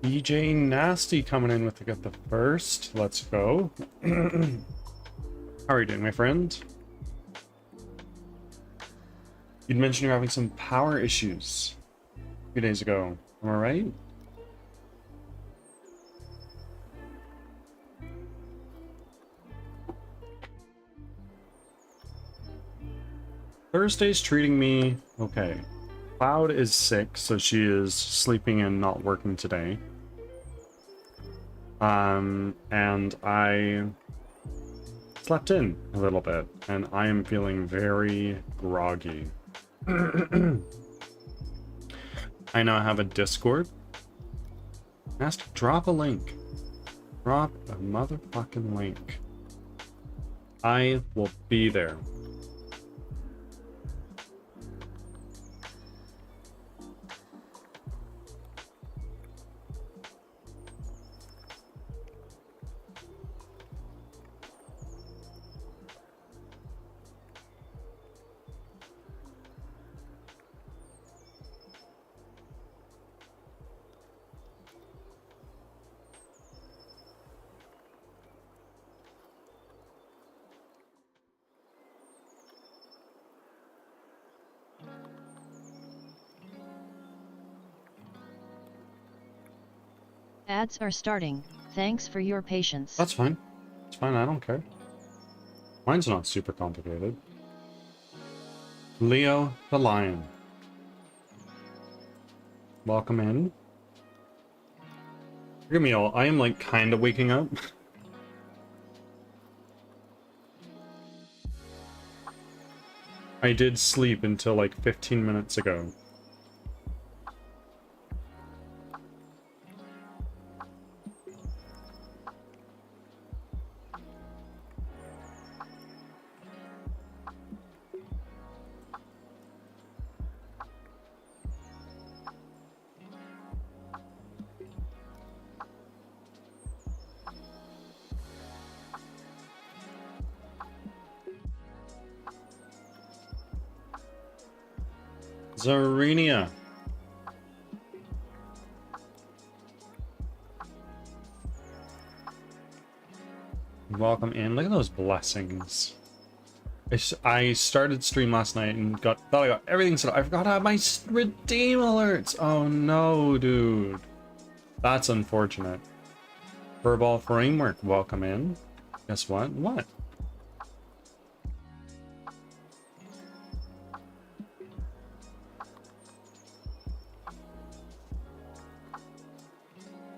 DJ Nasty coming in with the get the first. Let's go. How are you doing, my friend? You'd mentioned you're having some power issues a few days ago. Am I right? Thursday's treating me okay. Cloud is sick, so she is sleeping and not working today. And I slept in a little bit, and I am feeling very groggy. I now have a Discord. Ask, drop a link. Drop a motherfucking link. I will be there. Ads are starting. Thanks for your patience. That's fine. It's fine, I don't care. Mine's not super complicated. Leo the Lion. Welcome in. Forgive me all, I am like kind of waking up. I did sleep until like 15 minutes ago. Zarenia. Welcome in. Look at those blessings. I started stream last night and thought I got everything set up. I forgot to have my redeem alerts. Oh no, dude. That's unfortunate. Furball Framework, welcome in. Guess what? What?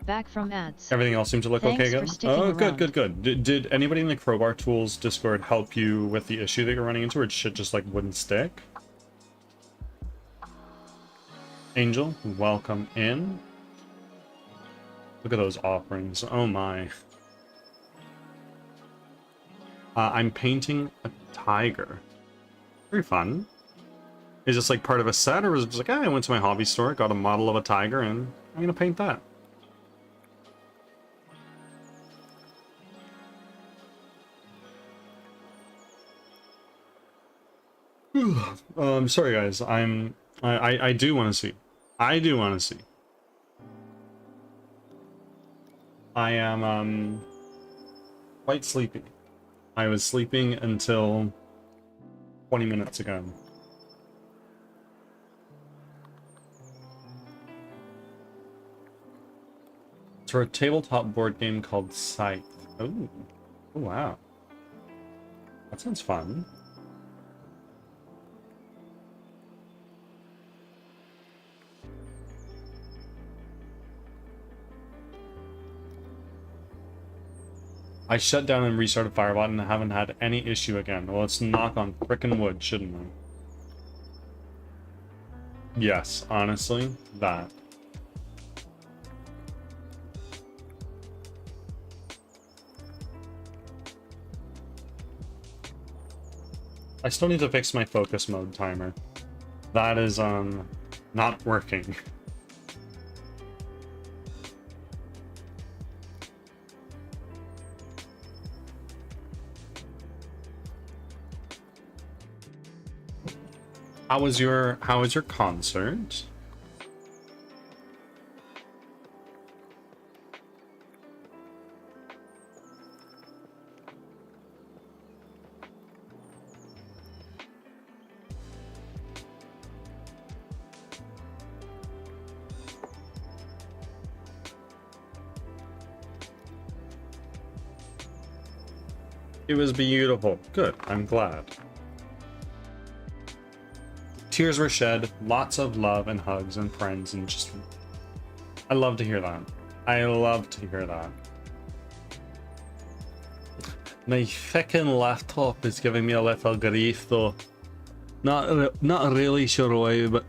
Back from ads. Everything else seems to look Thanks okay for again? sticking Oh, good, around. good, good. Did anybody in the Crowbar Tools Discord help you with the issue that you're running into, or shit just like wouldn't stick? Angel, welcome in. Look at those offerings. Oh my. I'm painting a tiger. Very fun. Is this like part of a set, or was it just like, I went to my hobby store, got a model of a tiger, and I'm gonna paint that? Sorry guys, I do want to see. I do want to see. I am, quite sleepy. I was sleeping until 20 minutes ago. It's for a tabletop board game called Scythe. Oh, oh wow. That sounds fun. I shut down and restarted Firebot and haven't had any issue again. Well, let's knock on frickin' wood, shouldn't we? Yes, honestly, that. I still need to fix my focus mode timer. That is, not working. How was your concert? It was beautiful. Good. I'm glad. Tears were shed, lots of love and hugs and friends, and just... I love to hear that. I love to hear that. My fucking laptop is giving me a little grief though. Not really sure why, but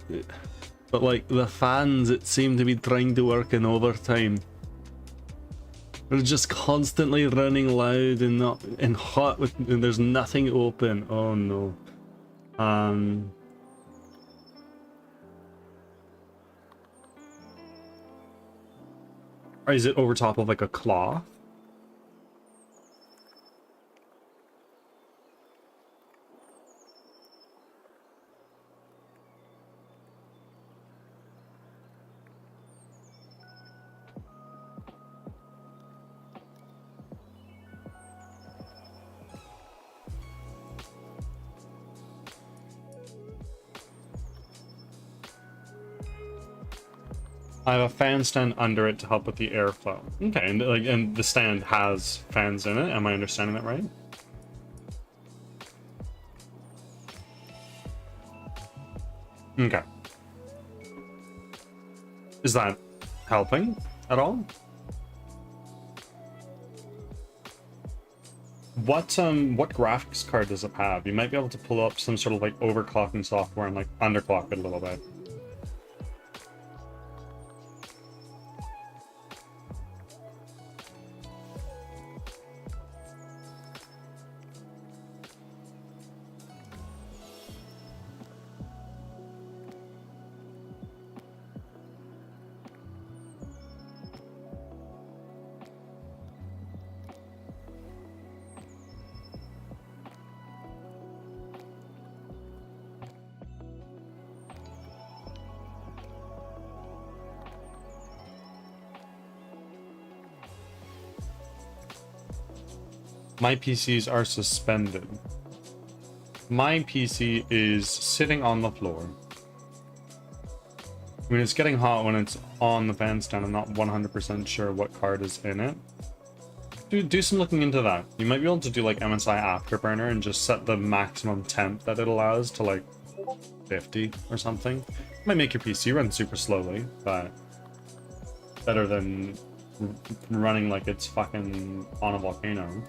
like the fans, it seem to be trying to work in overtime. They're just constantly running loud and not and hot with, and there's nothing open. Oh no. Or is it over top of like a cloth? I have a fan stand under it to help with the airflow. Okay, and the stand has fans in it. Am I understanding that right? Okay. Is that helping at all? What graphics card does it have? You might be able to pull up some sort of like overclocking software and like underclock it a little bit. My PCs are suspended. My PC is sitting on the floor. I mean, it's getting hot when it's on the fan stand. I'm not 100% sure what card is in it. Do some looking into that. You might be able to do like MSI Afterburner and just set the maximum temp that it allows to like 50 or something. It might make your PC run super slowly, but better than running like it's fucking on a volcano.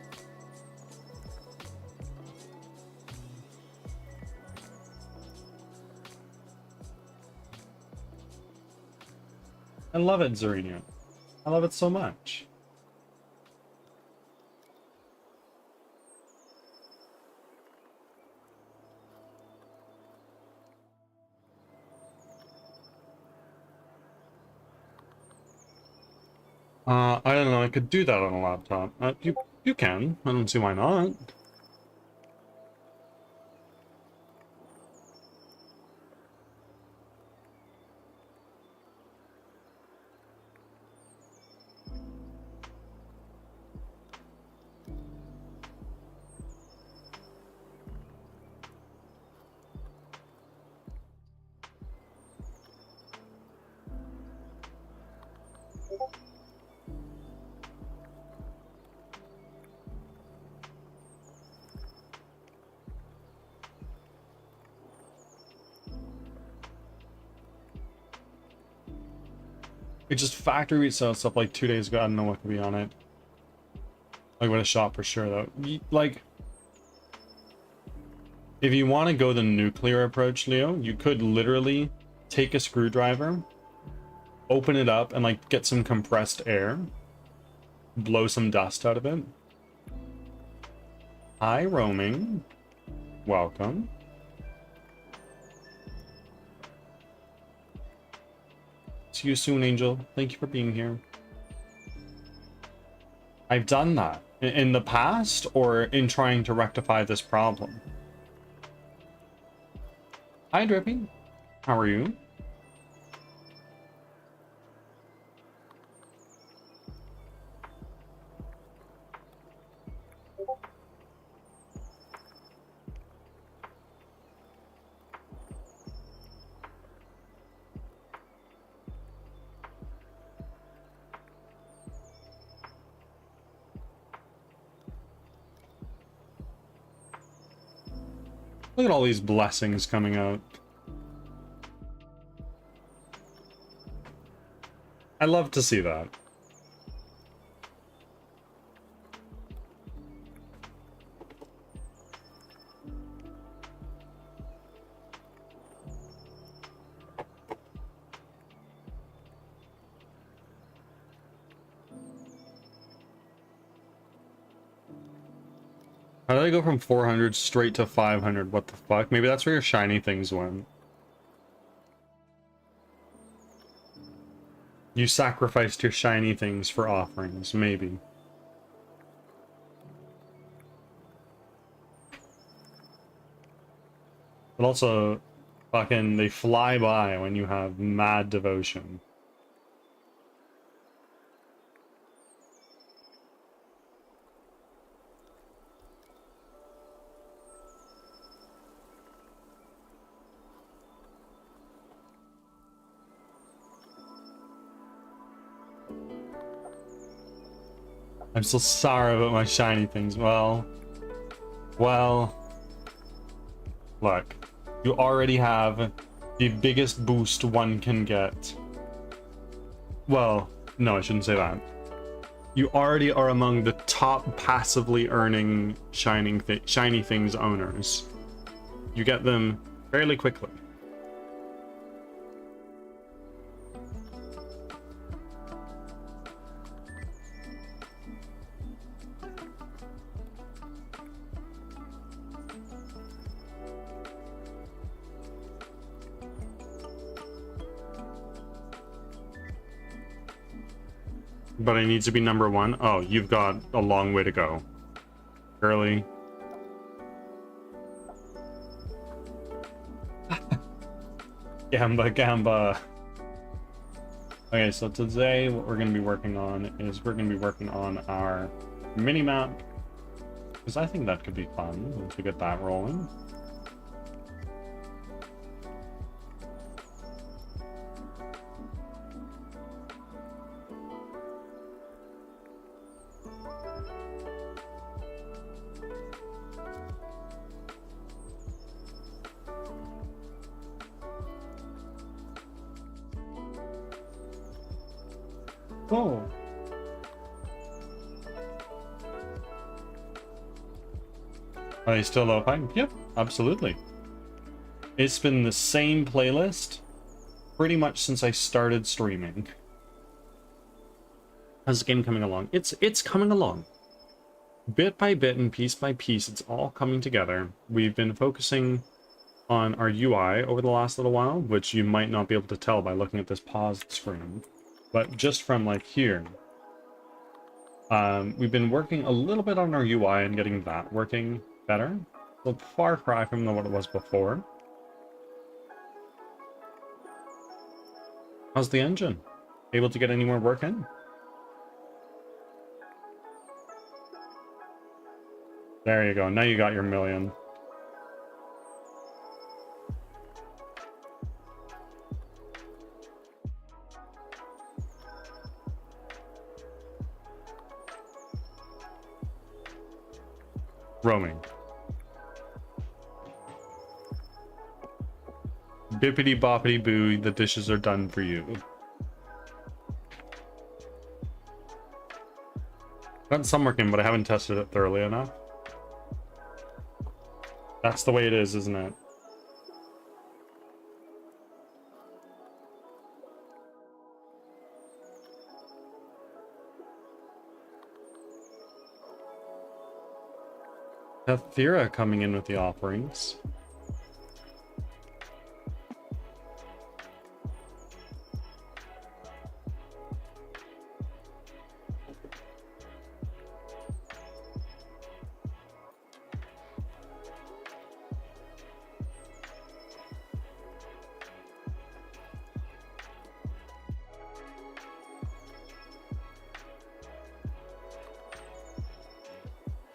I love it, Zarina. I love it so much. I don't know, I could do that on a laptop. You can. I don't see why not. It just factory reset stuff like 2 days ago. I don't know what could be on it. Like with a shot for sure though. Like, if you want to go the nuclear approach, Leo, you could literally take a screwdriver, open it up, and like get some compressed air, blow some dust out of it. Hi, roaming. Welcome. See you soon, Angel. Thank you for being here. I've done that in the past or in trying to rectify this problem. Hi, Drippy. How are you? Look at all these blessings coming out. I love to see that. How did I go from 400 straight to 500? What the fuck? Maybe that's where your shiny things went. You sacrificed your shiny things for offerings, maybe. But also, fucking, they fly by when you have mad devotion. I'm so sorry about my shiny things. Well, look, you already have the biggest boost one can get. Well, no, I shouldn't say that. You already are among the top passively earning shiny things owners. You get them fairly quickly. But I need to be number 1. Oh, you've got a long way to go. Girly. Gamba. Okay, so today what we're going to be working on is we're going to be working on our mini-map. Because I think that could be fun once we get that rolling. Oh. Are they still lo-fi? Yep, absolutely. It's been the same playlist pretty much since I started streaming. How's the game coming along? It's coming along. Bit by bit and piece by piece, it's all coming together. We've been focusing on our UI over the last little while, which you might not be able to tell by looking at this paused screen. But just from like here, we've been working a little bit on our UI and getting that working better. So far cry from what it was before. How's the engine? Able to get any more work in? There you go. Now you got your million. Roaming. Bippity boppity boo, the dishes are done for you. Got some working, but I haven't tested it thoroughly enough. That's the way it is, isn't it? Kathira coming in with the offerings.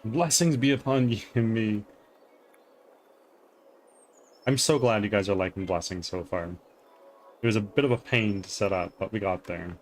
Blessings be upon you and me. I'm so glad you guys are liking Blessings so far. It was a bit of a pain to set up, but we got there.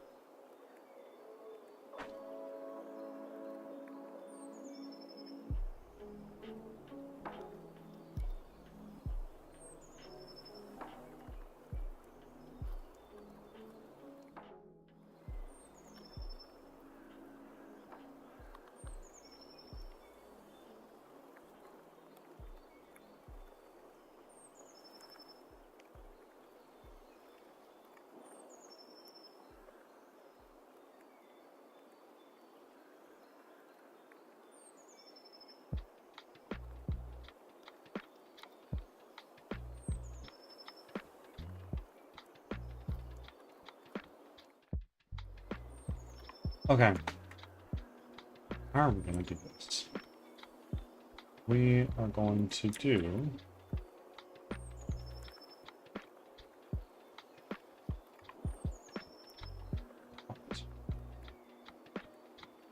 Okay. How are we gonna do this? We are going to do...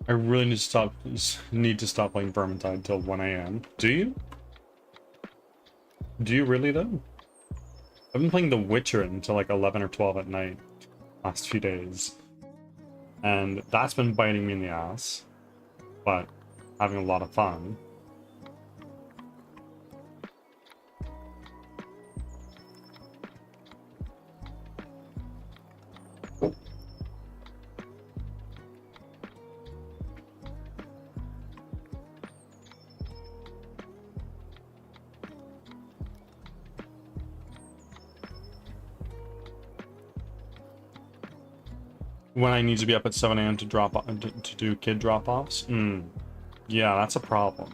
I really need to stop playing Vermintide till 1 a.m. Do you? Do you really though? I've been playing The Witcher until like 11 or 12 at night last few days. And that's been biting me in the ass, but having a lot of fun. When I need to be up at 7 a.m. to to do kid drop-offs? Yeah, that's a problem.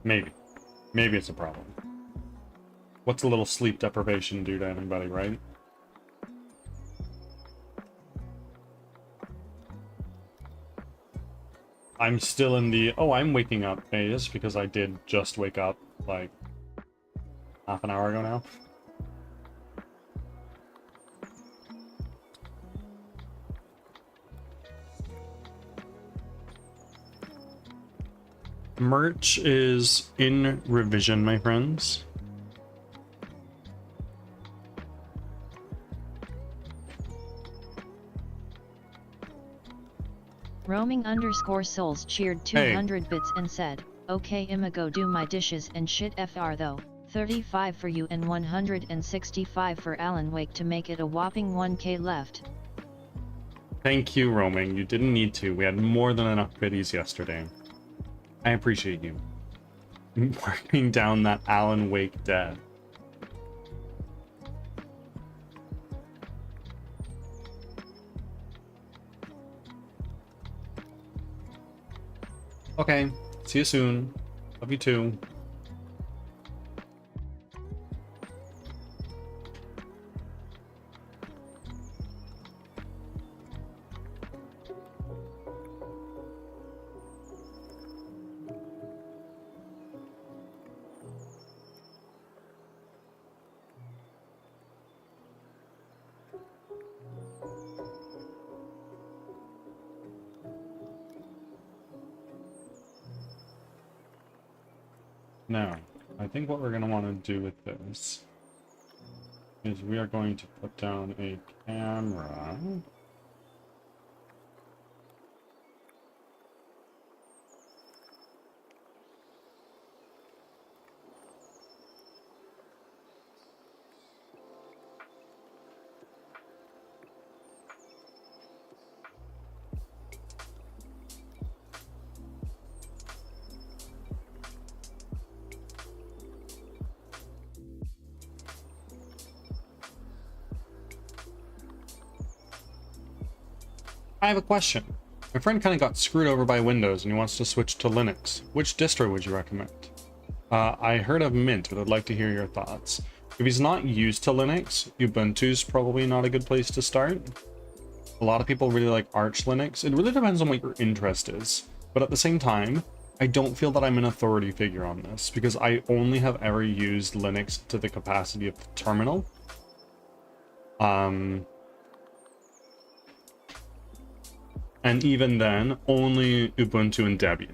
Maybe. Maybe it's a problem. What's a little sleep deprivation do to anybody, right? I'm still in the, oh, I'm waking up phase because I did just wake up like half an hour ago now. Merch is in revision, my friends. Roaming_souls cheered 200 bits and said, okay Imma go do my dishes and shit FR though, 35 for you and 165 for Alan Wake to make it a whopping 1k left. Thank you, Roaming. You didn't need to. We had more than enough biddies yesterday. I appreciate you. Working down that Alan Wake debt. Okay, see you soon. Love you too. Now, I think what we're going to want to do with this is we are going to put down a camera. I have a question. My friend kind of got screwed over by Windows and he wants to switch to Linux. Which distro would you recommend? I heard of Mint, but I'd like to hear your thoughts. If he's not used to Linux, Ubuntu's probably not a good place to start. A lot of people really like Arch Linux. It really depends on what your interest is. But at the same time, I don't feel that I'm an authority figure on this because I only have ever used Linux to the capacity of the terminal. And even then, only Ubuntu and Debian.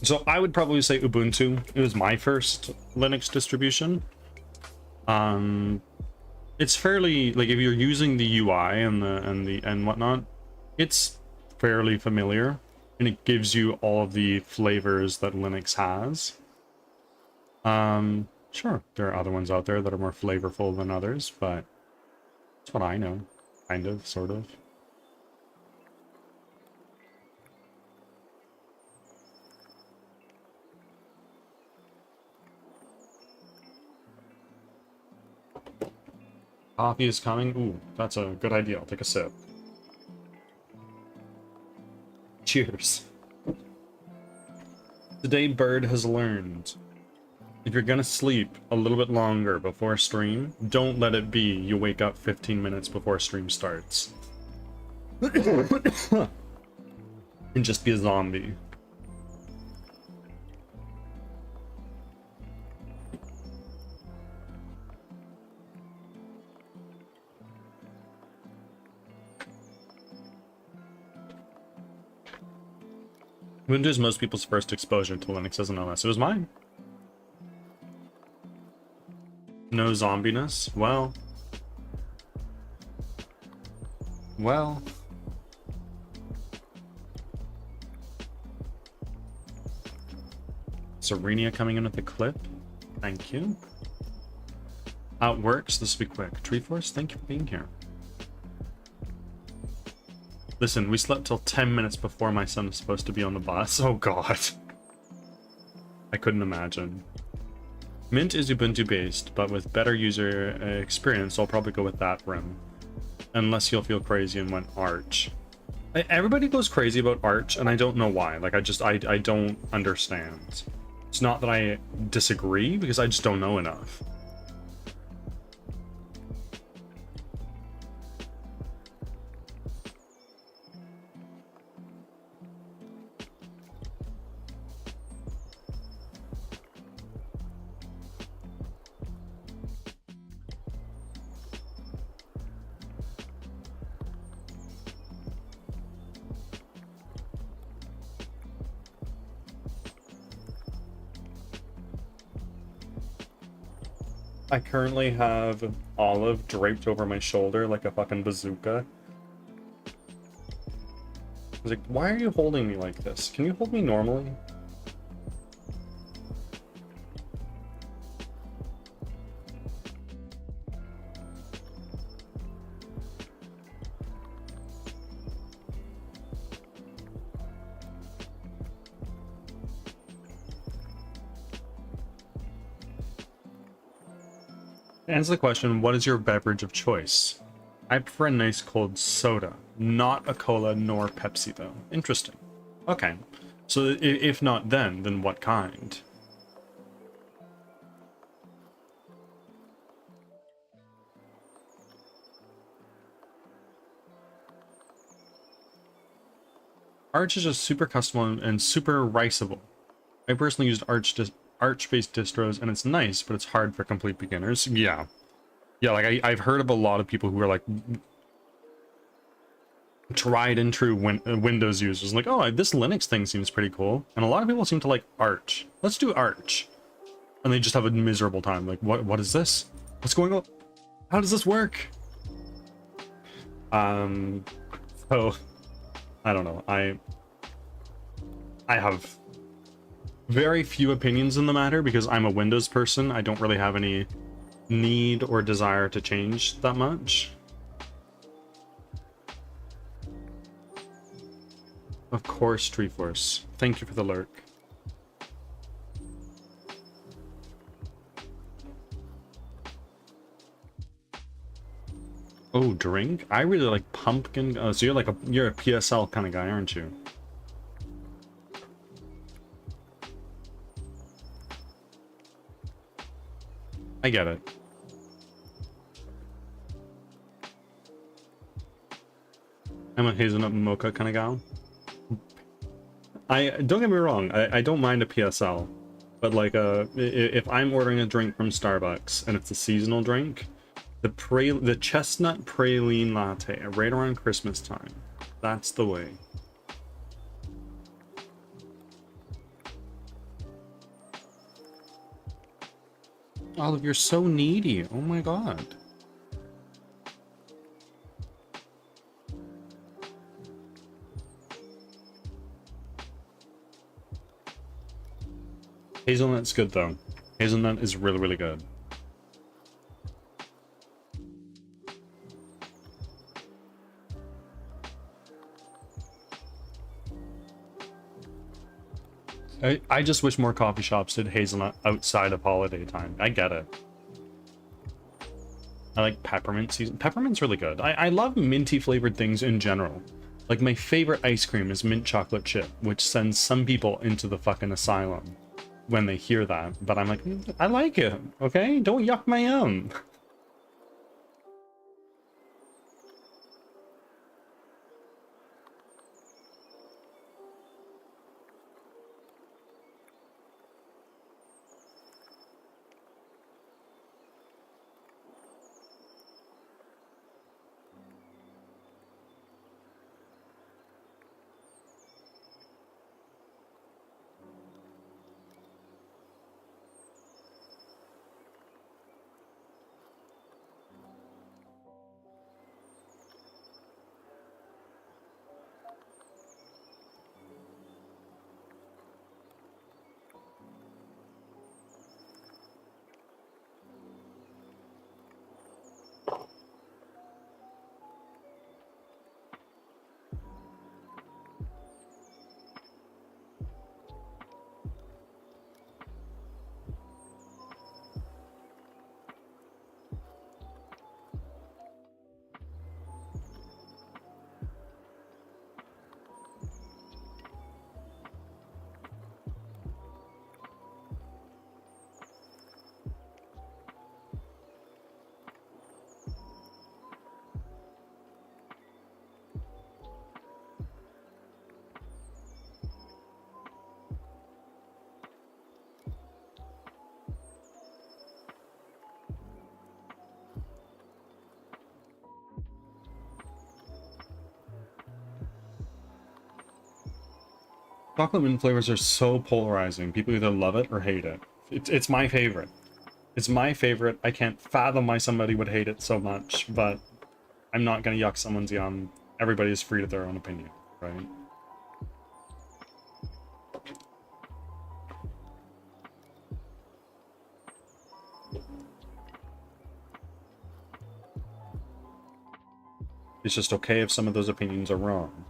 So I would probably say Ubuntu. It was my first Linux distribution. It's fairly, like, if you're using the UI and whatnot, it's fairly familiar, and it gives you all of the flavors that Linux has. Sure, there are other ones out there that are more flavorful than others, but that's what I know. Kind of, sort of. Coffee is coming. Ooh, that's a good idea. I'll take a sip. Cheers. Today, Bird has learned. If you're gonna sleep a little bit longer before stream, don't let it be you wake up 15 minutes before stream starts. And just be a zombie. Windows is most people's first exposure to Linux as an OS. It was mine. No zombiness? Well. Well. Serenia coming in with a clip. Thank you. How it works, this will be quick. Treeforce, thank you for being here. Listen, we slept till 10 minutes before my son was supposed to be on the bus. Oh god. I couldn't imagine. Mint is Ubuntu based, but with better user experience, I'll probably go with that RIM. Unless you'll feel crazy and went Arch. Everybody goes crazy about Arch, and I don't know why. Like, I don't understand. It's not that I disagree, because I just don't know enough. I currently have Olive draped over my shoulder like a fucking bazooka. I was like, why are you holding me like this? Can you hold me normally? To answer the question, what is your beverage of choice? I prefer a nice cold soda, not a cola nor Pepsi though. Interesting. Okay, so if not then what kind? Arch is just super custom and super riceable. I personally used Arch-based distros, and it's nice, but it's hard for complete beginners. Yeah. Yeah, like, I've heard of a lot of people who are, like, tried and true Windows users. Like, oh, this Linux thing seems pretty cool. And a lot of people seem to like Arch. Let's do Arch. And they just have a miserable time. Like, what is this? What's going on? How does this work? So, I don't know. I have very few opinions in the matter because I'm a Windows person. I don't really have any need or desire to change that much. Of course, Treeforce. Thank you for the lurk. Oh, drink? I really like pumpkin. Oh, so you're a PSL kind of guy, aren't you? I get it. I'm a hazelnut mocha kind of gal. Don't get me wrong, I don't mind a PSL, but like if I'm ordering a drink from Starbucks and it's a seasonal drink, the chestnut praline latte right around Christmas time, that's the way. Olive, you're so needy. Oh my god. Hazelnut's good though. Hazelnut is really, really good. I just wish more coffee shops did hazelnut outside of holiday time. I get it. I like peppermint season. Peppermint's really good. I love minty flavored things in general. Like my favorite ice cream is mint chocolate chip, which sends some people into the fucking asylum when they hear that. But I'm like, I like it, okay? Don't yuck my yum. Chocolate mint flavors are so polarizing. People either love it or hate it. It's my favorite. It's my favorite. I can't fathom why somebody would hate it so much, but I'm not gonna yuck someone's yum. Everybody is free to their own opinion, right? It's just okay if some of those opinions are wrong.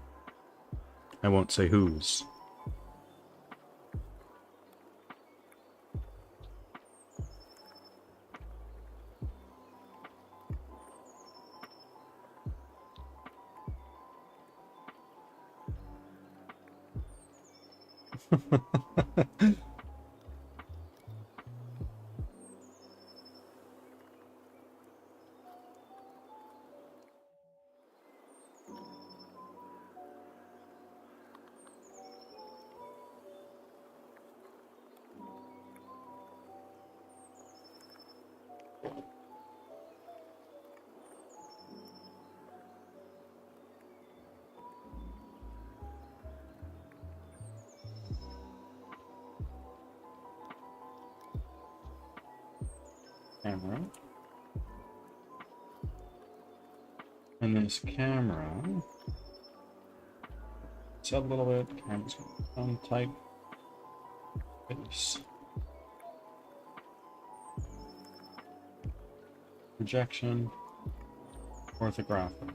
I won't say whose. Camera. And this camera. It's up a little bit. Camera's on type. Face. Projection. Orthographic.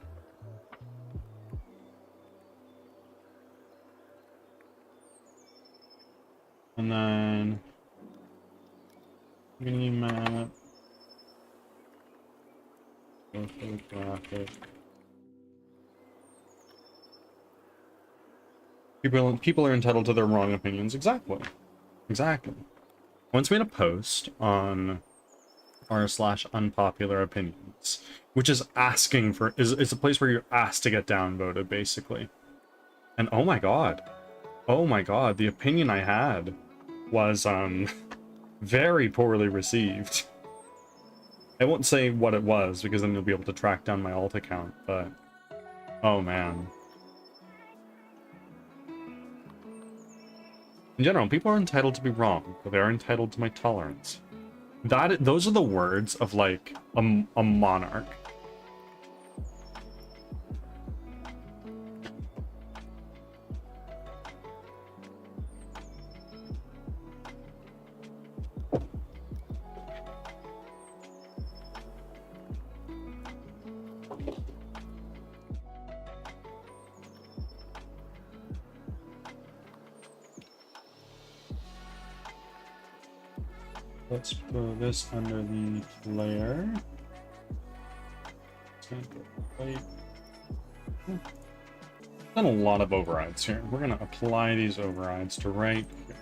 And then Minimap. Orthographic. People are entitled to their wrong opinions. Exactly. Exactly. I once made a post on r/unpopular opinions, which is asking for is a place where you're asked to get downvoted, basically. And oh my god, the opinion I had was very poorly received. I won't say what it was because then you'll be able to track down my alt account, but oh man. In general, people are entitled to be wrong, but they are entitled to my tolerance. Those are the words of like a monarch. Let's throw this under the layer. Right. Done a lot of overrides here. We're gonna apply these overrides to right here.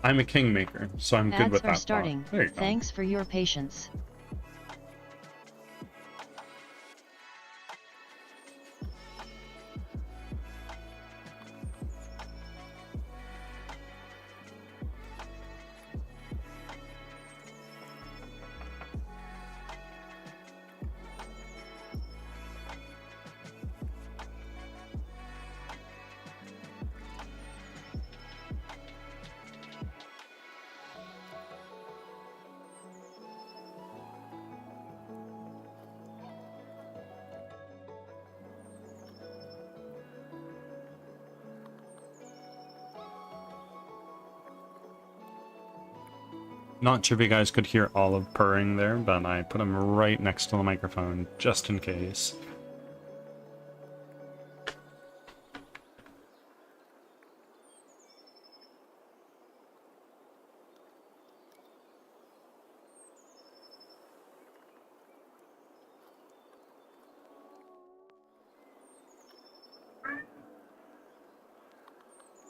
I'm a kingmaker, so I'm good with that. Ads are starting. There you go. Thanks for your patience. Not sure if you guys could hear Olive purring there, but I put him right next to the microphone just in case.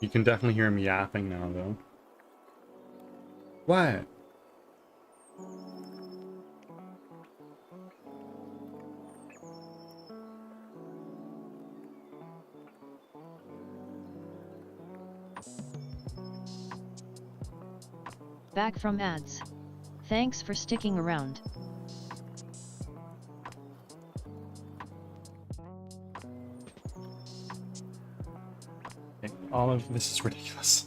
You can definitely hear him yapping now, though. What? Back from ads. Thanks for sticking around. Okay, Olive, this is ridiculous.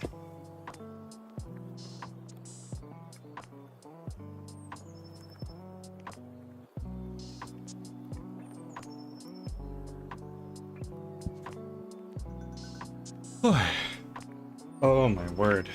Oh my word.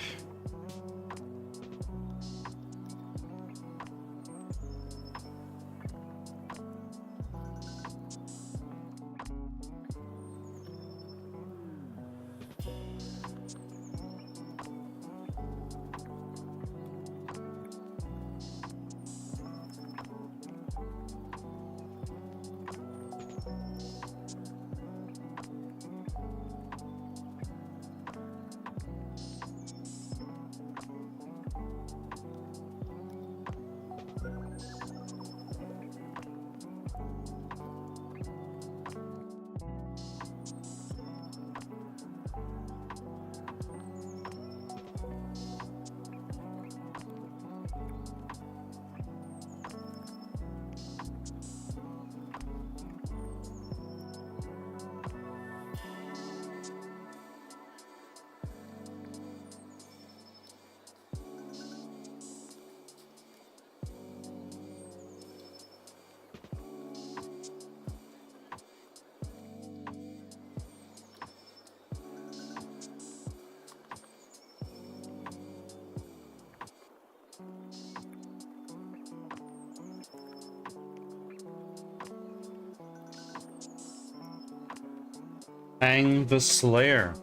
Hang the Slayer.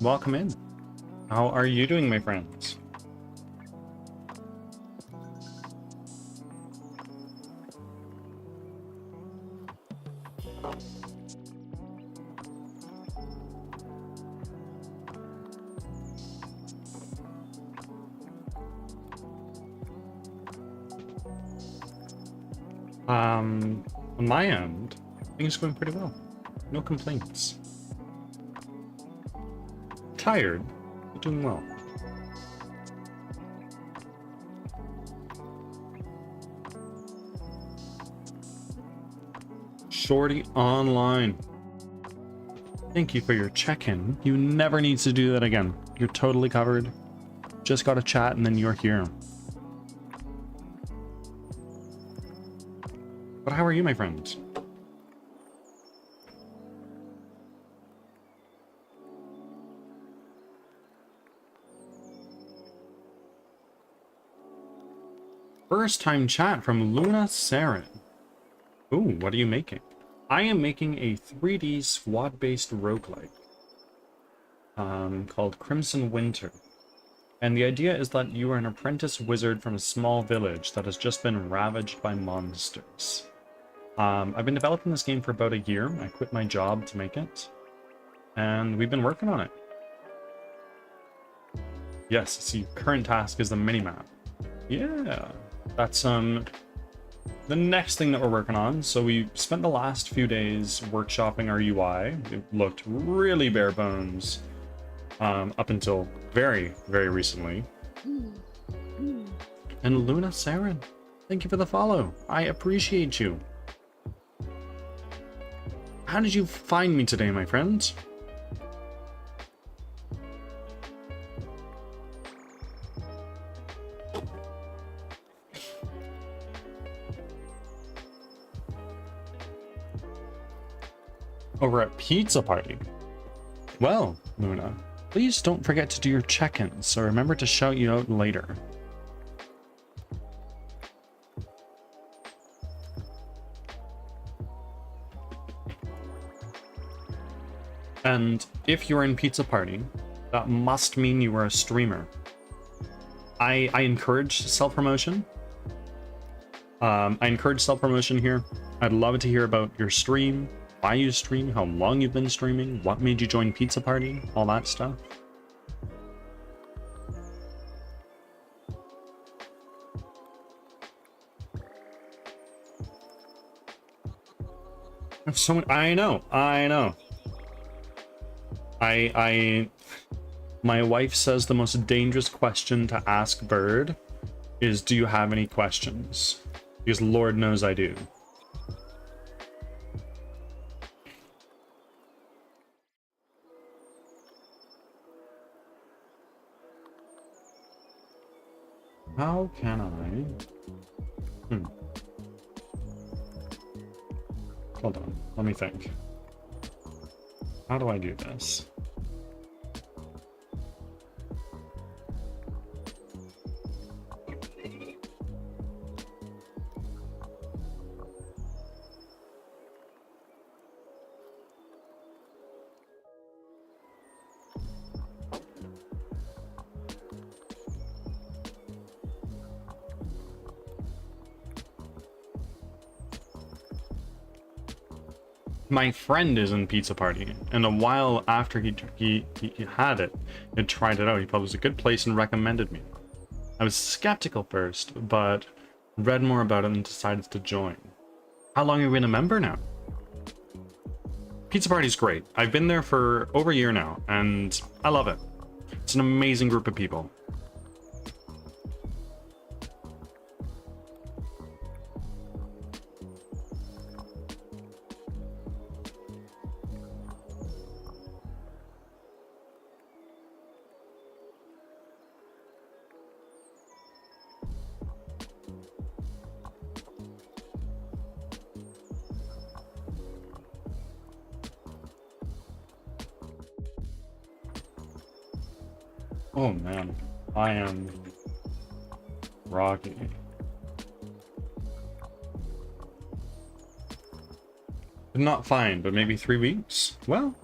Welcome in. How are you doing, my friends? On my end, things are going pretty well. No complaints. Tired, but doing well. Shorty online. Thank you for your check-in. You never need to do that again. You're totally covered. Just gotta chat and then you're here. But how are you, my friends? First time chat from Luna Saren. Ooh, what are you making? I am making a 3D SWAT-based roguelike called Crimson Winter. And the idea is that you are an apprentice wizard from a small village that has just been ravaged by monsters. I've been developing this game for about a year. I quit my job to make it, and we've been working on it. Yes, see, current task is the minimap. Yeah, that's the next thing that we're working on. So we spent the last few days workshopping our UI. It looked really bare bones up until very, very recently. And Luna Saren, thank you for the follow. I appreciate you. How did you find me today, my friend? Over at Pizza Party. Well, Luna, please don't forget to do your check-ins, so remember to shout you out later. And if you're in Pizza Party, that must mean you are a streamer. I encourage self-promotion. I encourage self-promotion here. I'd love to hear about your stream, why you stream, how long you've been streaming, what made you join Pizza Party, all that stuff. If someone, I know. My wife says the most dangerous question to ask Bird is, do you have any questions? Because Lord knows I do. How can I? Hold on, let me think. How do I do this? My friend is in Pizza Party, and a while after he had it, and tried it out, he thought it was a good place and recommended me. I was skeptical first, but read more about it and decided to join. How long have you been a member now? Pizza Party's great. I've been there for over a year now, and I love it. It's an amazing group of people. Oh man, I am groggy. Not fine, but maybe 3 weeks? Well,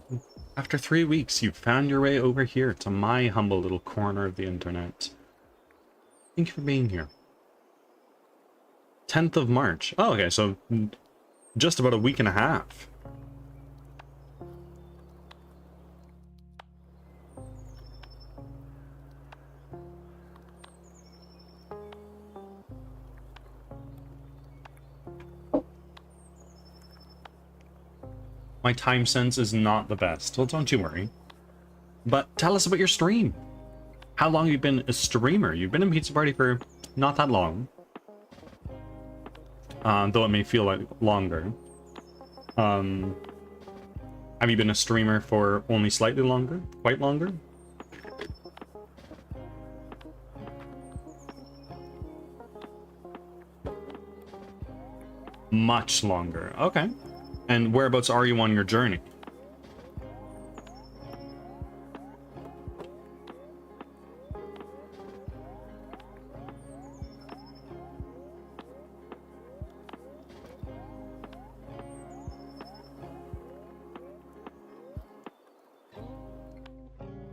after 3 weeks, you've found your way over here to my humble little corner of the internet. Thank you for being here. 10th of March. Oh, okay, so just about a week and a half. My time sense is not the best. Well, don't you worry. But tell us about your stream. How long have you been a streamer? You've been in Pizza Party for not that long. Though it may feel like longer. Have you been a streamer for only slightly longer? Quite longer? Much longer. Okay. And whereabouts are you on your journey?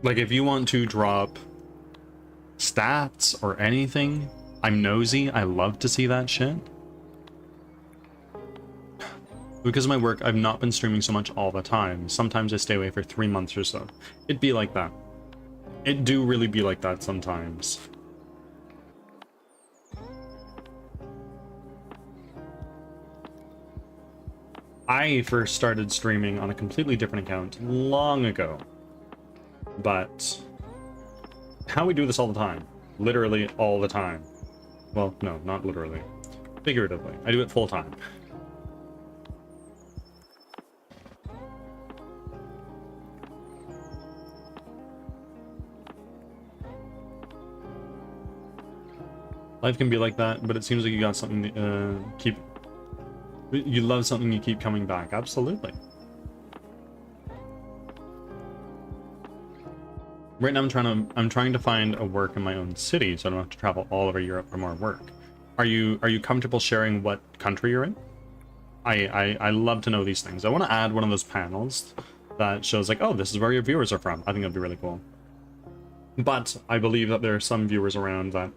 Like, if you want to drop stats or anything. I'm nosy. I love to see that shit. Because of my work, I've not been streaming so much all the time. Sometimes I stay away for 3 months or so. It'd be like that. It do really be like that sometimes. I first started streaming on a completely different account long ago. But how we do this all the time. Literally all the time. Well, no, not literally. Figuratively. I do it full time. Life can be like that, but it seems like you got something to keep... You love something, you keep coming back. Absolutely. Right now I'm trying to find a work in my own city, so I don't have to travel all over Europe for more work. Are you comfortable sharing what country you're in? I love to know these things. I want to add one of those panels that shows like, oh, this is where your viewers are from. I think that'd be really cool. But I believe that there are some viewers around that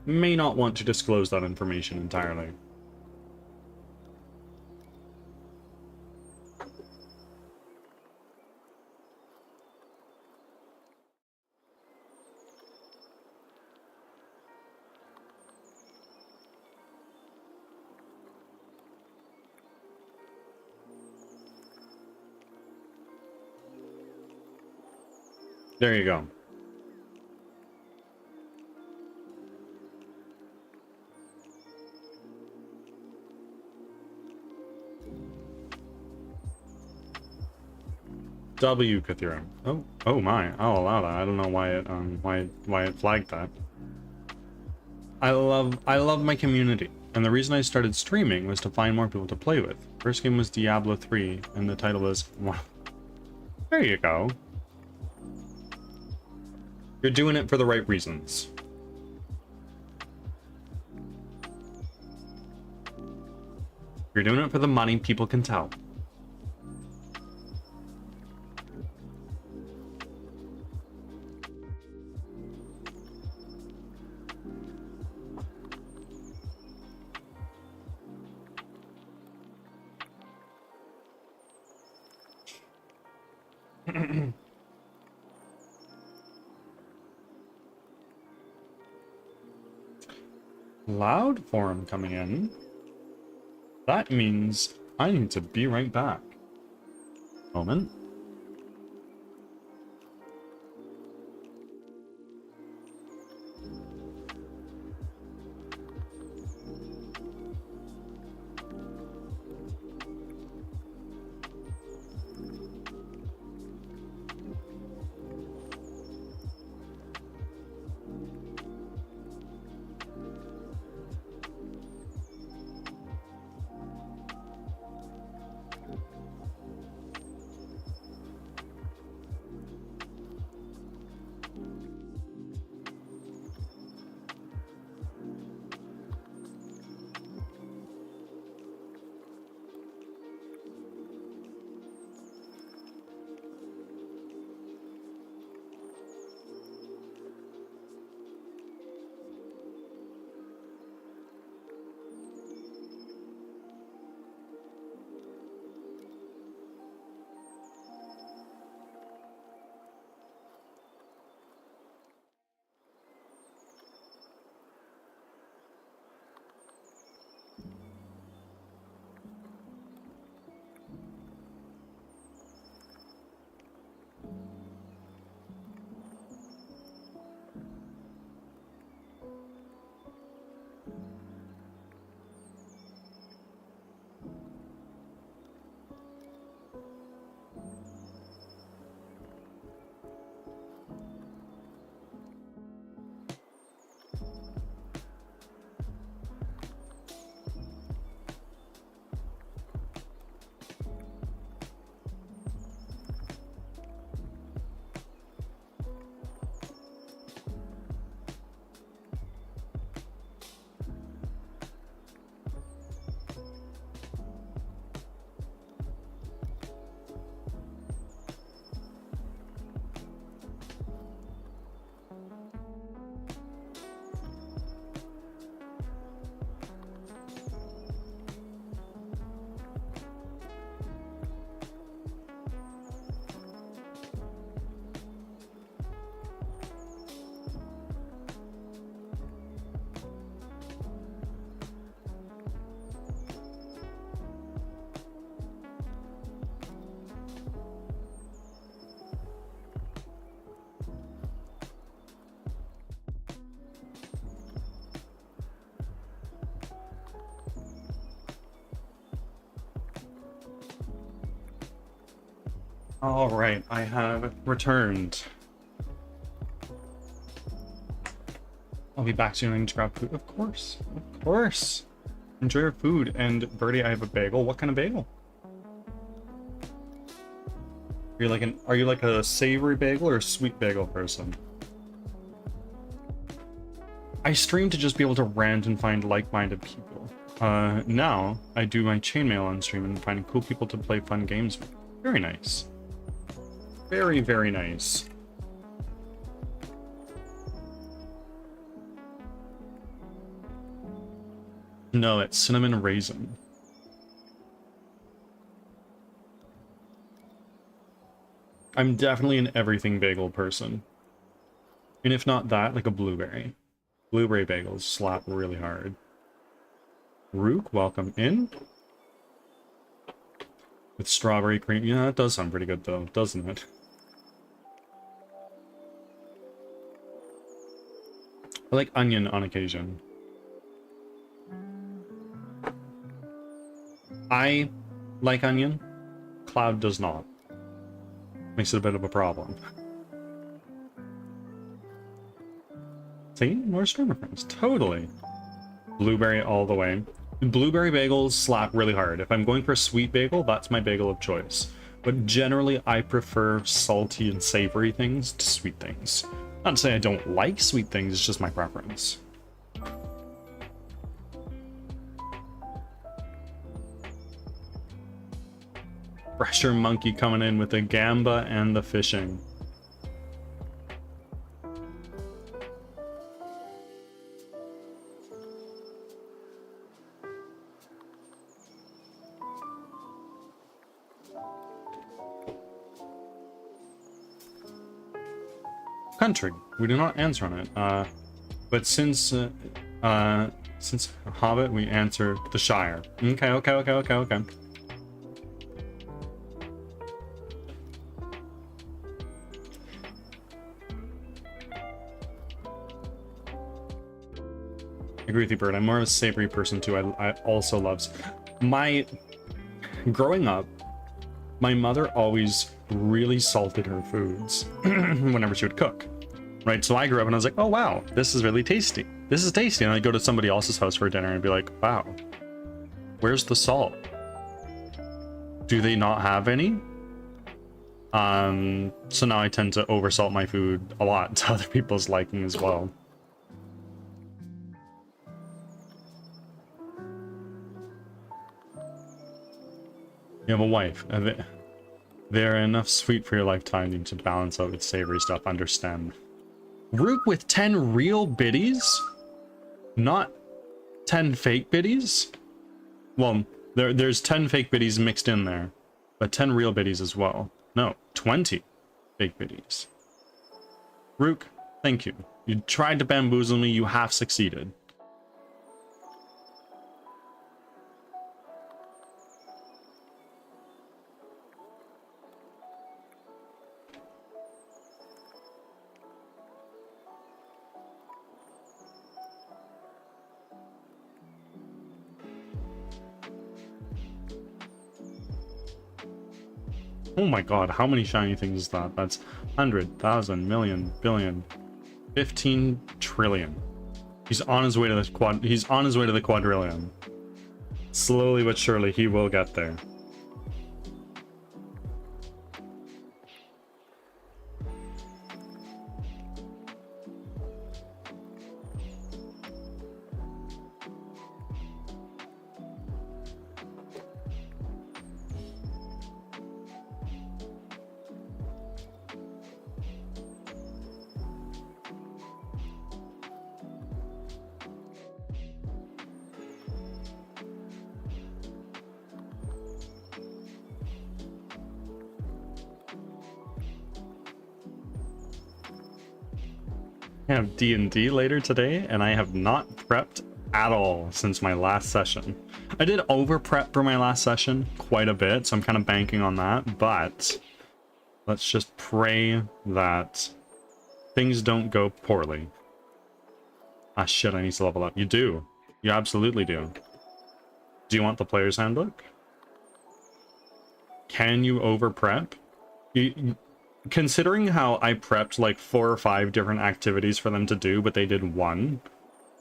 may not want to disclose that information entirely. There you go. W Kathira. Oh my! I'll allow that. I don't know why it why it flagged that. I love my community, and the reason I started streaming was to find more people to play with. First game was Diablo 3, and the title was. Well, there you go. You're doing it for the right reasons. You're doing it for the money, people can tell. Loud forum coming in. That means I need to be right back. Moment. All right, I have returned. I'll be back soon. I need to grab food. Of course. Of course. Enjoy your food. And Birdie, I have a bagel. What kind of bagel? Are you like a savory bagel or a sweet bagel person? I stream to just be able to rant and find like-minded people. Now I do my chainmail on stream and find cool people to play fun games with. Very nice. Very, very nice. No, it's cinnamon raisin. I'm definitely an everything bagel person. And if not that, like a blueberry. Blueberry bagels slap really hard. Rook, welcome in. With strawberry cream. Yeah, that does sound pretty good though, doesn't it? I like onion on occasion. I like onion. Cloud does not. Makes it a bit of a problem. See? More streamer friends. Totally. Blueberry all the way. Blueberry bagels slap really hard. If I'm going for a sweet bagel, that's my bagel of choice. But generally, I prefer salty and savory things to sweet things. Not to say I don't like sweet things, it's just my preference. Fresher Monkey coming in with the gamba and the fishing. Country. We do not answer on it. But since Hobbit, we answer the Shire. Okay. I agree with you, Bird. I'm more of a savory person too. I also loves growing up, my mother always really salted her foods whenever she would cook. Right? So I grew up and I was like, oh wow, this is really tasty. This is tasty. And I'd go to somebody else's house for dinner and be like, wow, where's the salt? Do they not have any? So now I tend to oversalt my food a lot to other people's liking as well. You have a wife. They're enough sweet for your lifetime. You need to balance out with savory stuff. Understand. Rook with 10 real biddies? Not 10 fake biddies? Well, there's 10 fake biddies mixed in there. But 10 real biddies as well. No, 20 fake biddies. Rook, thank you. You tried to bamboozle me. You have succeeded. Oh my god, how many shiny things is that? That's 100, 1,000, million, billion, 15 trillion. He's on his way to the he's on his way to the quadrillion. Slowly but surely he will get there. I have D&D later today, and I have not prepped at all since my last session. I did over prep for my last session quite a bit, so I'm kind of banking on that, but let's just pray that things don't go poorly. Ah shit, I need to level up. You do. You absolutely do. Do you want the player's handbook? Can you over prep? Considering how I prepped like 4 or 5 different activities for them to do, but they did one,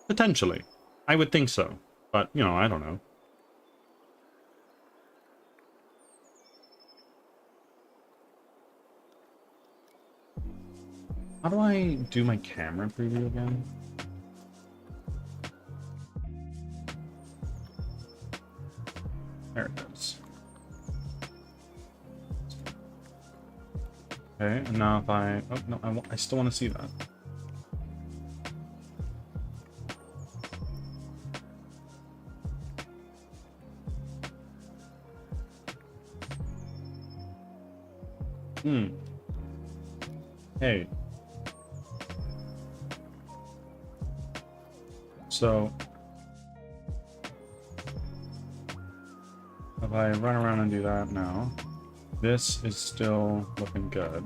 potentially. I would think so. But, you know, I don't know. How do I do my camera preview again? There it is. Okay, and now if I... Oh, no, I still want to see that. Hey. So... if I run around and do that now, this is still looking good.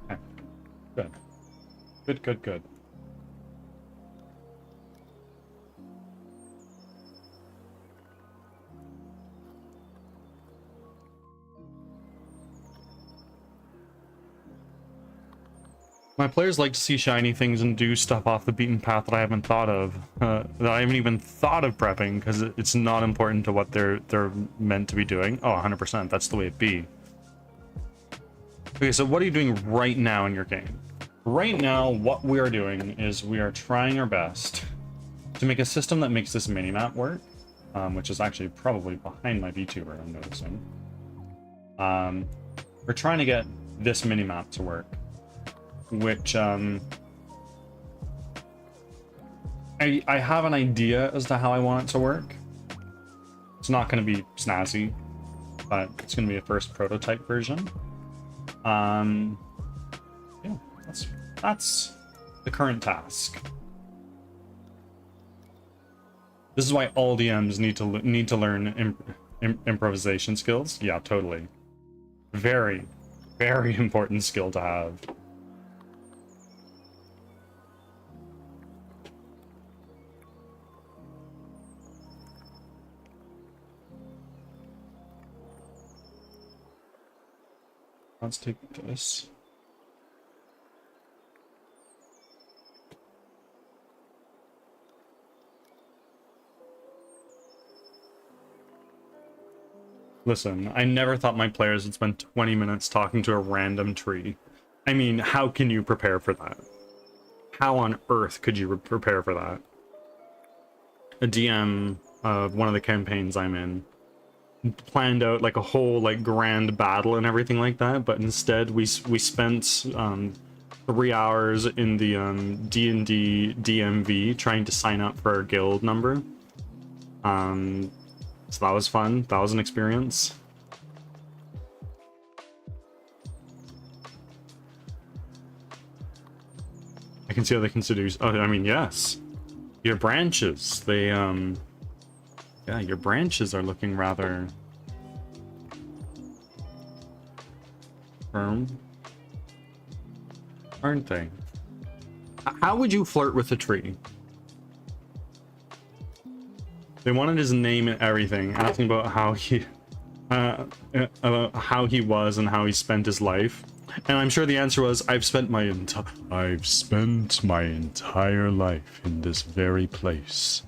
Okay. Good. Good, good, good. My players like to see shiny things and do stuff off the beaten path that I haven't thought of, that I haven't even thought of prepping, because it's not important to what they're meant to be doing. Oh, 100%, that's the way it be. Okay, so what are you doing right now in your game? Right now, what we are doing is we are trying our best to make a system that makes this minimap work, which is actually probably behind my VTuber, I'm noticing. We're trying to get this minimap to work, which I have an idea as to how I want it to work. It's not going to be snazzy, but it's going to be a first prototype version. Yeah, that's the current task. This is why all DMs need to learn improvisation skills. Yeah, totally. Very, very important skill to have. Let's take this. Listen, I never thought my players would spend 20 minutes talking to a random tree. I mean, how can you prepare for that? How on earth could you prepare for that? A DM of one of the campaigns I'm in planned out like a whole like grand battle and everything like that, but instead we spent 3 hours in the D&D DMV trying to sign up for our guild number. So that was fun. That was an experience. I can see how they consider. Oh, I mean, yes. Your branches, they yeah, your branches are looking rather firm, aren't they? How would you flirt with a tree? They wanted his name and everything, asking about how he was and how he spent his life. And I'm sure the answer was, I've spent my entire life in this very place.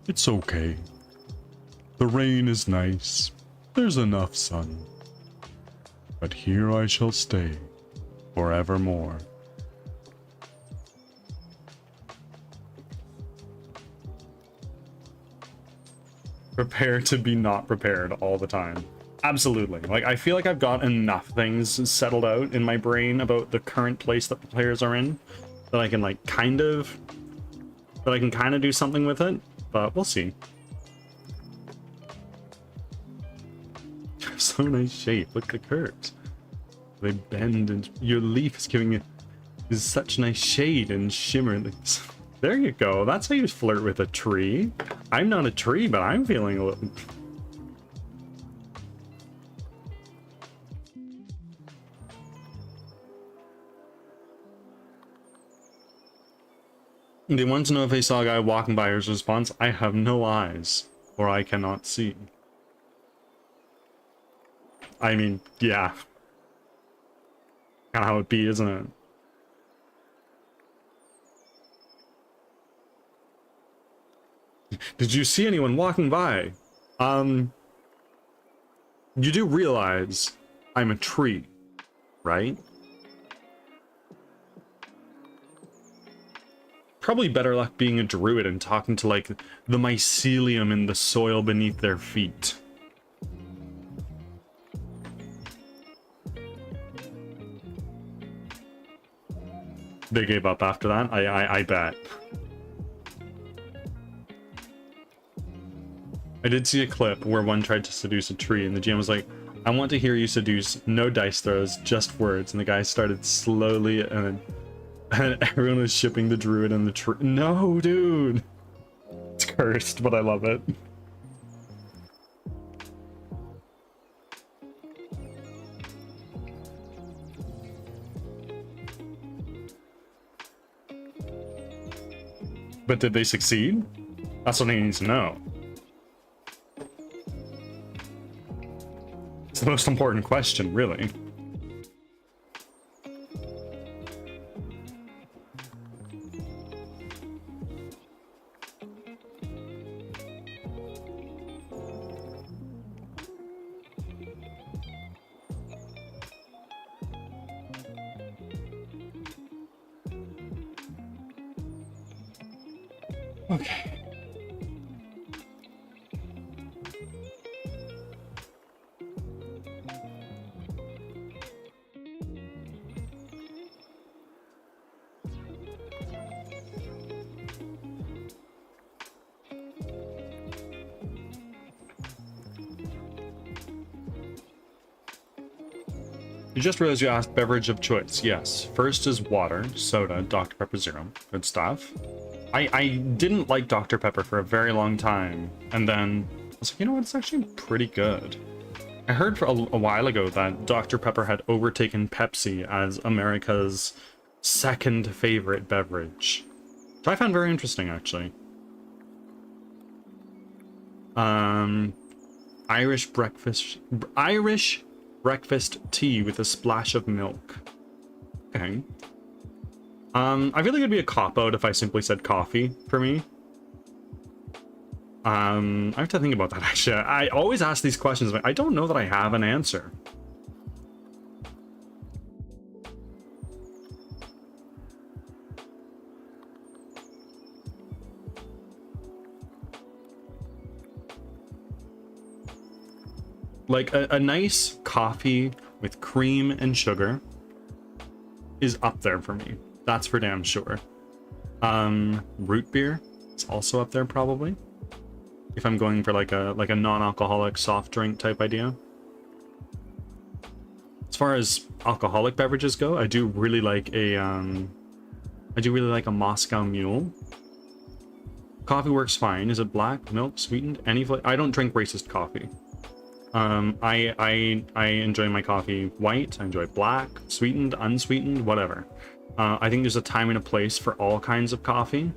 It's okay. The rain is nice. There's enough sun. But here I shall stay forevermore. Prepare to be not prepared all the time. Absolutely. Like, I feel like I've got enough things settled out in my brain about the current place that the players are in that I can, like, kind of do something with it, but we'll see. So nice shape. Look at the curves. They bend, and your leaf is giving you such nice shade and shimmer. There you go. That's how you flirt with a tree. I'm not a tree, but I'm feeling a little... They want to know if they saw a guy walking by. His response, I have no eyes, or I cannot see. I mean, yeah. Kind of how it be, isn't it? Did you see anyone walking by? You do realize I'm a tree, right? Probably better luck being a druid and talking to, like, the mycelium in the soil beneath their feet. They gave up after that? I bet. I did see a clip where one tried to seduce a tree, and the GM was like, I want to hear you seduce, no dice throws, just words. And the guy started slowly, and everyone was shipping the druid and the tree. No, dude! It's cursed, but I love it. But did they succeed? That's what I need to know. It's the most important question, really. Okay. You just realized you asked beverage of choice. Yes. First is water, soda, Dr. Pepper Zero. Good stuff. I didn't like Dr. Pepper for a very long time, and then I was like, you know what, it's actually pretty good. I heard for a while ago that Dr. Pepper had overtaken Pepsi as America's second favorite beverage, which I found very interesting, actually. Irish breakfast tea with a splash of milk. Okay. I feel like it'd be a cop-out if I simply said coffee for me. I have to think about that, actually. I always ask these questions, but I don't know that I have an answer. Like, a nice coffee with cream and sugar is up there for me. That's for damn sure. Root beer is also up there probably. If I'm going for like a non-alcoholic soft drink type idea. As far as alcoholic beverages go, I do really like a Moscow Mule. Coffee works fine. Is it black, milk, sweetened, any flavor? I don't drink racist coffee. I enjoy my coffee white. I enjoy black, sweetened, unsweetened, whatever. I think there's a time and a place for all kinds of coffee.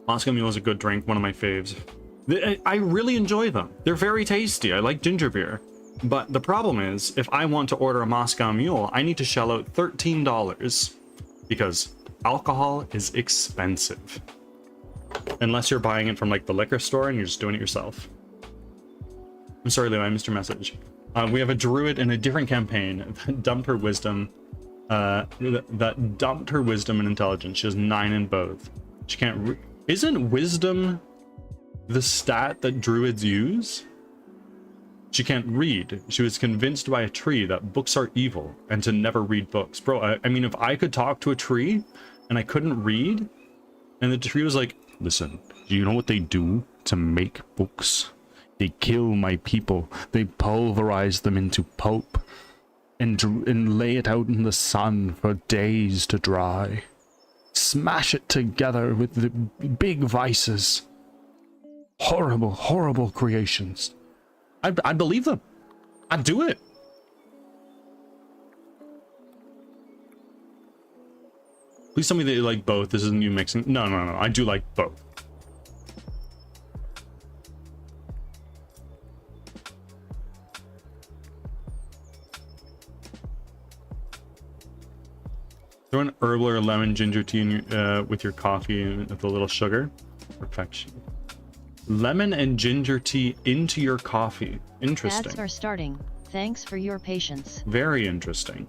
Moscow Mule is a good drink, one of my faves. I really enjoy them. They're very tasty. I like ginger beer. But the problem is, if I want to order a Moscow Mule, I need to shell out $13 because alcohol is expensive. Unless you're buying it from like the liquor store and you're just doing it yourself. I'm sorry, Leo, I missed your message. We have a druid in a different campaign that dumped her wisdom. That dumped her wisdom and intelligence. She has 9 in both. She can't. Isn't wisdom the stat that druids use? She can't read. She was convinced by a tree that books are evil and to never read books. Bro, I mean, if I could talk to a tree and I couldn't read, and the tree was like, listen, do you know what they do to make books? They kill my people. They pulverize them into pulp and lay it out in the sun for days to dry. Smash it together with the big vices. Horrible, horrible creations. I believe them. I'd do it. Please tell me that you like both. This isn't you mixing. No, no, no. I do like both. Throw an herbal or lemon ginger tea in your, with your coffee with a little sugar. Perfection. Lemon and ginger tea into your coffee. Interesting. Ads are starting. Thanks for your patience. Very interesting.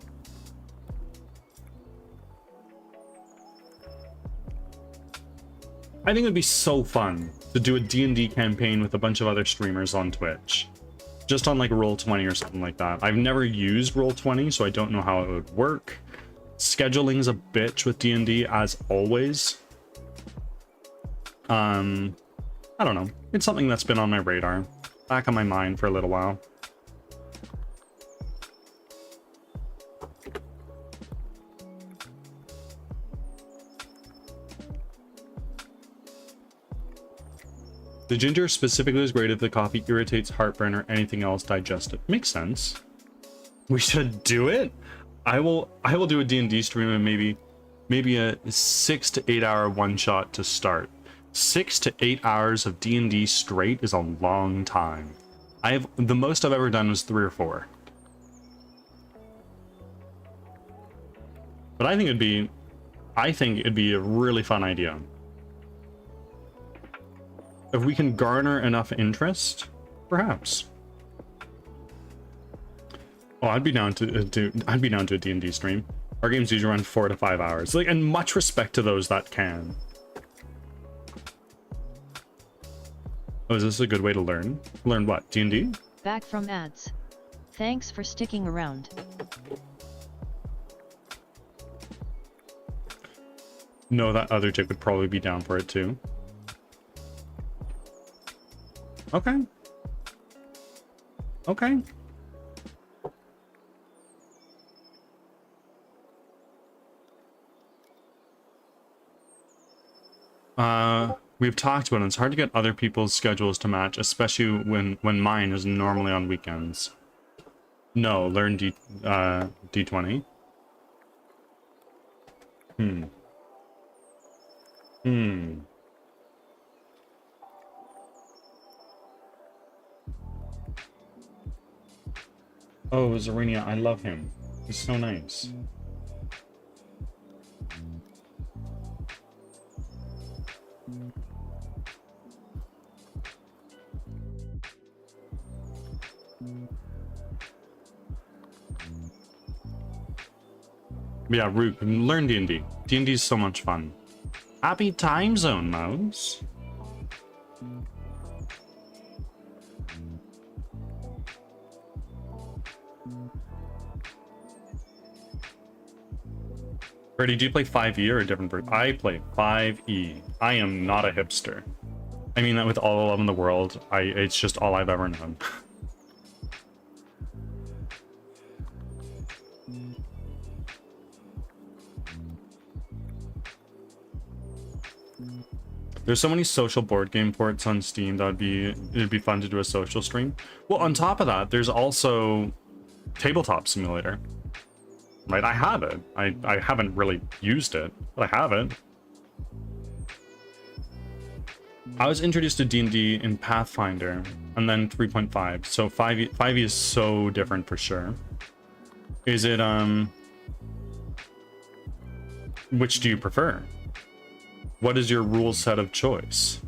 I think it'd be so fun to do a D&D campaign with a bunch of other streamers on Twitch. Just on like Roll20 or something like that. I've never used Roll20, so I don't know how it would work. Scheduling's a bitch with D&D as always. I don't know. It's something that's been on my radar, back on my mind for a little while. The ginger specifically is great if the coffee irritates heartburn or anything else digestive. Makes sense. We should do it. I will do a D&D stream and maybe a 6 to 8 hour one shot to start. 6 to 8 hours of D&D straight is a long time. The most I've ever done was 3 or 4. But I think it'd be a really fun idea. If we can garner enough interest, perhaps. Oh, I'd be down to a D&D stream. Our games usually run 4 to 5 hours. Like, and much respect to those that can. Oh, is this a good way to learn? Learn what? D&D? Back from ads. Thanks for sticking around. No, that other chick would probably be down for it too. Okay. Okay. We've talked about it. It's hard to get other people's schedules to match, especially when mine is normally on weekends. No, learn D20. Oh, Zarenia, I love him. He's so nice. Yeah, Rook, learn D&D. D&D is so much fun. Happy time zone, Mouse. Brady, do you play 5e or a different version? I play 5e. I am not a hipster. I mean that with all the love in the world. It's just all I've ever known. There's so many social board game ports on Steam that it'd be fun to do a social stream. Well, on top of that, there's also Tabletop Simulator. Right, I have it. I haven't really used it, but I have it. I was introduced to D&D in Pathfinder, and then 3.5. So 5e is so different for sure. Is it which do you prefer? What is your rule set of choice?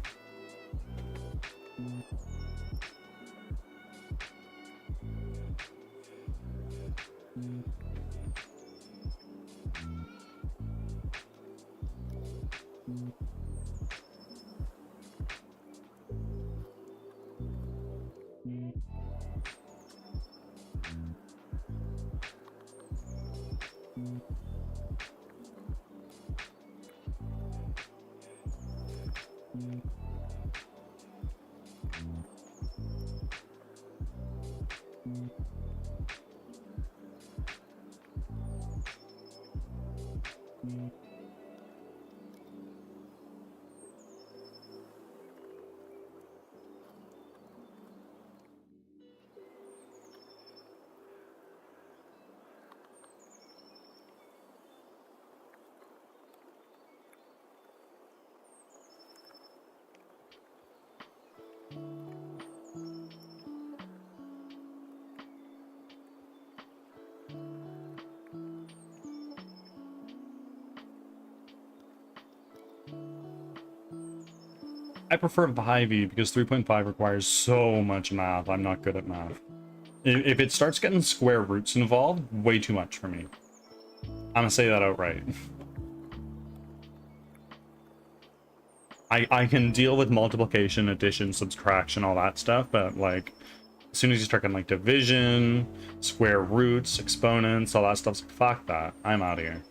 I prefer 5e because 3.5 requires so much math. I'm not good at math. If it starts getting square roots involved, way too much for me. I'm gonna say that outright. I can deal with multiplication, addition, subtraction, all that stuff, but like as soon as you start getting like division, square roots, exponents, all that stuff's like, fuck that. I'm out of here.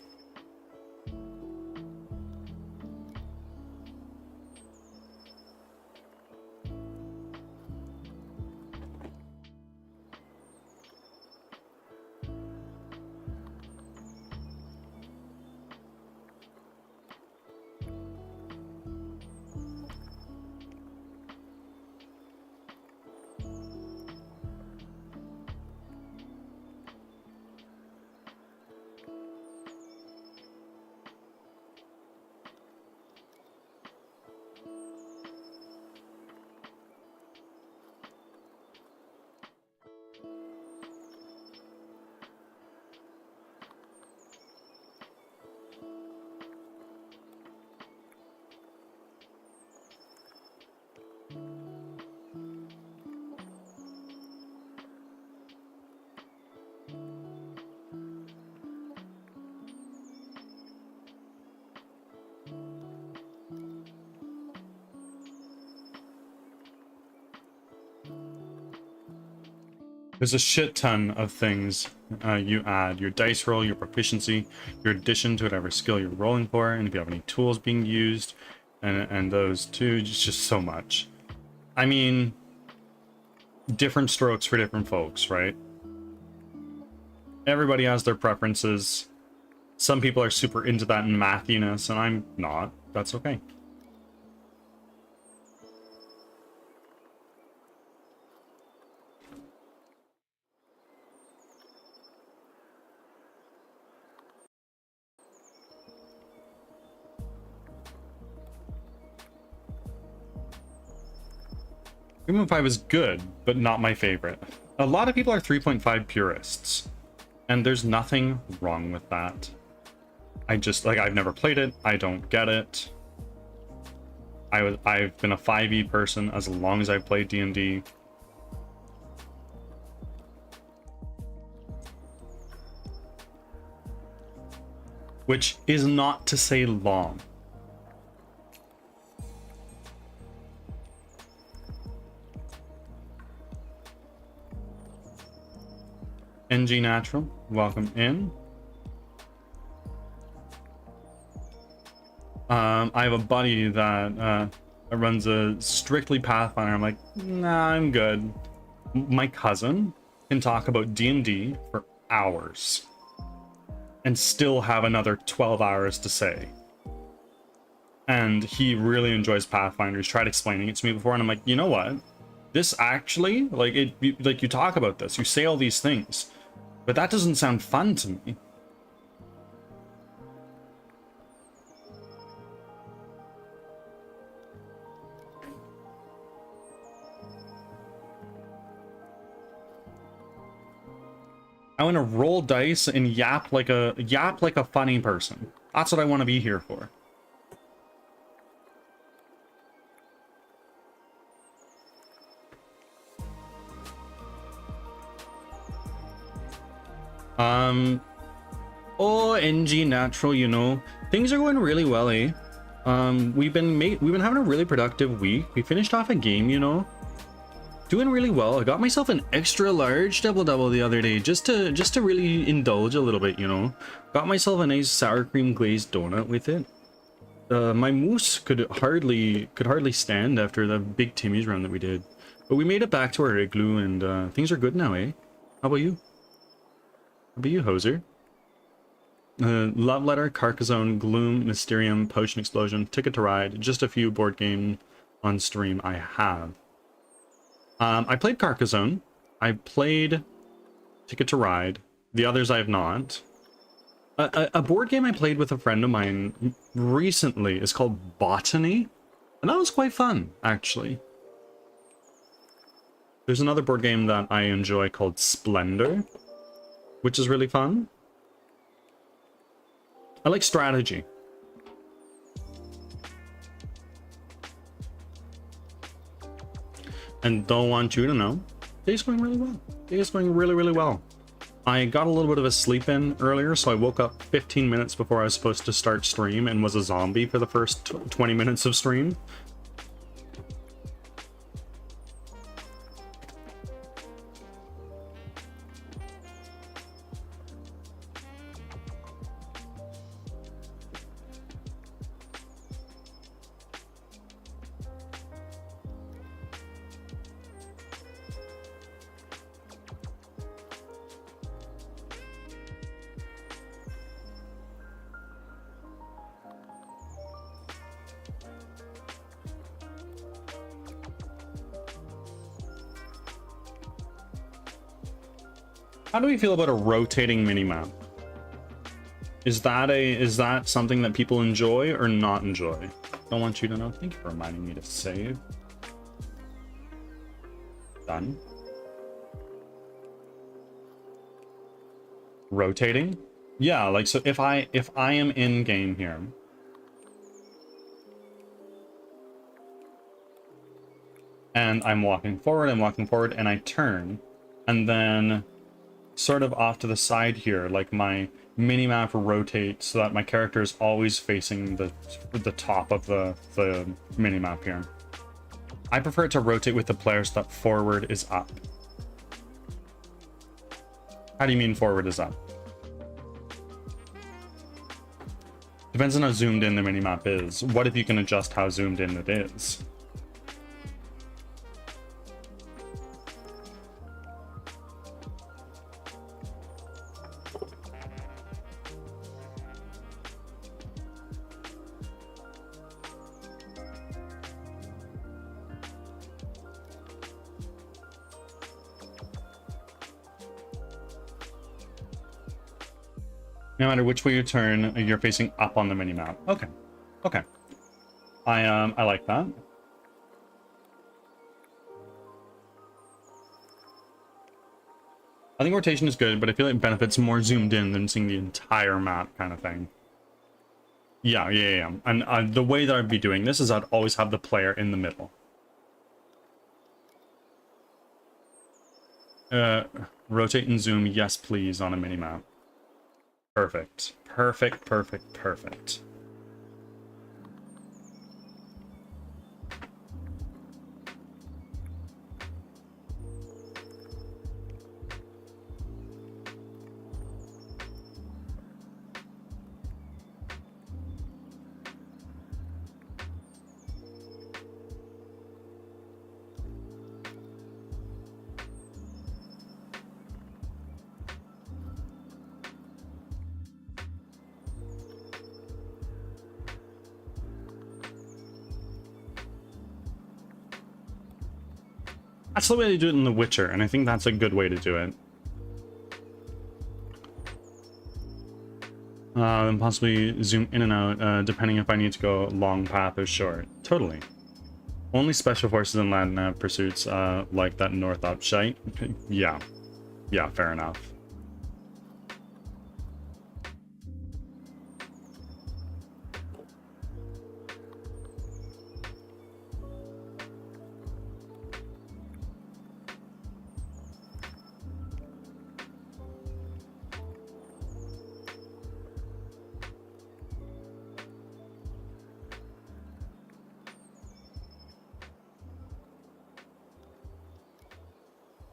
There's a shit ton of things you add. Your dice roll, your proficiency, your addition to whatever skill you're rolling for, and if you have any tools being used, and those too, just so much. I mean, different strokes for different folks, right? Everybody has their preferences. Some people are super into that mathiness, and I'm not. That's okay. Minimap 5 is good, but not my favorite. A lot of people are 3.5 purists, and there's nothing wrong with that. I just, like, I've never played it, I don't get it. I've been a 5e person as long as I've played D&D. Which is not to say long. NG Natural, welcome in. I have a buddy that runs a strictly Pathfinder. I'm like, nah, I'm good. My cousin can talk about D&D for hours and still have another 12 hours to say. And he really enjoys Pathfinder. He's tried explaining it to me before, and I'm like, you know what? This actually, like, you talk about this, you say all these things, but that doesn't sound fun to me. I want to roll dice and yap like a funny person. That's what I want to be here for. Oh, NG Natural, you know, things are going really well, eh? We've been having a really productive week. We finished off a game, you know. Doing really well. I got myself an extra large double the other day just to really indulge a little bit, you know. Got myself a nice sour cream glazed donut with it. My moose could hardly stand after the big Timmy's run that we did. But we made it back to our igloo, and things are good now, eh? How about you? How about you, Hoser? Love Letter, Carcassonne, Gloom, Mysterium, Potion Explosion, Ticket to Ride, just a few board game on stream I have. I played Carcassonne. I played Ticket to Ride. The others I have not. A board game I played with a friend of mine recently is called Botany, and that was quite fun, actually. There's another board game that I enjoy called Splendor, which is really fun. I like strategy. and don't want you to know, day's going really well. Day is going really, really well. I got a little bit of a sleep in earlier, so I woke up 15 minutes before I was supposed to start stream and was a zombie for the first 20 minutes of stream. How do we feel about a rotating minimap? Is that something that people enjoy or not enjoy? Don't want you to know. Thank you for reminding me to save. Done. Rotating? Yeah, like so if I am in game here. And I'm walking forward, and I turn, and then sort of off to the side here, like my minimap rotates so that my character is always facing the top of the minimap here. I prefer it to rotate with the player so that forward is up. How do you mean forward is up? Depends on how zoomed in the minimap is. What if you can adjust how zoomed in it is? No matter which way you turn, you're facing up on the minimap. Okay. Okay. I like that. I think rotation is good, but I feel like it benefits more zoomed in than seeing the entire map kind of thing. Yeah. And the way that I'd be doing this is I'd always have the player in the middle. Rotate and zoom, yes please, on a minimap. Perfect. Perfect. That's the way they do it in The Witcher, and I think that's a good way to do it. And possibly zoom in and out, depending if I need to go long path or short. Totally. Only special forces and land nav pursuits, like that north up shite. Yeah, fair enough.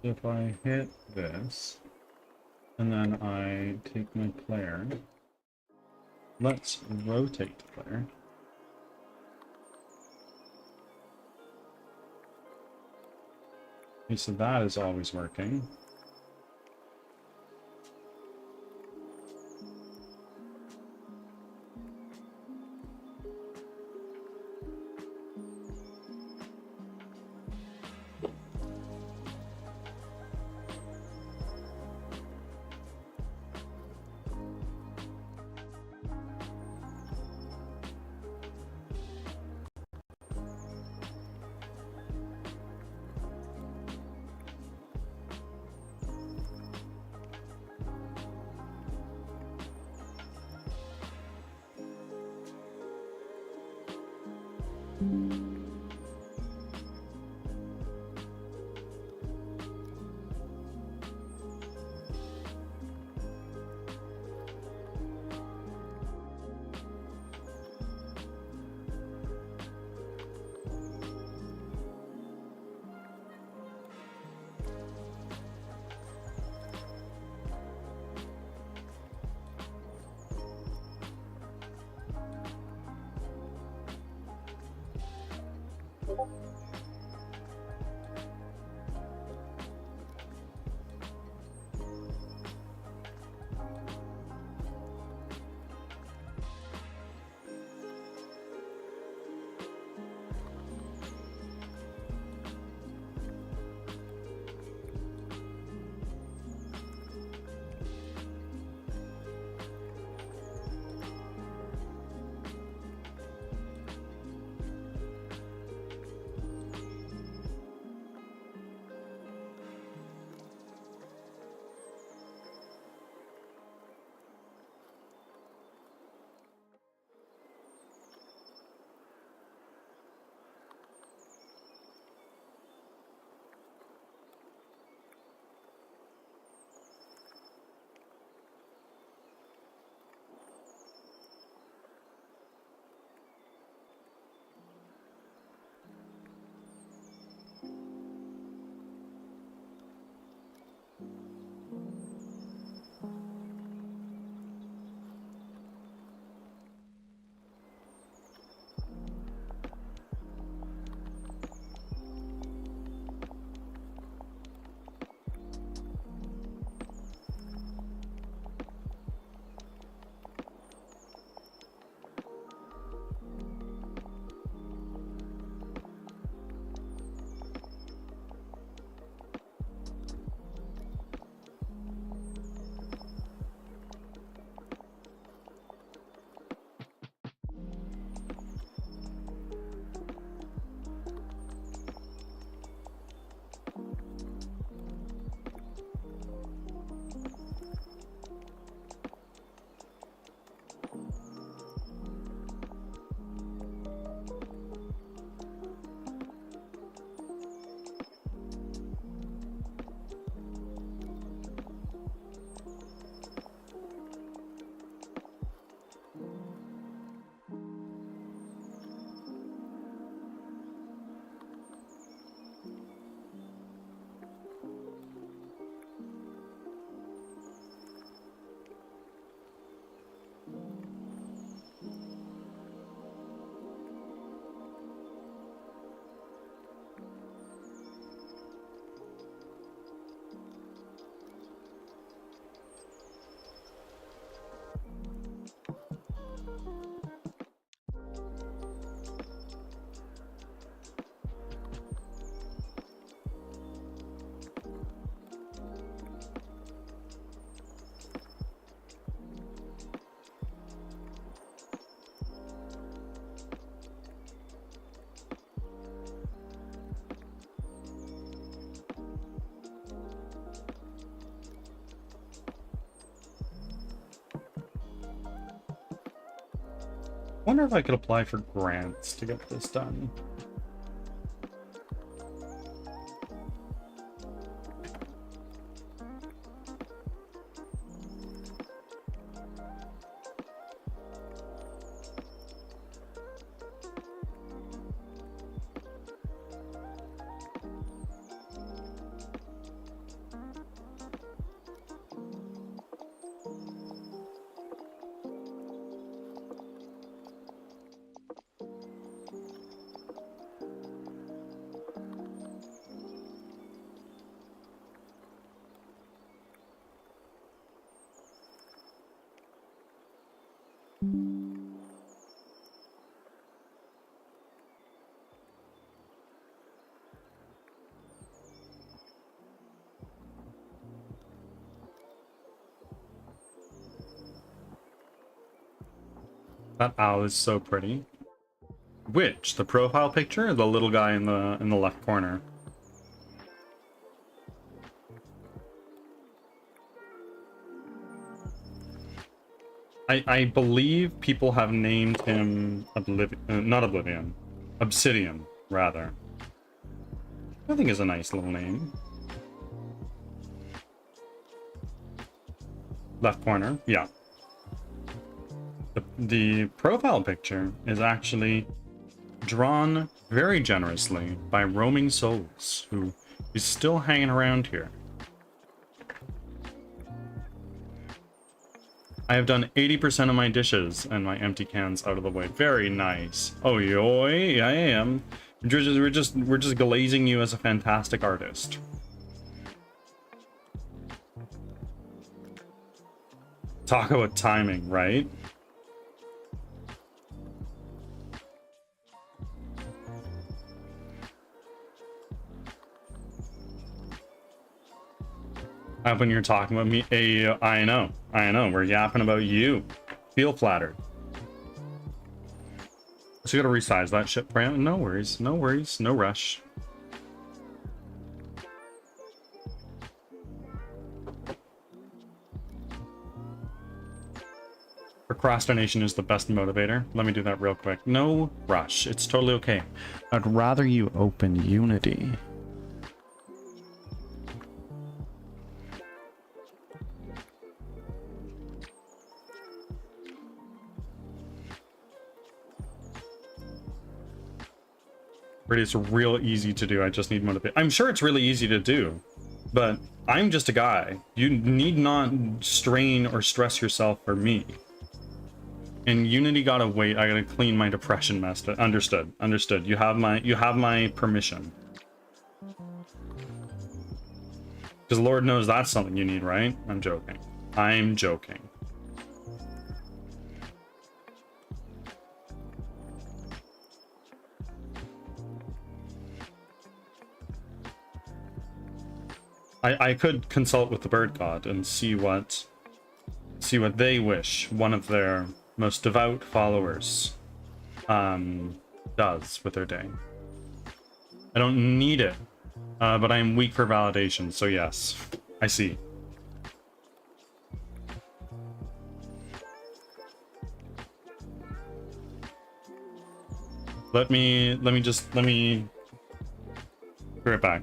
If I hit this, and then I take my player, let's rotate the player. Okay, so that is always working. Wonder if I could apply for grants to get this done. That owl is so pretty. Which? The profile picture or the little guy in the left corner? I believe people have named him not Oblivion. Obsidian, rather. I think is a nice little name. Left corner, yeah. The profile picture is actually drawn very generously by Roaming Souls, who is still hanging around here. I have done 80% of my dishes and my empty cans out of the way. Very nice. Oh, yoy, I am. We're just glazing you as a fantastic artist. Talk about timing, right? When you're talking about me, hey, I know, we're yapping about you. Feel flattered. So you gotta resize that ship, Brandon. No worries, no worries, no rush. Procrastination is the best motivator. Let me do that real quick. No rush, it's totally okay. I'd rather you open Unity. It's real easy to do. I just need motivation. I'm sure it's really easy to do, but I'm just a guy. You need not strain or stress yourself for me. And Unity gotta wait. I gotta clean my depression mess. Understood. Understood. You have my permission. Because Lord knows that's something you need, right? I'm joking. I'm joking. I could consult with the bird god and see what they wish one of their most devout followers does with their day. I don't need it, but I am weak for validation, so yes, I see. Let me be right back.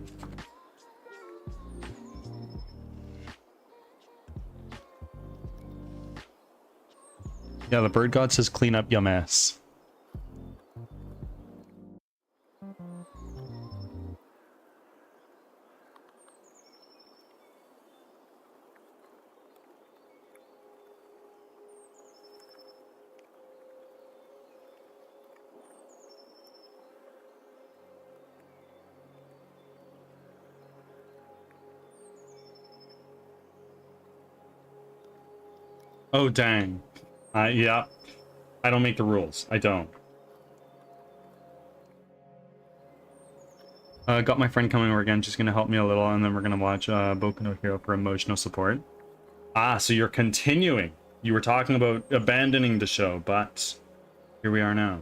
Yeah, the bird god says clean up your mess. Oh, dang. Yeah. I don't make the rules. I don't. Got my friend coming over again. She's going to help me a little, and then we're going to watch Boku no Hero for emotional support. Ah, so you're continuing. You were talking about abandoning the show, but here we are now.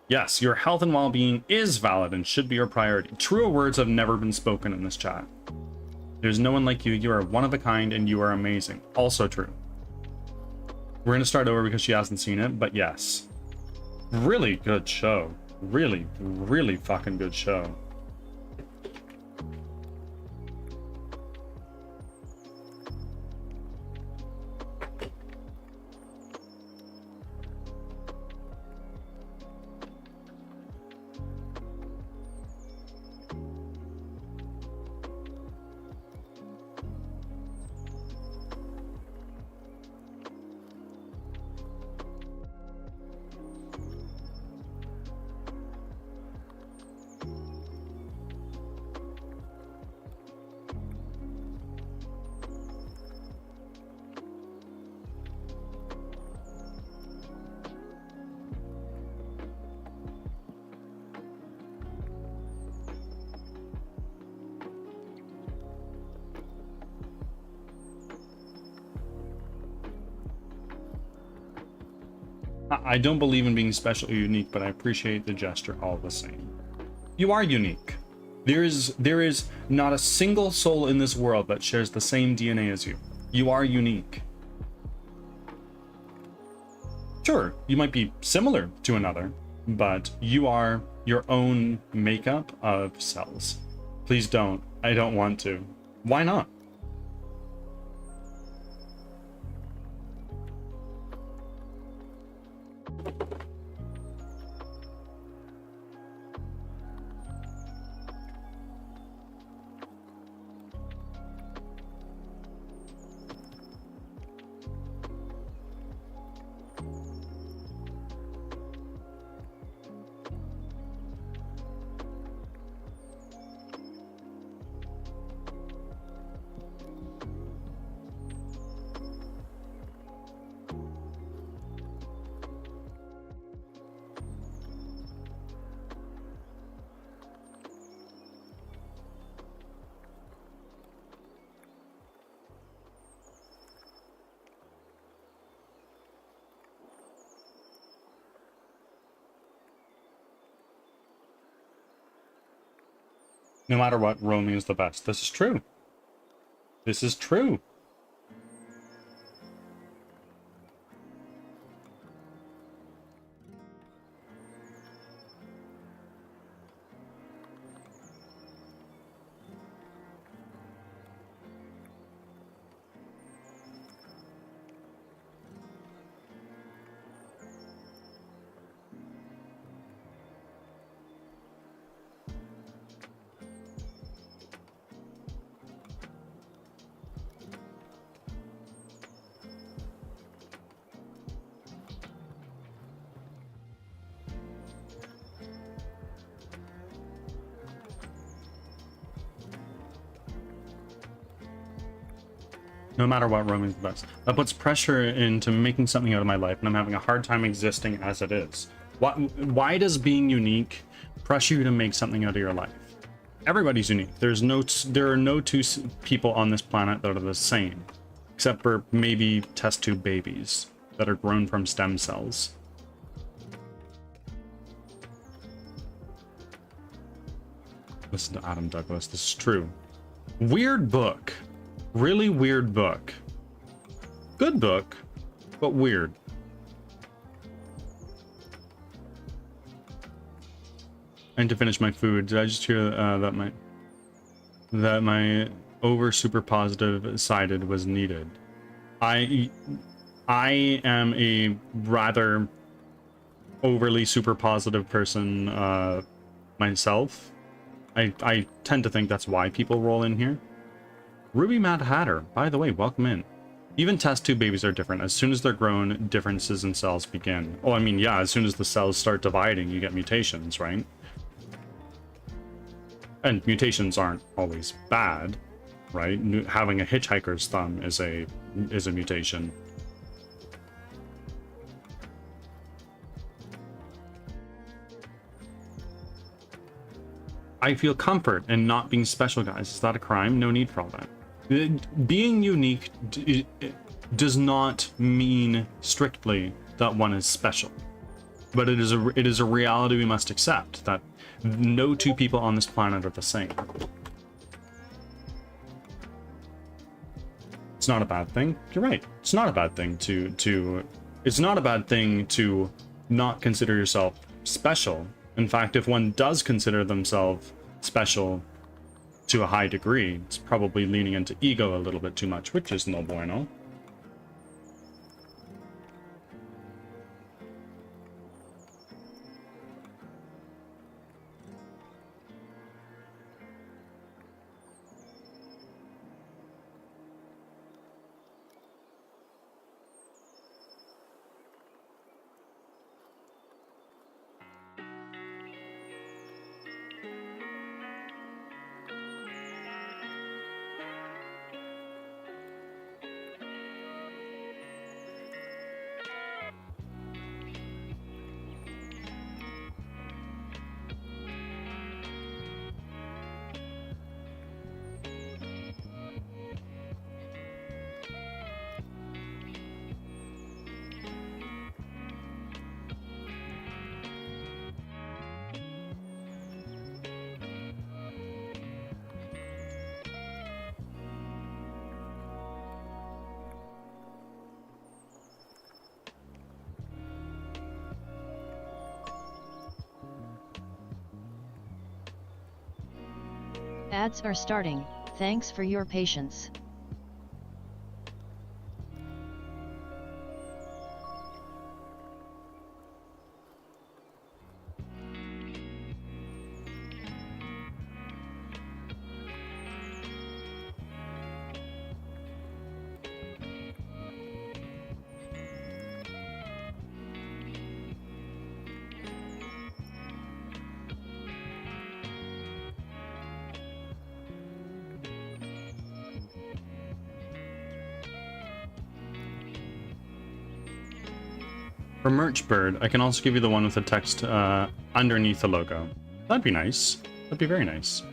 Yes, your health and well-being is valid and should be your priority. Truer words have never been spoken in this chat. There's no one like you. You are one of a kind and you are amazing. Also true. We're gonna start over because she hasn't seen it, but yes. Really good show. Really, really fucking good show. I don't believe in being special or unique, but I appreciate the gesture all the same. You are unique. There is not a single soul in this world that shares the same DNA as you. You are unique. Sure, you might be similar to another, but you are your own makeup of cells. Please don't. I don't want to. Why not? No matter what, roaming is the best. This is true. This is true. No matter what, roaming is the best. That puts pressure into making something out of my life, and I'm having a hard time existing as it is. Why does being unique pressure you to make something out of your life? Everybody's unique. There are no two people on this planet that are the same, except for maybe test tube babies that are grown from stem cells. Listen to Adam Douglas. This is true. Weird book. Really weird book. Good book, but weird. And to finish my food, did I just hear that my over super positive sided was needed? I am a rather overly super positive person myself. I tend to think that's why people roll in here. Ruby Mad Hatter, by the way, welcome in. Even test tube babies are different. As soon as they're grown, differences in cells begin. Oh, I mean, yeah, as soon as the cells start dividing, you get mutations, right? And mutations aren't always bad, right? Having a hitchhiker's thumb is a mutation. I feel comfort in not being special, guys. Is that a crime? No need for all that. Being unique does not mean strictly that one is special, but it is a reality we must accept, that no two people on this planet are the same. It's not a bad thing. You're right. It's not a bad thing it's not a bad thing to not consider yourself special. In fact, if one does consider themselves special to a high degree, it's probably leaning into ego a little bit too much, which is no bueno. Ads are starting, thanks for your patience. For Merch Bird, I can also give you the one with the text underneath the logo. That'd be nice. That'd be very nice.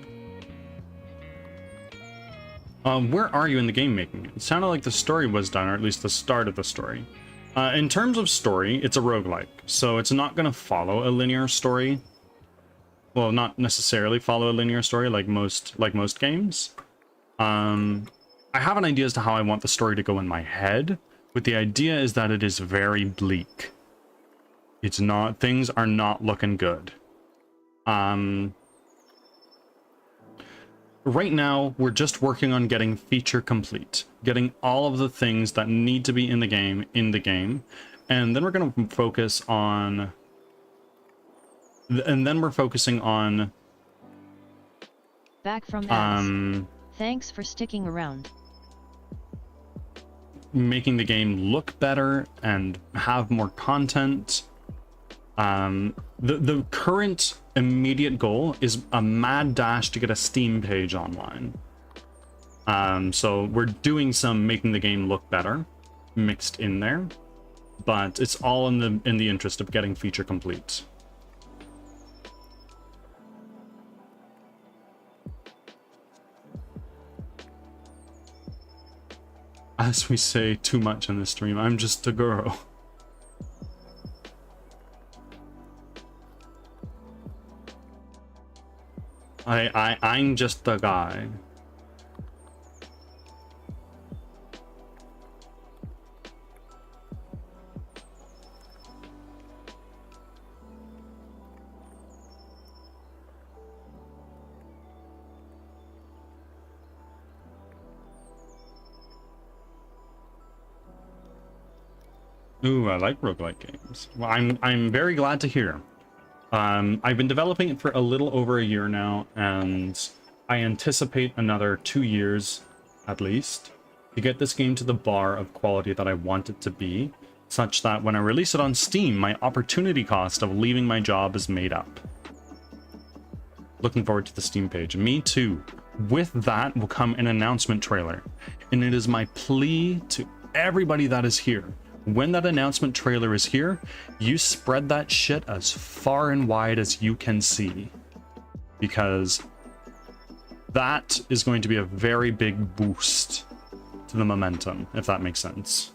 Where are you in the game making? It sounded like the story was done, or at least the start of the story. In terms of story, it's a roguelike, so it's not going to follow a linear story. Well, not necessarily follow a linear story like most games. I have an idea as to how I want the story to go in my head, but the idea is that it is very bleak. It's not, things are not looking good. Right now, we're just working on getting feature complete, getting all of the things that need to be in the game, and then we're going to focus on, focusing on Back from ads. Thanks for sticking around. Making the game look better and have more content. The current immediate goal is a mad dash to get a Steam page online. So we're doing some making the game look better mixed in there, but it's all in the interest of getting feature complete. As we say too much in this stream, I'm just a girl. I'm just a guy. Ooh, I like roguelike games. Well, I'm very glad to hear. I've been developing it for a little over a year now, and I anticipate another 2 years, at least, to get this game to the bar of quality that I want it to be, such that when I release it on Steam, my opportunity cost of leaving my job is made up. Looking forward to the Steam page. Me too. With that will come an announcement trailer, and it is my plea to everybody that is here. When that announcement trailer is here, you spread that shit as far and wide as you can see, because that is going to be a very big boost to the momentum, if that makes sense.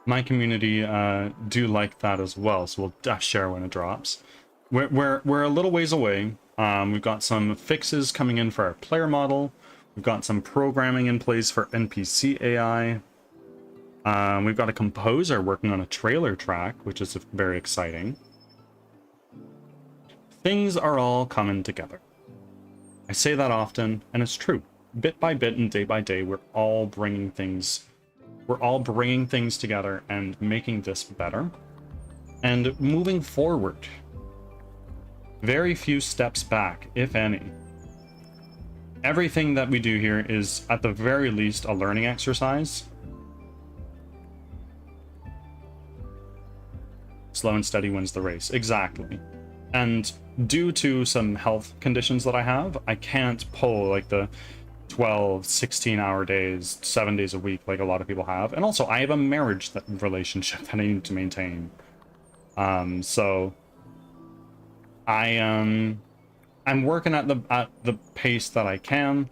my community do like that as well, so we'll share when it drops. We're a little ways away. We've got some fixes coming in for our player model. We've got some programming in place for NPC AI. We've got a composer working on a trailer track, which is very exciting. Things are all coming together. I say that often, and it's true. Bit by bit and day by day, we're all bringing things together and making this better. And moving forward. Very few steps back, if any. Everything that we do here is, at the very least, a learning exercise. Slow and steady wins the race. Exactly. And due to some health conditions that I have, I can't pull like the 12, 16-hour days, 7 days a week like a lot of people have. And also, I have a marriage relationship that I need to maintain. So I'm working at the pace that I can,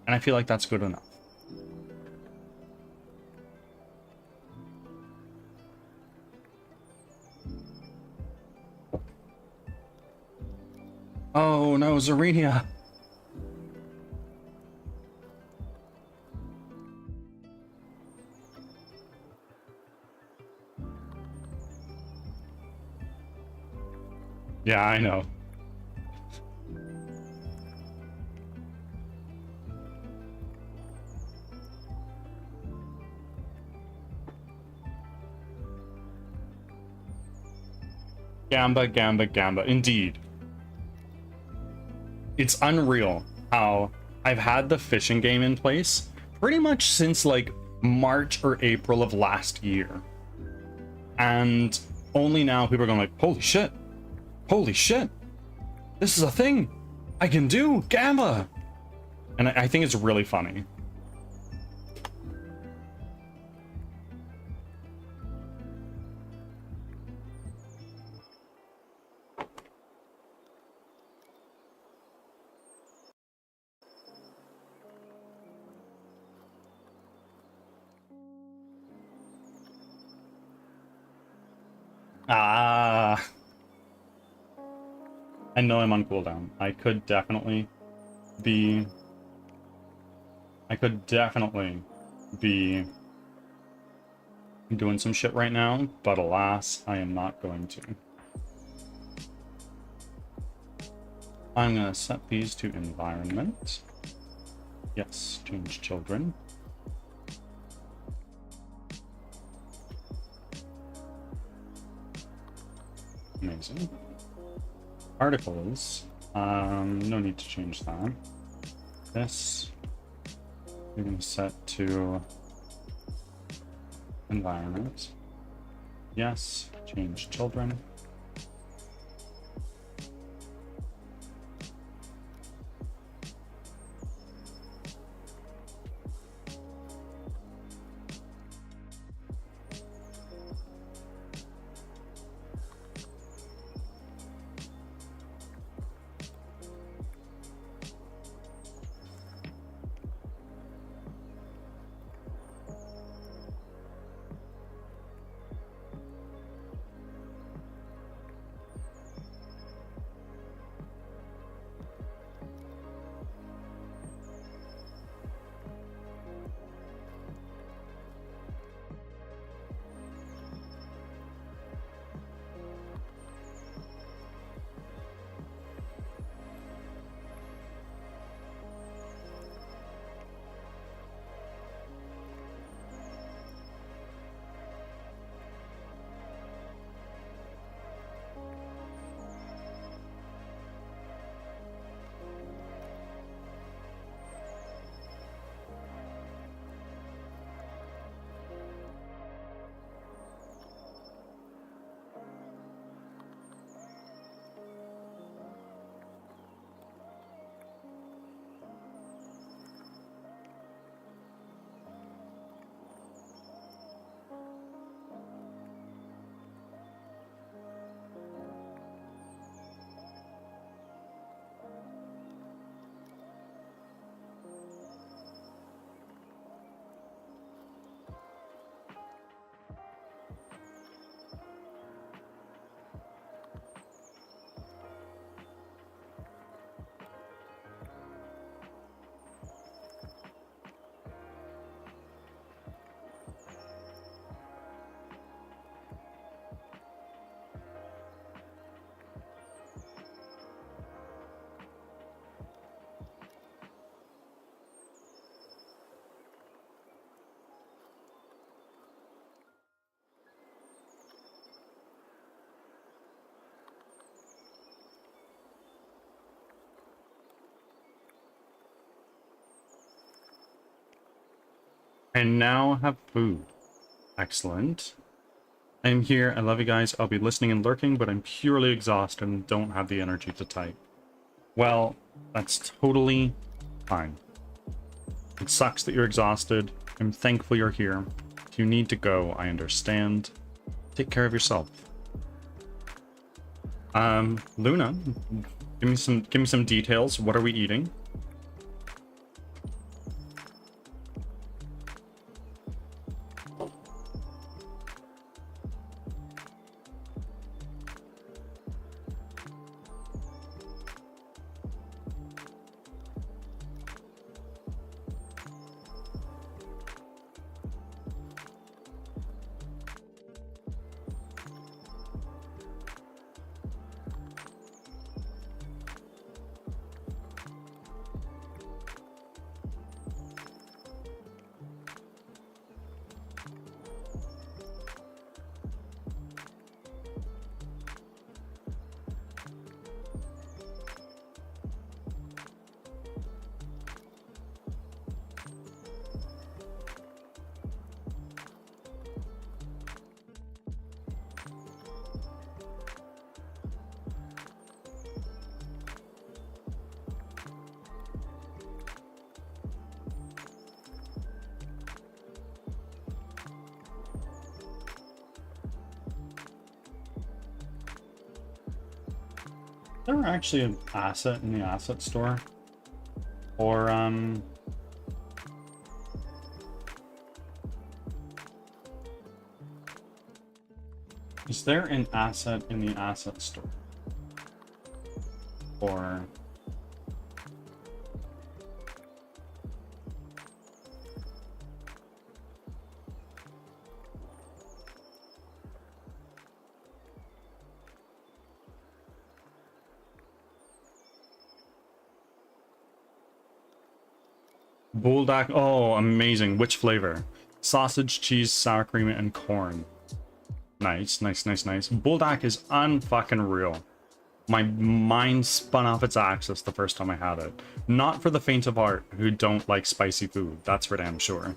and I feel like that's good enough. Oh no, Zarenia! Yeah, I know. Gamba, gamba, gamba. Indeed. It's unreal how I've had the fishing game in place pretty much since like March or April of last year. And only now people are going like, holy shit, this is a thing I can do, Gamba. And I think it's really funny. Ah, I know I'm on cooldown. I could definitely be doing some shit right now, but alas, I am not going to. I'm gonna set these to environment. Yes, change children. Amazing. Articles. No need to change that. This we're gonna set to environment. Yes, change children. And now have food. Excellent. I'm here. I love you guys. I'll be listening and lurking, but I'm purely exhausted and don't have the energy to type. Well, that's totally fine. It sucks that you're exhausted. I'm thankful you're here. If you need to go, I understand. Take care of yourself. Luna, give me some details. What are we eating? Is there actually an asset in the asset store? Or, is there an asset in the asset store? Or... Bulldog, oh, amazing. Which flavor? Sausage, cheese, sour cream, and corn. Nice, nice, nice, nice. Bulldog is unfucking real. My mind spun off its axis the first time I had it. Not for the faint of heart who don't like spicy food, that's for damn sure.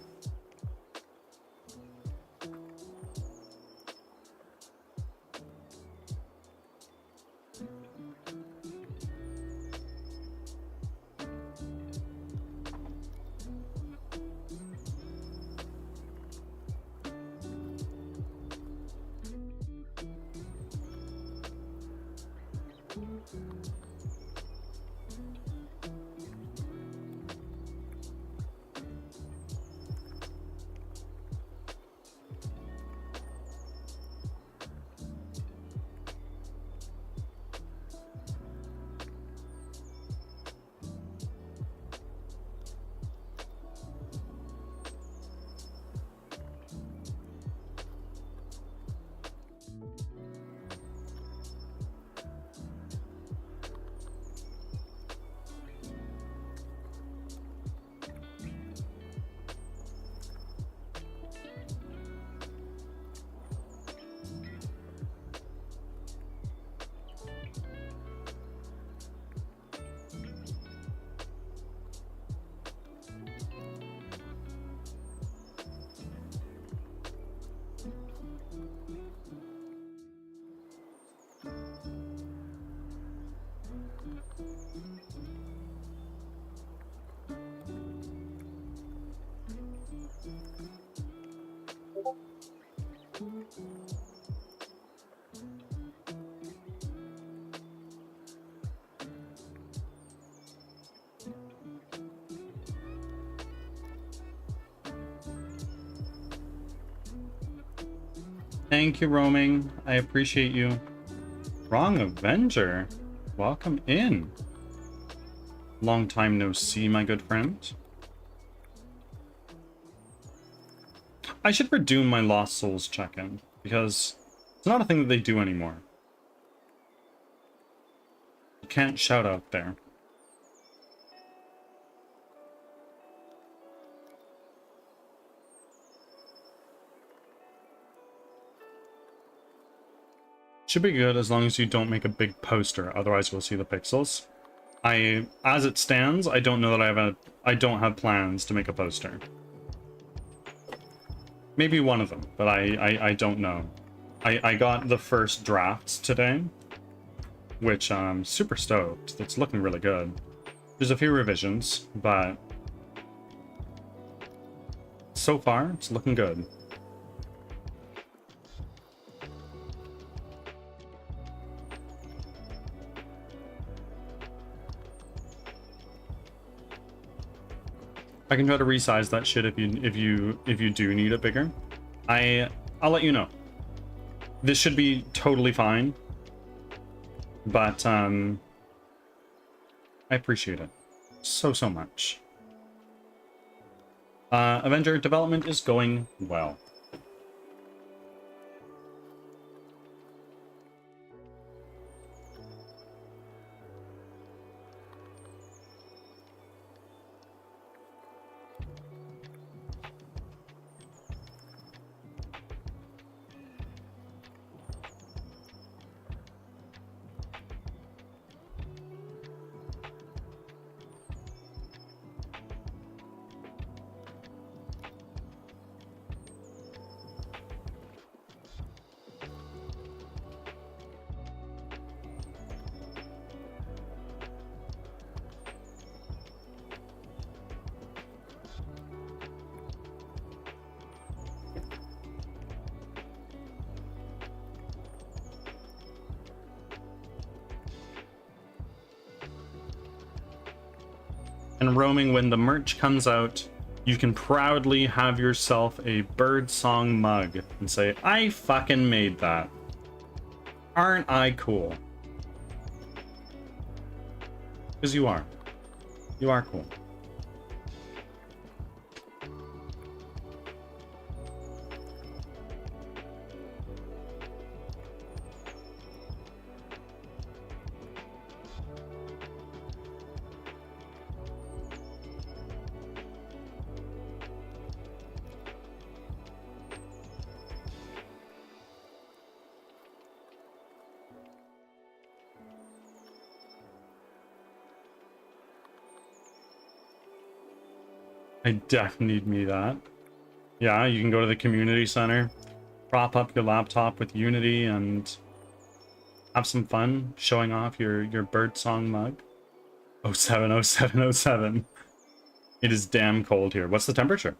Thank you, Roaming. I appreciate you. Wrong Avenger. Welcome in. Long time no see, my good friend. I should redo my Lost Souls check-in, because it's not a thing that they do anymore. You can't shout out there. Should be good as long as you don't make a big poster, otherwise we'll see the pixels. As it stands, I don't know that I don't have plans to make a poster. Maybe one of them, but I don't know. I got the first drafts today, which I'm super stoked. It's looking really good. There's a few revisions, but so far it's looking good. I can try to resize that shit if you do need it bigger. I'll let you know. This should be totally fine. But I appreciate it so much. Avenger development is going well. And roaming, when the merch comes out, you can proudly have yourself a birdsong mug and say, I fucking made that. Aren't I cool? Because you are. You are cool. I definitely need me that. Yeah, you can go to the community center, prop up your laptop with Unity, and have some fun showing off your birdsong mug. 070707. It is damn cold here. What's the temperature?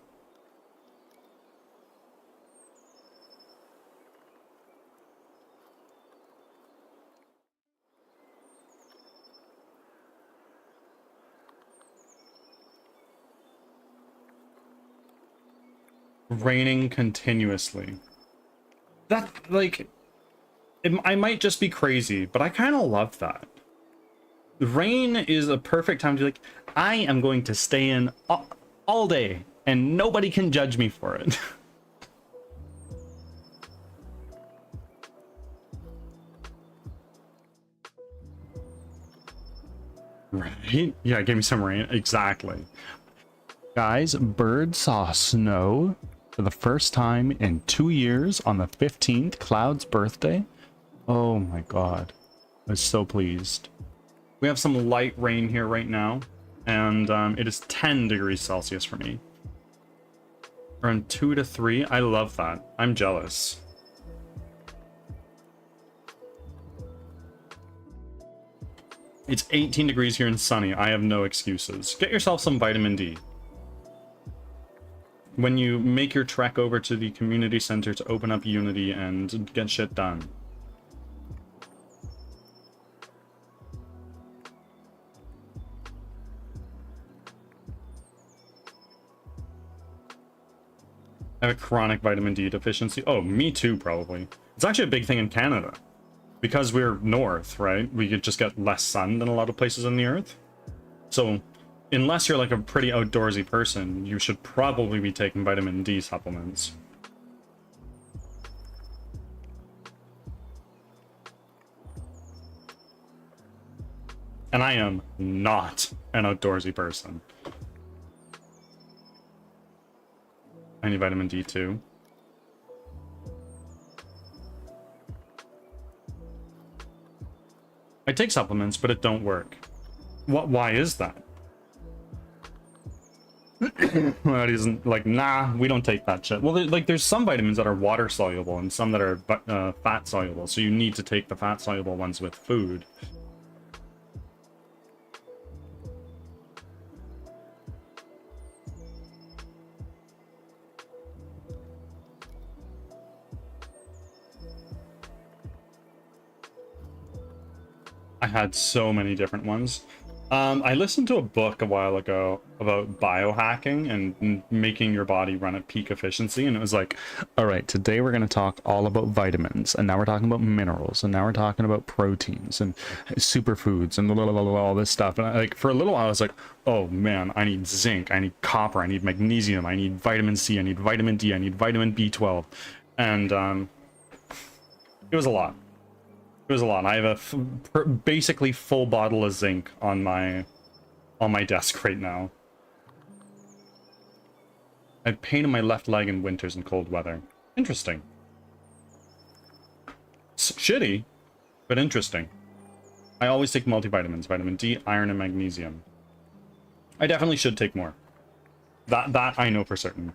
Raining continuously. That, like, I might just be crazy, but I kind of love that. Rain is a perfect time to be like, I am going to stay in all day, and nobody can judge me for it. Right? Yeah, give me some rain. Exactly. Guys, Bird saw snow for the first time in 2 years on the 15th, Cloud's birthday. Oh my god. I was so pleased. We have some light rain here right now, and it is 10 degrees Celsius for me. Around 2 to 3. I love that. I'm jealous. It's 18 degrees here and sunny. I have no excuses. Get yourself some vitamin D. When you make your trek over to the community center to open up Unity and get shit done. I have a chronic vitamin D deficiency. Oh, me too, probably. It's actually a big thing in Canada. Because we're north, right? We could just get less sun than a lot of places on the earth. So, unless you're like a pretty outdoorsy person, you should probably be taking vitamin D supplements. And I am not an outdoorsy person. I need vitamin D too. I take supplements, but it don't work. Why is that? My body's like, nah, we don't take that shit. Well, there's some vitamins that are water soluble and some that are fat soluble, so you need to take the fat soluble ones with food. I had so many different ones. I listened to a book a while ago about biohacking and making your body run at peak efficiency, and it was like, all right, today we're going to talk all about vitamins, and now we're talking about minerals, and now we're talking about proteins and superfoods and all this stuff. And like for a little while I was like, oh man, I need zinc, I need copper, I need magnesium, I need vitamin C, I need vitamin D, I need vitamin B12, and it was a lot. It was a lot. I have a basically full bottle of zinc on my desk right now. I have pain in my left leg in winters and cold weather. Interesting. It's shitty, but interesting. I always take multivitamins, vitamin D, iron, and magnesium. I definitely should take more. That I know for certain.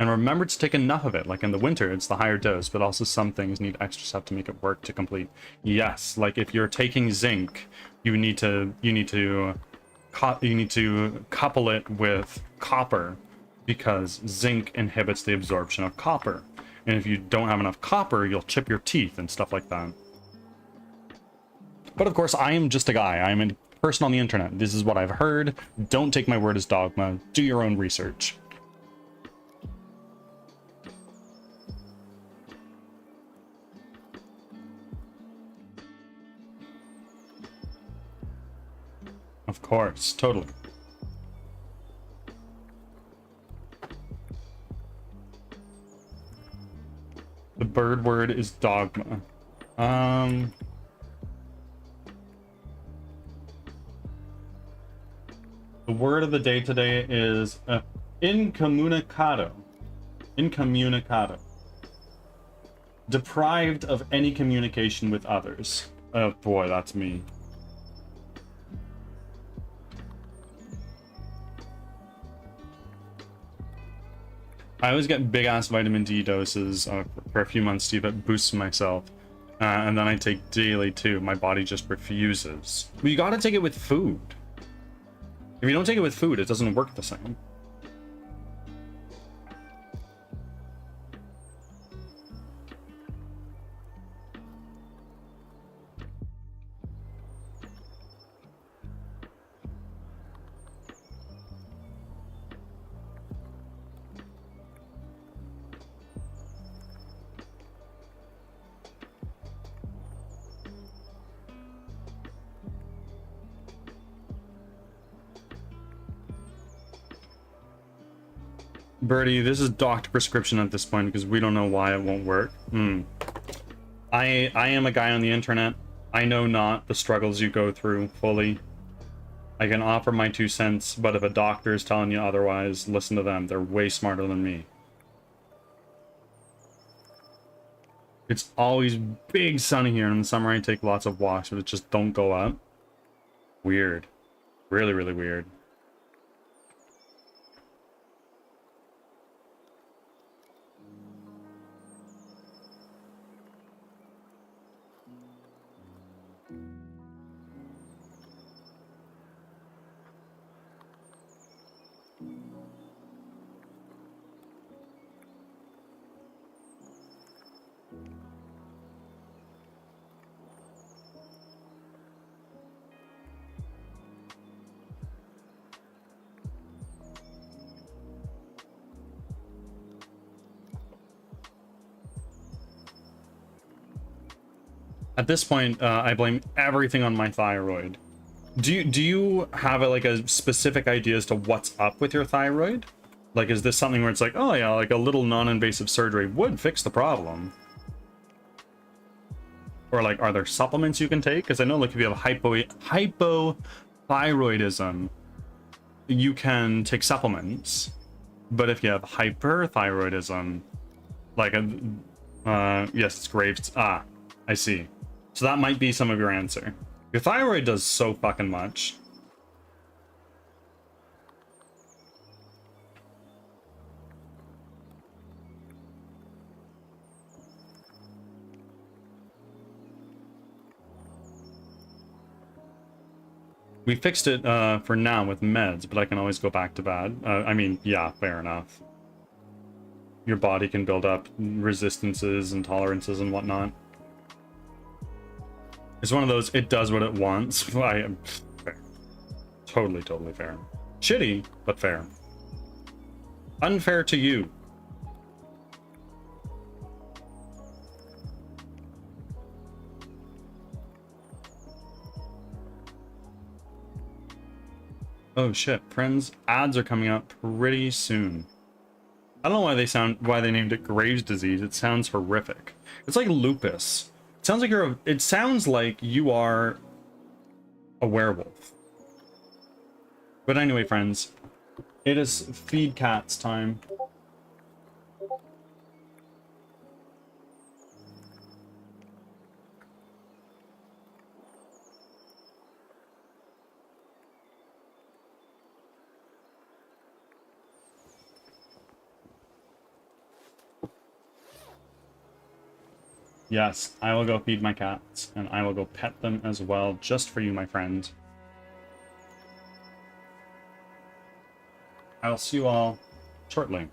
And remember to take enough of it. Like in the winter, it's the higher dose, but also some things need extra stuff to make it work to complete. Yes, like if you're taking zinc, you need to couple it with copper, because zinc inhibits the absorption of copper. And if you don't have enough copper, you'll chip your teeth and stuff like that. But of course, I am just a guy. I'm a person on the internet. This is what I've heard. Don't take my word as dogma. Do your own research. Of course, totally. The bird word is dogma. The word of the day today is incommunicado. Incommunicado. Deprived of any communication with others. Oh boy, that's me. I always get big-ass vitamin D doses for a few months, Steve. It boosts myself. And then I take daily, too. My body just refuses. But you gotta take it with food. If you don't take it with food, it doesn't work the same. Birdie, this is doctor prescription at this point because we don't know why it won't work. I am a guy on the internet. I know not the struggles you go through fully. I can offer my 2 cents, but if a doctor is telling you otherwise, listen to them. They're way smarter than me. It's always big sunny here, and in the summer I take lots of walks, but it just don't go up. Weird. Really, really weird. At this point, I blame everything on my thyroid. Do you have like a specific idea as to what's up with your thyroid? Like, is this something where it's like, oh yeah, like a little non-invasive surgery would fix the problem? Or like, are there supplements you can take? Because I know, like, if you have hypothyroidism, you can take supplements. But if you have hyperthyroidism, like, yes, it's Graves'. Ah, I see. So that might be some of your answer. Your thyroid does so fucking much. We fixed it for now with meds, but I can always go back to bad. I mean, yeah, fair enough. Your body can build up resistances and tolerances and whatnot. It's one of those, it does what it wants. Fair. Totally, totally fair. Shitty, but fair. Unfair to you. Oh shit, friends, ads are coming up pretty soon. I don't know why they named it Graves' disease. It sounds horrific. It's like lupus. It sounds like you are a werewolf. But anyway, friends, it is feed cats time. Yes, I will go feed my cats, and I will go pet them as well, just for you, my friend. I will see you all shortly.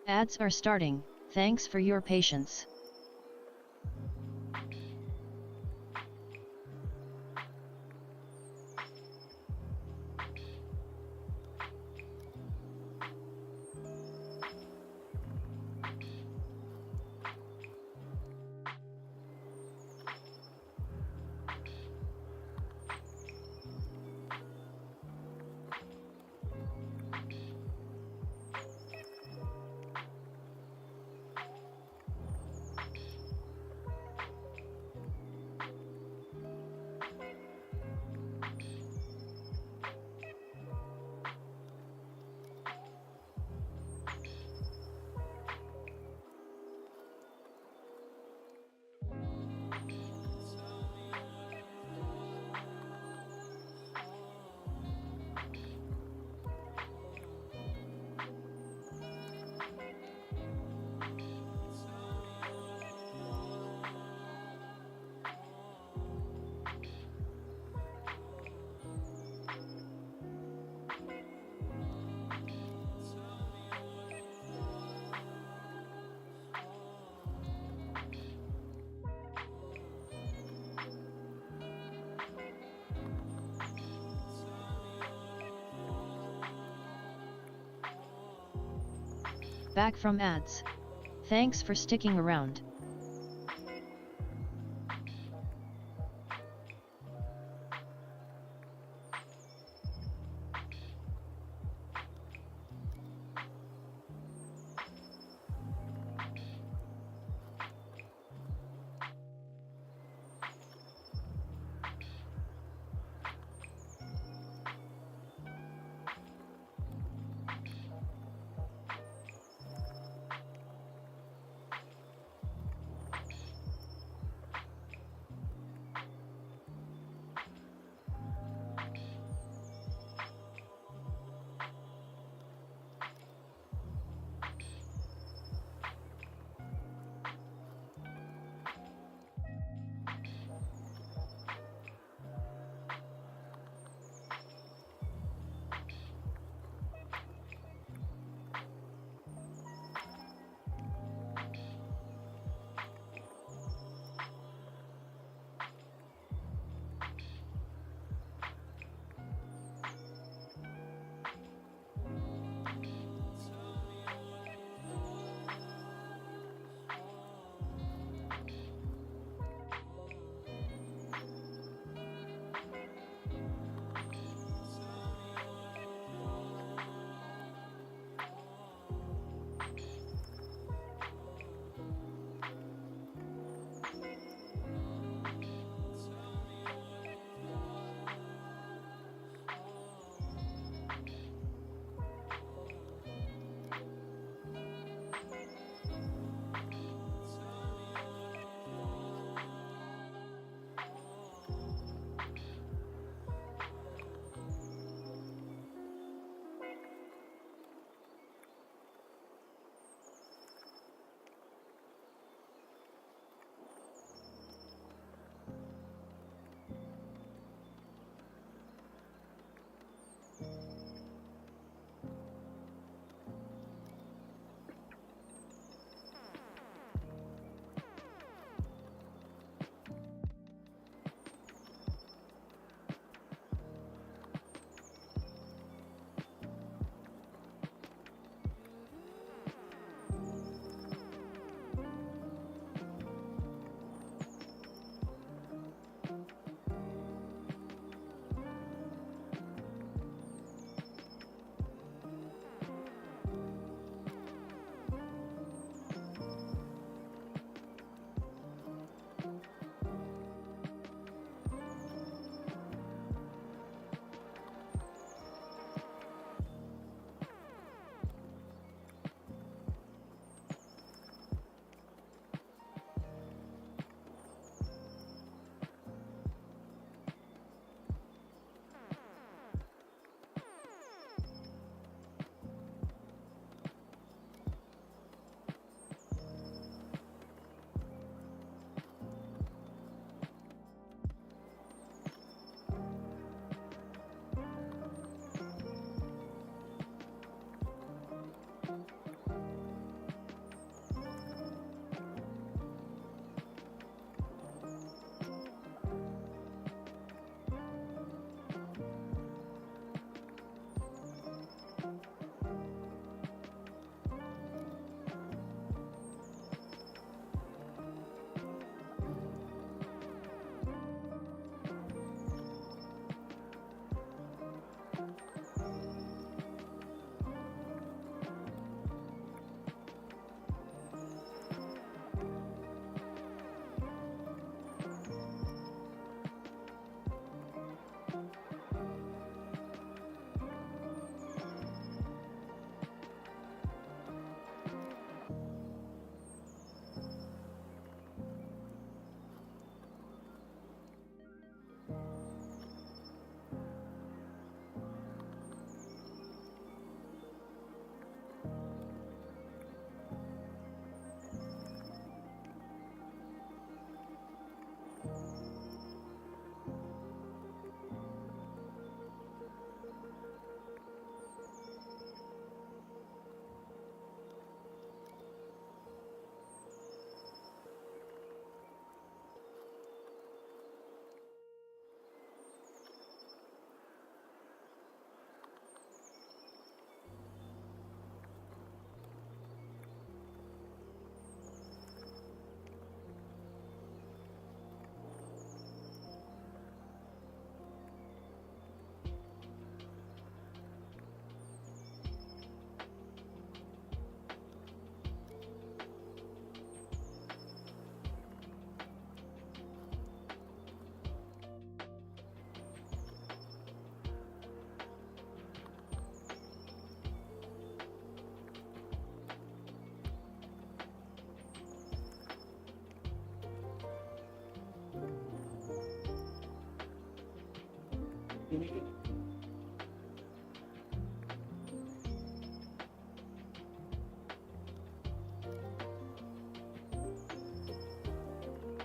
Ads are starting, thanks for your patience. back from ads. Thanks for sticking around.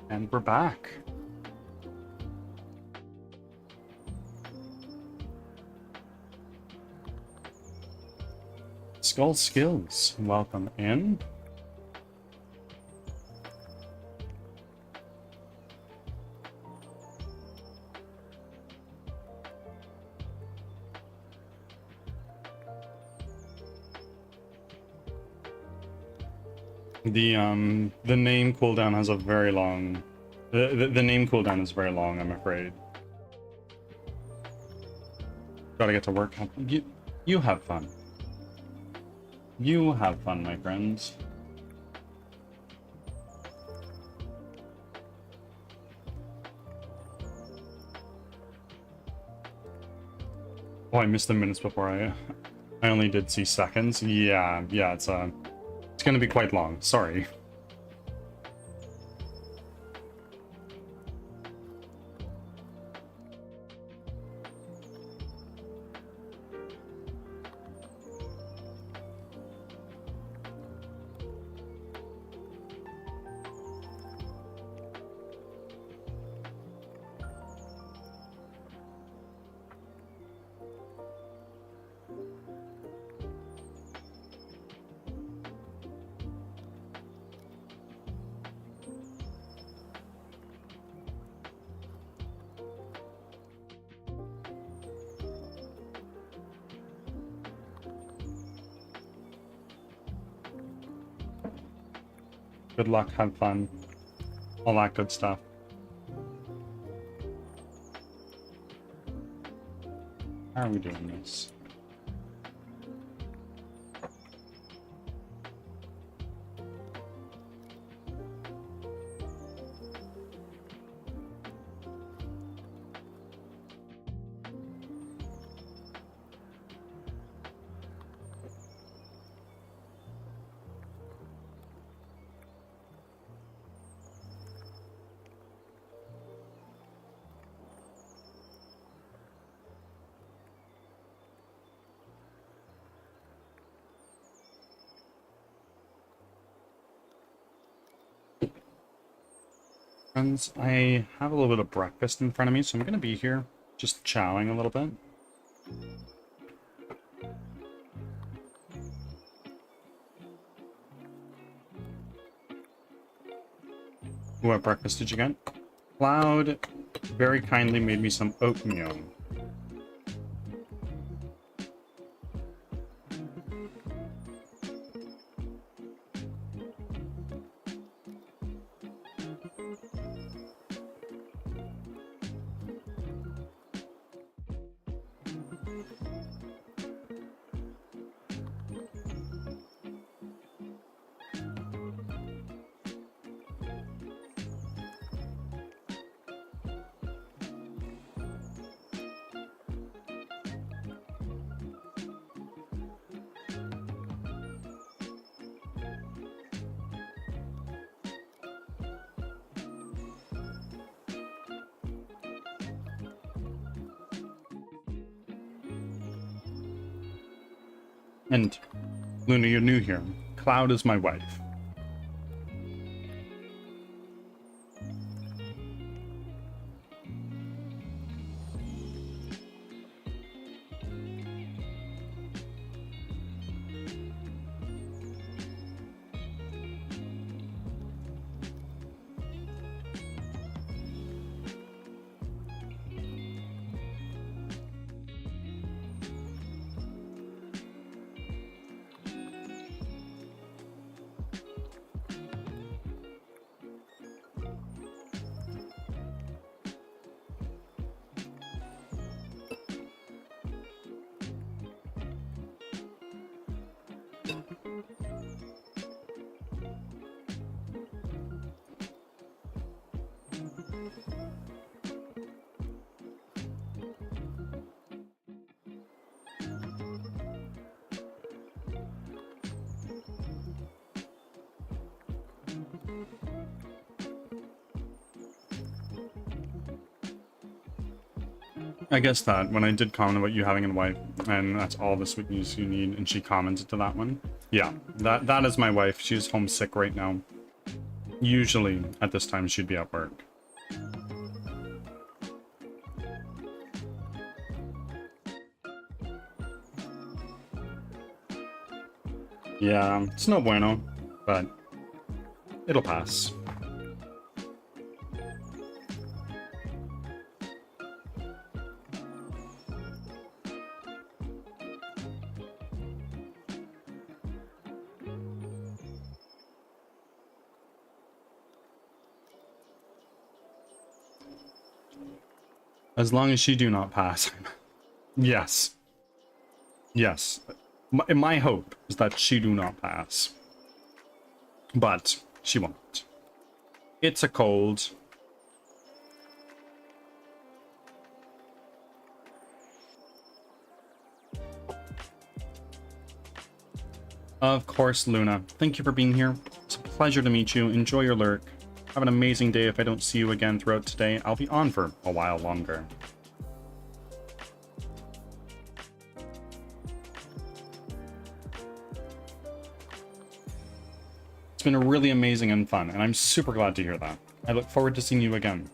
And we're back. Skull Skills, welcome in. The name cooldown has a very long. The name cooldown is very long, I'm afraid. Gotta get to work. You have fun. You have fun, my friends. Oh, I missed the minutes before I only did see seconds. Yeah, it's gonna be quite long. Sorry. Good luck, have fun, all that good stuff. How are we doing this? Friends, I have a little bit of breakfast in front of me, so I'm going to be here just chowing a little bit. What breakfast did you get? Cloud very kindly made me some oatmeal. And Luna, you're new here. Cloud is my wife. I guess that when I did comment about you having a wife, and that's all the sweet news you need, and she commented to that one. Yeah, that is my wife. She's homesick right now. Usually at this time she'd be at work. Yeah, it's no bueno, but it'll pass. As long as she do not pass. Yes. Yes. My hope is that she do not pass. But she won't. It's a cold. Of course, Luna. Thank you for being here. It's a pleasure to meet you. Enjoy your lurk. Have an amazing day. If I don't see you again throughout today, I'll be on for a while longer. It's been really amazing and fun, and I'm super glad to hear that. I look forward to seeing you again.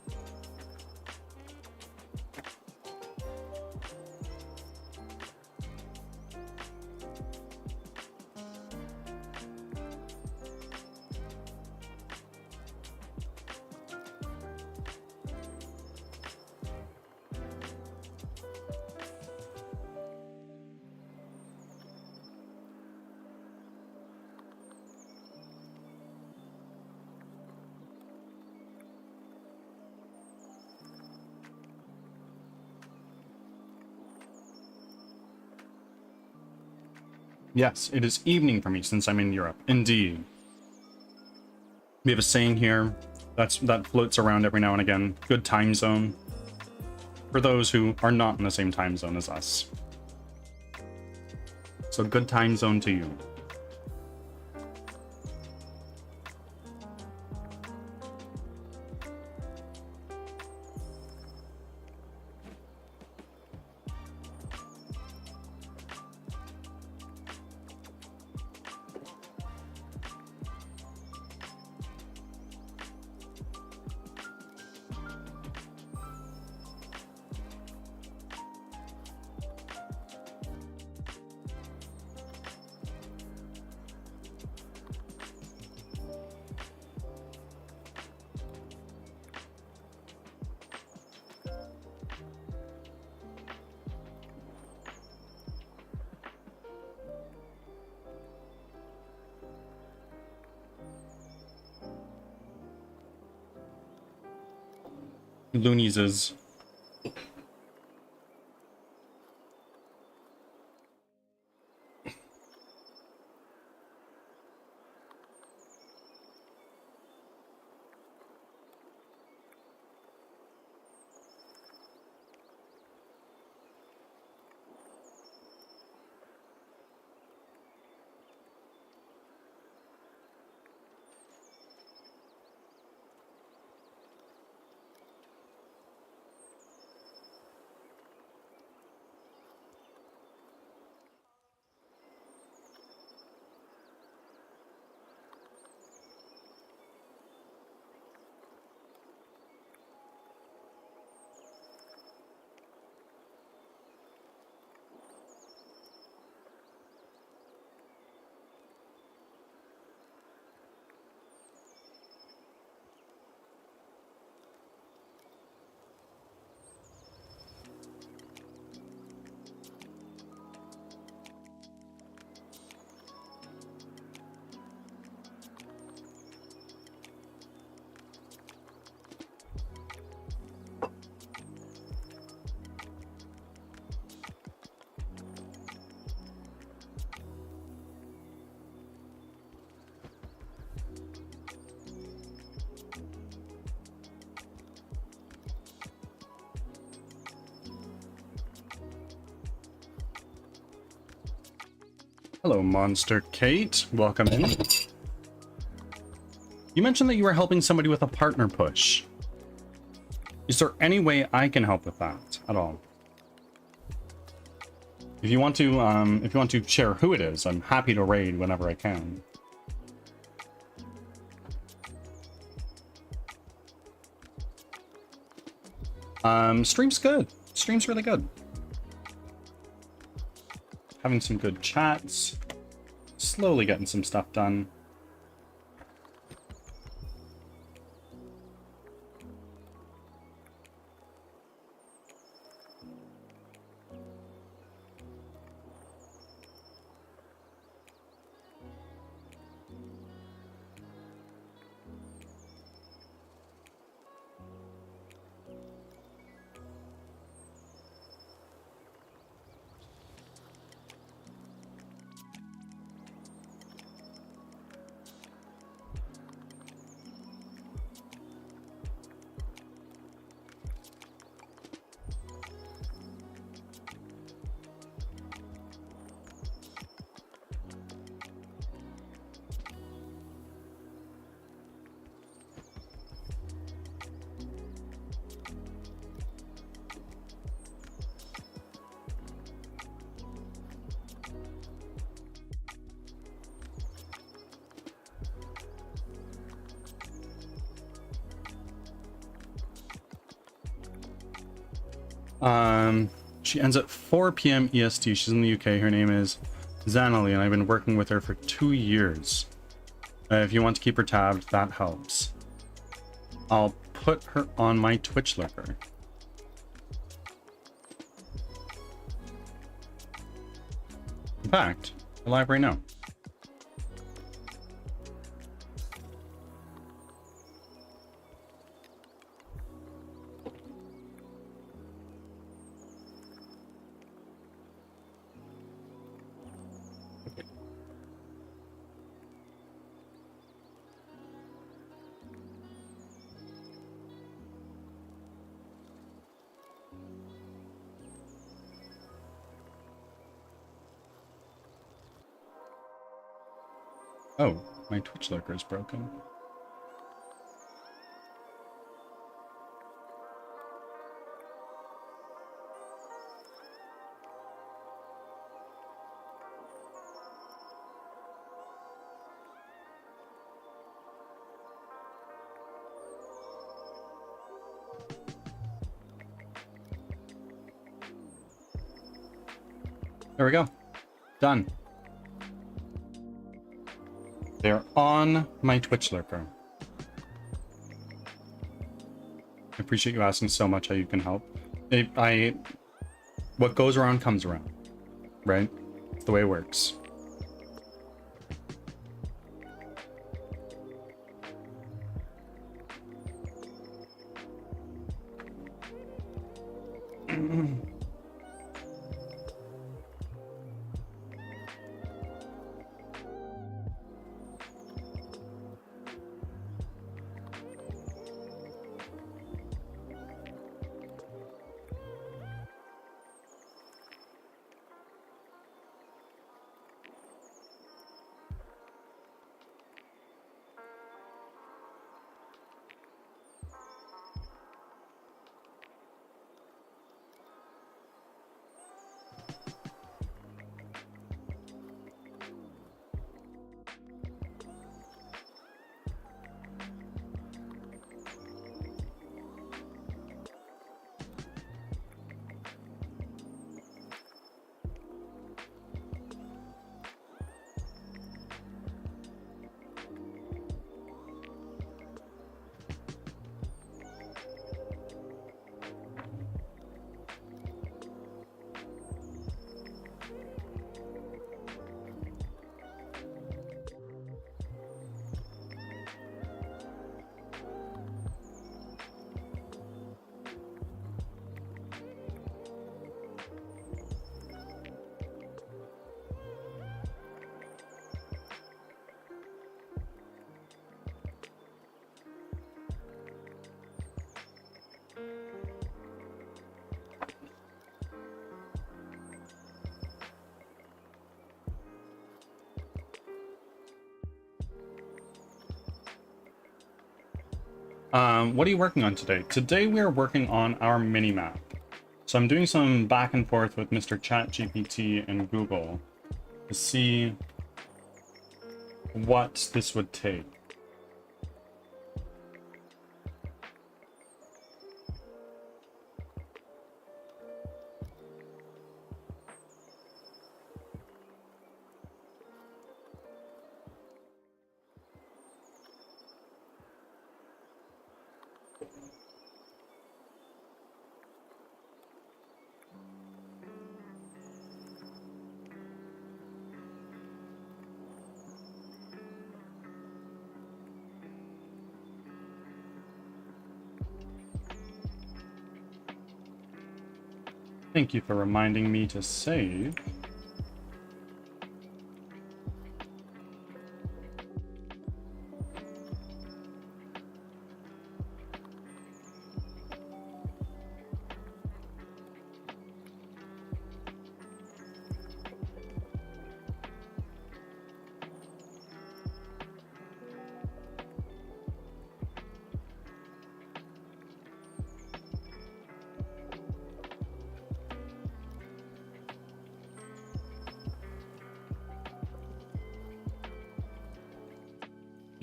Yes, it is evening for me since I'm in Europe. Indeed. We have a saying here that floats around every now and again. Good time zone. For those who are not in the same time zone as us. So good time zone to you. Loonies is. Hello, Monster Kate. Welcome in. You mentioned that you were helping somebody with a partner push. Is there any way I can help with that at all? If you want to share who it is, I'm happy to raid whenever I can. Stream's good. Stream's really good. Having some good chats. Slowly getting some stuff done. She ends at 4 p.m. EST. She's in the UK. Her name is Zanali, and I've been working with her for 2 years. If you want to keep her tabbed, that helps. I'll put her on my Twitch lurker. In fact, we're live right now. Oh, my Twitch lurker is broken. There we go. Done. They're on my Twitch lurker. I appreciate you asking so much how you can help. What goes around comes around, right? It's the way it works. What are you working on today? Today we are working on our mini-map. So I'm doing some back and forth with Mr. ChatGPT and Google to see what this would take. Thank you for reminding me to save.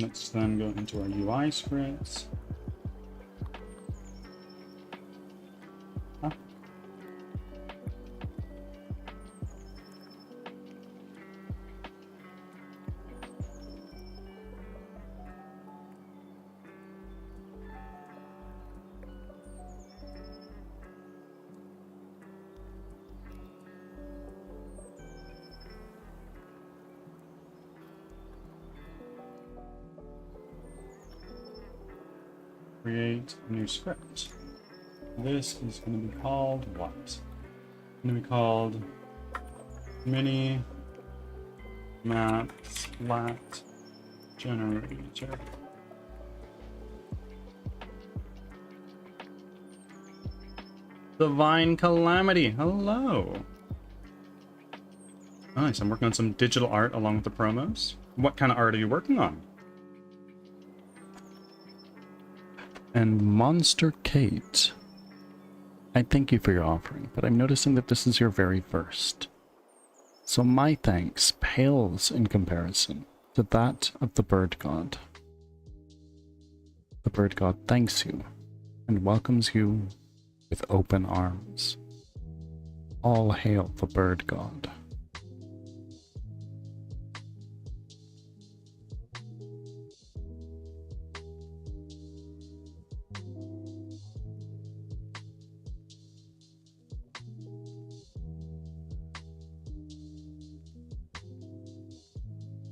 Let's then go into our UI scripts. Huh? Create a new script. This is going to be called what? It's going to be called Minimap Flat Generator. Divine Calamity, hello. Nice, I'm working on some digital art along with the promos. What kind of art are you working on? And Monster Kate, I thank you for your offering, but I'm noticing that this is your very first. So my thanks pales in comparison to that of the bird god. The bird god thanks you and welcomes you with open arms. All hail the bird god.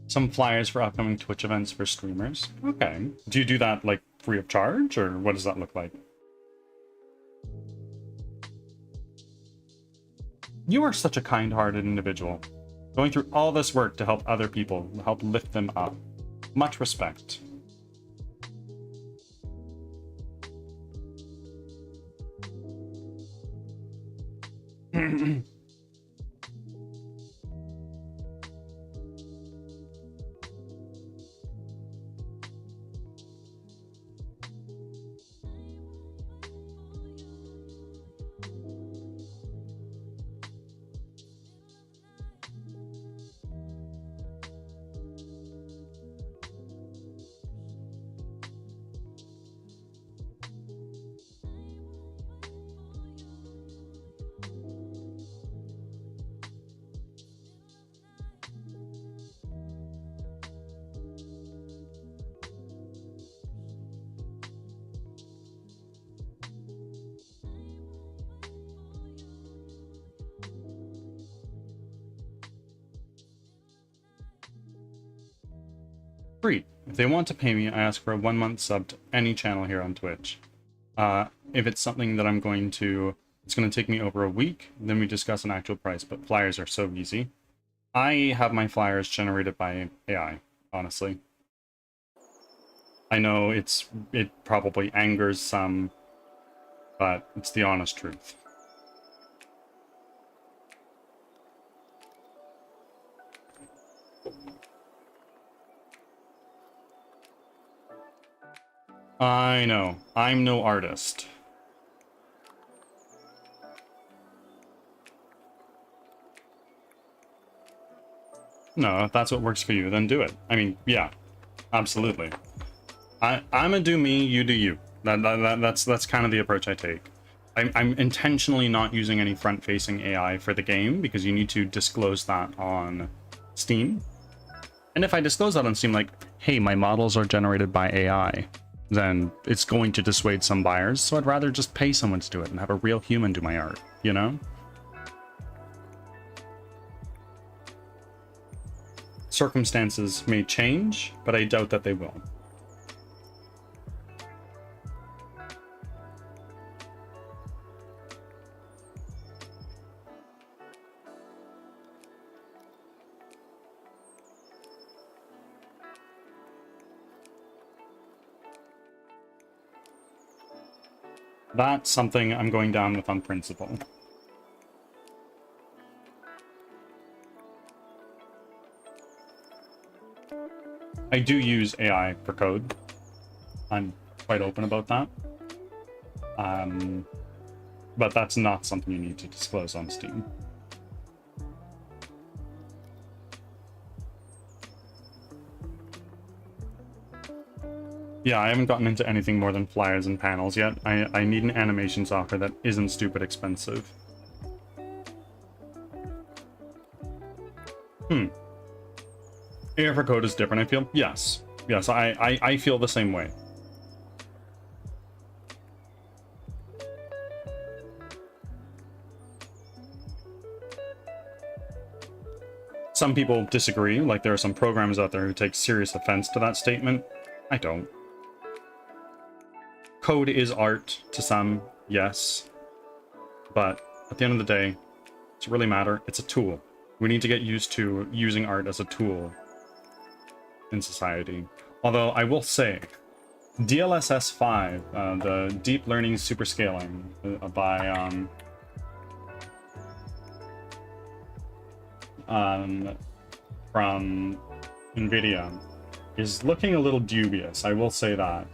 Some flyers for upcoming Twitch events for streamers. Okay. Do you do that like free of charge, or what does that look like? You are such a kind-hearted individual, going through all this work to help other people, help lift them up. Much respect. Free. If they want to pay me, I ask for a 1-month sub to any channel here on Twitch. If it's something that I'm going to, it's going to take me over a week, then we discuss an actual price, but flyers are so easy. I have my flyers generated by AI, honestly. I know it probably angers some, but it's the honest truth. I know. I'm no artist. No, if that's what works for you, then do it. I mean, yeah, absolutely. I'm a do me, you do you. That's kind of the approach I take. I'm intentionally not using any front-facing AI for the game because you need to disclose that on Steam. And if I disclose that on Steam, like, hey, my models are generated by AI, then it's going to dissuade some buyers. So I'd rather just pay someone to do it and have a real human do my art, you know? Circumstances may change, but I doubt that they will. That's something I'm going down with on principle. I do use AI for code. I'm quite open about that. But that's not something you need to disclose on Steam. Yeah, I haven't gotten into anything more than flyers and panels yet. I need an animation software that isn't stupid expensive. AI for code is different, I feel. Yes. Yes, I feel the same way. Some people disagree, like there are some programs out there who take serious offense to that statement. I don't. Code is art to some, yes. But at the end of the day, does it really matter? It's a tool. We need to get used to using art as a tool in society. Although I will say, DLSS 5, the deep learning superscaling by from NVIDIA is looking a little dubious. I will say that.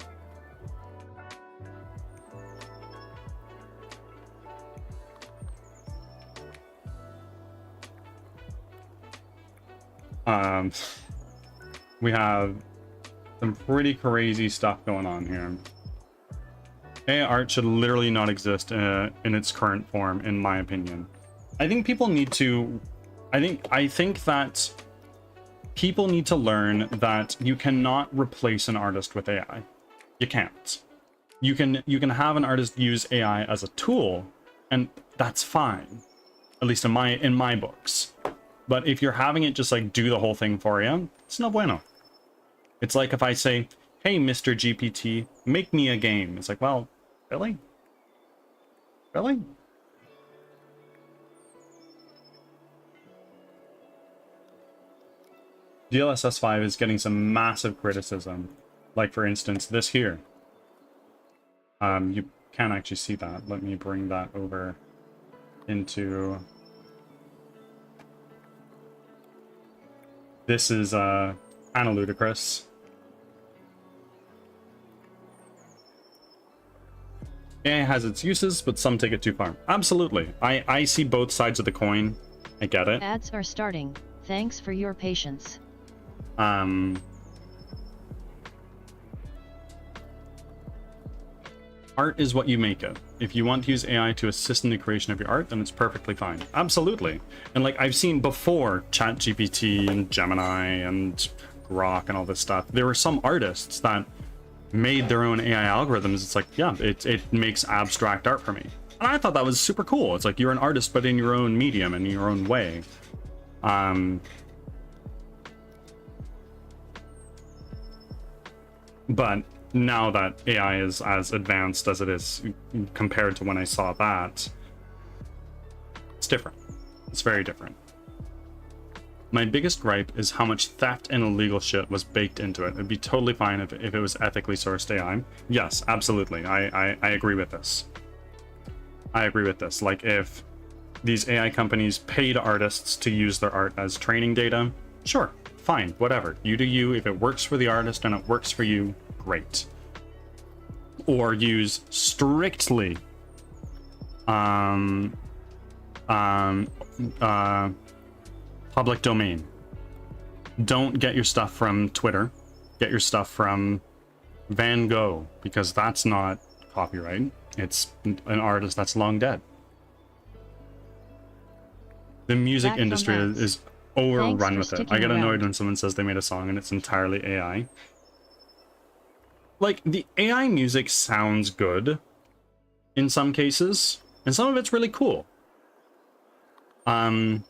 We have some pretty crazy stuff going on here. AI art should literally not exist in its current form, in my opinion. I think people need to... I think that people need to learn that you cannot replace an artist with AI. You can't. You can have an artist use AI as a tool, and that's fine. At least in my books. But if you're having it just like do the whole thing for you, it's no bueno. It's like if I say, hey, Mr. GPT, make me a game. It's like, well, really? Really? DLSS 5 is getting some massive criticism. Like, for instance, this here. You can't actually see that. Let me bring that over into... This is kind of ludicrous. AI has its uses, but some take it too far. Absolutely. I see both sides of the coin. I get it. Ads are starting. Thanks for your patience. Art is what you make it. If you want to use AI to assist in the creation of your art, then it's perfectly fine. Absolutely. And like I've seen before ChatGPT and Gemini and Grok and all this stuff, there were some artists that made their own AI algorithms. It's like, yeah, it makes abstract art for me. And I thought that was super cool. It's like you're an artist, but in your own medium and in your own way. But now that AI is as advanced as it is compared to when I saw that, it's different. It's very different. My biggest gripe is how much theft and illegal shit was baked into it. It'd be totally fine if it was ethically sourced AI. Yes, absolutely. I agree with this. I agree with this. Like, if these AI companies paid artists to use their art as training data, sure, fine, whatever. You do you. If it works for the artist and it works for you, great. Or use strictly public domain Don't get your stuff from Twitter. Get your stuff from Van Gogh, because that's not copyright. It's an artist that's long dead. The music industry is overrun with it. I get annoyed when someone says they made a song and it's entirely AI. Like, the AI music sounds good in some cases, and some of it's really cool. I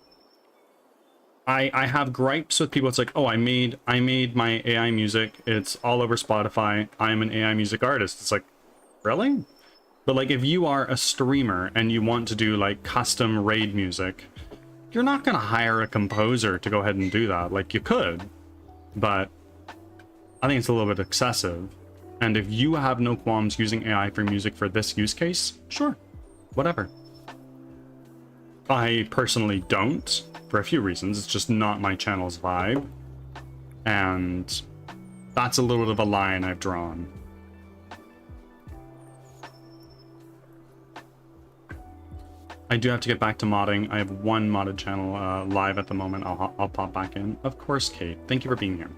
have gripes with people. It's like, oh, I made my AI music. It's all over Spotify. I'm an AI music artist. It's like, really? But like, if you are a streamer and you want to do like custom raid music, you're not gonna hire a composer to go ahead and do that. Like, you could, but I think it's a little bit excessive. And if you have no qualms using AI for music for this use case, sure, whatever. I personally don't, for a few reasons. It's just not my channel's vibe. And that's a little bit of a line I've drawn. I do have to get back to modding. I have one modded channel live at the moment. I'll pop back in. Of course, Kate. Thank you for being here.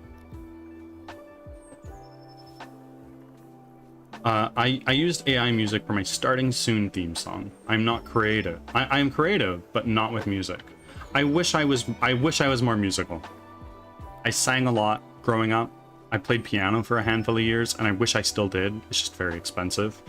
I used AI music for my Starting Soon theme song. I'm not creative. I am creative, but not with music. I wish I was more musical. I sang a lot growing up. I played piano for a handful of years, and I wish I still did. It's just very expensive.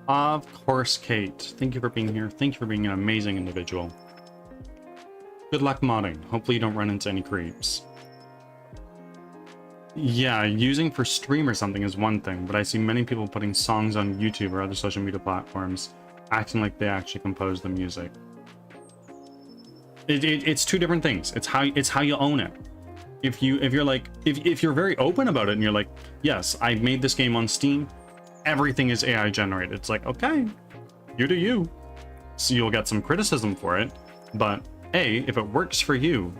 Of course, Kate. Thank you for being here. Thank you for being an amazing individual. Good luck modding. Hopefully you don't run into any creeps. Yeah, using for stream or something is one thing, but I see many people putting songs on YouTube or other social media platforms, acting like they actually compose the music. It's two different things. It's how you own it. If you're very open about it and you're like, yes, I made this game on Steam, everything is AI generated. It's like, okay, you do you. So you'll get some criticism for it, but A, if it works for you,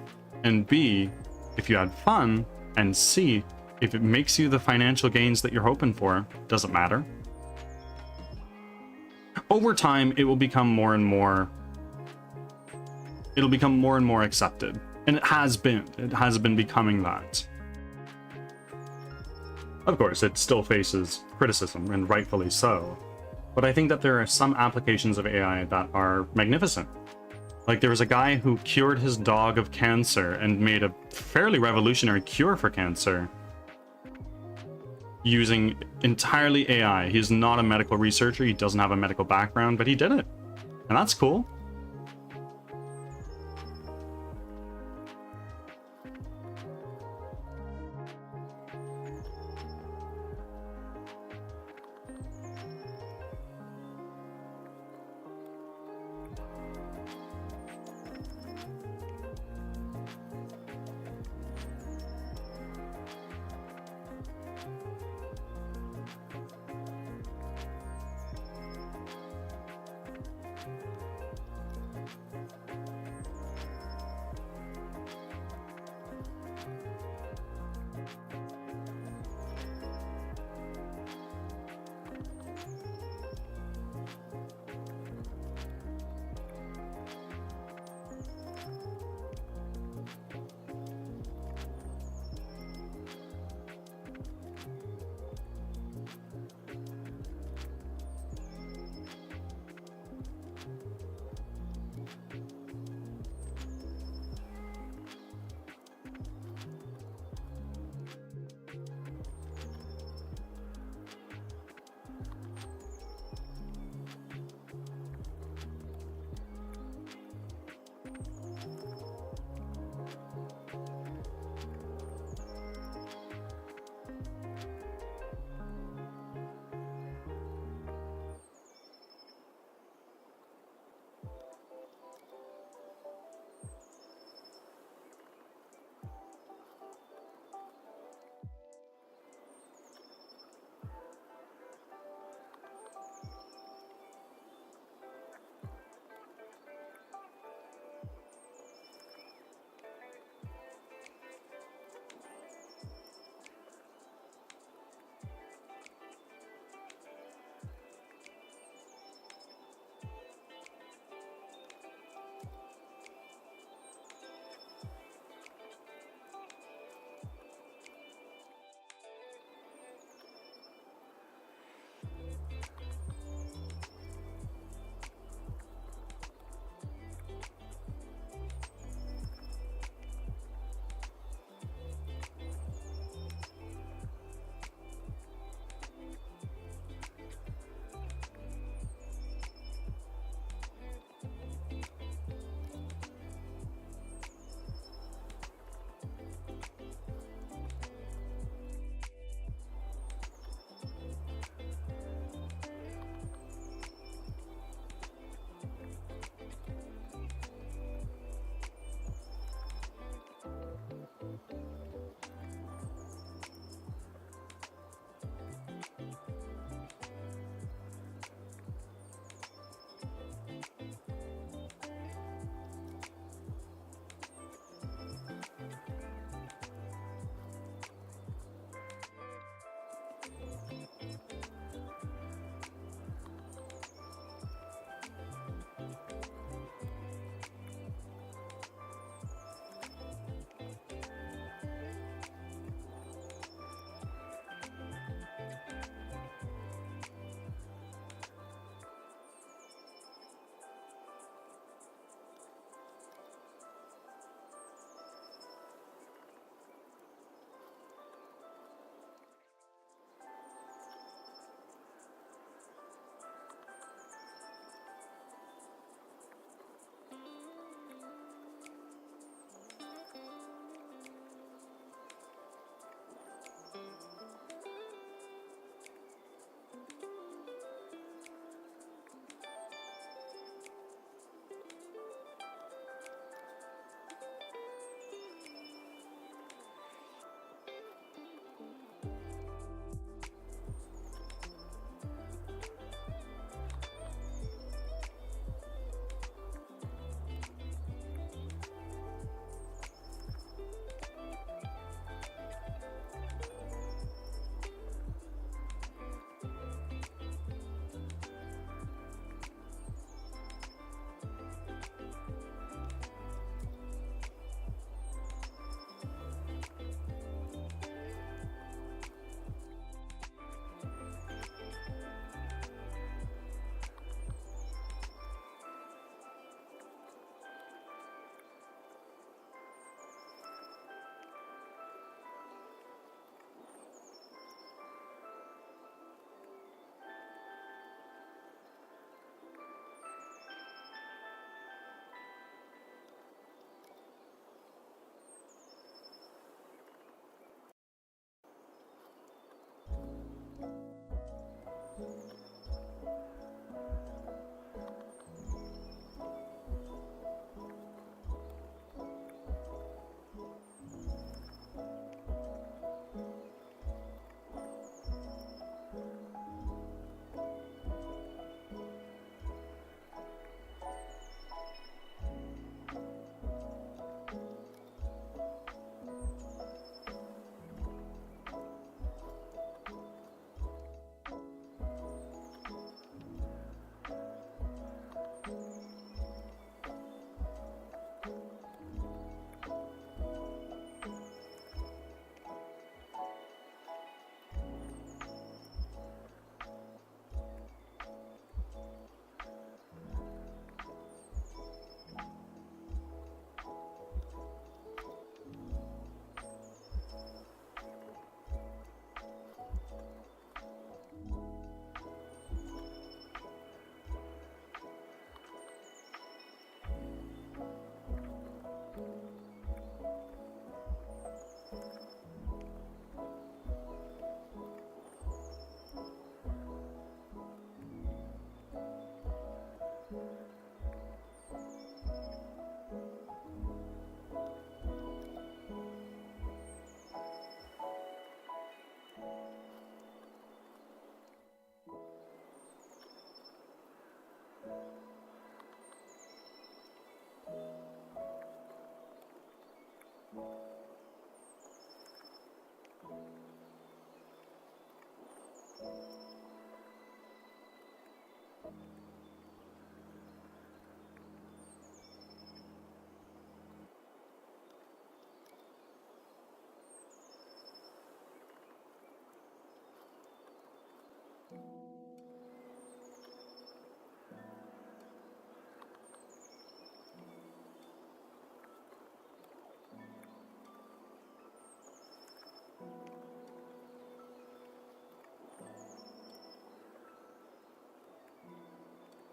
and B, if you had fun, and C, if it makes you the financial gains that you're hoping for, doesn't matter. Over time, it will become more and more, accepted. And it has been becoming that. Of course, it still faces criticism, and rightfully so. But I think that there are some applications of AI that are magnificent. Like, there was a guy who cured his dog of cancer and made a fairly revolutionary cure for cancer using entirely AI. He's not a medical researcher, he doesn't have a medical background, but he did it. And that's cool.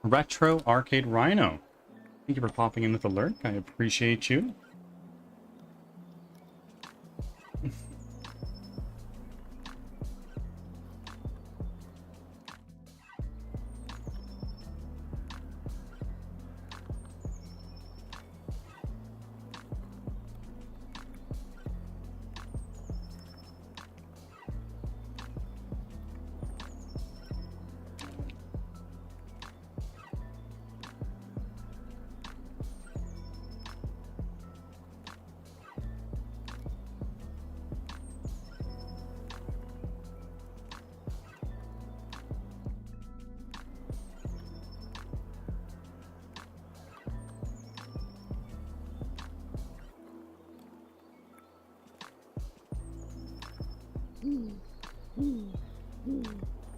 Retro Arcade Rhino. Thank you for popping in with the lurk. I appreciate you.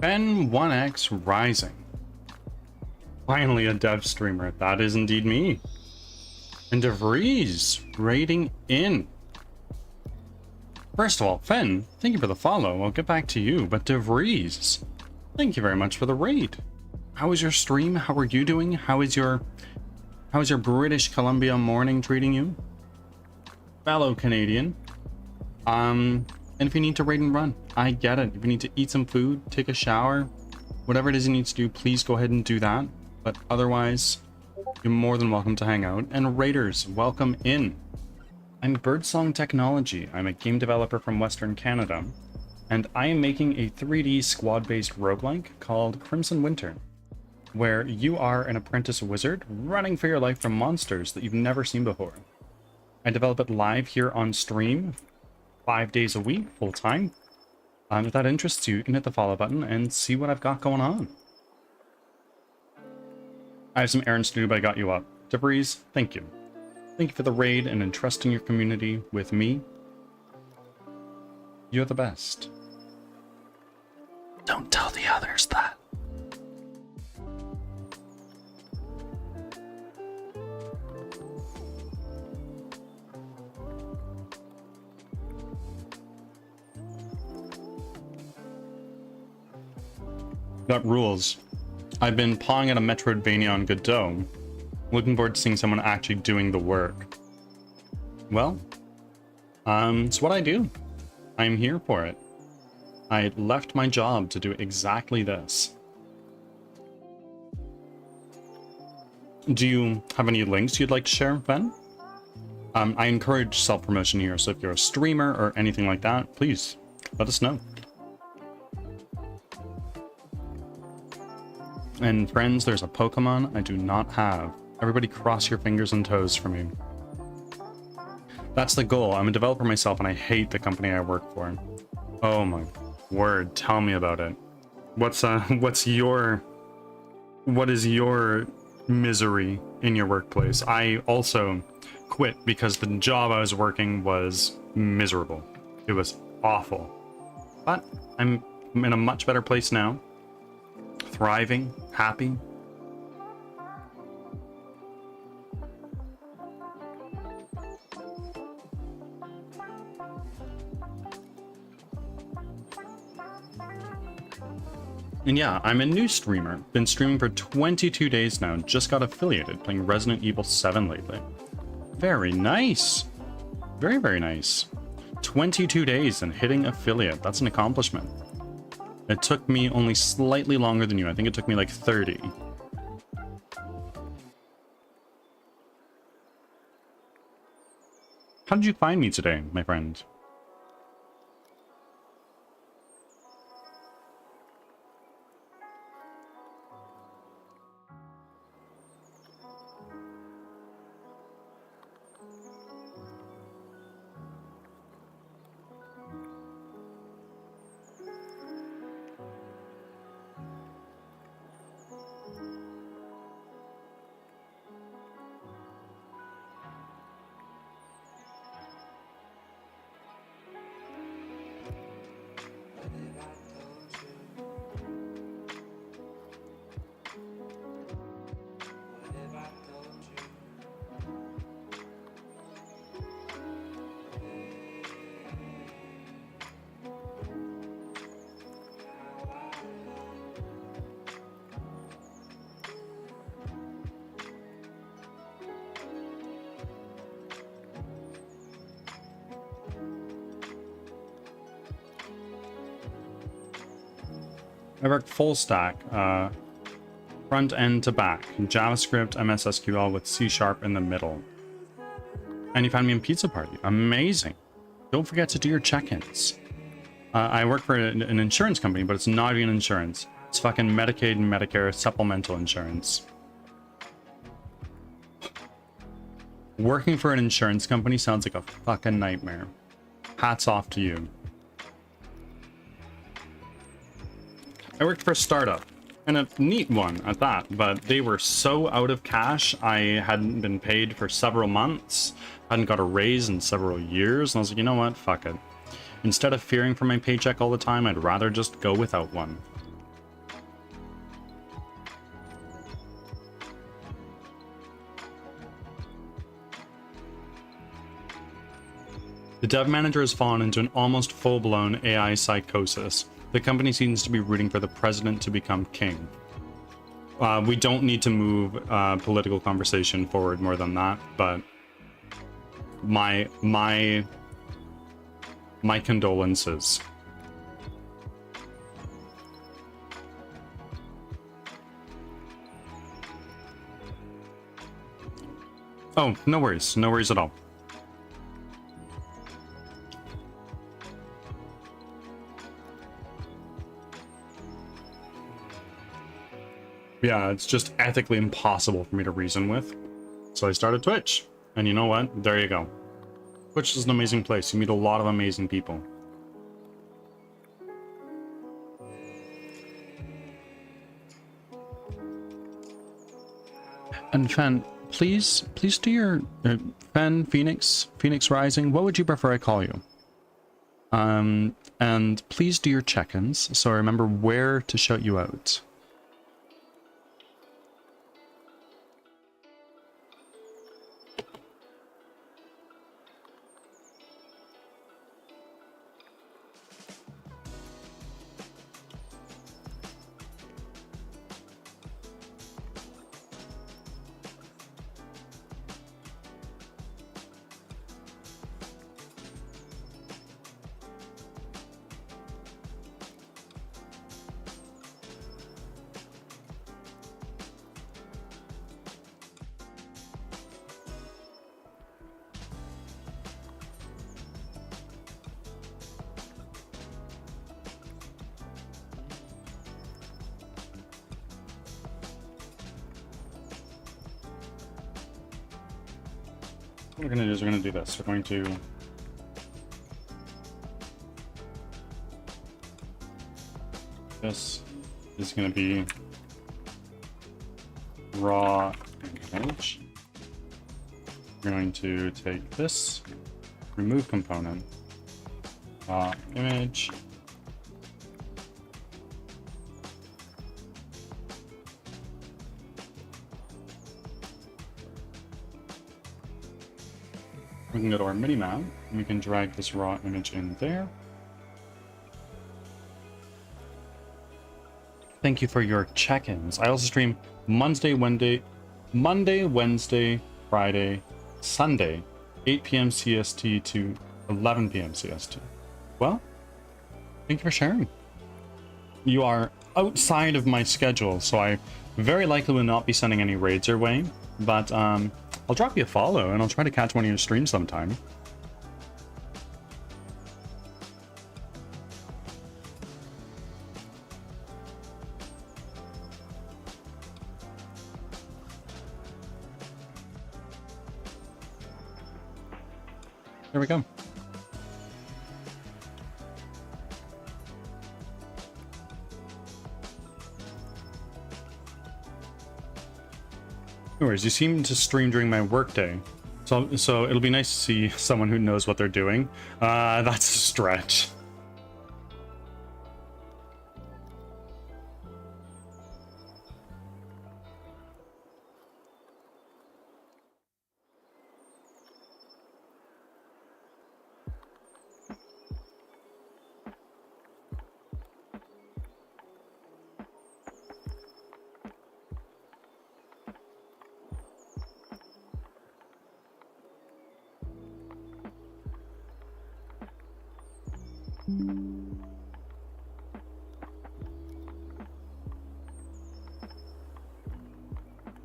Ben 1X Rising. Finally a dev streamer. That is indeed me. And DeVries raiding in. First of all, Fen, thank you for the follow. I'll get back to you, but DeVries, thank you very much for the raid. How was your stream? How are you doing? How is your British Columbia morning treating you? Fellow Canadian. And if you need to raid and run, I get it. If you need to eat some food, take a shower, whatever it is you need to do, please go ahead and do that. But otherwise, you're more than welcome to hang out. And raiders, welcome in. I'm Birdsong Technology. I'm a game developer from Western Canada, and I am making a 3D squad-based roguelike called Crimson Winter, where you are an apprentice wizard running for your life from monsters that you've never seen before. I develop it live here on stream, 5 days a week, full time. If that interests you, you can hit the follow button and see what I've got going on. I have some errands to do, but I got you up. DeVries, thank you. Thank you for the raid and entrusting your community with me. You're the best. Don't tell the others that. Got rules. I've been pawing at a Metroidvania on Godot, looking forward to seeing someone actually doing the work. Well, it's what I do. I'm here for it. I left my job to do exactly this. Do you have any links you'd like to share, Ben? I encourage self-promotion here, so if you're a streamer or anything like that, please let us know. And friends, there's a Pokemon I do not have. Everybody cross your fingers and toes for me. That's the goal. I'm a developer myself and I hate the company I work for. Oh my word, tell me about it. What is your misery in your workplace? I also quit because the job I was working was miserable. It was awful. But I'm in a much better place now. Thriving, happy. And yeah, I'm a new streamer. Been streaming for 22 days now. Just got affiliated, playing Resident Evil 7 lately. Very nice. Very, very nice. 22 days and hitting affiliate. That's an accomplishment. It took me only slightly longer than you. I think it took me like 30. How did you find me today, my friend? I work full stack, front end to back, JavaScript, MS SQL with C# in the middle. And you found me in Pizza Party. Amazing. Don't forget to do your check-ins. I work for an insurance company, but it's not even insurance. It's fucking Medicaid and Medicare supplemental insurance. Working for an insurance company sounds like a fucking nightmare. Hats off to you. I worked for a startup, and a neat one at that, but they were so out of cash. I hadn't been paid for several months, hadn't got a raise in several years, and I was like, you know what, fuck it. Instead of fearing for my paycheck all the time, I'd rather just go without one. The dev manager has fallen into an almost full-blown AI psychosis. The company seems to be rooting for the president to become king. We don't need to move political conversation forward more than that, but my condolences. Oh, no worries at all. Yeah, it's just ethically impossible for me to reason with. So I started Twitch. And you know what? There you go. Twitch is an amazing place. You meet a lot of amazing people. And Fen, please do your... Fen, Phoenix Rising, what would you prefer I call you? And please do your check-ins so I remember where to shout you out. What we're going to do is we're going to do this. We're going to... This is going to be raw image. We're going to take this, remove component, raw image, we can go to our Minimap, and we can drag this raw image in there. Thank you for your check-ins. I also stream Monday, Wednesday, Friday, Sunday, 8 p.m. CST to 11 p.m. CST. Well, thank you for sharing. You are outside of my schedule, so I very likely will not be sending any raids your way, but I'll drop you a follow and I'll try to catch one of your streams sometime. There we go. No worries, you seem to stream during my workday. So it'll be nice to see someone who knows what they're doing. That's a stretch.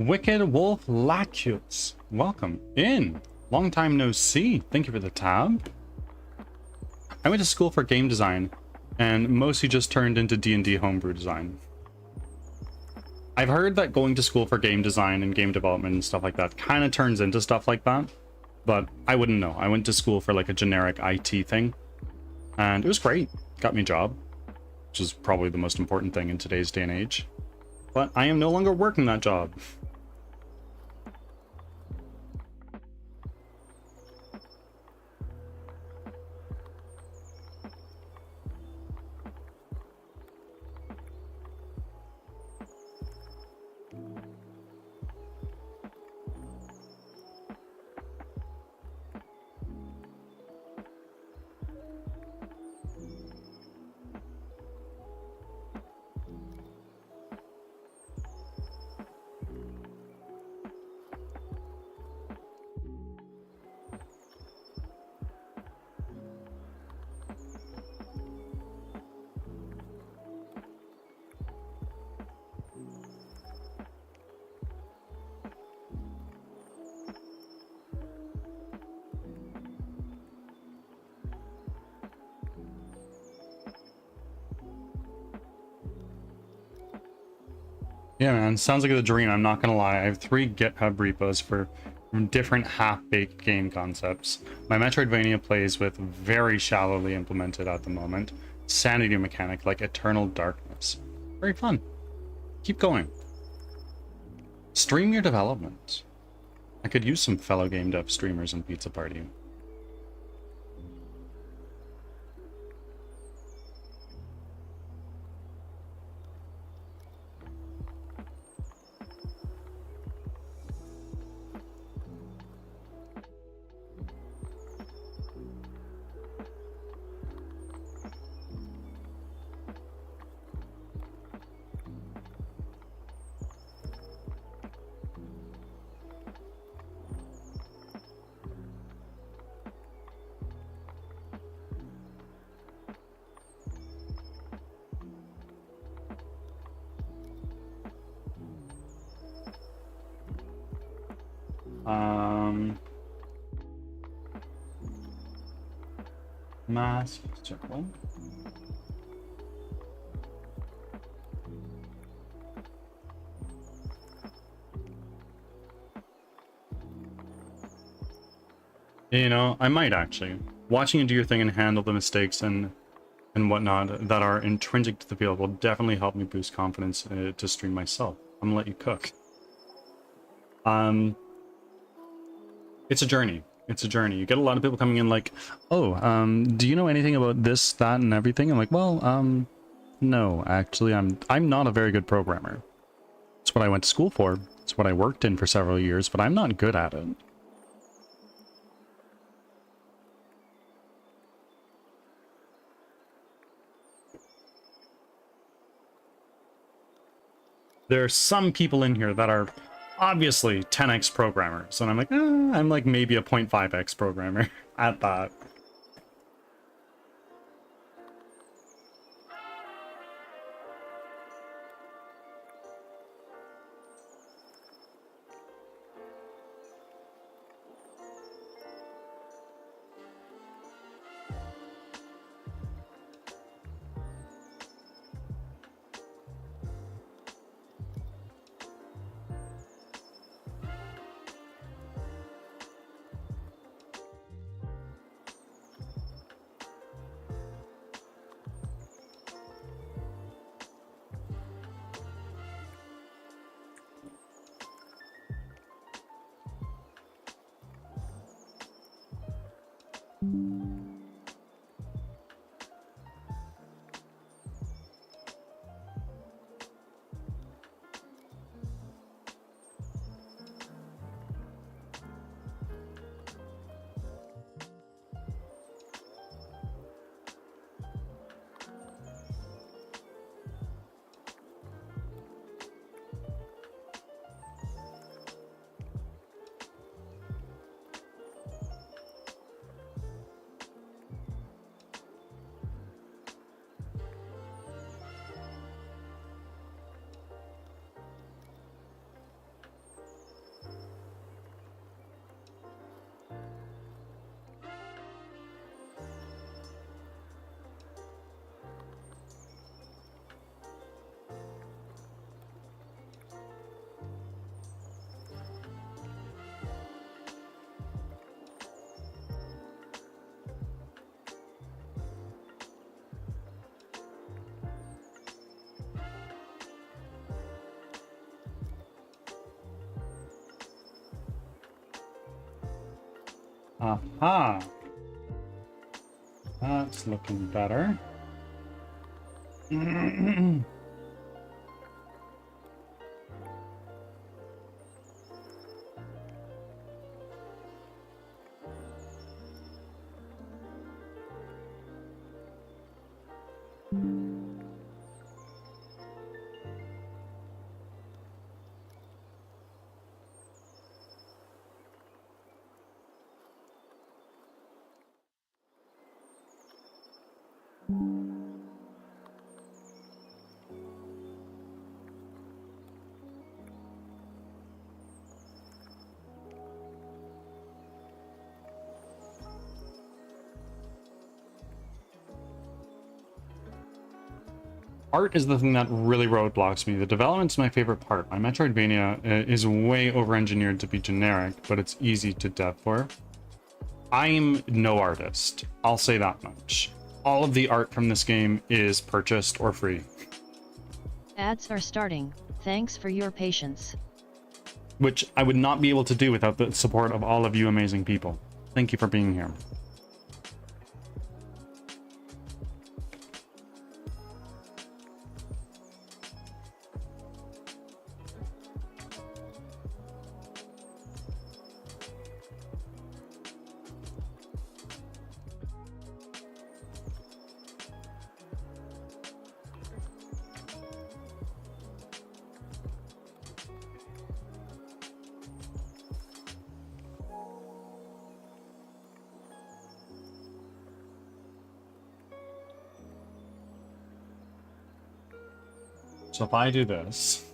Wicked Wolf Lacus, welcome in. Long time no see. Thank you for the tab. I went to school for game design and mostly just turned into D&D homebrew design. I've heard that going to school for game design and game development and stuff like that kind of turns into stuff like that, but I wouldn't know. I went to school for like a generic IT thing, and it was great. Got me a job, which is probably the most important thing in today's day and age. But I am no longer working that job. Yeah, man, sounds like a dream. I'm not gonna lie. I have 3 GitHub repos for different half-baked game concepts. My Metroidvania plays with very shallowly implemented at the moment sanity mechanic like Eternal Darkness. Very fun. Keep going. Stream your development. I could use some fellow game dev streamers in Pizza Party. Mask circle. You know, I might actually. Watching you do your thing and handle the mistakes and whatnot that are intrinsic to the field will definitely help me boost confidence to stream myself. I'm gonna let you cook. It's a journey. It's a journey. You get a lot of people coming in like, oh, do you know anything about this, that, and everything? I'm like, well, no, actually, I'm not a very good programmer. It's what I went to school for. It's what I worked in for several years, but I'm not good at it. There are some people in here that are obviously 10x programmers, and I'm like, I'm like maybe a 0.5x programmer at that. Aha. That's looking better. Art is the thing that really roadblocks me. The development's my favorite part. My Metroidvania is way over-engineered to be generic, but it's easy to dev for. I'm no artist. I'll say that much. All of the art from this game is purchased or free. Ads are starting. Thanks for your patience. Which I would not be able to do without the support of all of you amazing people. Thank you for being here. So if I do this,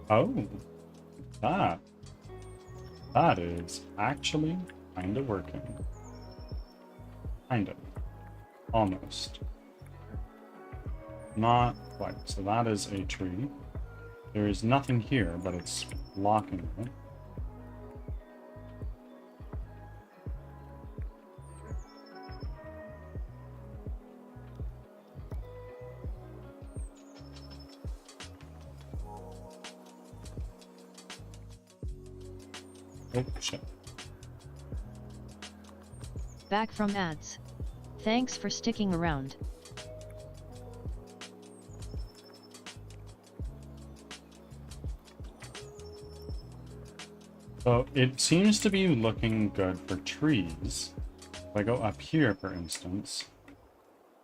oh, that is actually kind of working. Kind of, almost, not quite. So that is a tree. There is nothing here, but it's blocking it. Oh, shit. Back from ads. Thanks for sticking around. So it seems to be looking good for trees. If I go up here, for instance,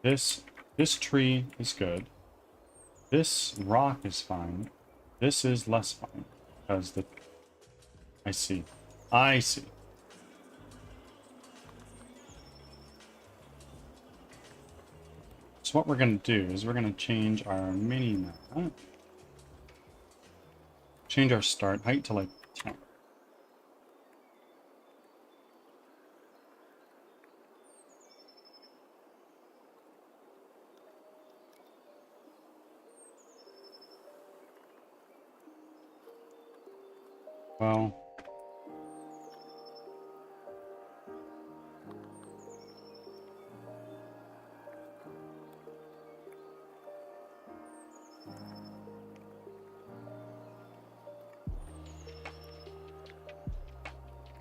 this tree is good. This rock is fine. This is less fine because the I see. So what we're going to do is we're going to change our mini-map. Change our start height to like 10. Well,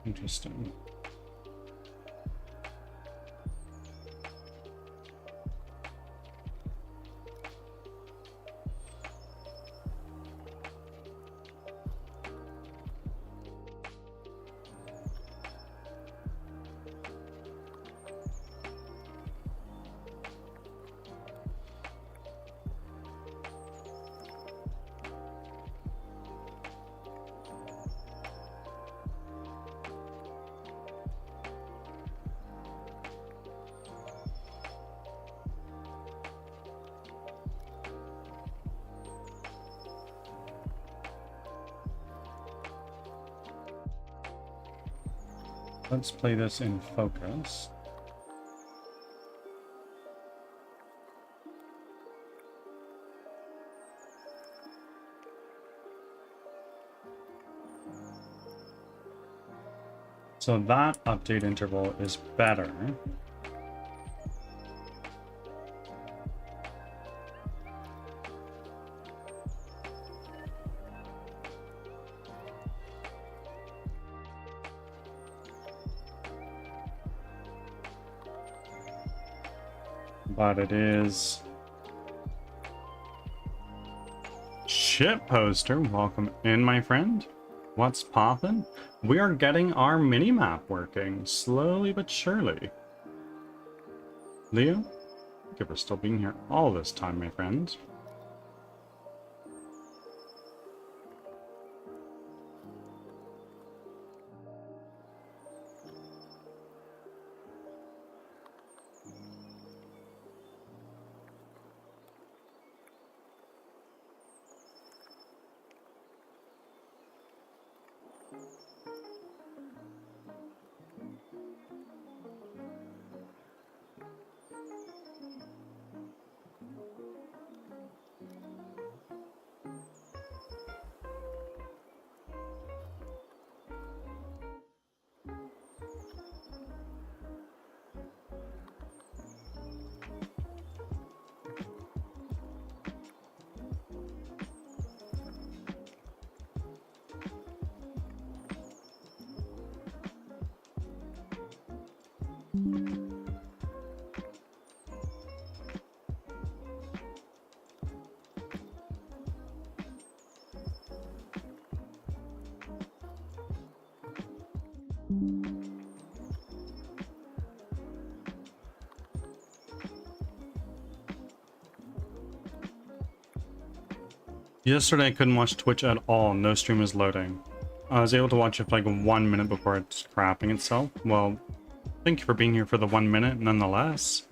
interesting. Let's play this in focus. So that update interval is better. but it is. Ship poster, welcome in, my friend. What's poppin'? We are getting our mini-map working, slowly but surely. Leo, thank you for still being here all this time, my friend. Yesterday I couldn't watch Twitch at all, no stream is loading. I was able to watch it for like 1 minute before it's crapping itself. Well, thank you for being here for the 1 minute nonetheless.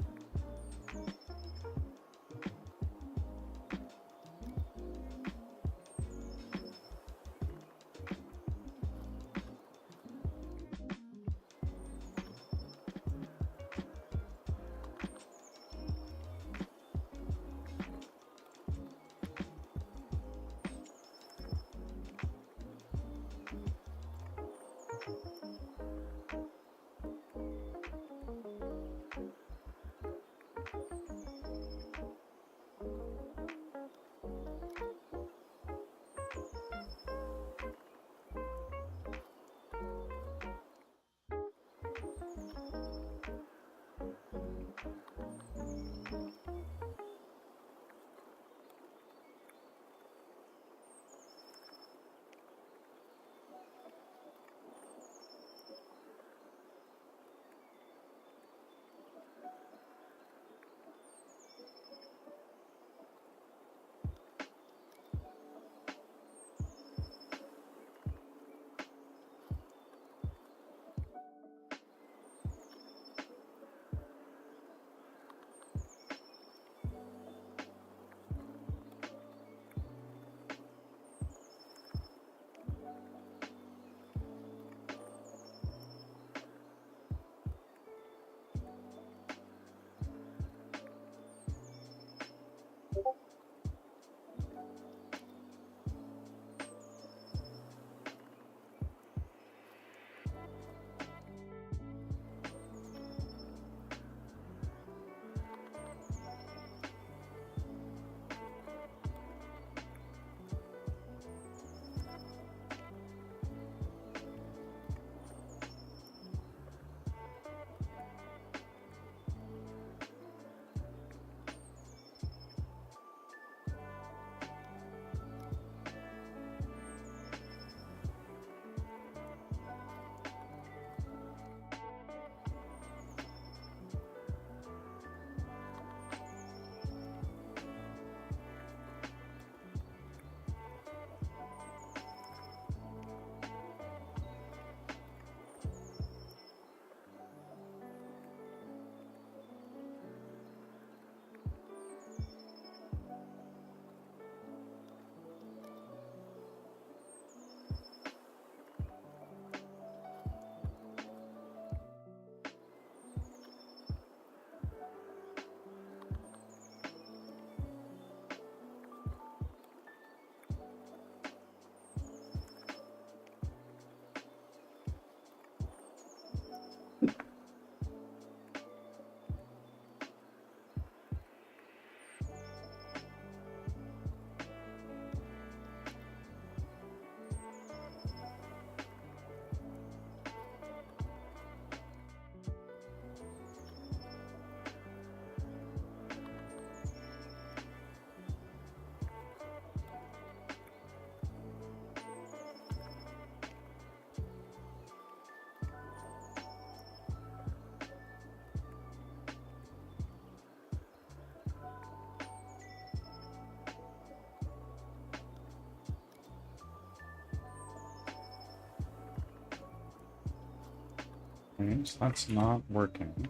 Okay, so that's not working.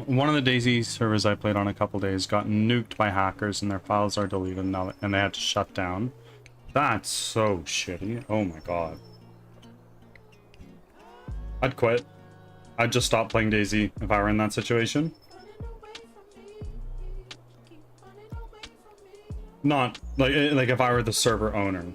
One of the DayZ servers I played on a couple days got nuked by hackers and their files are deleted now, and they had to shut down. That's so shitty. Oh my god. I'd quit. I'd just stop playing DayZ if I were in that situation. Not like if I were the server owner.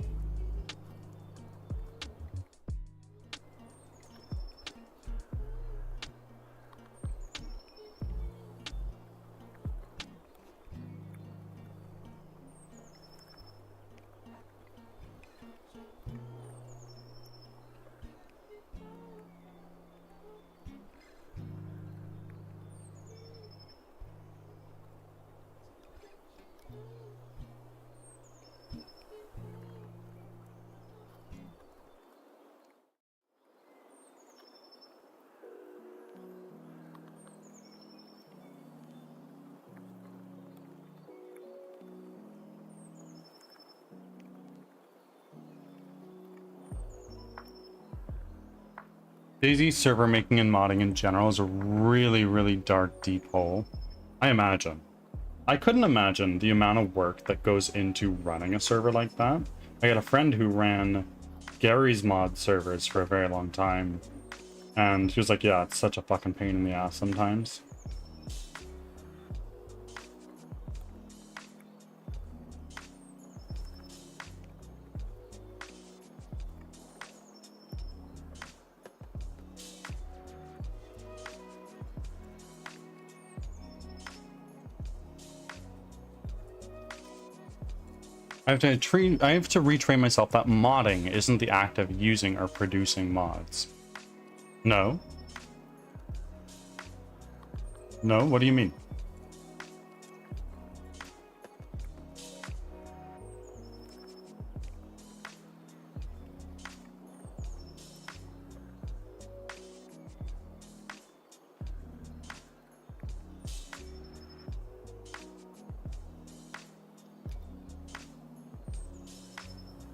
DayZ server making and modding in general is a really, really dark, deep hole. I imagine. I couldn't imagine the amount of work that goes into running a server like that. I got a friend who ran Gary's mod servers for a very long time, and he was like, yeah, it's such a fucking pain in the ass sometimes. I have to retrain myself that modding isn't the act of using or producing mods. No? No? What do you mean?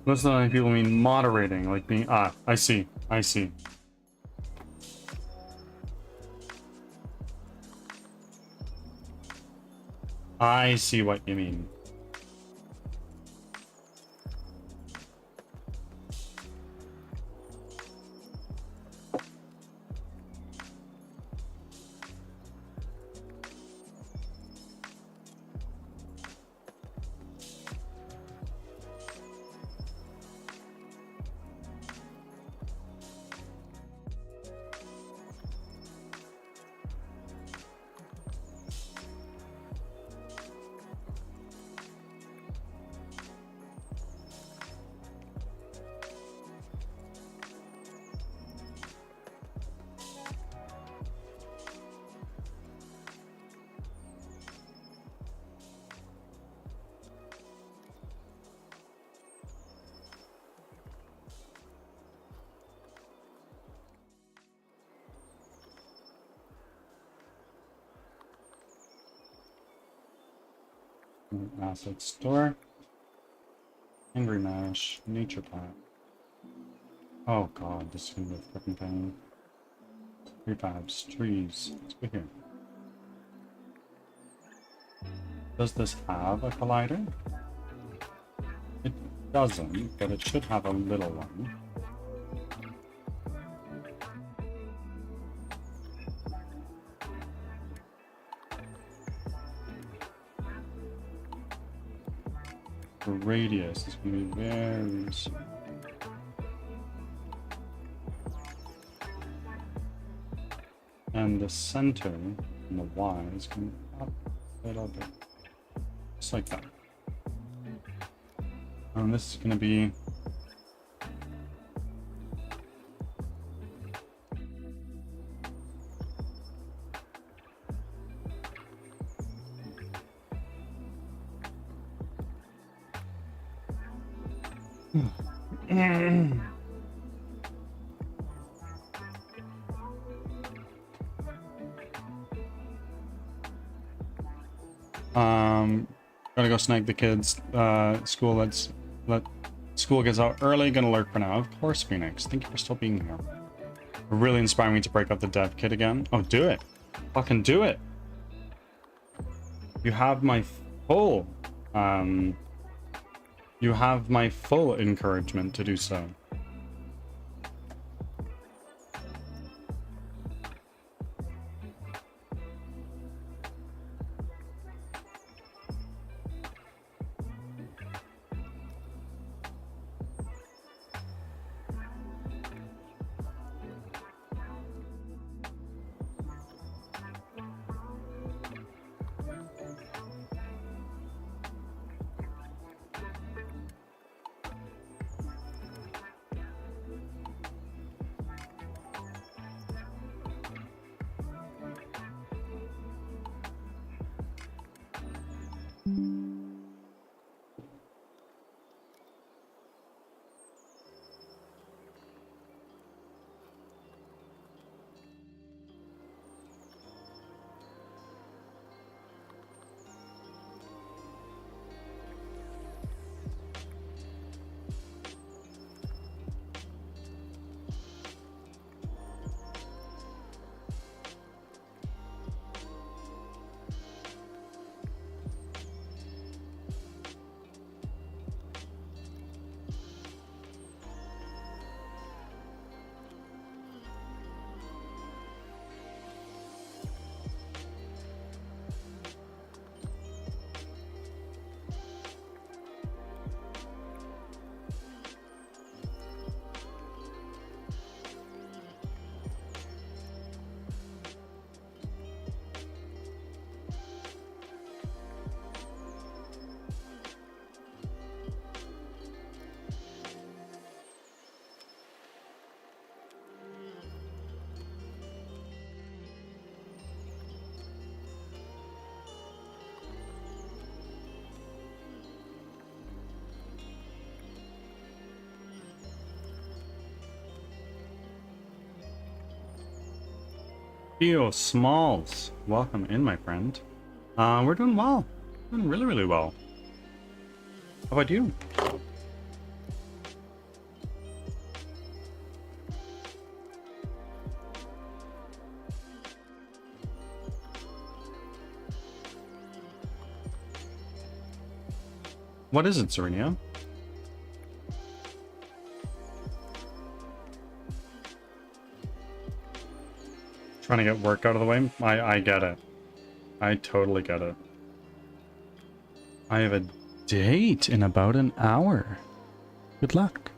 Most of the time people mean moderating, like being, I see, I see. I see what you mean. Asset store. Angry Mash. Nature Plant. Oh god, this is gonna be a freaking pain. Prefabs. Trees. Let's go here. Does this have a collider? It doesn't, but it should have a little one. The radius is going to be very small. And the center and the Y is going to be up a little bit. Just like that. And this is going to be gotta go snag the kids. School gets out early. Gonna lurk for now. Of course, Phoenix. Thank you for still being here. Really inspiring me to break out the dev kit again. Oh, do it. Fucking do it. You have my full, you have my full encouragement to do so. Theo Smalls, welcome in, my friend. We're doing well. Doing really, really well. How about you? What is it, Serenia? Trying to get work out of the way? I get it. I totally get it. I have a date in about an hour. Good luck.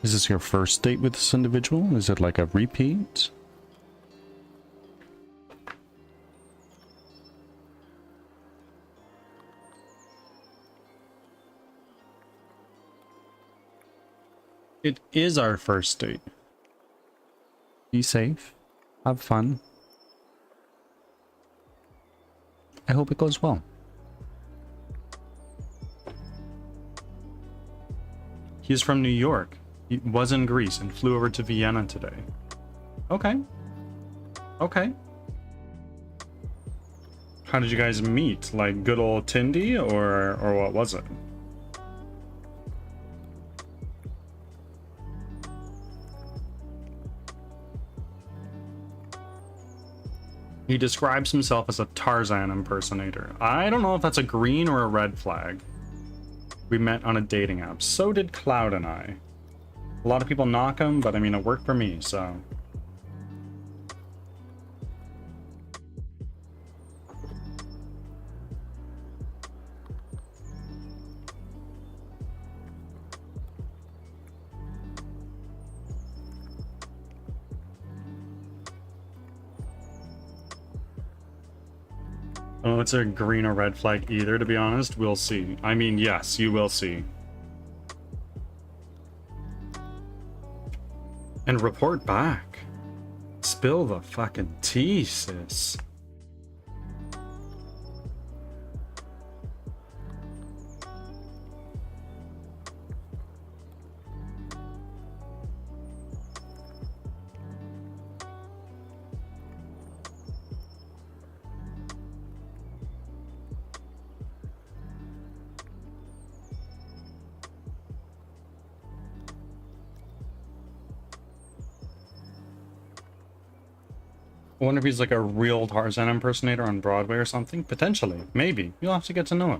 Is this your first date with this individual? Is it like a repeat? It is our first date. Be safe. Have fun. I hope it goes well. He's from New York. He was in Greece and flew over to Vienna today. Okay. Okay. How did you guys meet? Like good old Tindy, or what was it? He describes himself as a Tarzan impersonator. I don't know if that's a green or a red flag. We met on a dating app. So did Cloud and I. A lot of people knock him, but I mean, it worked for me, so. I don't know if it's a green or red flag either, to be honest. We'll see. I mean, yes, you will see. And report back. Spill the fucking tea, sis. I wonder if he's like a real Tarzan impersonator on Broadway or something. Potentially. Maybe. You'll have to get to know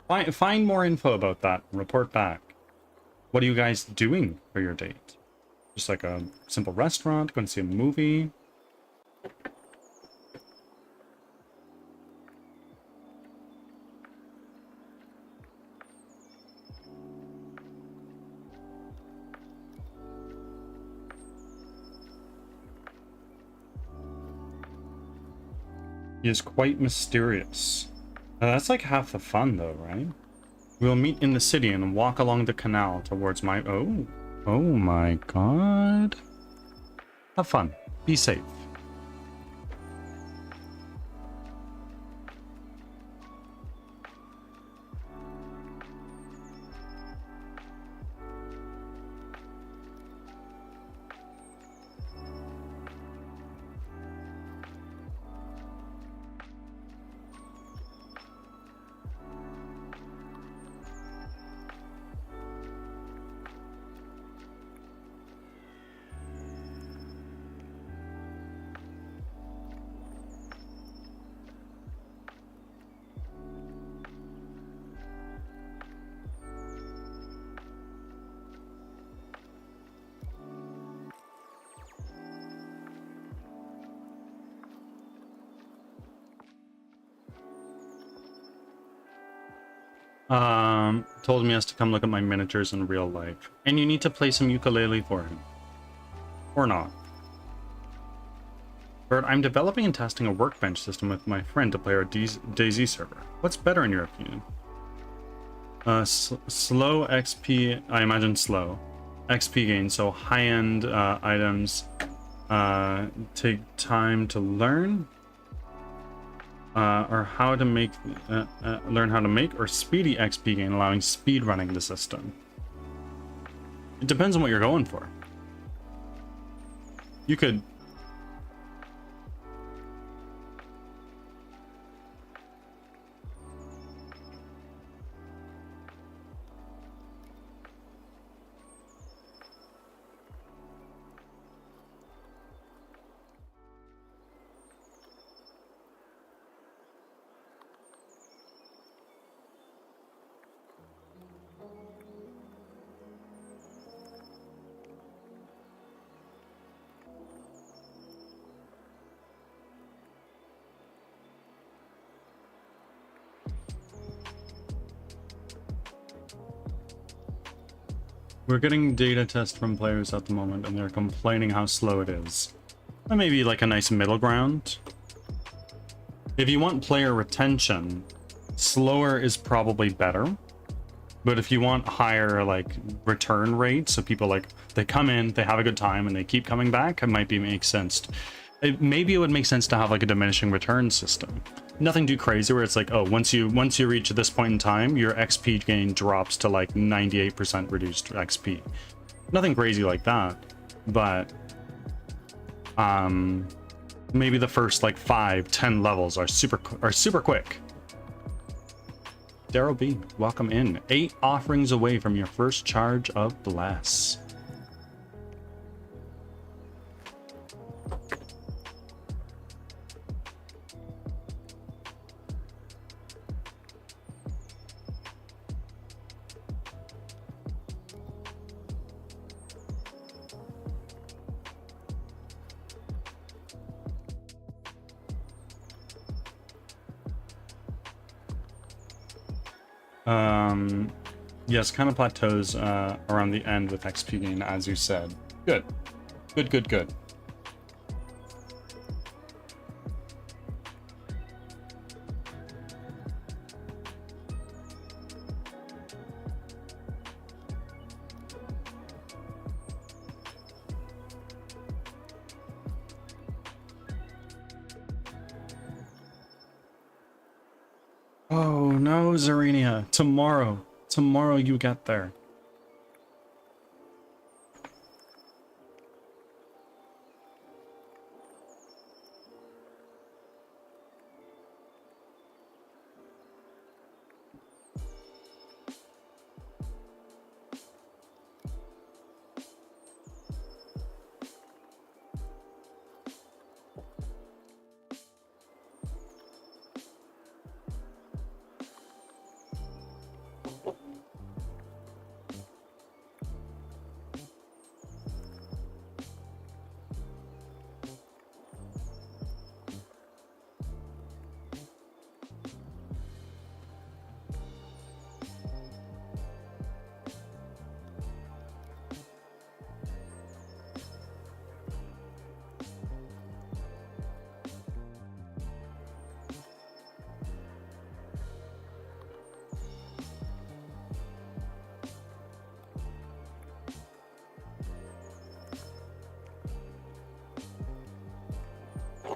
him. Find more info about that and report back. What are you guys doing for your date? Just like a simple restaurant? Going to see a movie? He is quite mysterious. Now, that's like half the fun though, right? We will meet in the city and walk along the canal towards my... Oh my god. Have fun. Be safe. Told me he has to come look at my miniatures in real life. And you need to play some ukulele for him. Or not. Bird, I'm developing and testing a workbench system with my friend to play our DayZ server. What's better in your opinion? Slow XP, I imagine slow. XP gain, so high-end items take time to learn. Or how to make, learn how to make, or speedy XP gain, allowing speed running the system. It depends on what you're going for. You could... We're getting data tests from players at the moment, and they're complaining how slow it is. That may be like a nice middle ground. If you want player retention, slower is probably better. But if you want higher like return rates, so people like they come in, they have a good time, and they keep coming back, it might make sense. Maybe it would make sense to have like a diminishing return system. Nothing too crazy where it's like, oh, once you reach this point in time, your XP gain drops to like 98% reduced XP. Nothing crazy like that, but maybe the first like 5-10 levels are super quick. Daryl B, welcome in. 8 offerings away from your first charge of bless. Yes, kind of plateaus around the end with XP gain, as you said. Good. Good. Oh no, Zarenia. Tomorrow you get there.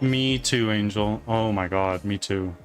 Me too, Angel. Oh my god, me too.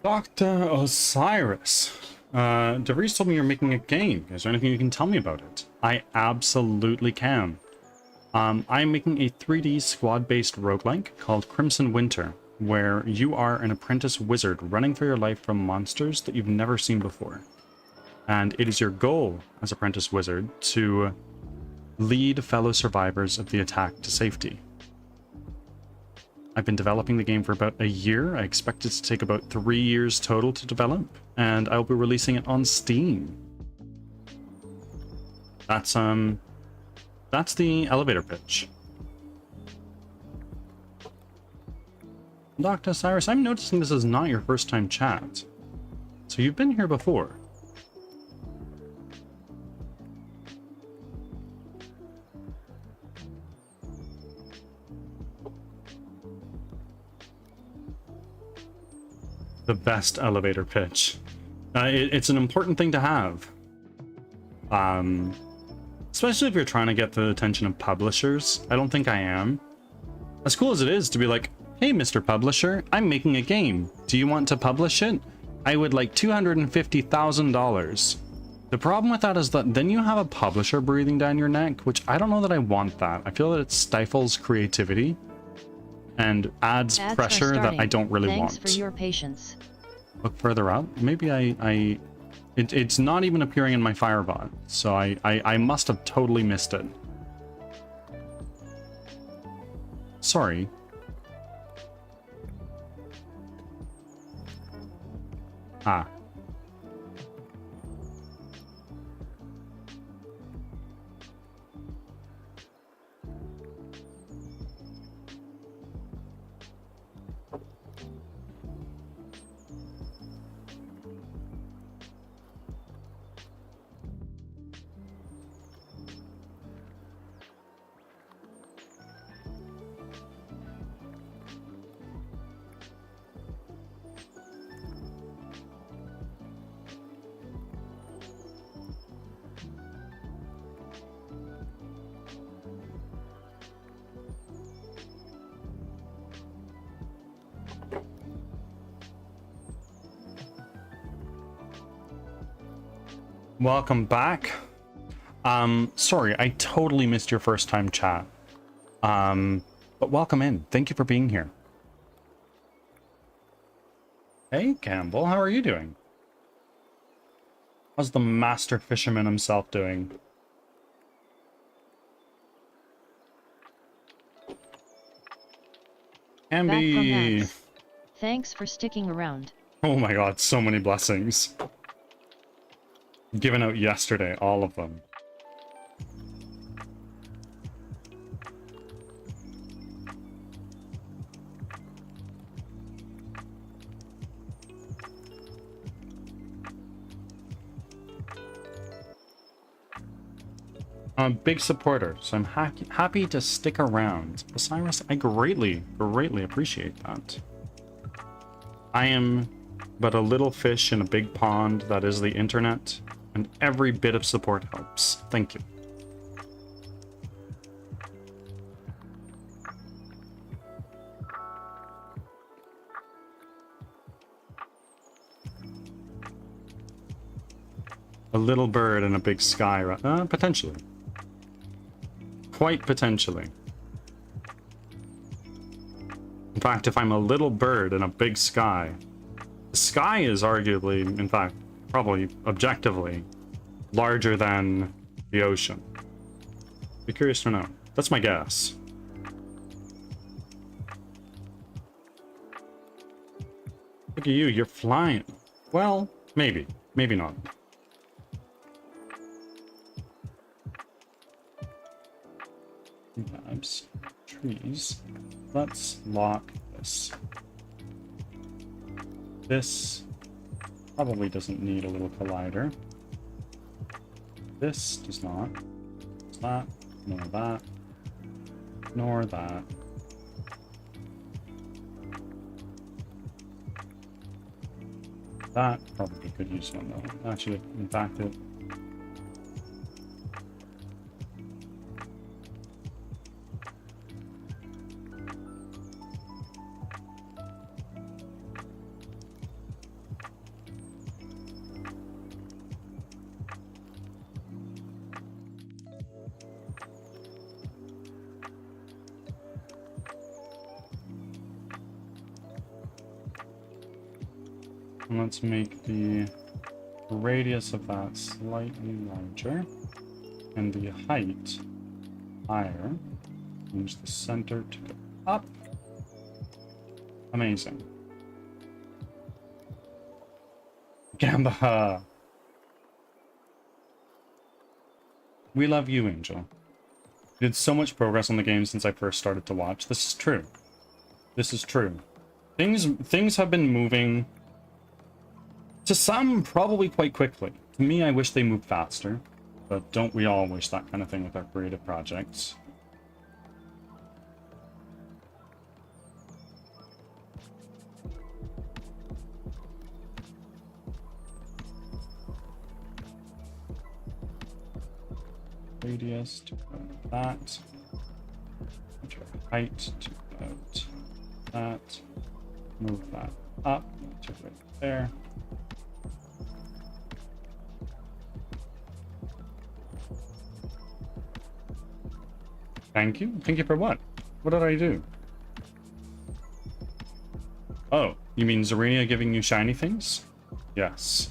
Dr. Osiris. DeVries told me you're making a game. Is there anything you can tell me about it? I absolutely can. I'm making a 3D squad-based roguelike called Crimson Winter, where you are an apprentice wizard running for your life from monsters that you've never seen before. And it is your goal as apprentice wizard to lead fellow survivors of the attack to safety. I've been developing the game for about a year. I expect it to take about 3 years total to develop, and I'll be releasing it on Steam. That's the elevator pitch. Dr. Cyrus, I'm noticing this is not your first time chat. So you've been here before. The best elevator pitch. It's an important thing to have. Especially if you're trying to get the attention of publishers. I don't think I am. As cool as it is to be like, hey, Mr. Publisher, I'm making a game. Do you want to publish it? I would like $250,000. The problem with that is that then you have a publisher breathing down your neck, which I don't know that I want that. I feel that it stifles creativity and adds pressure that I don't really want. Thanks for your patience. Look further up. Maybe it's not even appearing in my Firebot, so I must have totally missed it. Sorry. Ah. Welcome back. Sorry, I totally missed your first time chat. But welcome in. Thank you for being here. Hey, Campbell, how are you doing? How's the master fisherman himself doing? Ambi! Thanks for sticking around. Oh my god, so many blessings. Given out yesterday, all of them. I'm a big supporter, so I'm happy to stick around. Osiris, I greatly appreciate that. I am but a little fish in a big pond that is the internet, and every bit of support helps. Thank you. A little bird in a big sky, potentially. Quite potentially. In fact, if I'm a little bird in a big sky, the sky is arguably, in fact, probably objectively larger than the ocean. Be curious to know. That's my guess. Look at you, you're flying. Well, maybe. Maybe not. Labs, trees. Let's lock this. This probably doesn't need a little collider. This does not. It's that, nor that, nor that. That probably could use one though. Actually, in fact, it. Let's make the radius of that slightly larger and the height higher. Change the center to go up. Amazing. Gamba! We love you, Angel. You did so much progress on the game since I first started to watch. This is true. This is true. Things have been moving. To some, probably quite quickly. To me, I wish they moved faster. But don't we all wish that kind of thing with our creative projects? radius to about that. Change our height to about that. Move that up to right there. Thank you? Thank you for what? What did I do? Oh, you mean Zarina giving you shiny things? Yes.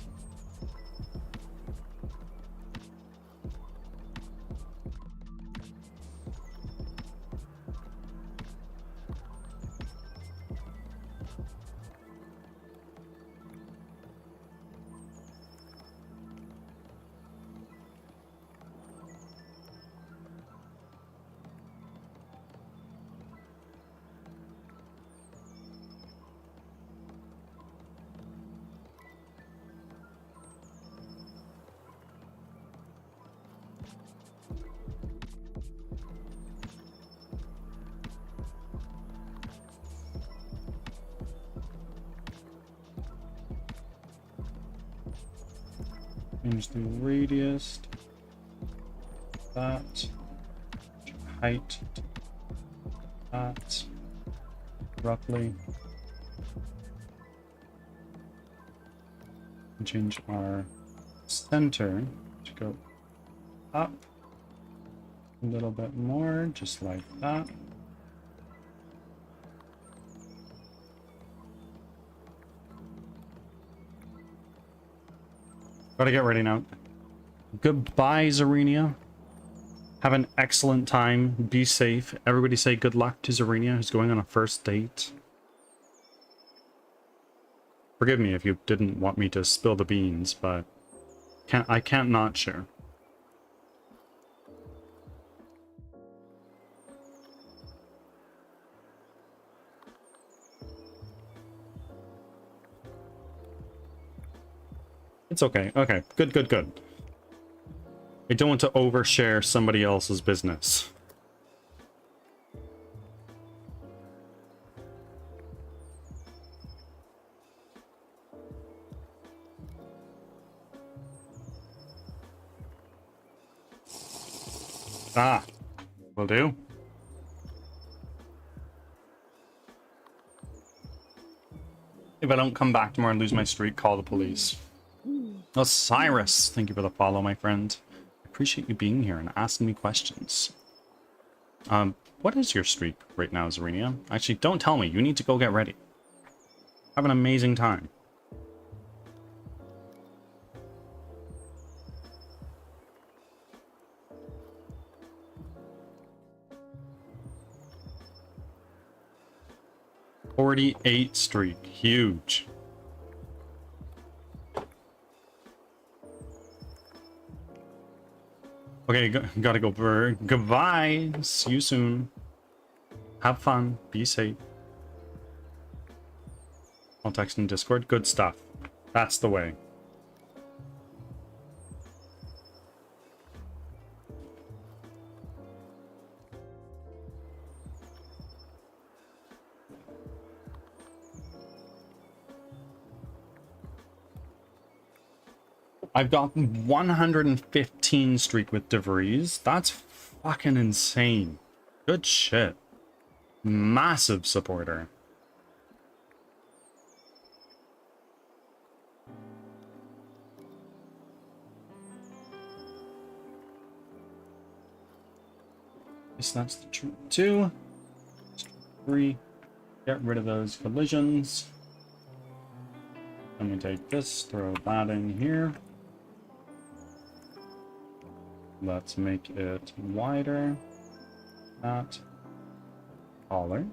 Change the radius to that. Height to that. Roughly. And change our center to go up a little bit more, just like that. Gotta get ready now. Goodbye, Zarina. Have an excellent time. Be safe. Everybody say good luck to Zarina, who's going on a first date. Forgive me if you didn't want me to spill the beans, but I can't not share. It's okay. Okay. Good, good, good. I don't want to overshare somebody else's business. Ah, will do. If I don't come back tomorrow and lose my streak, call the police. Osiris, thank you for the follow, my friend. I appreciate you being here and asking me questions. What is your streak right now, Zarina? Actually, don't tell me. You need to go get ready. Have an amazing time. .48 streak. Huge. Okay, gotta go, Bird. Goodbye. See you soon. Have fun. Be safe. I'll text in Discord. Good stuff. That's the way. I've got 115 streak with DeVries. That's fucking insane. Good shit. Massive supporter. Guess that's the truth too. 3. Get rid of those collisions. Let me take this, throw that in here. Let's make it wider. That. Taller.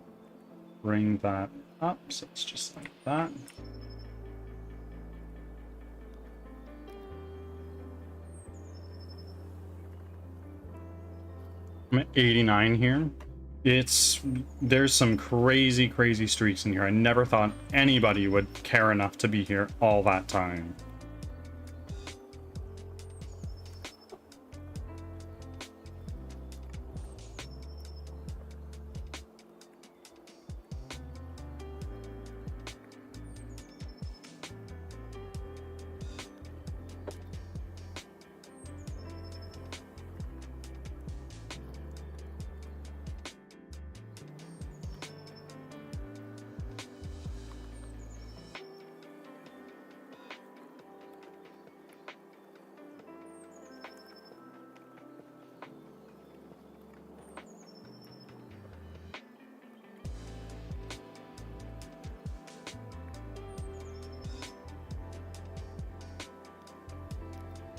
Bring that up, so it's just like that. I'm at 89 here. There's some crazy streaks in here. I never thought anybody would care enough to be here all that time.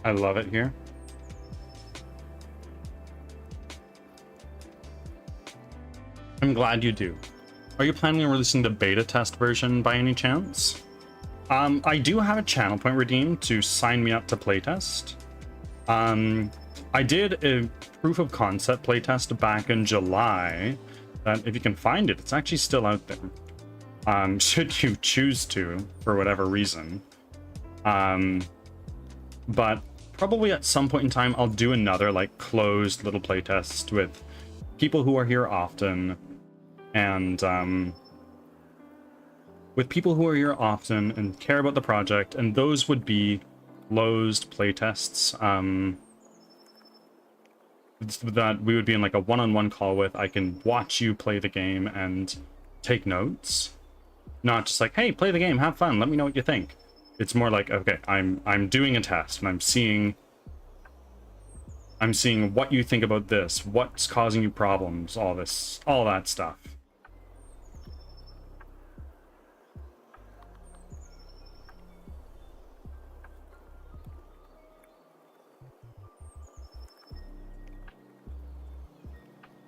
I love it here. I'm glad you do. Are you planning on releasing the beta test version by any chance? I do have a channel point redeemed to sign me up to playtest. I did a proof of concept playtest back in July. That if you can find it, it's actually still out there. Should you choose to, for whatever reason. But probably at some point in time, I'll do another like closed little playtest with people who are here often. And with people who are here often and care about the project, and those would be closed playtests that we would be in like a one-on-one call with. I can watch you play the game and take notes, not just like, hey, play the game, have fun, let me know what you think. It's more like, okay, I'm doing a test and I'm seeing what you think about this, what's causing you problems, all that stuff.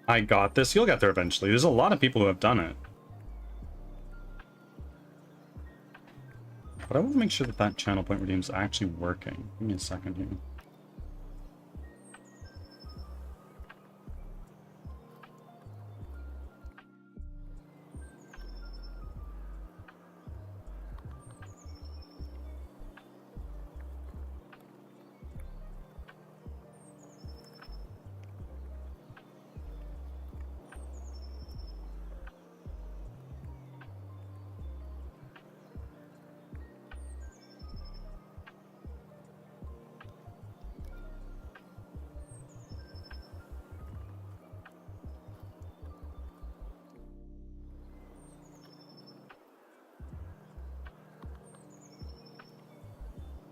I got this. You'll get there eventually. There's a lot of people who have done it. But I want to make sure that that channel point redeem is actually working. Give me a second here.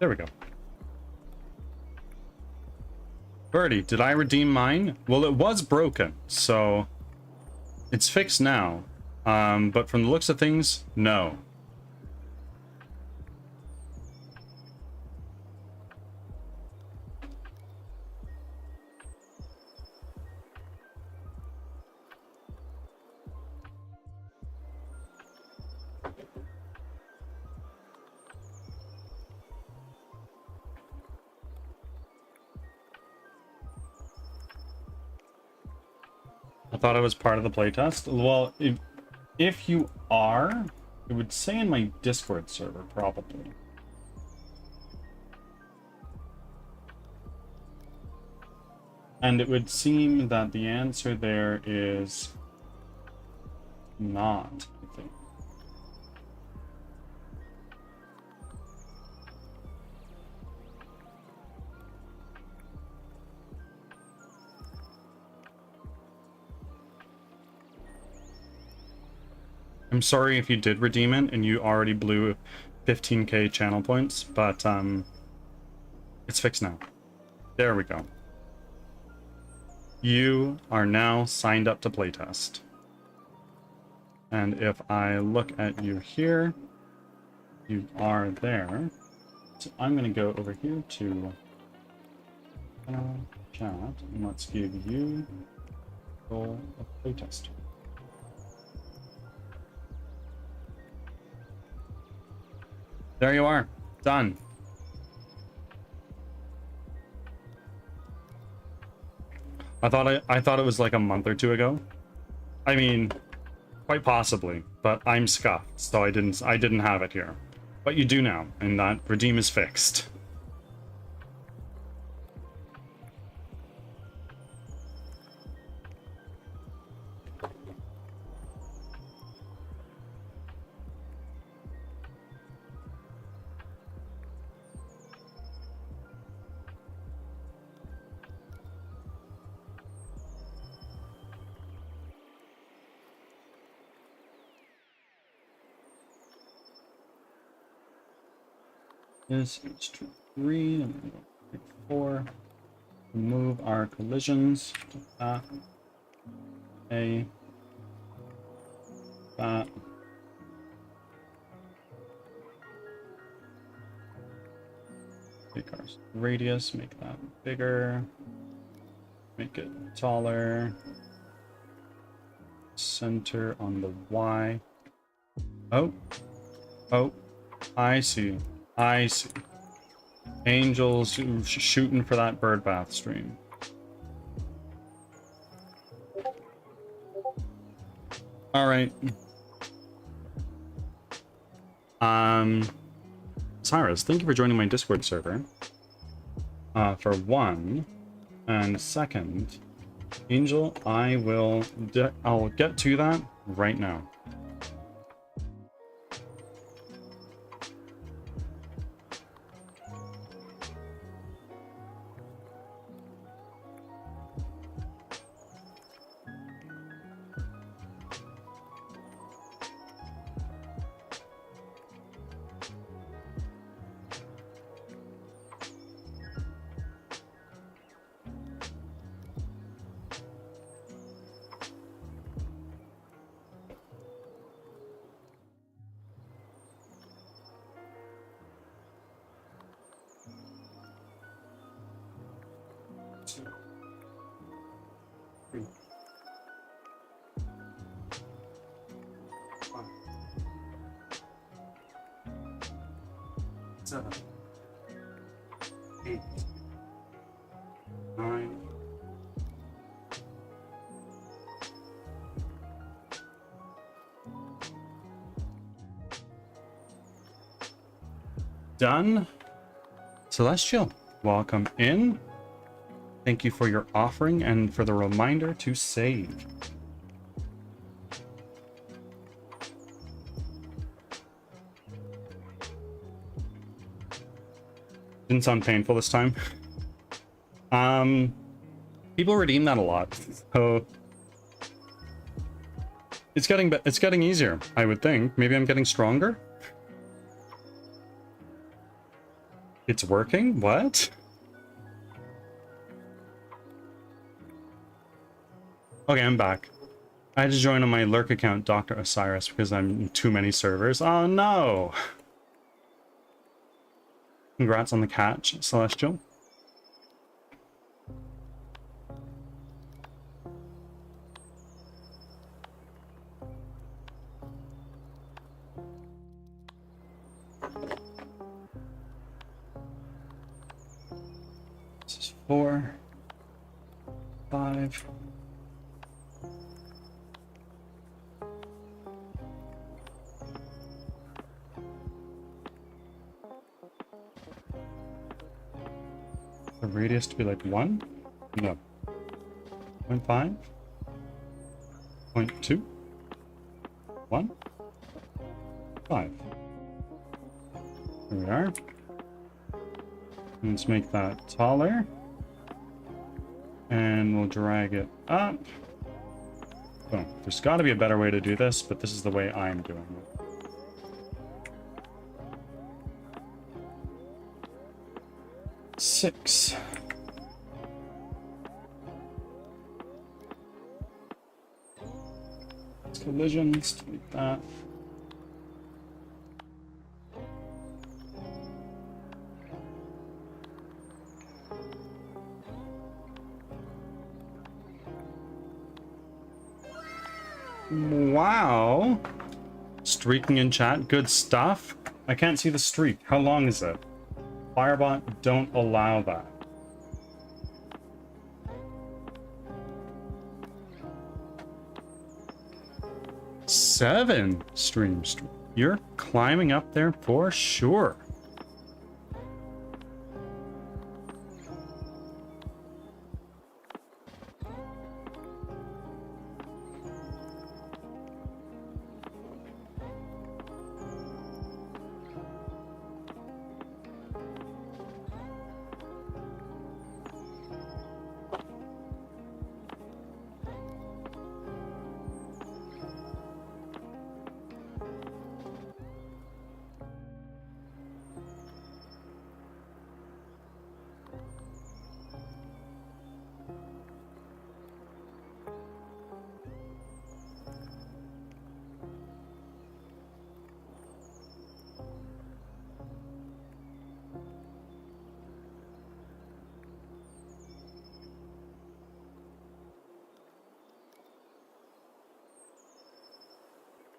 There we go. Birdie, did I redeem mine? Well, it was broken, so it's fixed now. But from the looks of things, no. I thought I was part of the playtest. Well, if you are, it would say in my Discord server, probably. And it would seem that the answer there is not, I think. I'm sorry if you did redeem it and you already blew 15k channel points, but it's fixed now. There we go. You are now signed up to playtest. And if I look at you here, you are there. So I'm going to go over here to chat and let's give you role of playtester. There you are. Done. I thought it was like a month or two ago. I mean, quite possibly, but I'm scuffed, so I didn't have it here. But you do now, and that redeem is fixed. Is H3 and 4. Remove our collisions to that. A. That. Make our radius, make that bigger. Make it taller. Center on the Y. Oh. Oh. I see. I see. Angels shooting for that birdbath stream. All right. Cyrus, thank you for joining my Discord server. For one, and second, Angel, I'll get to that right now. Seven, 8, 9. Done. Celestial, welcome in. Thank you for your offering and for the reminder to save. Didn't sound painful this time. People redeem that a lot, so it's getting easier, I would think. Maybe I'm getting stronger. It's working? What? Okay, I'm back. I had to join on my lurk account, Dr. Osiris, because I'm in too many servers. Oh no! Congrats on the catch, Celestial. This is 4, 5. The radius to be like 1? No. 0.5? 0.2? 1? 5. Here we are. Let's make that taller. And we'll drag it up. Oh, there's got to be a better way to do this, but this is the way I'm doing it. Six. Collisions, delete that. Wow. Streaking in chat, good stuff. I can't see the streak. How long is it? Firebot, don't allow that. Seven streams. You're climbing up there for sure.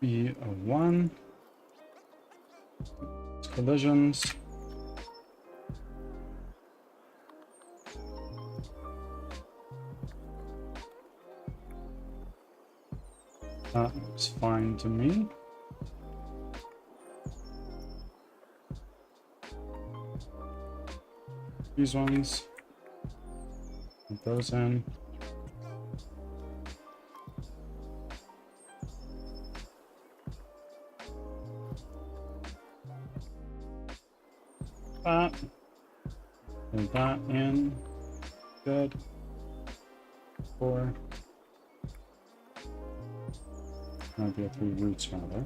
B01. Collisions. That looks fine to me. These ones. Put those in. That. Put that in. Good. 4. Might be a 3 roots rather.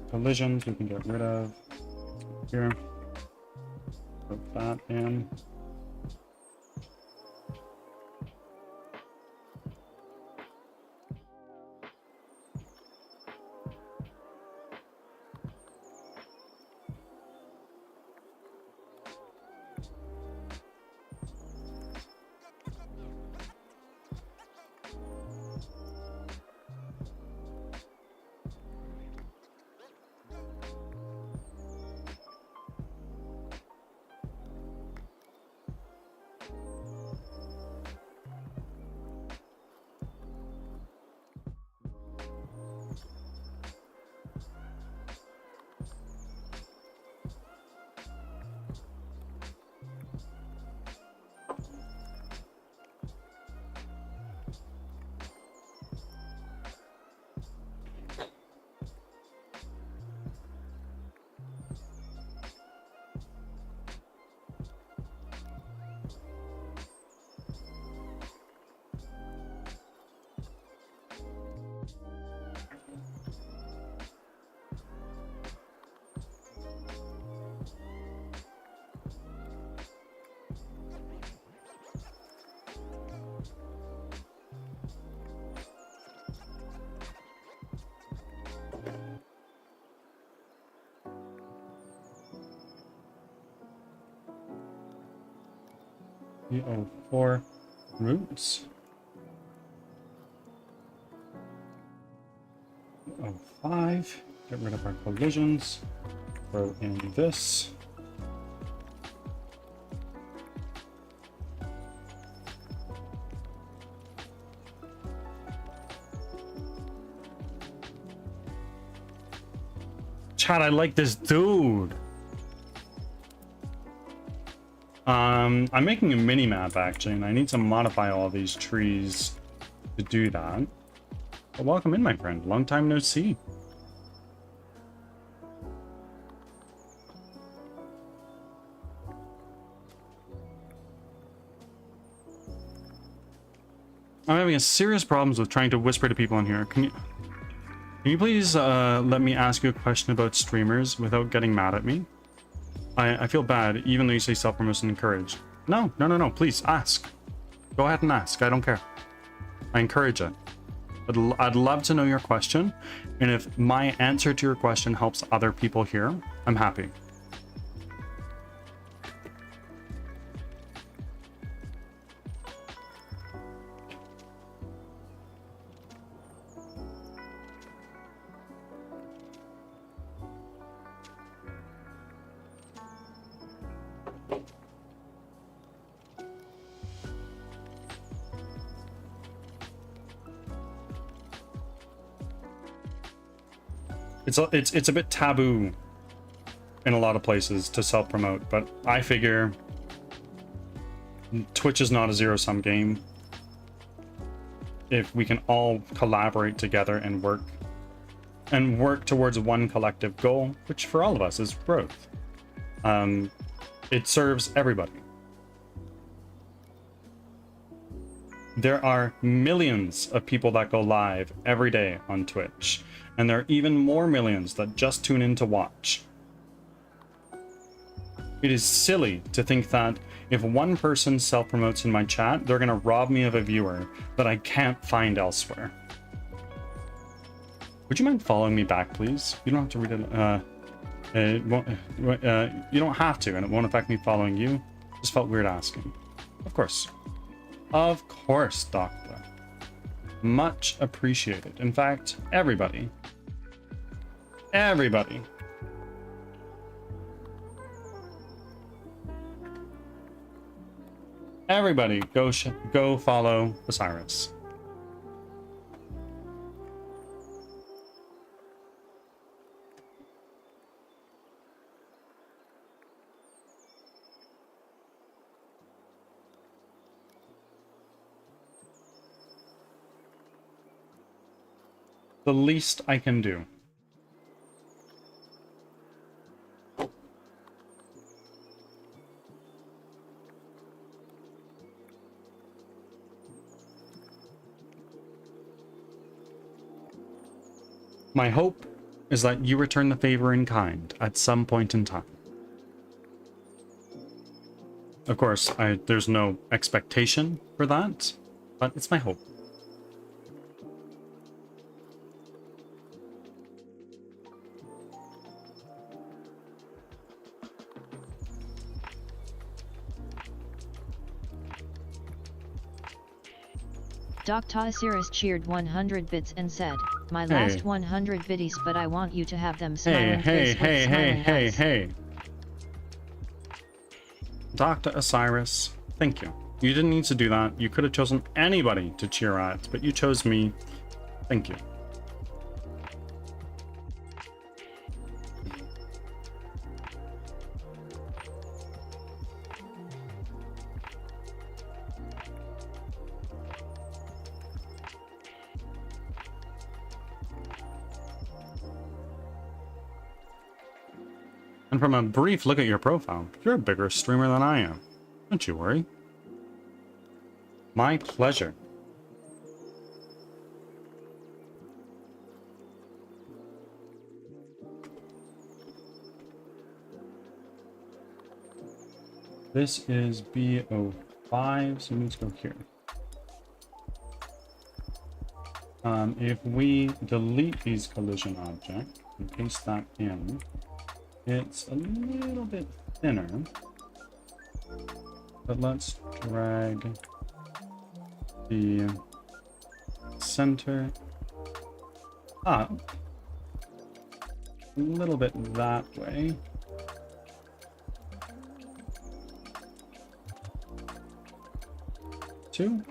Collisions we can get rid of. Here. Put that in. B04 roots. B05. Get rid of our collisions. Throw in this. Chat, I like this dude. I'm making a mini map actually, and I need to modify all these trees to do that. But welcome in, my friend. Long time no see. I'm having a serious problems with trying to whisper to people in here. Can you please let me ask you a question about streamers without getting mad at me? I feel bad, even though you say self-promotion encouraged. No, please, ask. Go ahead and ask, I don't care. I encourage it. I'd love to know your question, and if my answer to your question helps other people here, I'm happy. It's a bit taboo in a lot of places to self-promote, but I figure Twitch is not a zero-sum game. If we can all collaborate together and work towards one collective goal, which for all of us is growth, it serves everybody. There are millions of people that go live every day on Twitch, and there are even more millions that just tune in to watch. It is silly to think that if one person self-promotes in my chat, they're gonna rob me of a viewer that I can't find elsewhere. Would you mind following me back, please? You don't have to read it. You don't have to, and it won't affect me following you. Just felt weird asking. Of course. Of course, Doctor. Much appreciated. In fact, everybody. Everybody. Everybody, go follow Osiris. The least I can do. My hope is that you return the favor in kind at some point in time. Of course, there's no expectation for that, but it's my hope. Dr. Osiris cheered 100 bits and said, "My last 100 biddies, but I want you to have them smiling face with smiling eyes." Hey. Dr. Osiris, thank you. You didn't need to do that. You could have chosen anybody to cheer at, but you chose me. Thank you. And from a brief look at your profile, you're a bigger streamer than I am. Don't you worry. My pleasure. This is B05, so let's go here. If we delete these collision objects and paste that in, it's a little bit thinner, but let's drag the center up a little bit that way. Two.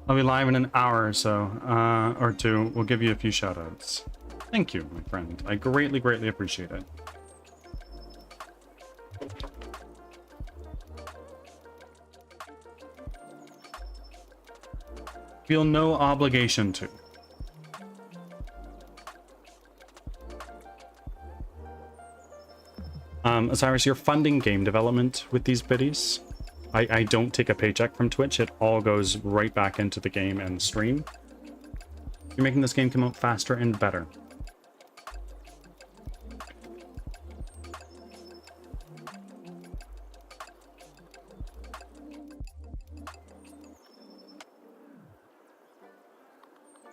I'll be live in an hour or so, or two. We'll give you a few shoutouts. Thank you, my friend. I greatly, greatly appreciate it. Feel no obligation to. Osiris, you're funding game development with these biddies. I don't take a paycheck from Twitch. It all goes right back into the game and stream. You're making this game come out faster and better.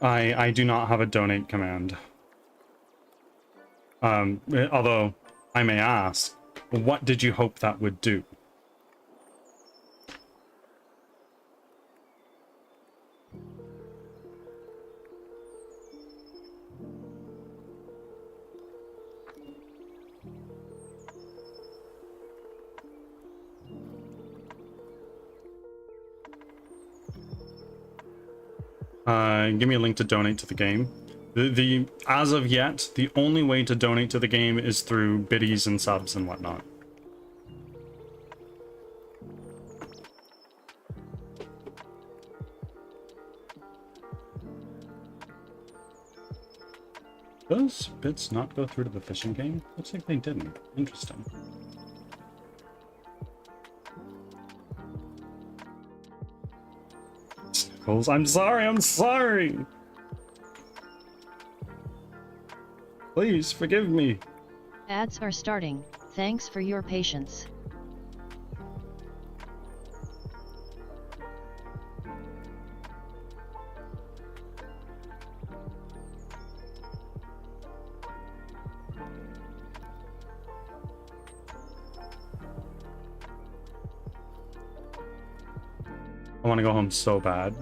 I do not have a donate command. Although I may ask, what did you hope that would do? Give me a link to donate to the game. As of yet, the only way to donate to the game is through biddies and subs and whatnot. Those bits not go through to the fishing game? Looks like they didn't. Interesting. Sniffles, I'm sorry! Please, forgive me. Ads are starting. Thanks for your patience. I want to go home so bad.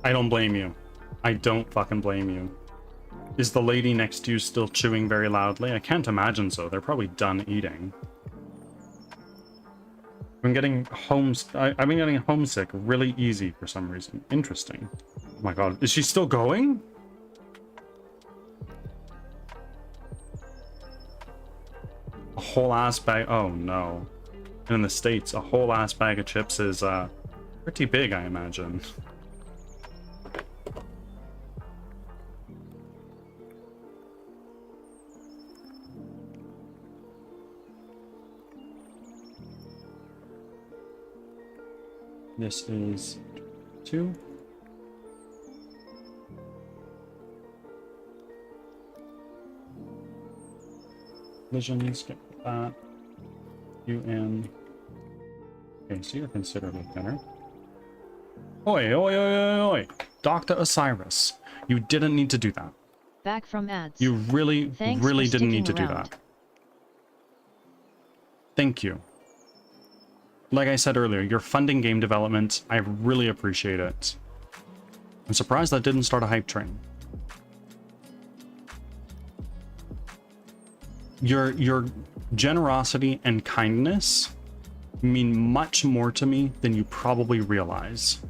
I don't blame you. I don't fucking blame you. Is the lady next to you still chewing very loudly? I can't imagine so. They're probably done eating. I've been getting homesick really easy for some reason. Interesting. Oh my god, is she still going? A whole ass bag. Oh no. In the States, a whole ass bag of chips is pretty big, I imagine. This is 2. Visions, get that. You in. Okay, so you're considerably thinner. Oi, oi, oi, oi, oi! Dr. Osiris, you didn't need to do that. Back from ads. You really, Thanks really for didn't need to sticking do around. that. Thank you. Like I said earlier, you're funding game development. I really appreciate it. I'm surprised that didn't start a hype train. Your generosity and kindness mean much more to me than you probably realize.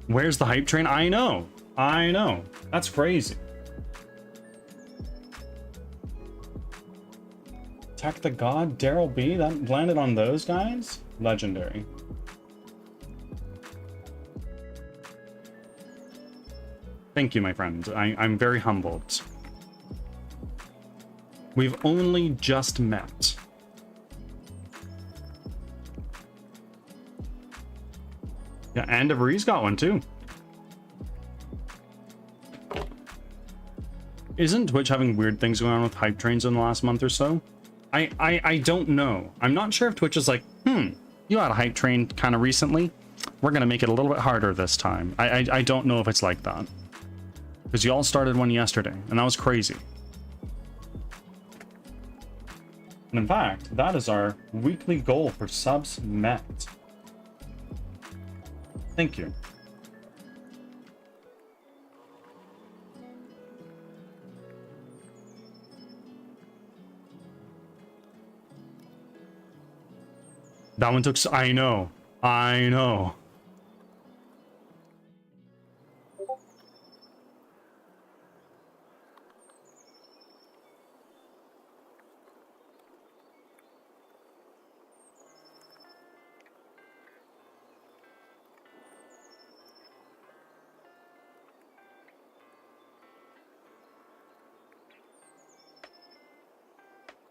Where's the hype train? I know. I know. That's crazy. Attack the God, Daryl B. That landed on those guys? Legendary. Thank you, my friend. I'm very humbled. We've only just met. Yeah, and Avery's got one too. Isn't Twitch having weird things going on with hype trains in the last month or so? I don't know. I'm not sure if Twitch is like, you had a hype train kind of recently. We're gonna make it a little bit harder this time. I don't know if it's like that. Because y'all started one yesterday, and that was crazy. And in fact, that is our weekly goal for subs met. Thank you. That one took... I know. I know.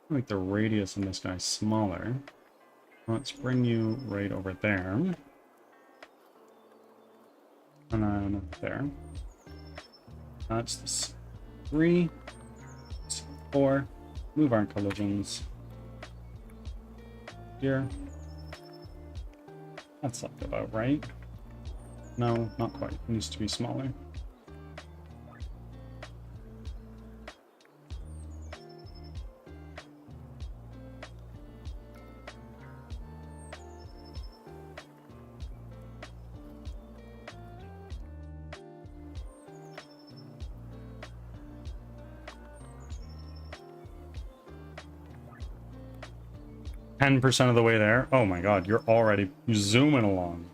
Make the radius in this guy smaller. Let's bring you right over there. And then there. That's this 3. 4. Move our collisions. Here. That's like about right. No, not quite. It needs to be smaller. %of the way there. Oh my god, you're already zooming along.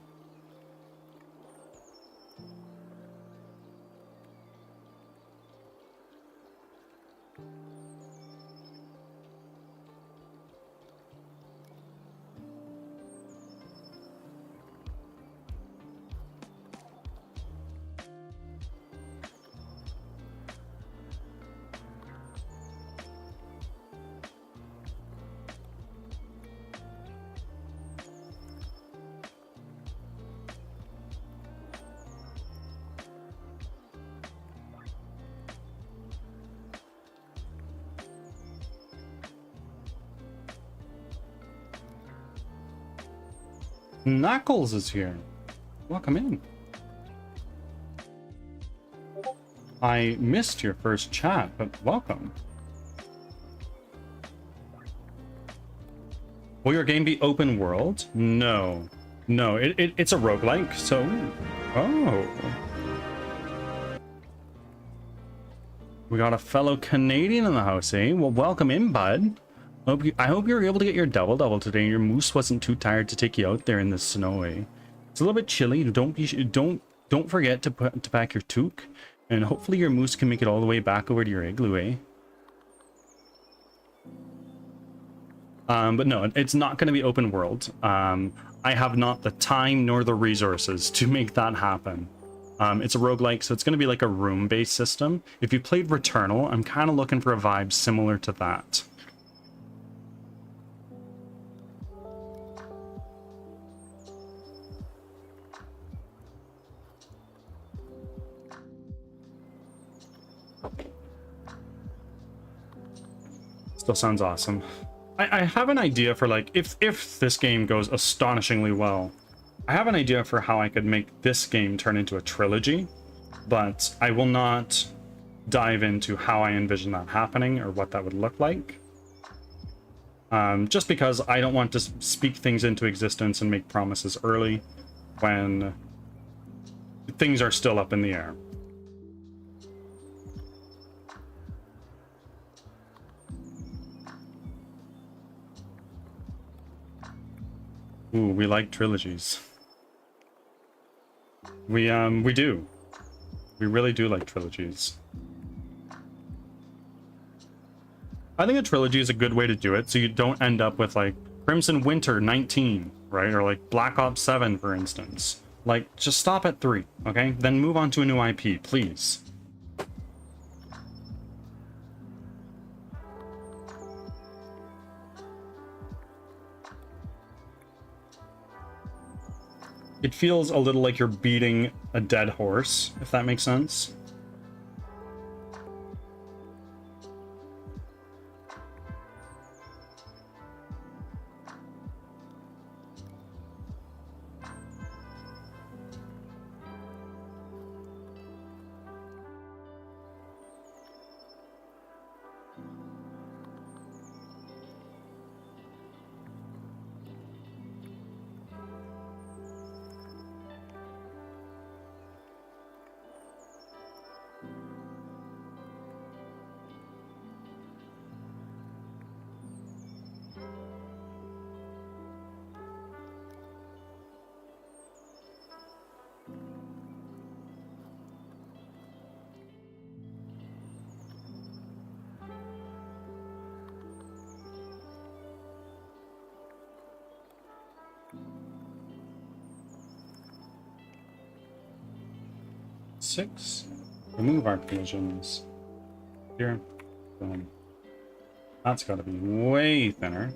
Knuckles is here. Welcome in. I missed your first chat, but welcome. Will your game be open world? No. No, it's a roguelike, so... Oh. We got a fellow Canadian in the house, eh? Well, welcome in, bud. I hope you were able to get your double today. Your moose wasn't too tired to take you out there in the snow, eh? It's a little bit chilly. Don't forget to pack your toque, and hopefully your moose can make it all the way back over to your igloo, eh? But no, it's not going to be open world. I have not the time nor the resources to make that happen. It's a roguelike, so it's going to be like a room-based system. If you played Returnal, I'm kind of looking for a vibe similar to that. Still sounds awesome. I have an idea for, like, if this game goes astonishingly well, I have an idea for how I could make this game turn into a trilogy, but I will not dive into how I envision that happening or what that would look like. Just because I don't want to speak things into existence and make promises early when things are still up in the air. Ooh, we like trilogies. We do. We really do like trilogies. I think a trilogy is a good way to do it, so you don't end up with, like, Crimson Winter 19, right? Or, like, Black Ops 7, for instance. Like, just stop at 3, okay? Then move on to a new IP, please. It feels a little like you're beating a dead horse, if that makes sense. Six. Remove our collisions. Here. Boom. That's got to be way thinner.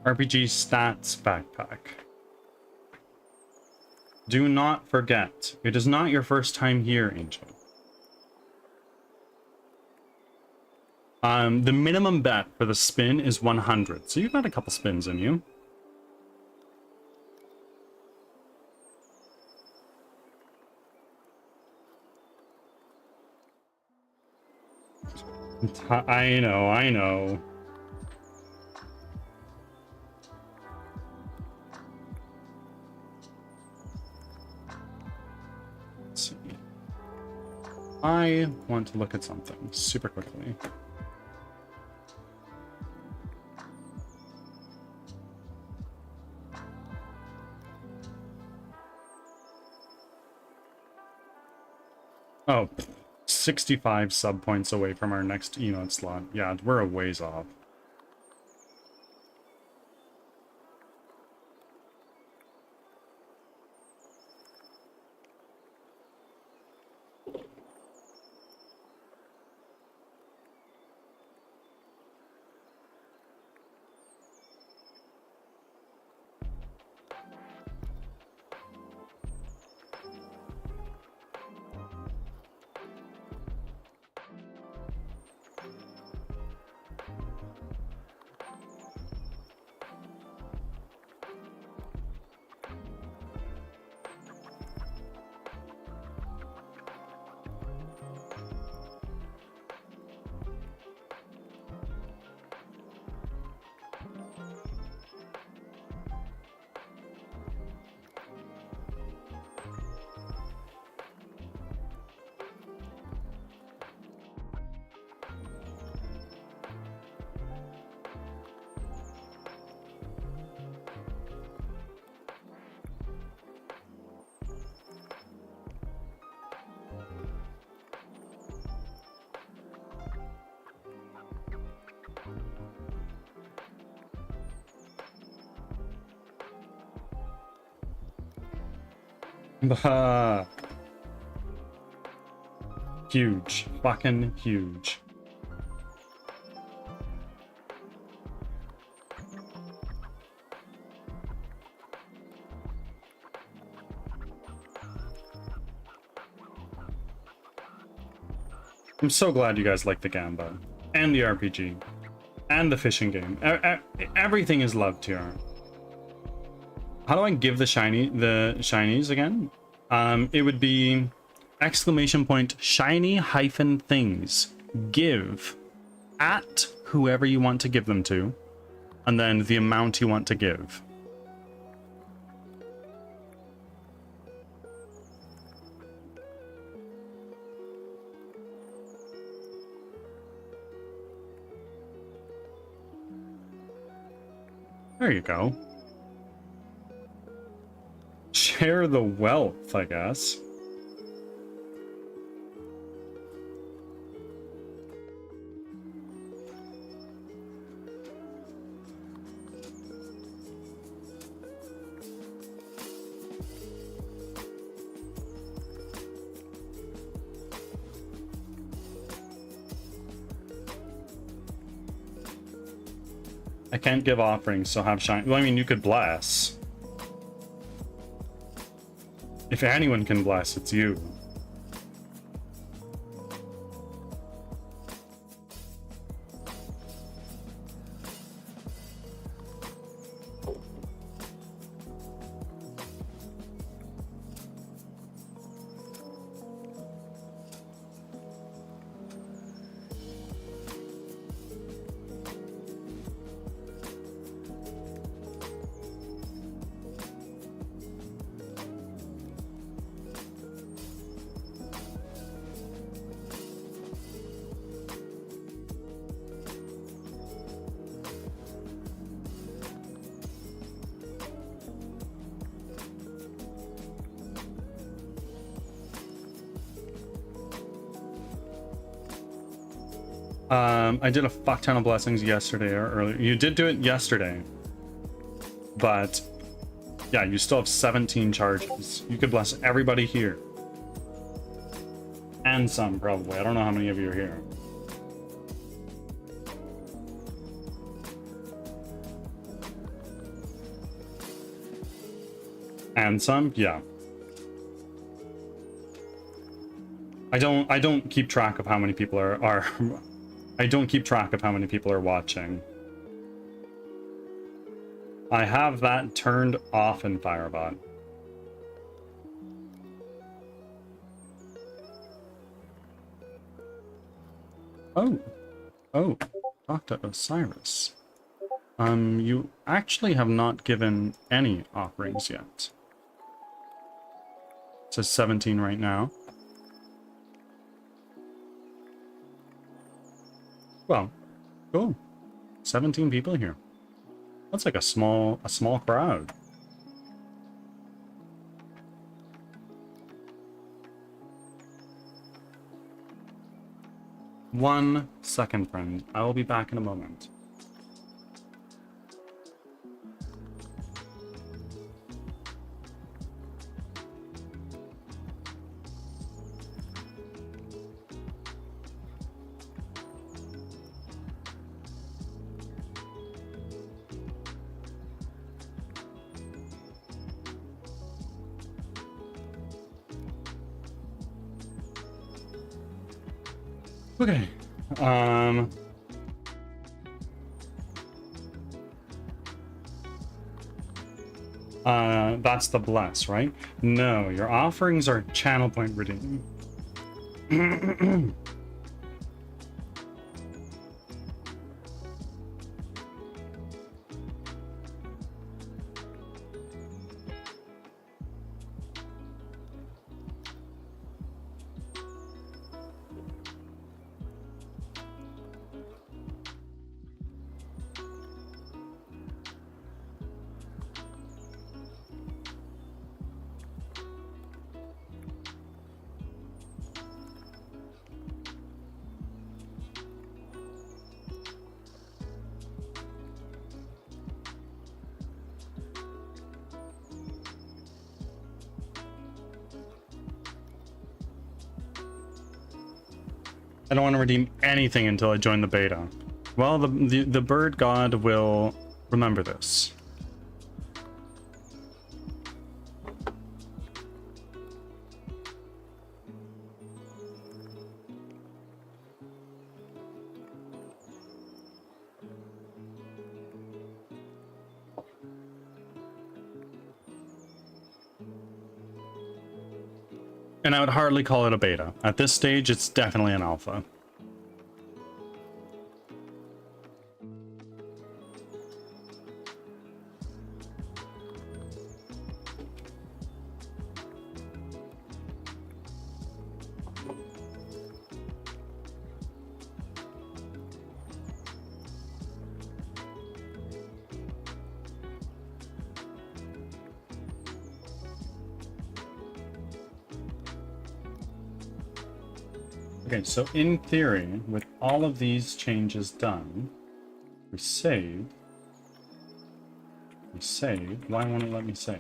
RPG stats backpack. Do not forget, it is not your first time here, Angel. The minimum bet for the spin is 100, so you've got a couple spins in you. I know. Let's see. I want to look at something super quickly. Oh, 65 sub points away from our next emote slot. Yeah, we're a ways off. Bah. Huge. Fucking huge. I'm so glad you guys like the Gamba. And the RPG. And the fishing game. Everything is loved here. How do I give the shinies again? It would be exclamation point shiny hyphen things. Give at whoever you want to give them to. And then the amount you want to give. There you go. Share the wealth, I guess. I can't give offerings, so have shine. Well, I mean, you could bless. If anyone can bless, it's you. I did a fuck ton of blessings yesterday or earlier. You did do it yesterday. But yeah, you still have 17 charges. You could bless everybody here. And some, probably. I don't know how many of you are here. And some, yeah. I don't keep track of how many people are I don't keep track of how many people are watching. I have that turned off in Firebot. Oh, Dr. Osiris. You actually have not given any offerings yet. It says 17 right now. Well, cool. 17 people here. That's like a small crowd. One second, friend. I will be back in a moment. Okay. That's the bless, right? No, your offerings are channel point redeem. I don't want to redeem anything until I join the beta. Well, the bird god will remember this. And I would hardly call it a beta. At this stage, it's definitely an alpha. Okay, so in theory, with all of these changes done, we save. We save. Why won't it let me save?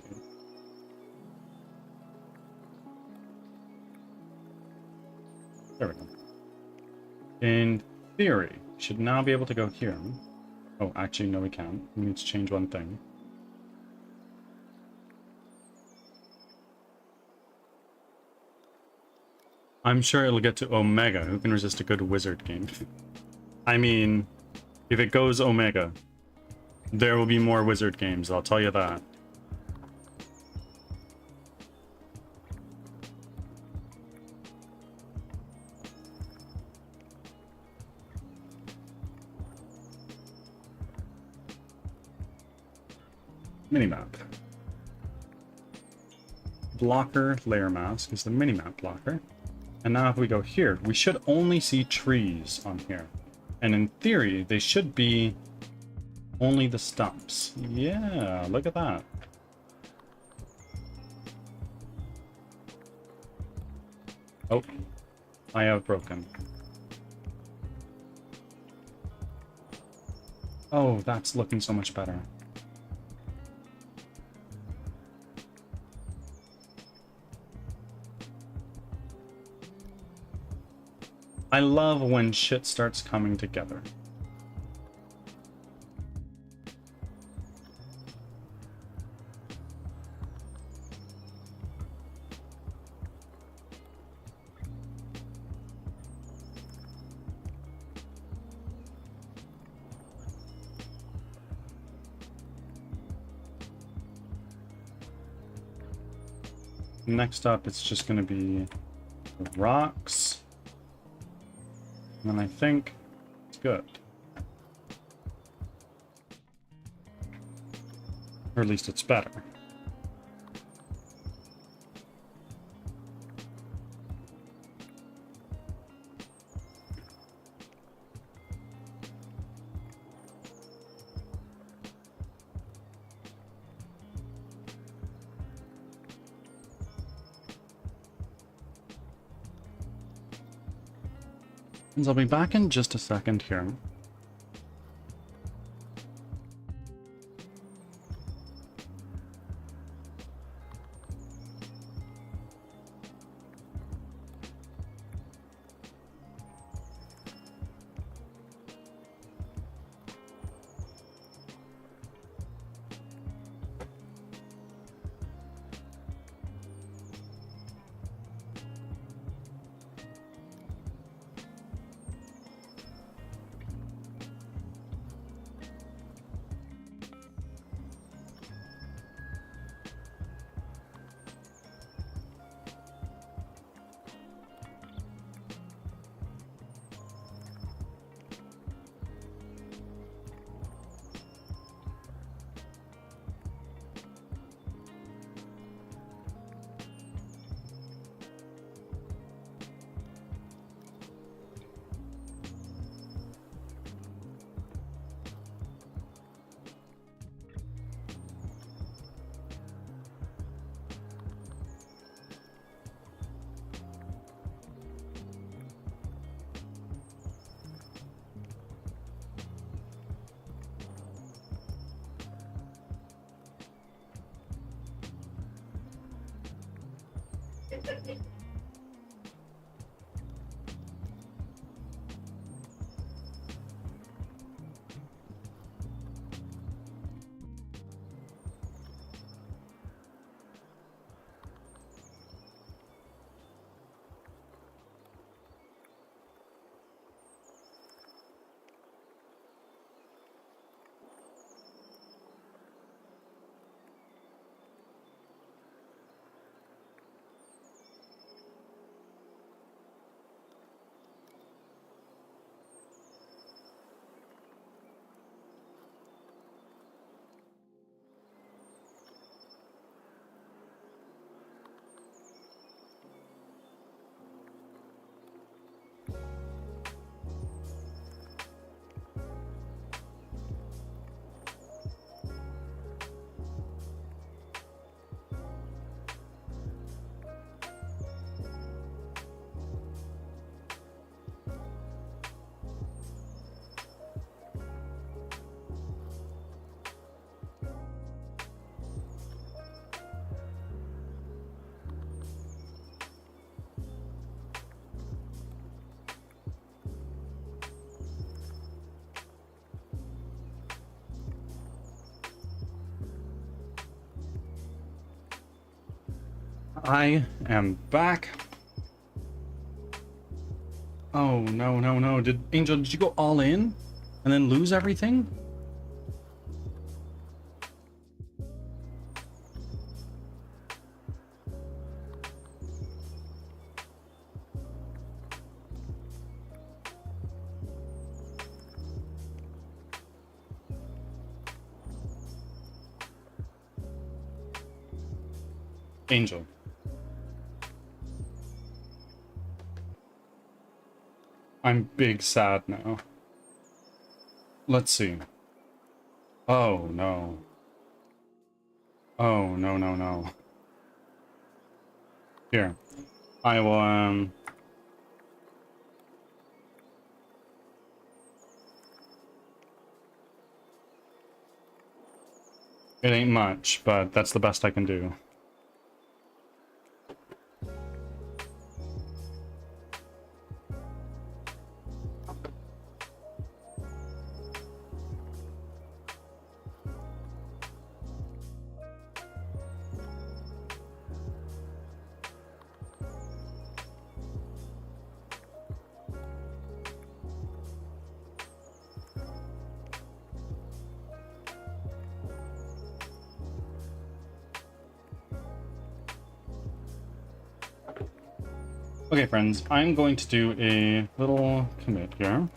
There we go. In theory, should now be able to go here. Oh, actually, no, we can't. We need to change one thing. I'm sure it'll get to Omega. Who can resist a good wizard game? I mean, if it goes Omega, there will be more wizard games, I'll tell you that. Minimap. Blocker layer mask is the minimap blocker. And now if we go here, we should only see trees on here. And in theory, they should be only the stumps. Yeah, look at that. Oh, I have broken. Oh, that's looking so much better. I love when shit starts coming together. Next up, it's just going to be the rocks. And I think it's good. Or at least it's better. And I'll be back in just a second here. I am back. Oh, no, no, no. Angel, did you go all in and then lose everything? Angel. I'm big sad now. Let's see. Oh, no. Oh, no, no, no. Here. I will, It ain't much, but that's the best I can do. Okay, friends, I'm going to do a little commit here.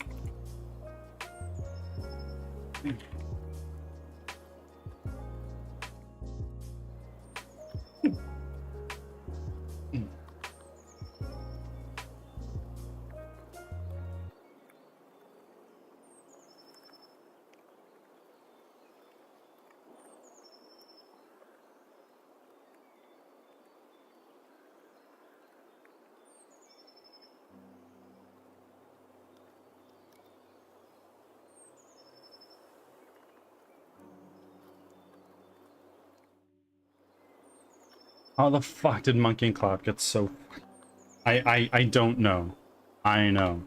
How the fuck did Monkey and Cloud get so... I don't know. I know.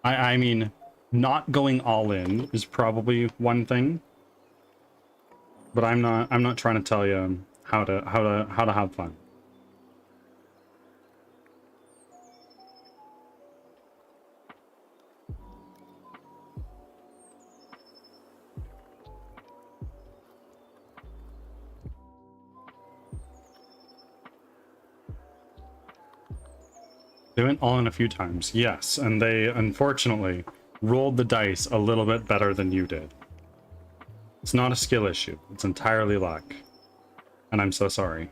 I mean, not going all in is probably one thing, but I'm not trying to tell you how to have fun. They went all in a few times, yes, and they unfortunately rolled the dice a little bit better than you did. It's not a skill issue, it's entirely luck. And I'm so sorry.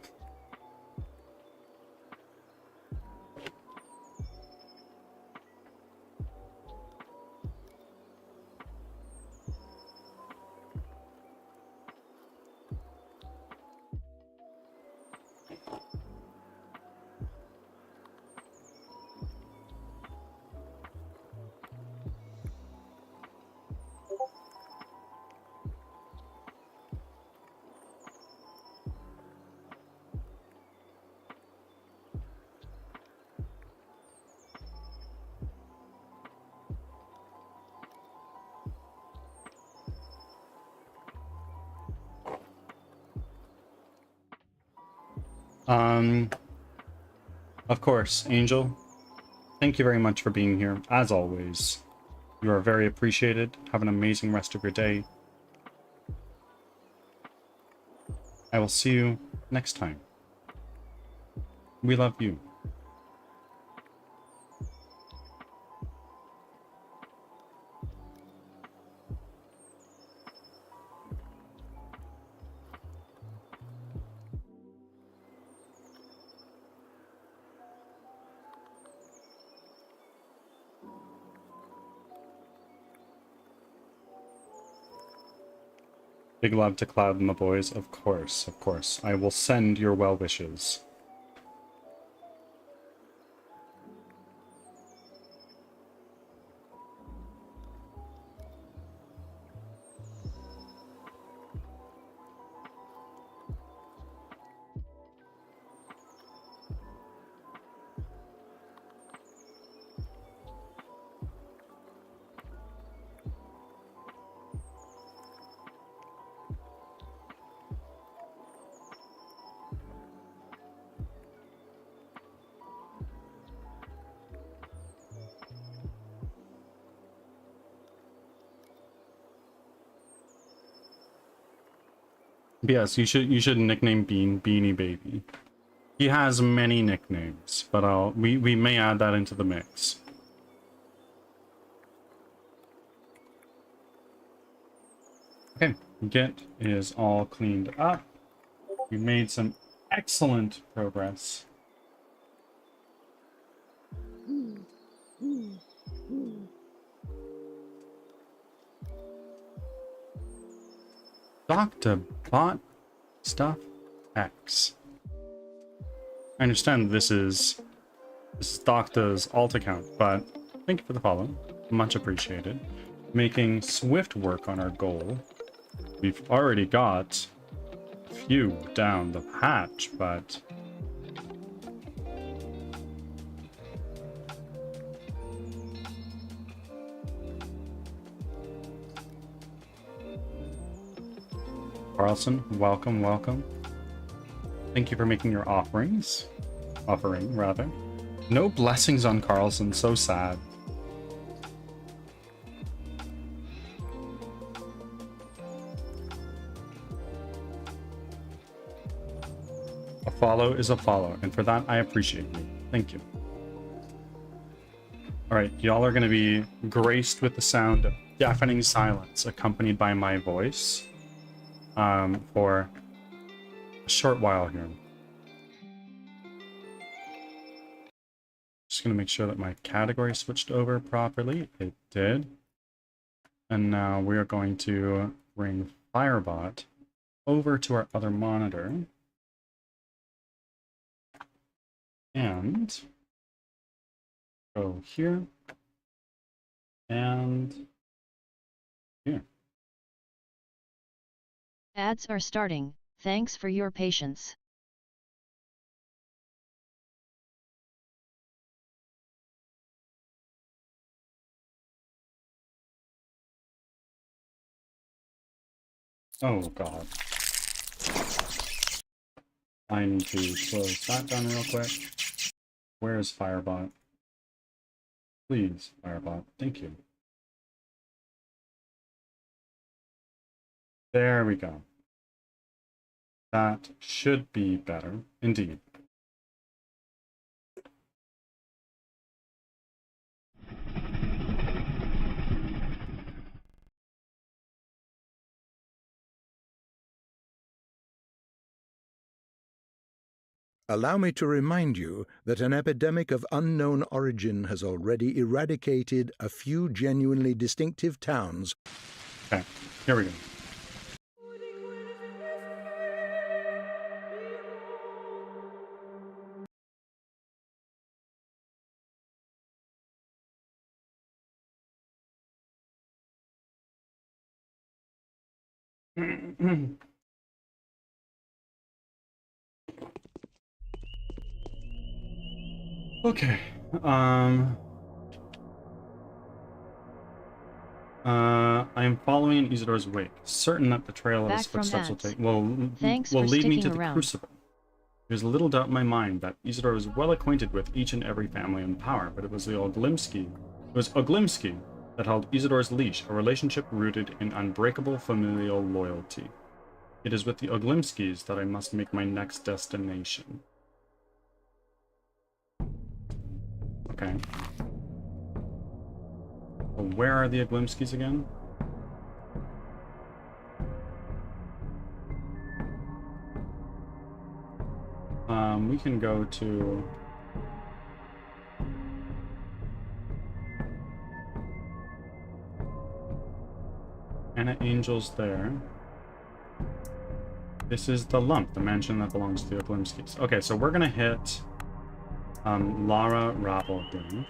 Of course, Angel. Thank you very much for being here, as always. You are very appreciated. Have an amazing rest of your day. I will see you next time. We love you. Big love to Cloud and the boys. Of course, of course. I will send your well wishes. But yes, you should nickname Bean Beanie Baby. He has many nicknames, but we may add that into the mix. Okay, Git is all cleaned up. We made some excellent progress. Dr. Bot Stuff X. I understand this is Doctor's alt account, but thank you for the follow. Much appreciated. Making swift work on our goal. We've already got a few down the hatch, but Carlson, welcome, welcome. Thank you for making your offerings. Offering, rather. No blessings on Carlson, so sad. A follow is a follow, and for that I appreciate you. Thank you. Alright, y'all are going to be graced with the sound of deafening silence accompanied by my voice for a short while here. Just going to make sure that my category switched over properly. It did. And now we are going to bring Firebot over to our other monitor. And go here and here. Ads are starting. Thanks for your patience. Oh god. I need to close that down real quick. Where is Firebot? Please, Firebot. Thank you. There we go. That should be better, indeed. Allow me to remind you that an epidemic of unknown origin has already eradicated a few genuinely distinctive towns. Okay, here we go. Okay. I am following in Isidore's wake, certain that the trail of his Back from footsteps will ads. take will Thanks for lead me to sticking the around. crucible. There's little doubt in my mind that Isidore was well acquainted with each and every family in power, but it was Oglimsky that held Isidore's leash, a relationship rooted in unbreakable familial loyalty. It is with the Oglimskys that I must make my next destination. Okay. Well, where are the Oglimskys again? We can go to... Anna Angel's there. This is the Lump, the mansion that belongs to the Oglimskys. Okay, so we're gonna hit Lara Ravel here.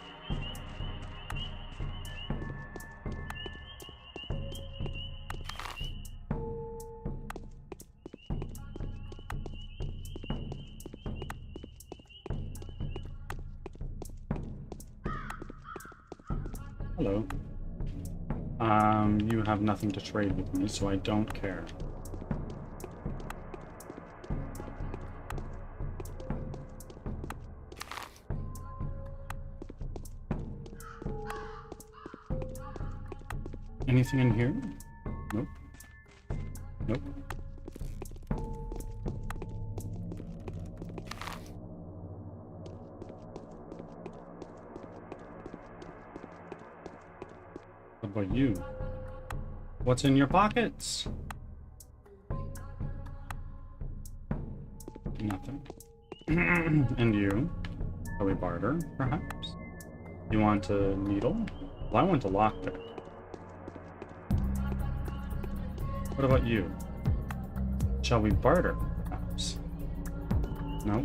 Hello. You have nothing to trade with me, so I don't care. Anything in here? Nope. Nope. about you? What's in your pockets? Nothing. And you? Shall we barter, perhaps? You want a needle? Well, I want a lockpick. What about you? Shall we barter, perhaps? No?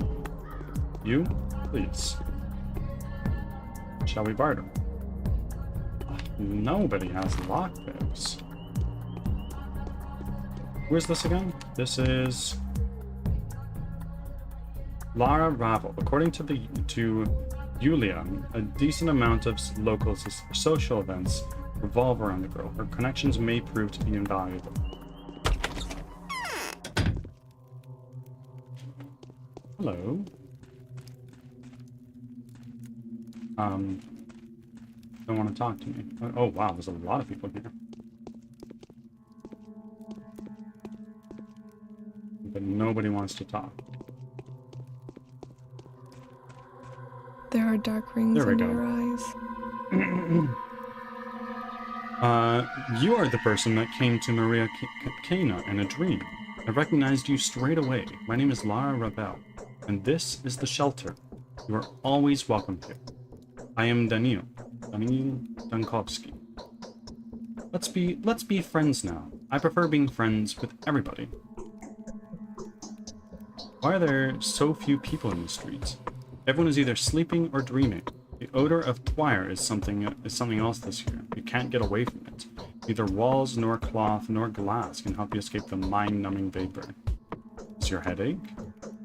You? Please. Shall we barter? Nobody has lockpicks. Where's this again? This is Lara Ravel. According to Yulia, a decent amount of local social events revolve around the girl. Her connections may prove to be invaluable. Hello. Don't want to talk to me. Oh wow, there's a lot of people here. But nobody wants to talk. There are dark rings under your eyes. You are the person that came to Maria Kana in a dream. I recognized you straight away. My name is Lara Ravel, and this is the shelter. You are always welcome here. I am Daniil Dankovsky. Let's be friends now. I prefer being friends with everybody. Why are there so few people in the streets? Everyone is either sleeping or dreaming. The odor of twire is something else this year. You can't get away from it. Neither walls, nor cloth, nor glass can help you escape the mind-numbing vapor. Is your headache?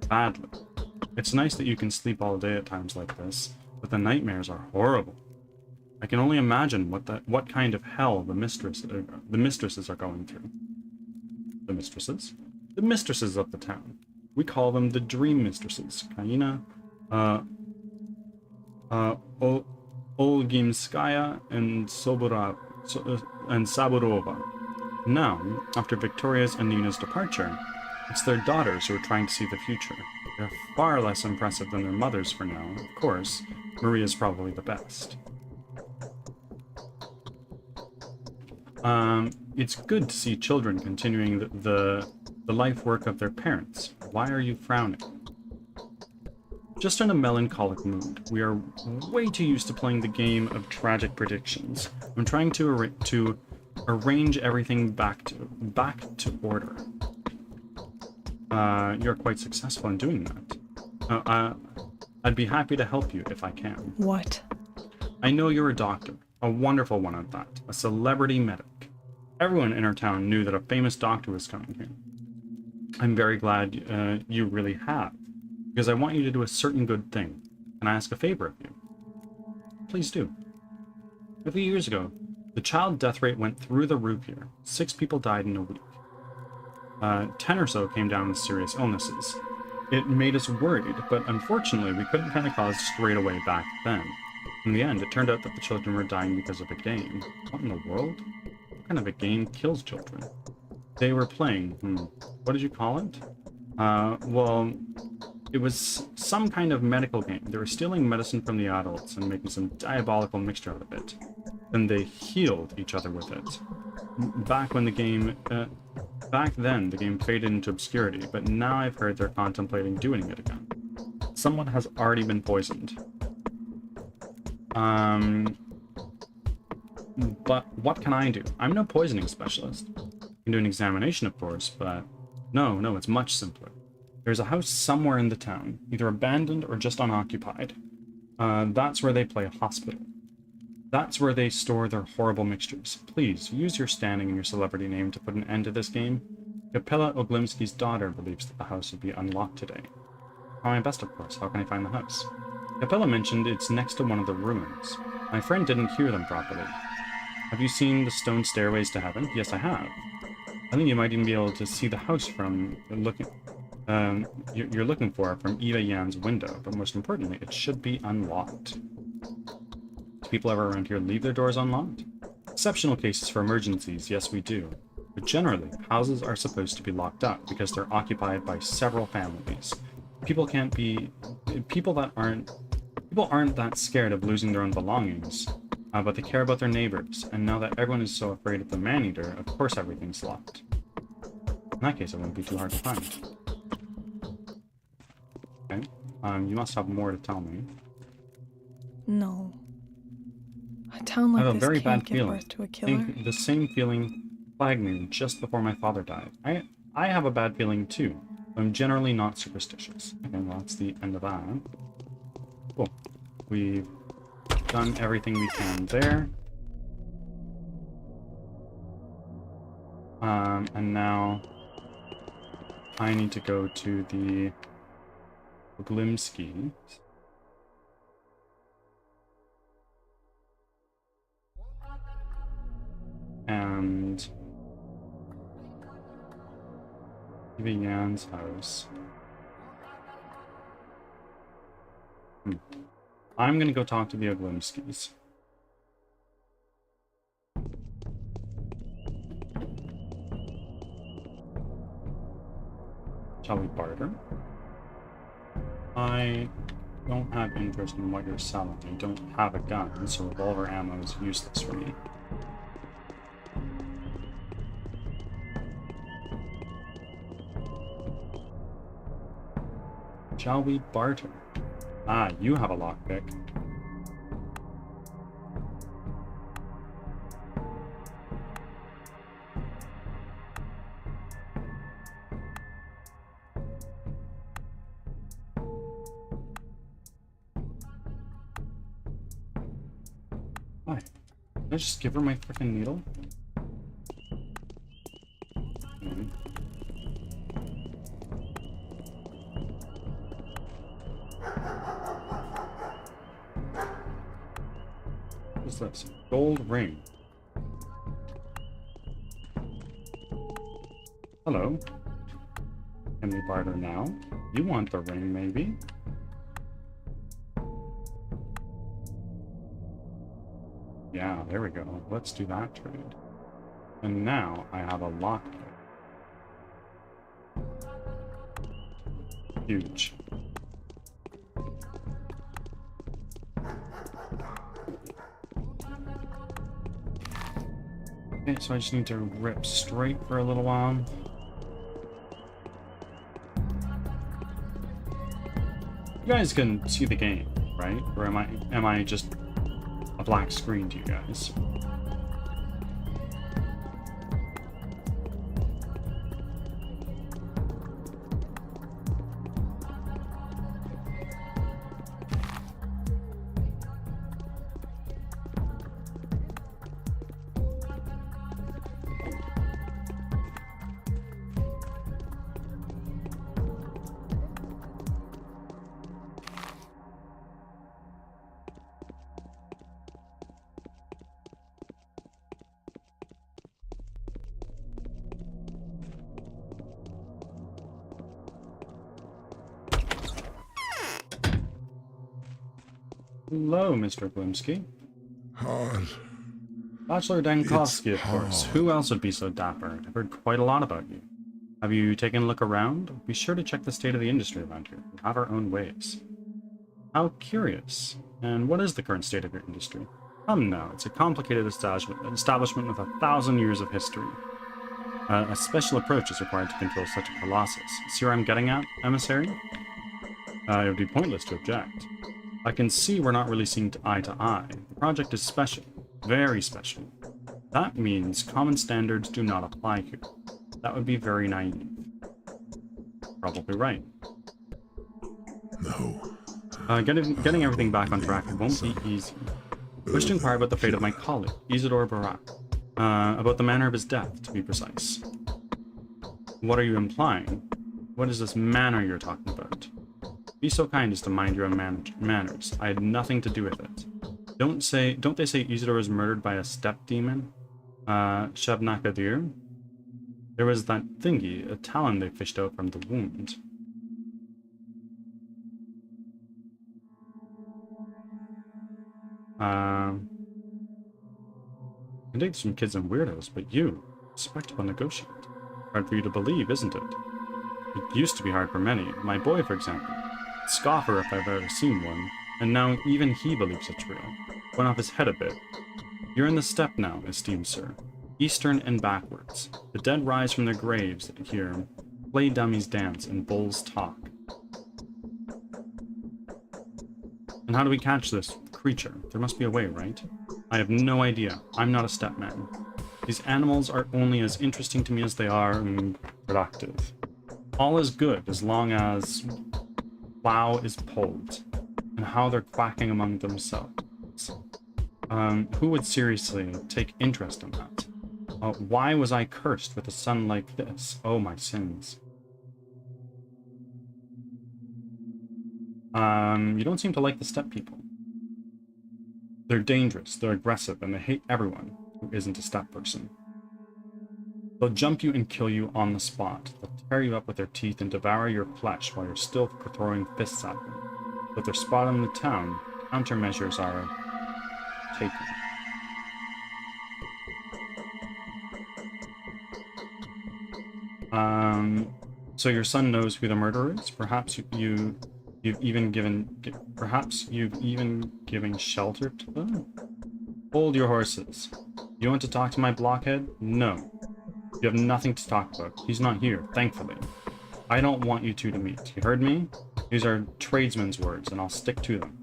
Badly. It's nice that you can sleep all day at times like this, but the nightmares are horrible. I can only imagine what kind of hell the mistresses are going through. The mistresses? The mistresses of the town. We call them the dream mistresses. Kaina, Olgimskaya, and Saburova. Now, after Victoria's and Nina's departure, it's their daughters who are trying to see the future. They're far less impressive than their mothers for now. Of course, Maria's probably the best. It's good to see children continuing the life work of their parents. Why are you frowning? Just in a melancholic mood. We are way too used to playing the game of tragic predictions. I'm trying to arrange everything back to order. You're quite successful in doing that. I'd be happy to help you if I can. What? I know you're a doctor, a wonderful one at that, a celebrity medic. Everyone in our town knew that a famous doctor was coming here. I'm very glad you really have, because I want you to do a certain good thing. Can I ask a favor of you? Please do. A few years ago, the child death rate went through the roof here. 6 people died in a week. 10 or so came down with serious illnesses. It made us worried, but unfortunately we couldn't find the cause straight away back then. In the end, it turned out that the children were dying because of a game. What in the world? What kind of a game kills children? They were playing, what did you call it? Well, it was some kind of medical game. They were stealing medicine from the adults and making some diabolical mixture out of it. Then they healed each other with it. Back then, the game faded into obscurity, but now I've heard they're contemplating doing it again. Someone has already been poisoned. But what can I do? I'm no poisoning specialist. I can do an examination, of course, but no, it's much simpler. There's a house somewhere in the town, either abandoned or just unoccupied. That's where they play a hospital. That's where they store their horrible mixtures. Please, use your standing and your celebrity name to put an end to this game. Kapela Oglimsky's daughter believes that the house will be unlocked today. Try my best, of course. How can I find the house? Kapela mentioned it's next to one of the ruins. My friend didn't hear them properly. Have you seen the stone stairways to heaven? Yes, I have. I think you might even be able to see the house from looking... you're looking for it from Eva Yan's window, but most importantly, it should be unlocked. Do people ever around here leave their doors unlocked? Exceptional cases for emergencies, yes we do. But generally, houses are supposed to be locked up because they're occupied by several families. People aren't that scared of losing their own belongings. But they care about their neighbors, and now that everyone is so afraid of the man-eater, of course everything's locked. In that case, it wouldn't be too hard to find. Okay. You must have more to tell me. No. A town I like have a this very can't bad give feeling. birth to a killer. The same feeling plagued me just before my father died. I have a bad feeling too. I'm generally not superstitious. Okay, well that's the end of that. Cool. We've done everything we can there. And now I need to go to the Glimski. And Eva Yan's house. I'm gonna go talk to the Oglimskis. Shall we barter? I don't have interest in what you're selling. I don't have a gun, so revolver ammo is useless for me. Shall we barter? Ah, you have a lockpick. Why? Did I just give her my freaking needle? What's this? Gold ring. Hello. Can we barter now? You want the ring, maybe? Yeah, there we go. Let's do that trade. And now I have a lockpick. Huge. Okay, so I just need to rip straight for a little while. You guys can see the game, right? Or am I just a black screen to you guys? Hello, Mr. Glimski. Hard. Bachelor Dankovsky, of It's course. hard. Who else would be so dapper? I've heard quite a lot about you. Have you taken a look around? Be sure to check the state of the industry around here. We have our own ways. How curious. And what is the current state of your industry? Now, it's a complicated establishment with 1,000 years of history. A special approach is required to control such a colossus. See where I'm getting at, emissary? It would be pointless to object. I can see we're not really seeing eye to eye. The project is special. Very special. That means common standards do not apply here. That would be very naive. Probably right. No. Getting everything back on track won't be easy. I wish to inquire about the fate of my colleague, Isidore Barak. About the manner of his death, to be precise. What are you implying? What is this manner you're talking about? Be so kind as to mind your own manners. I had nothing to do with it. Don't they say Isidore was murdered by a step demon? Shabnakadir? There was that thingy, a talon they fished out from the wound. I can dig some kids and weirdos, but you, respectable negotiate. Hard for you to believe, isn't it? It used to be hard for many. My boy, for example. Scoffer if I've ever seen one, and now even he believes it's real. went off his head a bit. You're in the steppe now, esteemed sir. Eastern and backwards. The dead rise from their graves here. Play dummies dance and bulls talk. And how do we catch this creature? There must be a way, right? I have no idea. I'm not a steppe man. These animals are only as interesting to me as they are productive. All is good as long as plow is pulled, and how they're quacking among themselves. Who would seriously take interest in that? Why was I cursed with a son like this? Oh, my sins. You don't seem to like the steppe people. They're dangerous, they're aggressive, and they hate everyone who isn't a steppe person. They'll jump you and kill you on the spot. They'll tear you up with their teeth and devour your flesh while you're still throwing fists at them. But they're spotted in the town. Countermeasures are taken. So your son knows who the murderer is? Perhaps you've even given shelter to them? Hold your horses. You want to talk to my blockhead? No. You have nothing to talk about. He's not here, thankfully. I don't want you two to meet. You heard me? These are tradesmen's words, and I'll stick to them.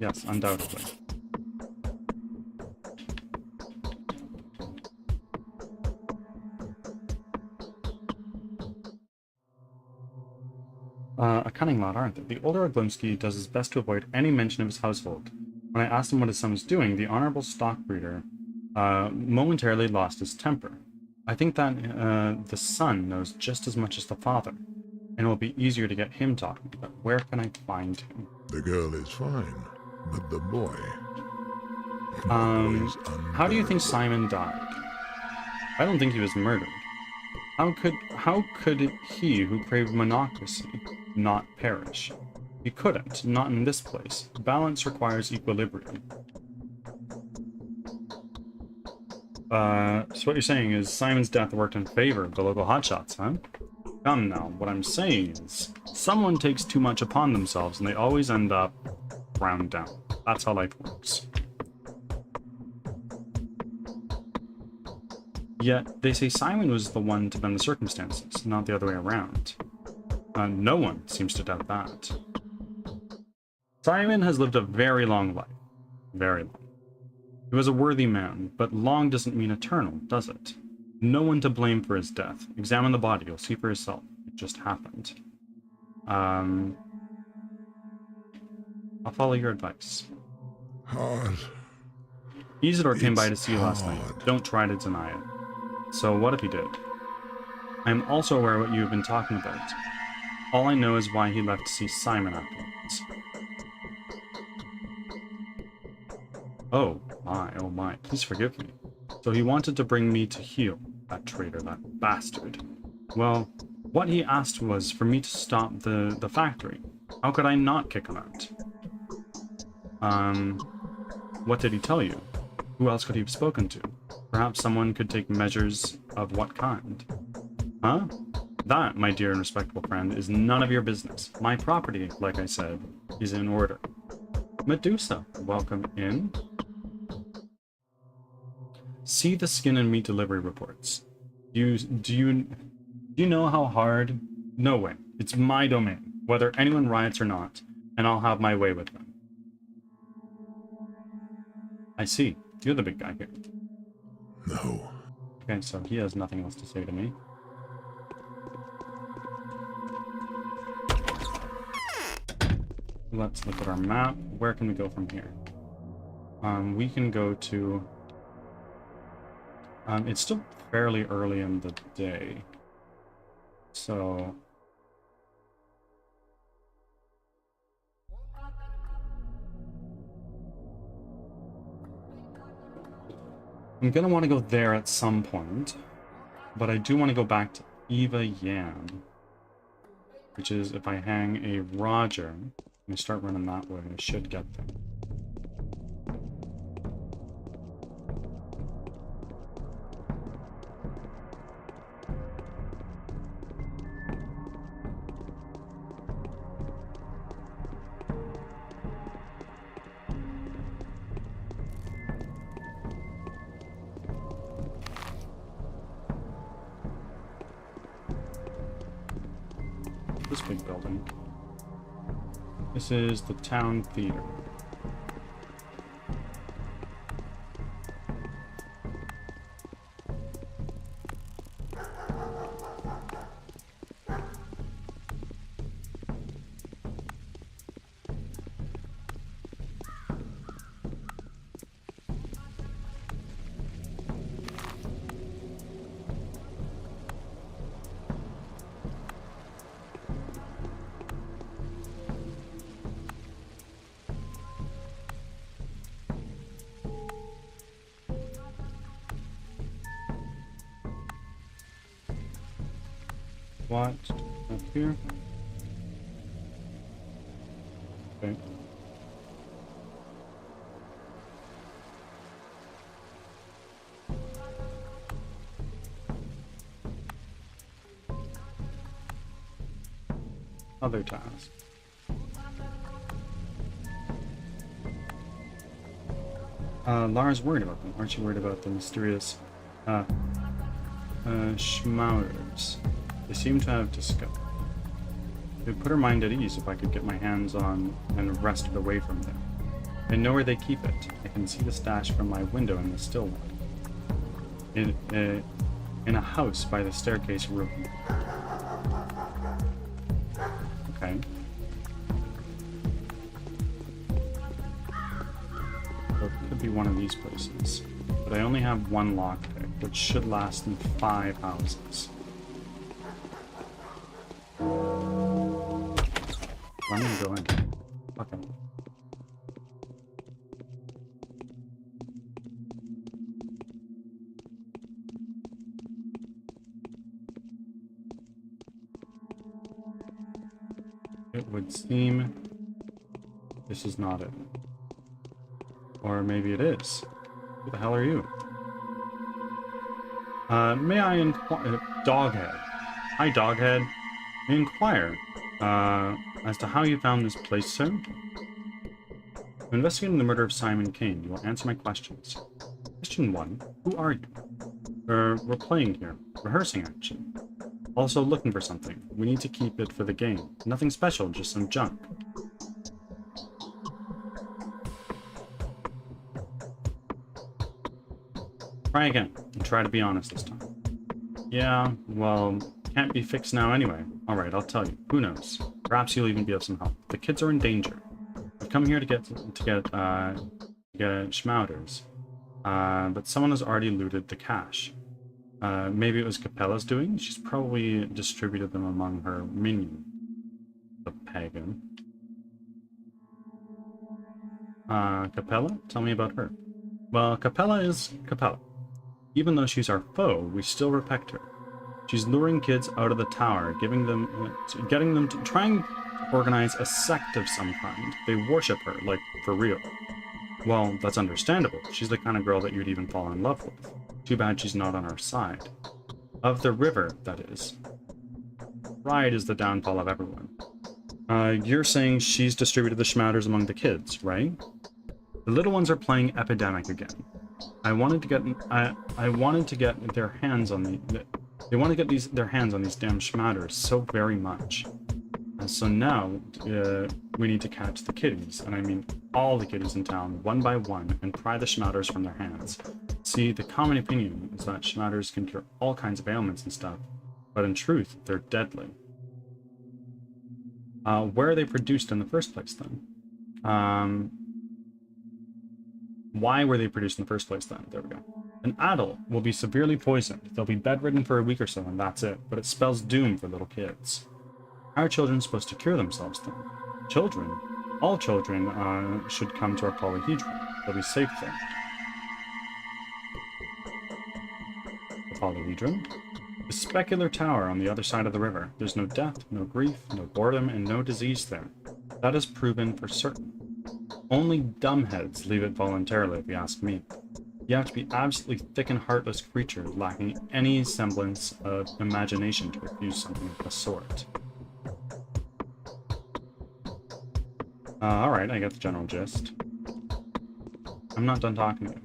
Yes, undoubtedly. A cunning lot, aren't they? The older Oglimsky does his best to avoid any mention of his household. When I asked him what his son was doing, the honorable stockbreeder momentarily lost his temper. I think that the son knows just as much as the father, and it will be easier to get him talking, but where can I find him? The girl is fine, but the boy... How do you think Simon died? I don't think he was murdered. How could he who craved monocracy not perish? He couldn't, not in this place. Balance requires equilibrium. So what you're saying is Simon's death worked in favor of the local hotshots, huh? Come now, what I'm saying is, someone takes too much upon themselves and they always end up ground down. That's how life works. Yet, they say Simon was the one to bend the circumstances, not the other way around. No one seems to doubt that. Simon has lived a very long life. Very long. He was a worthy man, but long doesn't mean eternal, does it? No one to blame for his death. Examine the body, you'll see for yourself. It just happened. I'll follow your advice. Hard. Isidore came by to see you last night. Don't try to deny it. So what if he did? I am also aware of what you have been talking about. All I know is why he left to see Simon afterwards. Oh my, please forgive me. So he wanted to bring me to heel, that traitor, that bastard. Well, what he asked was for me to stop the factory. How could I not kick him out? What did he tell you? Who else could he have spoken to? Perhaps someone could take measures of what kind? Huh? That, my dear and respectable friend, is none of your business. My property, like I said, is in order. Medusa, welcome in. See the skin and meat delivery reports. Do you know how hard? No way. It's my domain, whether anyone riots or not, and I'll have my way with them. I see. You're the big guy here. No. Okay, so he has nothing else to say to me. Let's look at our map. Where can we go from here? We can go to... it's still fairly early in the day. So... I'm gonna want to go there at some point, but I do want to go back to Eva Yan, which is if I hang a Roger and I start running that way, I should get there. big building. This is the town theater. What? Up here? Okay. Other tasks. Lara's worried about them. Aren't you worried about the mysterious, schmouters? They seem to have discovered. It would put her mind at ease if I could get my hands on and wrest it away from them. I know where they keep it. I can see the stash from my window in the Stillwood. In a house by the staircase room. Okay. So it could be one of these places. But I only have one lockpick, which should last me 5 houses. I'm gonna go in. Okay. It would seem this is not it. Or maybe it is. Who the hell are you? May I inquire? Doghead. Hi, Doghead. May I inquire as to how you found this place, sir? I'm investigating the murder of Simon Kane. You will answer my questions. Question 1. Who are you? We're playing here. Rehearsing, actually. Also looking for something. We need to keep it for the game. Nothing special, just some junk. Try again, and try to be honest this time. Yeah, well, can't be fixed now anyway. Alright, I'll tell you. Who knows? Perhaps you'll even be of some help. The kids are in danger. I've come here to get schmouters. But someone has already looted the cash. Maybe it was Capella's doing? She's probably distributed them among her minion. The pagan. Capella? Tell me about her. Well, Capella is Capella. Even though she's our foe, we still respect her. She's luring kids out of the tower, getting them to trying to organize a sect of some kind. They worship her, like, for real. Well, that's understandable. She's the kind of girl that you'd even fall in love with. Too bad she's not on our side. Of the river, that is. Pride is the downfall of everyone. You're saying she's distributed the schmouters among the kids, right? The little ones are playing Epidemic again. I wanted to get their hands on they want to get their hands on these damn schmouters so very much. So now we need to catch the kiddies, and I mean all the kiddies in town, one by one, and pry the schmouters from their hands. See, the common opinion is that schmouters can cure all kinds of ailments and stuff, but in truth, they're deadly. Where are they produced in the first place, then? Why were they produced in the first place, then? There we go. An adult will be severely poisoned. They'll be bedridden for a week or so, and that's it. But it spells doom for little kids. How are children supposed to cure themselves, then? Children? All children should come to our polyhedron. They'll be safe there. The polyhedron? The specular tower on the other side of the river. There's no death, no grief, no boredom, and no disease there. That is proven for certain. Only dumbheads leave it voluntarily, if you ask me. You have to be absolutely thick and heartless creature lacking any semblance of imagination to refuse something of the sort. Alright, I get the general gist. I'm not done talking to you.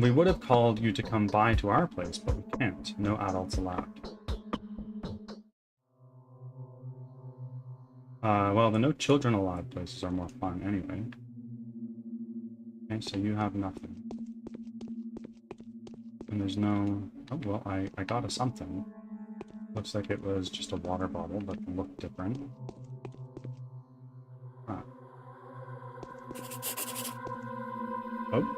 We would have called you to come by to our place, but we can't. No adults allowed. Well, the no children allowed places are more fun anyway. Okay, so you have nothing. And there's no... Oh, well, I got a something. Looks like it was just a water bottle, but looked different. Ah. Oh.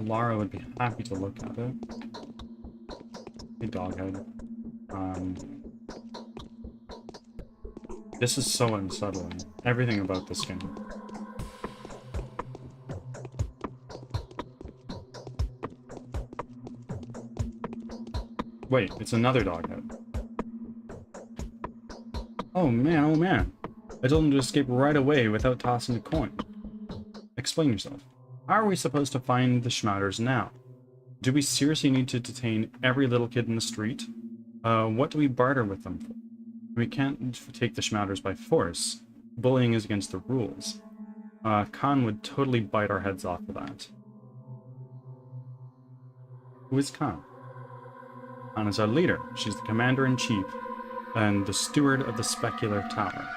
Lara would be happy to look at it. Hey, Doghead. This is so unsettling. Everything about this game. Wait, it's another Doghead. Oh man, oh man. I told him to escape right away without tossing a coin. Explain yourself. How are we supposed to find the Schmatters now? Do we seriously need to detain every little kid in the street? What do we barter with them for? We can't take the Schmatters by force. Bullying is against the rules. Khan would totally bite our heads off for that. Who is Khan? Khan is our leader. She's the commander-in-chief and the steward of the Specular Tower.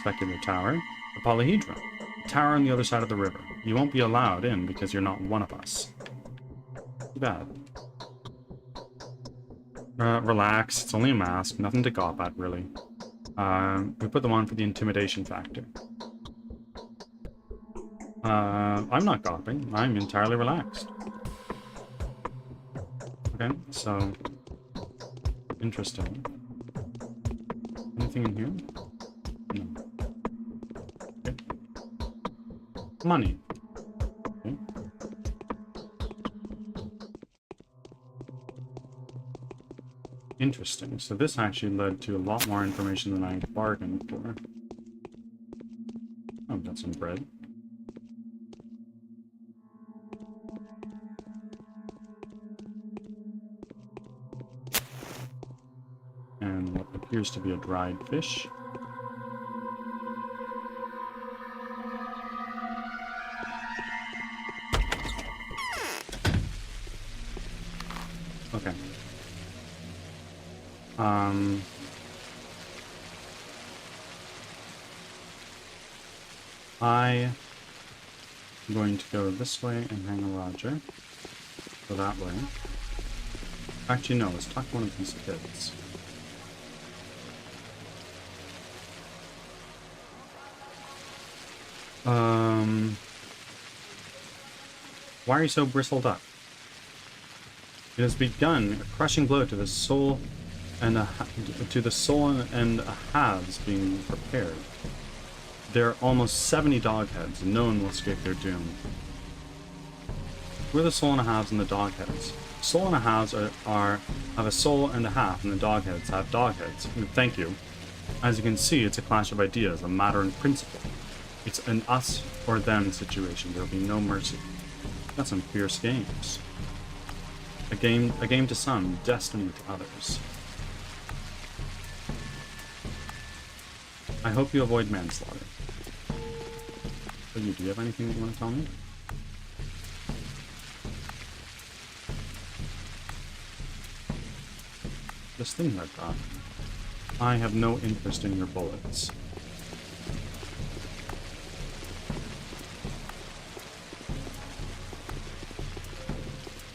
Specular Tower? The Polyhedron. The tower on the other side of the river. You won't be allowed in because you're not one of us. Too bad. Relax. It's only a mask. Nothing to gawp at, really. We put them on for the intimidation factor. I'm not gawping. I'm entirely relaxed. Okay, so... Interesting. Anything in here? No. Okay. Money. Okay. Interesting. So this actually led to a lot more information than I bargained for. Oh, I've got some bread. And what appears to be a dried fish. Okay. I'm going to go this way and hang a Roger. Go that way. Actually, no, let's talk to one of these kids. Why are you so bristled up? It has begun a crushing blow to the soul and a halves being prepared. There are almost 70 dogheads, and no one will escape their doom. We're the soul and a halves and the dogheads. Soul and a halves have a soul and a half, and the dogheads have dogheads. Thank you. As you can see, it's a clash of ideas, a matter in principle. It's an us or them situation. There will be no mercy. That's some fierce games. A game to some, destiny to others. I hope you avoid manslaughter. So do you have anything that you want to tell me? This thing I've got. I have no interest in your bullets.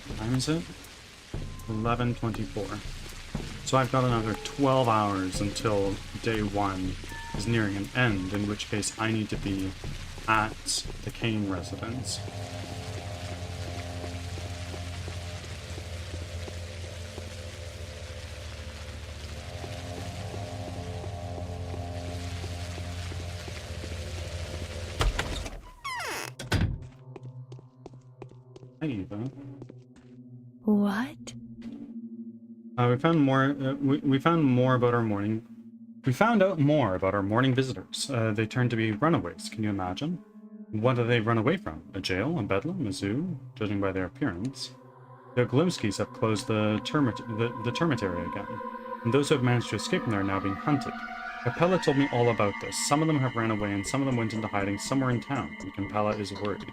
What time is it? 11:24. So I've got another 12 hours until day 1 is nearing an end, in which case I need to be at the Kane residence. Hi, Eva. What? We found more. We found more about our morning. We found out more about our morning visitors. They turned to be runaways. Can you imagine? What do they run away from? A jail, a bedlam, a zoo? Judging by their appearance, the Glimskis have closed the termitary again, and those who have managed to escape from there are now being hunted. Capella told me all about this. Some of them have ran away and some of them went into hiding somewhere in town, and Capella is worried.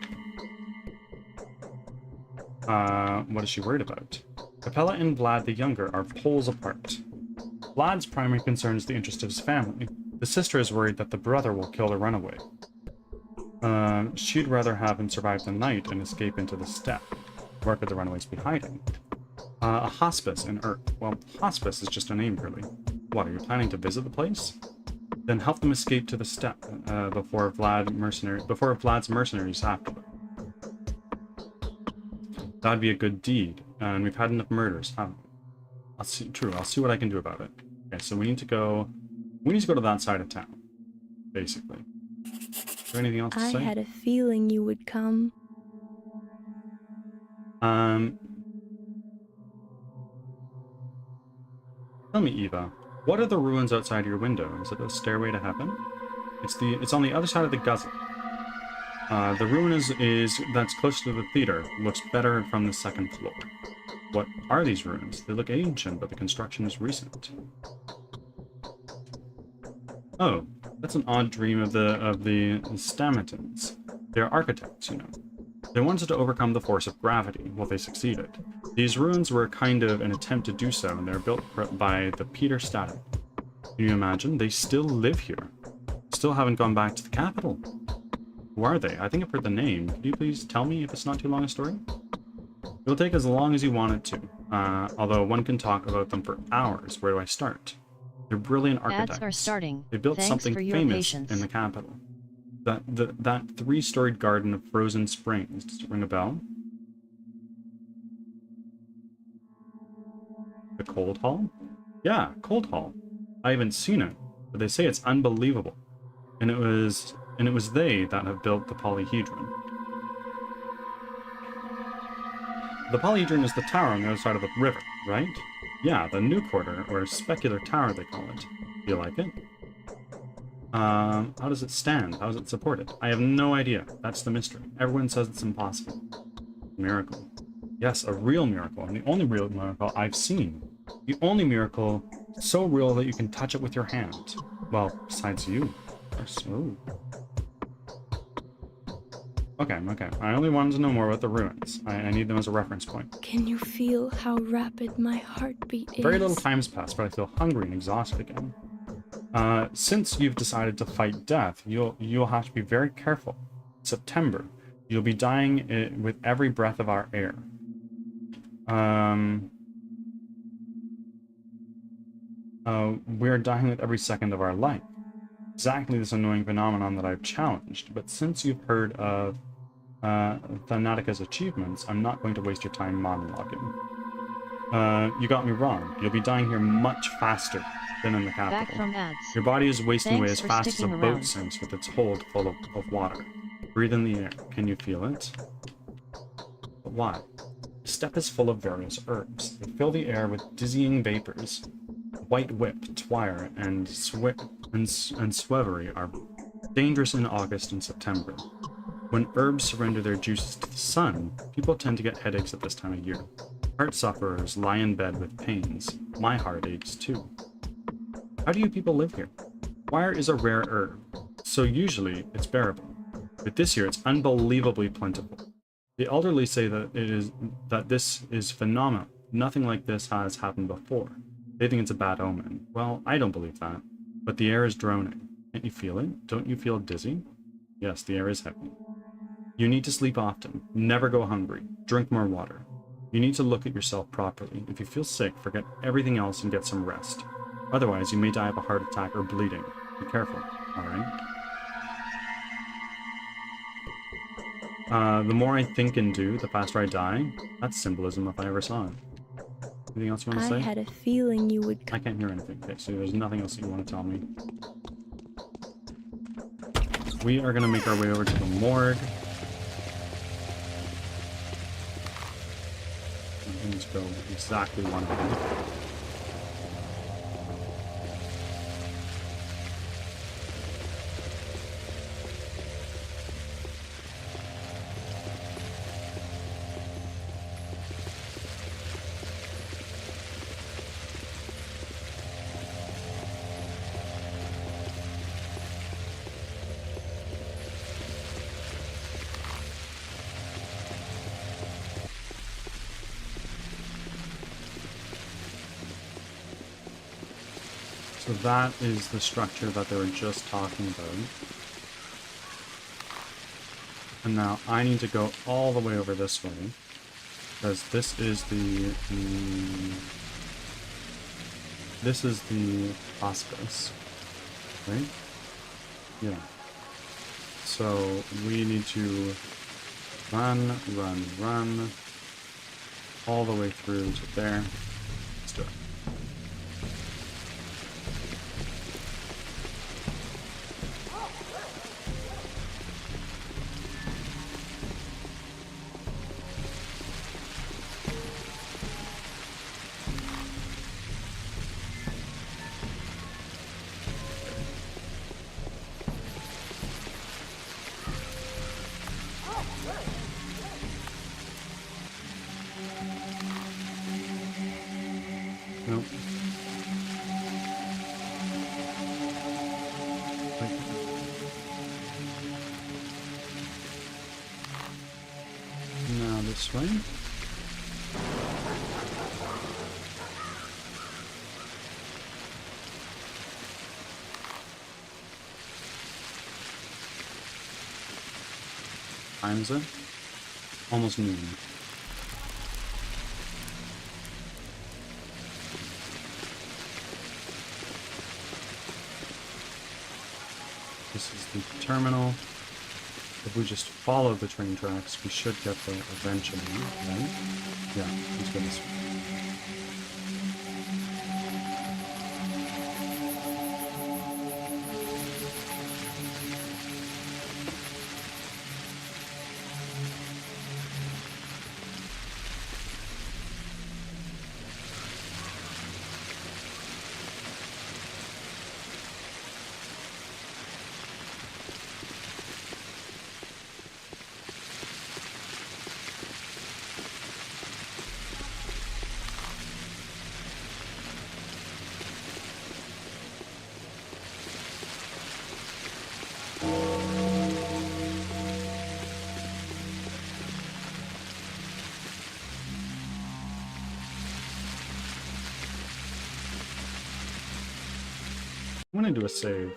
What is she worried about? Capella and Vlad the Younger are poles apart. Vlad's primary concern is the interest of his family. The sister is worried that the brother will kill the runaway. She'd rather have him survive the night and escape into the steppe. Where could the runaways be hiding? A hospice in Earth. Well, hospice is just a name, really. What, are you planning to visit the place? Then help them escape to the steppe before Vlad's mercenaries after them. That'd be a good deed, and we've had enough murders, haven't we? I'll see what I can do about it. Okay, so we need to go to that side of town, basically. Is there anything else to say? I had a feeling you would come. Tell me, Eva, what are the ruins outside your window? Is it a stairway to heaven? It's on the other side of the guzzle. The ruin that's close to the theater looks better from the second floor. What are these ruins? They look ancient, but the construction is recent. Oh, that's an odd dream of the Stamatins. They're architects, you know. They wanted to overcome the force of gravity. Well, they succeeded. These ruins were kind of an attempt to do so, and they're built by the Peter Static. Can you imagine? They still live here. Still haven't gone back to the capital. Who are they? I think I've heard the name. Could you please tell me if it's not too long a story? It'll take as long as you want it to, although one can talk about them for hours. Where do I start? They're brilliant architects. Ads are starting. They built Thanks something for your famous patience. in the capital. That three-storied garden of frozen springs. Does it ring a bell? The Cold Hall? Yeah, Cold Hall. I haven't seen it, but they say it's unbelievable. And it was they that have built the polyhedron. The polyhedron is the tower on the other side of the river, right? Yeah, the new quarter, or specular tower they call it. Do you like it? How does it stand? How is it supported? I have no idea. That's the mystery. Everyone says it's impossible. Miracle. Yes, a real miracle, and the only real miracle I've seen. The only miracle so real that you can touch it with your hand. Well, besides you. Oh. Okay. I only wanted to know more about the ruins. I need them as a reference point. Can you feel how rapid my heartbeat is? Very little time's passed, but I feel hungry and exhausted again. Since you've decided to fight death, you'll have to be very careful. September, you'll be dying with every breath of our air. We're dying with every second of our life. Exactly this annoying phenomenon that I've challenged, but since you've heard of Thanatica's achievements, I'm not going to waste your time monologuing. You got me wrong. You'll be dying here much faster than in the capital. Back from ads. Your body is wasting away as Thanks for fast as a sticking boat around. sinks with its hold full of water. Breathe in the air. Can you feel it? But why? The steppe is full of various herbs. They fill the air with dizzying vapors. White whip, twire, and swevery are dangerous in August and September. When herbs surrender their juices to the sun, people tend to get headaches at this time of year. Heart sufferers lie in bed with pains. My heart aches too. How do you people live here? Wire is a rare herb, so usually it's bearable. But this year it's unbelievably plentiful. The elderly say that this is phenomenal. Nothing like this has happened before. They think it's a bad omen. Well, I don't believe that. But the air is droning. Can't you feel it? Don't you feel dizzy? Yes, the air is heavy. You need to sleep often. Never go hungry. Drink more water. You need to look at yourself properly. If you feel sick, forget everything else and get some rest. Otherwise, you may die of a heart attack or bleeding. Be careful, alright? The more I think and do, the faster I die. That's symbolism if I ever saw it. Anything else you want to say? I had a feeling you would I can't hear anything. Okay, so there's nothing else that you want to tell me. We are going to make our way over to the morgue. And let's go exactly one of them. So that is the structure that they were just talking about. And now I need to go all the way over this way. Because this is the... this is the hospice. Right? Yeah. So we need to run, run, run. All the way through to there. Let's do it. Nope. Now this way. Time's it? Almost noon. This is the terminal. If we just follow the train tracks, we should get there eventually, right? Yeah, let's go this way. I'm gonna do a save.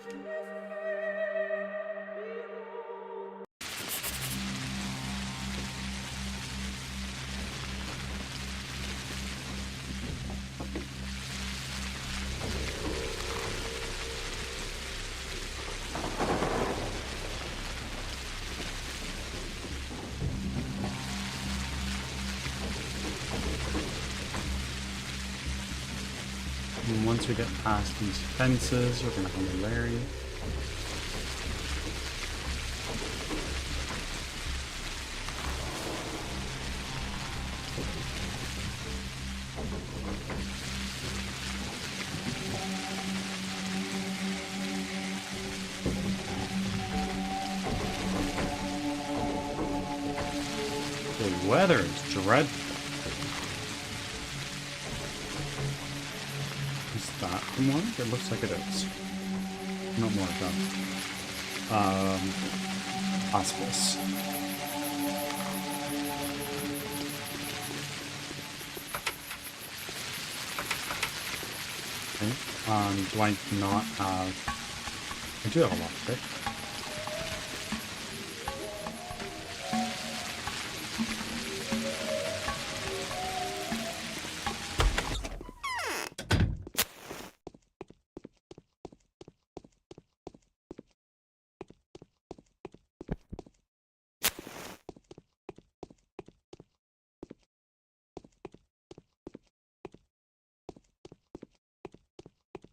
And once we get past these fences, we're gonna have a Larry. The weather is dreadful. Is that from work? It looks like it is. Not more done. Hospice. Okay. Do I not have... I do have a lockpick.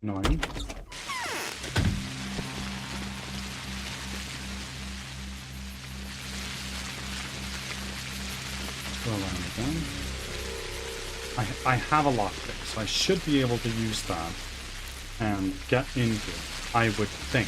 Annoying. Go around again. I have a lockpick, so I should be able to use that and get into it, I would think.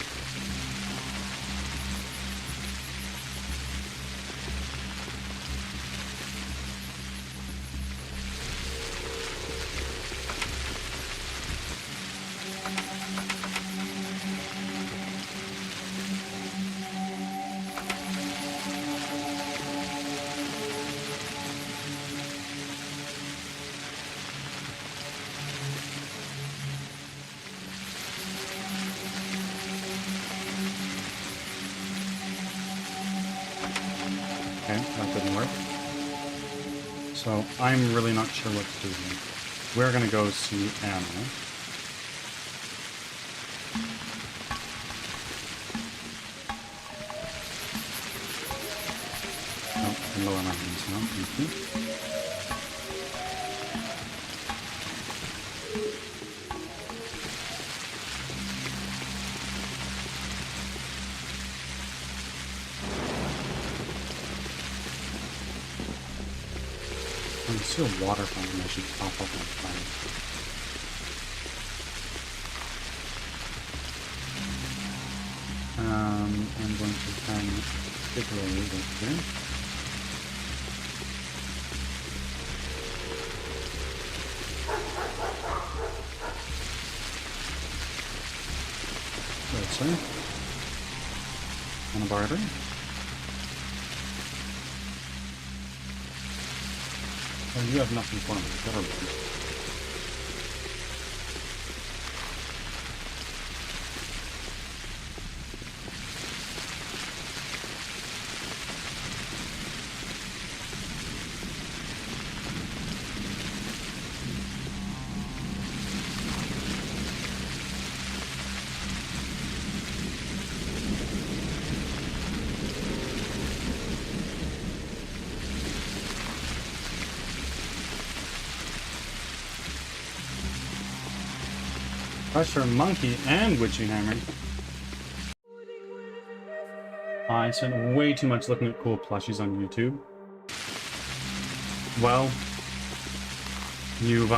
Okay, that didn't work. So I'm really not sure what to do here. We're gonna go see Anna. Oh, I'm lower my hands now, thank you. I see a water fountain I should pop up on fire. I'm going to try and take a little bit here. Right, sir. And a barter. Oh, you have nothing for me. Never mind. Pressure Monkey and Witchy Hammer. I spent way too much looking at cool plushies on YouTube. Well, you've,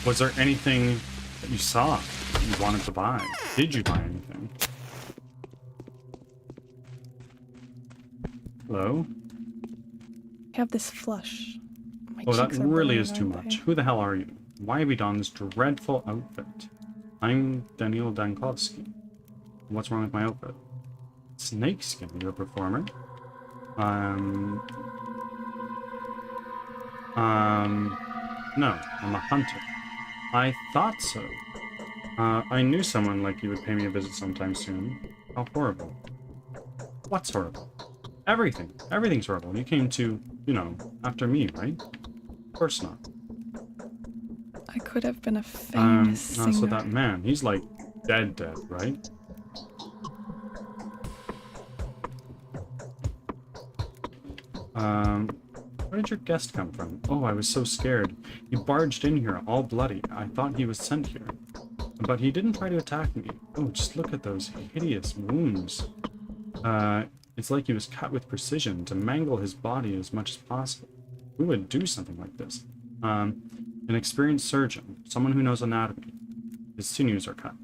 was there anything that you saw that you wanted to buy? Did you buy anything? Hello? I have this flush. My Oh, that cheeks are really burning, is too aren't much. they? Who the hell are you? Why have you done this dreadful outfit? I'm Daniel Dankovsky. What's wrong with my outfit? Snakeskin, you're a performer? No, I'm a hunter. I thought so. I knew someone like you would pay me a visit sometime soon. How horrible. What's horrible? Everything. Everything's horrible. You came to, you know, after me, right? Of course not. I could have been a famous singer. So that man, he's like dead, right? Where did your guest come from? Oh, I was so scared. He barged in here all bloody. I thought he was sent here. But he didn't try to attack me. Oh, just look at those hideous wounds. It's like he was cut with precision to mangle his body as much as possible. Who would do something like this? An experienced surgeon, someone who knows anatomy. His sinews are cut.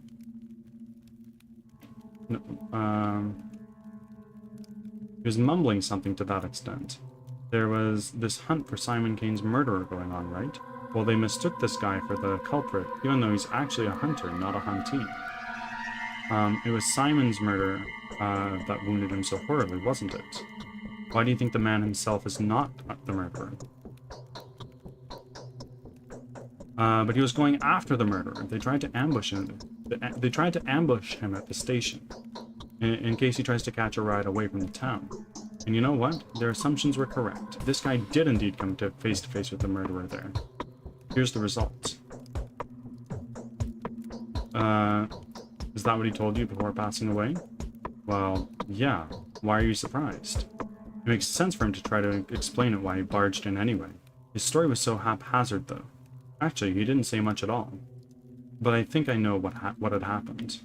No, he was mumbling something to that extent. There was this hunt for Simon Kane's murderer going on, right? Well, they mistook this guy for the culprit, even though he's actually a hunter, not a huntee. It was Simon's murder that wounded him so horribly, wasn't it? Why do you think the man himself is not the murderer? But he was going after the murderer. They tried to ambush him. They tried to ambush him at the station, in case he tries to catch a ride away from the town. And you know what? Their assumptions were correct. This guy did indeed come to face with the murderer there. Here's the results. Is that what he told you before passing away? Well, yeah. Why are you surprised? It makes sense for him to try to explain it why he barged in anyway. His story was so haphazard, though. Actually, he didn't say much at all. But I think I know what had happened.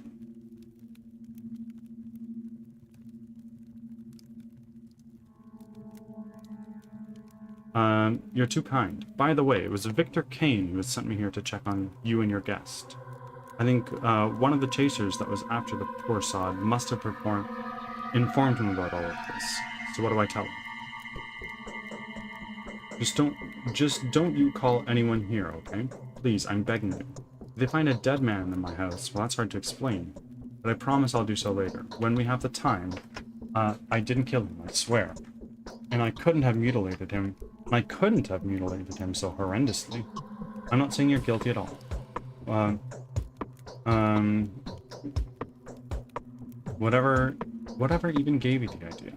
You're too kind. By the way, it was Victor Kane who had sent me here to check on you and your guest. I think one of the chasers that was after the poor sod must have informed him about all of this. So what do I tell him? Just don't you call anyone here, okay? Please, I'm begging you. If they find a dead man in my house, well, that's hard to explain. But I promise I'll do so later. When we have the time. I didn't kill him, I swear. And I couldn't have mutilated him. I couldn't have mutilated him so horrendously. I'm not saying you're guilty at all. Whatever even gave you the idea?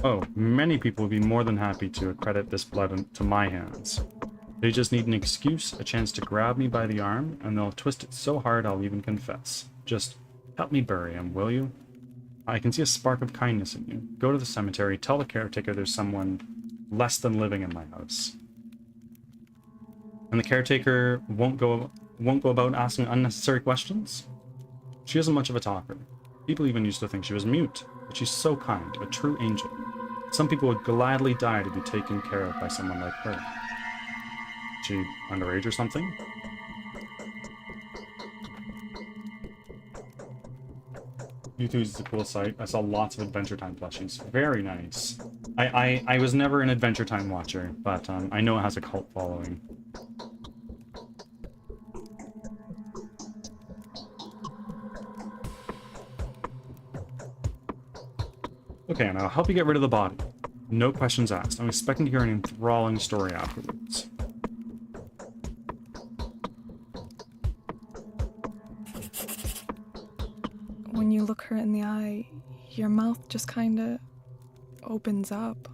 Oh, many people would be more than happy to accredit this blood to my hands. They just need an excuse, a chance to grab me by the arm, and they'll twist it so hard I'll even confess. Just help me bury him, will you? I can see a spark of kindness in you. Go to the cemetery, tell the caretaker there's someone less than living in my house. And the caretaker won't go about asking unnecessary questions? She isn't much of a talker. People even used to think she was mute, but she's so kind, a true angel. Some people would gladly die to be taken care of by someone like her. Is she underage or something? YouTube is a cool site. I saw lots of Adventure Time plushies. Very nice. I was never an Adventure Time watcher, but I know it has a cult following. Okay, and I'll help you get rid of the body. No questions asked. I'm expecting to hear an enthralling story afterwards. When you look her in the eye, your mouth just kinda opens up.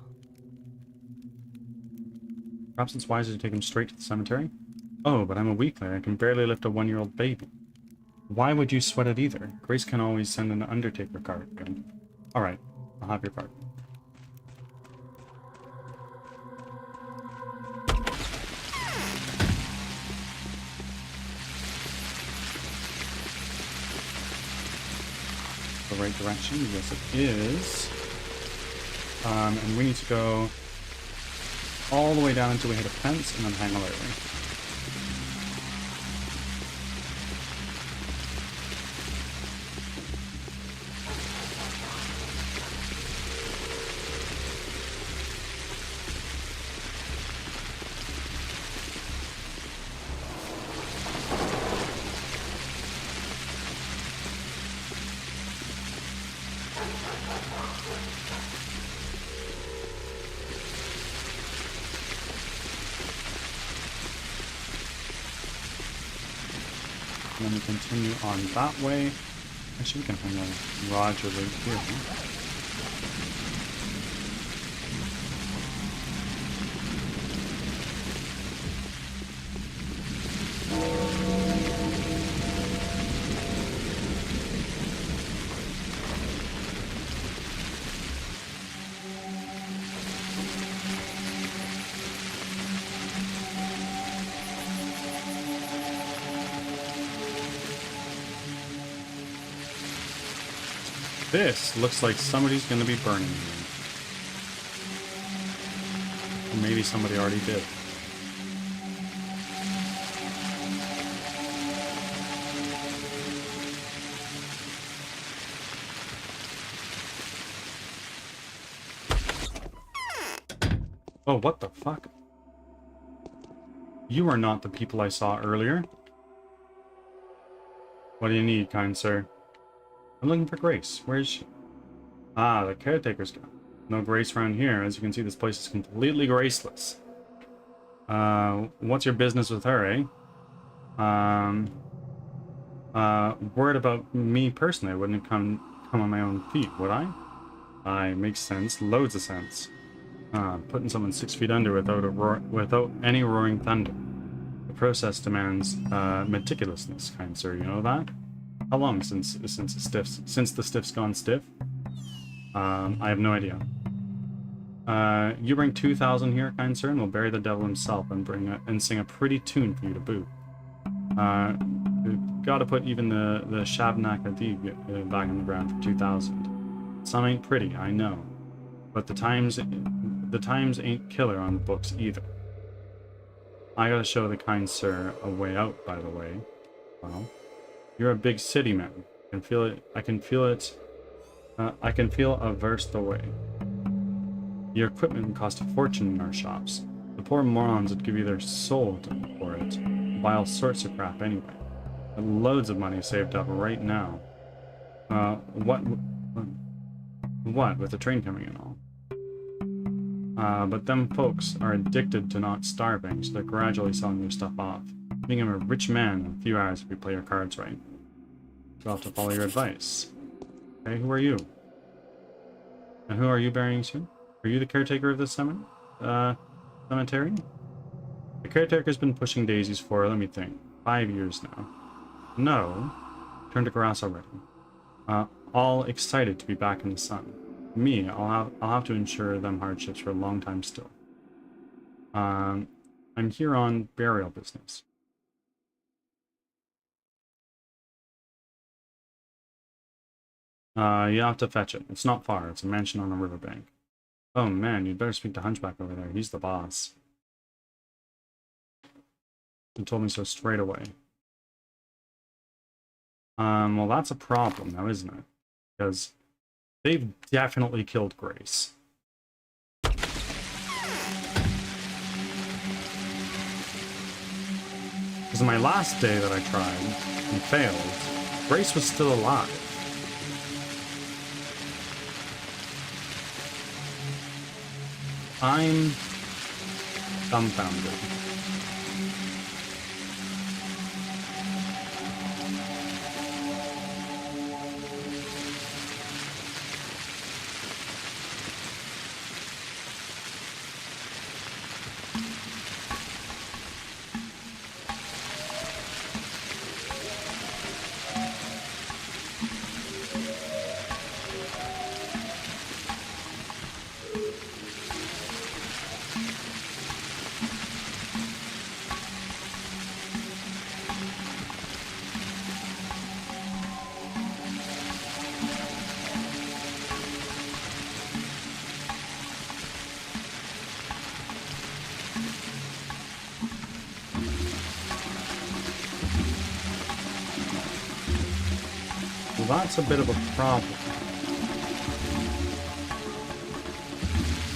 Perhaps it's wiser to take him straight to the cemetery? Oh, but I'm a weakling. I can barely lift a 1-year-old baby. Why would you sweat it either? Grace can always send an undertaker card again. Alright, I'll have your card. The right direction? Yes, it is. And we need to go all the way down until we hit a fence and then hang a literally. And then we continue on that way. Actually, we can hang a Roger right here. This looks like somebody's going to be burning here. Or maybe somebody already did. Oh, what the fuck? You are not the people I saw earlier. What do you need, kind sir? I'm looking for Grace. Where is she? Ah, the caretaker's gone. No Grace around here. As you can see, this place is completely graceless. What's your business with her, eh? Word about me personally, I wouldn't have come on my own feet, would I? Aye, makes sense. Loads of sense. Putting someone 6 feet under without any roaring thunder. The process demands meticulousness, kind sir. You know that? How long since the stiff's gone stiff? I have no idea. You bring 2,000 here, kind sir, and we'll bury the devil himself and sing a pretty tune for you to boot. Gotta put even the Shabnak Adib back in the ground for 2,000. Some ain't pretty, I know, but the times ain't killer on the books either. I gotta show the kind sir a way out, by the way. Well. You're a big city man. I can feel it. I can feel a verse the way. Your equipment cost a fortune in our shops. The poor morons would give you their soul for it. Buy all sorts of crap anyway. And loads of money saved up right now. What with the train coming and all. But them folks are addicted to not starving, so they're gradually selling their stuff off. Making him a rich man in a few hours if you play your cards right. So I'll have to follow your advice. Okay, who are you? And who are you burying soon? Are you the caretaker of this cemetery? The caretaker's been pushing daisies for, let me think, 5 years now. No. Turned to grass already. All excited to be back in the sun. Me, I'll have to endure them hardships for a long time still. I'm here on burial business. You have to fetch it. It's not far. It's a mansion on a riverbank. Oh man, you'd better speak to Hunchback over there. He's the boss. He told me so straight away. Well, that's a problem now, isn't it? Because they've definitely killed Grace. Because my last day that I tried and failed, Grace was still alive. I'm dumbfounded. That's a bit of a problem.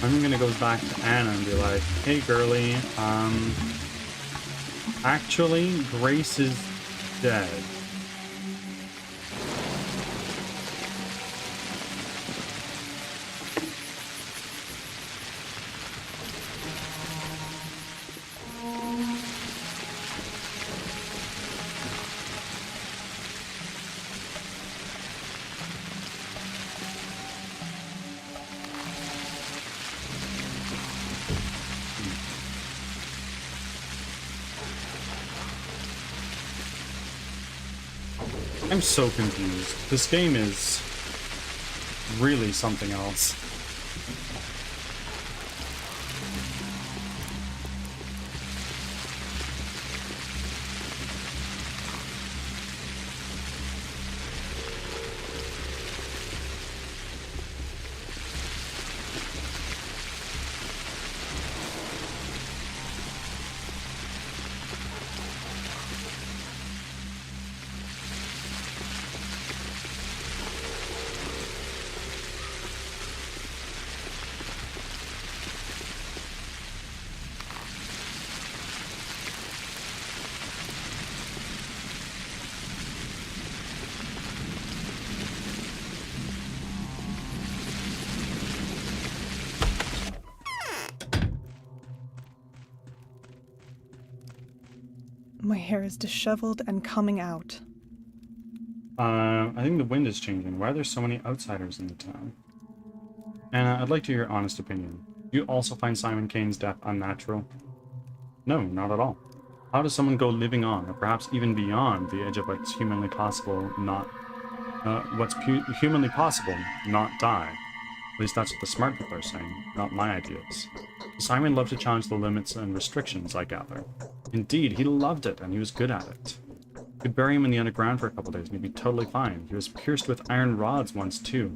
I'm gonna go back to Anna and be like, hey girly, actually, Grace is dead. I'm so confused. This game is really something else. My hair is disheveled and coming out. I think the wind is changing. Why are there so many outsiders in the town? Anna, I'd like to hear your honest opinion. Do you also find Simon Kane's death unnatural? No, not at all. How does someone go living on, or perhaps even beyond the edge of what's humanly possible, not die? At least that's what the smart people are saying, not my ideas. Simon loved to challenge the limits and restrictions, I gather. Indeed, he loved it, and he was good at it. You could bury him in the underground for a couple days, and he'd be totally fine. He was pierced with iron rods once, too.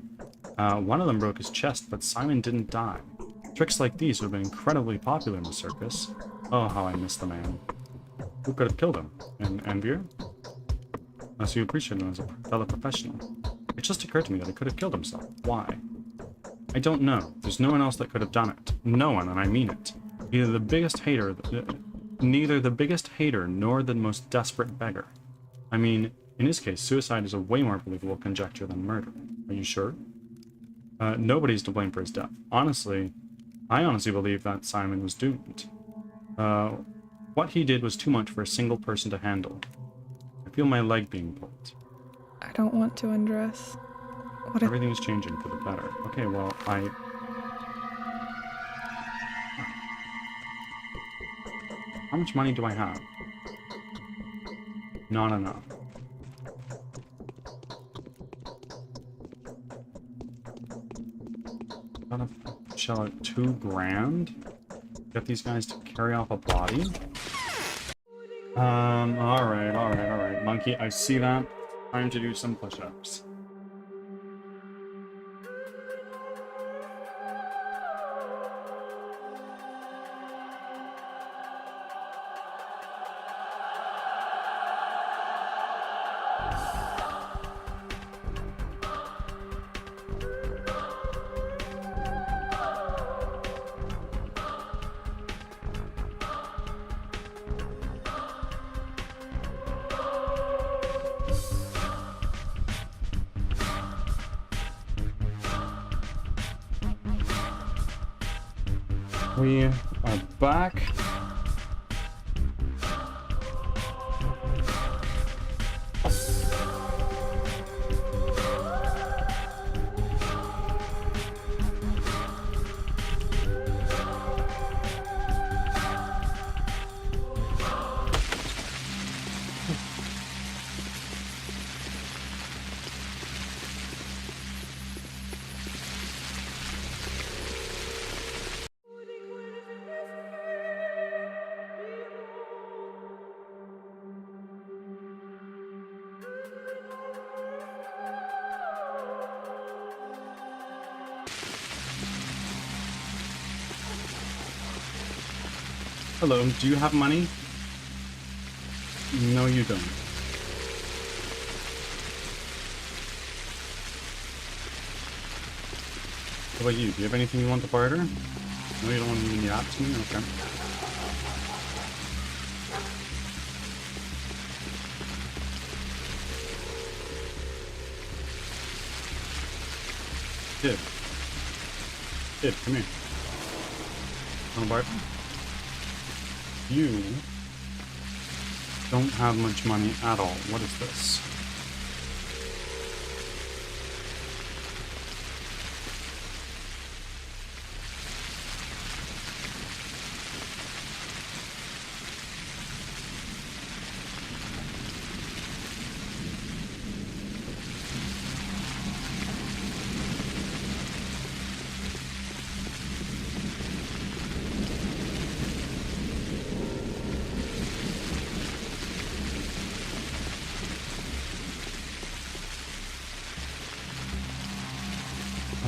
One of them broke his chest, but Simon didn't die. Tricks like these would have been incredibly popular in the circus. Oh, how I miss the man. Who could have killed him? An envier? Unless you appreciate him as a fellow professional. It just occurred to me that he could have killed himself. Why? I don't know. There's no one else that could have done it. No one, and I mean it. Neither the biggest hater nor the most desperate beggar. I mean, in his case, suicide is a way more believable conjecture than murder. Are you sure? Nobody's to blame for his death. Honestly, I honestly believe that Simon was doomed. What he did was too much for a single person to handle. I feel my leg being pulled. I don't want to undress. Everything is changing for the better. Okay, well, How much money do I have? Not enough. Gotta shell out 2 grand. Get these guys to carry off a body. Alright. Monkey, I see that. Time to do some push-ups. We are back. Hello, do you have money? No, you don't. What about you? Do you have anything you want to barter? No, you don't want to even yap to me? Okay. Kid, come here. Want to barter? You don't have much money at all. What is this?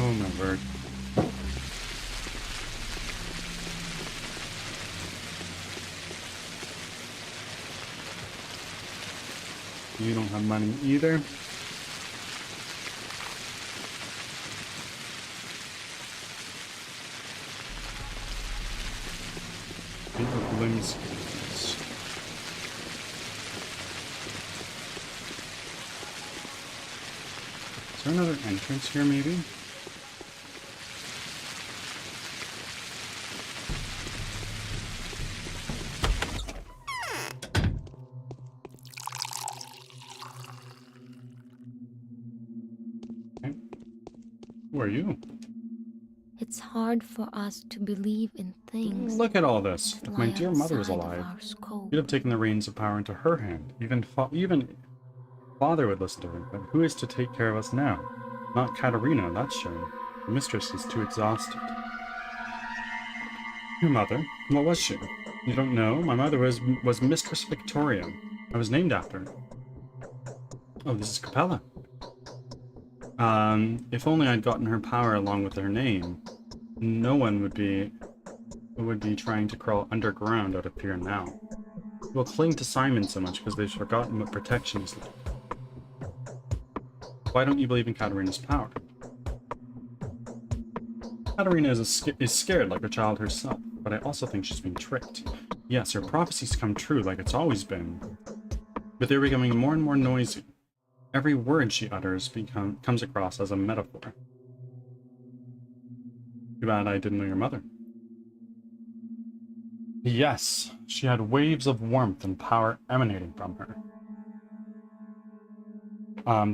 Oh my word. You don't have money either. Limbs. Is there another entrance here maybe? Who are you? It's hard for us to believe in things. Look at all this. that If my lie dear mother was outside of alive, our scope. you'd have taken the reins of power into her hand. Even father would listen to her. But who is to take care of us now? Not Katerina, that's sure. The mistress is too exhausted. Your mother? What was she? You don't know? My mother was Mistress Victoria. I was named after her. Oh, this is Capella. If only I'd gotten her power along with her name, no one would be trying to crawl underground out of fear now. We'll cling to Simon so much because they've forgotten what protection is like. Why don't you believe in Katerina's power? Katerina is scared like a child herself, but I also think she's been tricked. Yes, her prophecies come true like it's always been, but they're becoming more and more noisy. Every word she utters comes across as a metaphor. Too bad I didn't know your mother. Yes, she had waves of warmth and power emanating from her.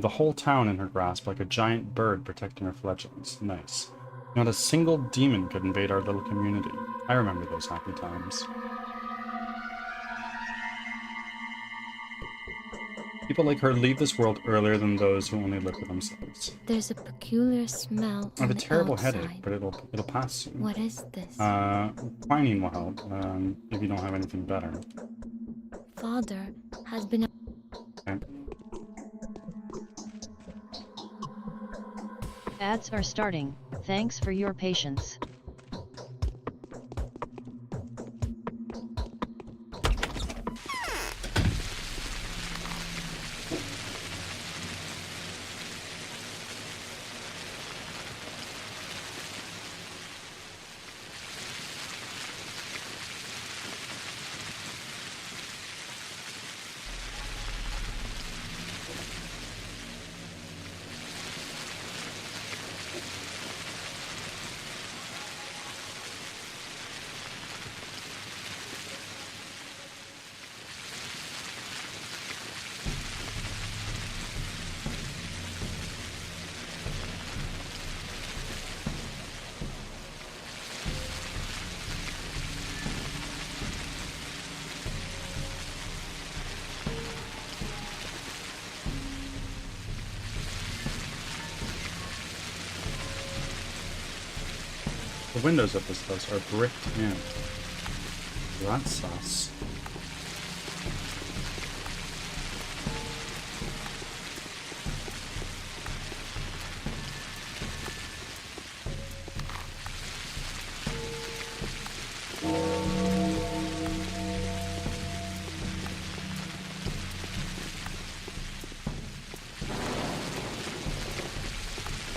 The whole town in her grasp, like a giant bird protecting her fledglings. Nice. Not a single demon could invade our little community. I remember those happy times. People like her leave this world earlier than those who only live for themselves. There's a peculiar smell I have on a the terrible outside. headache, but it'll pass soon. What is this? Quinine will help, if you don't have anything better. Father has been. Okay. Ads are starting. Thanks for your patience. The windows of this house are bricked in. That's sus.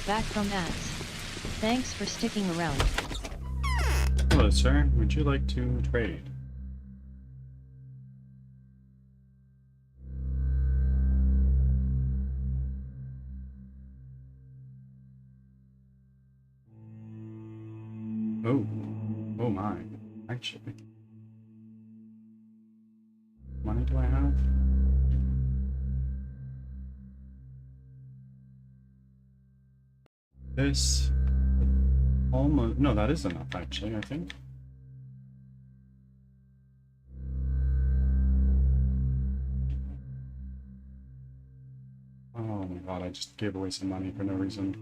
Back from ads. Thanks for sticking around. Hello, sir. Would you like to trade? Oh. Oh my. Actually. Money do I have? This almost, no, that is enough actually, I think. Oh my god, I just gave away some money for no reason.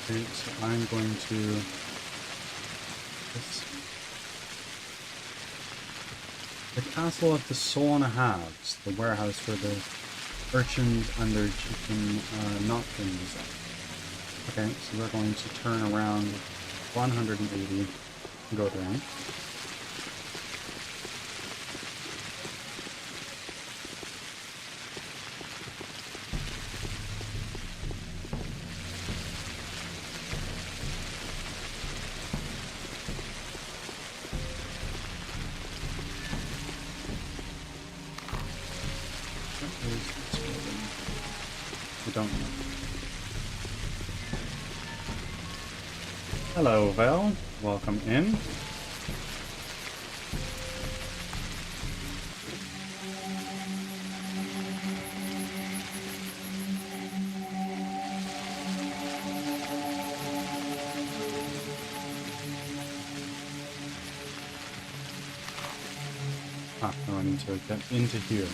Okay, so I'm going to the Castle of the Soul and a Halves, the warehouse where the urchins and their chicken not things are. Okay, so we're going to turn around 180 and go down. I don't know. Hello, Val. Welcome in. Ah, no, I need to get into here.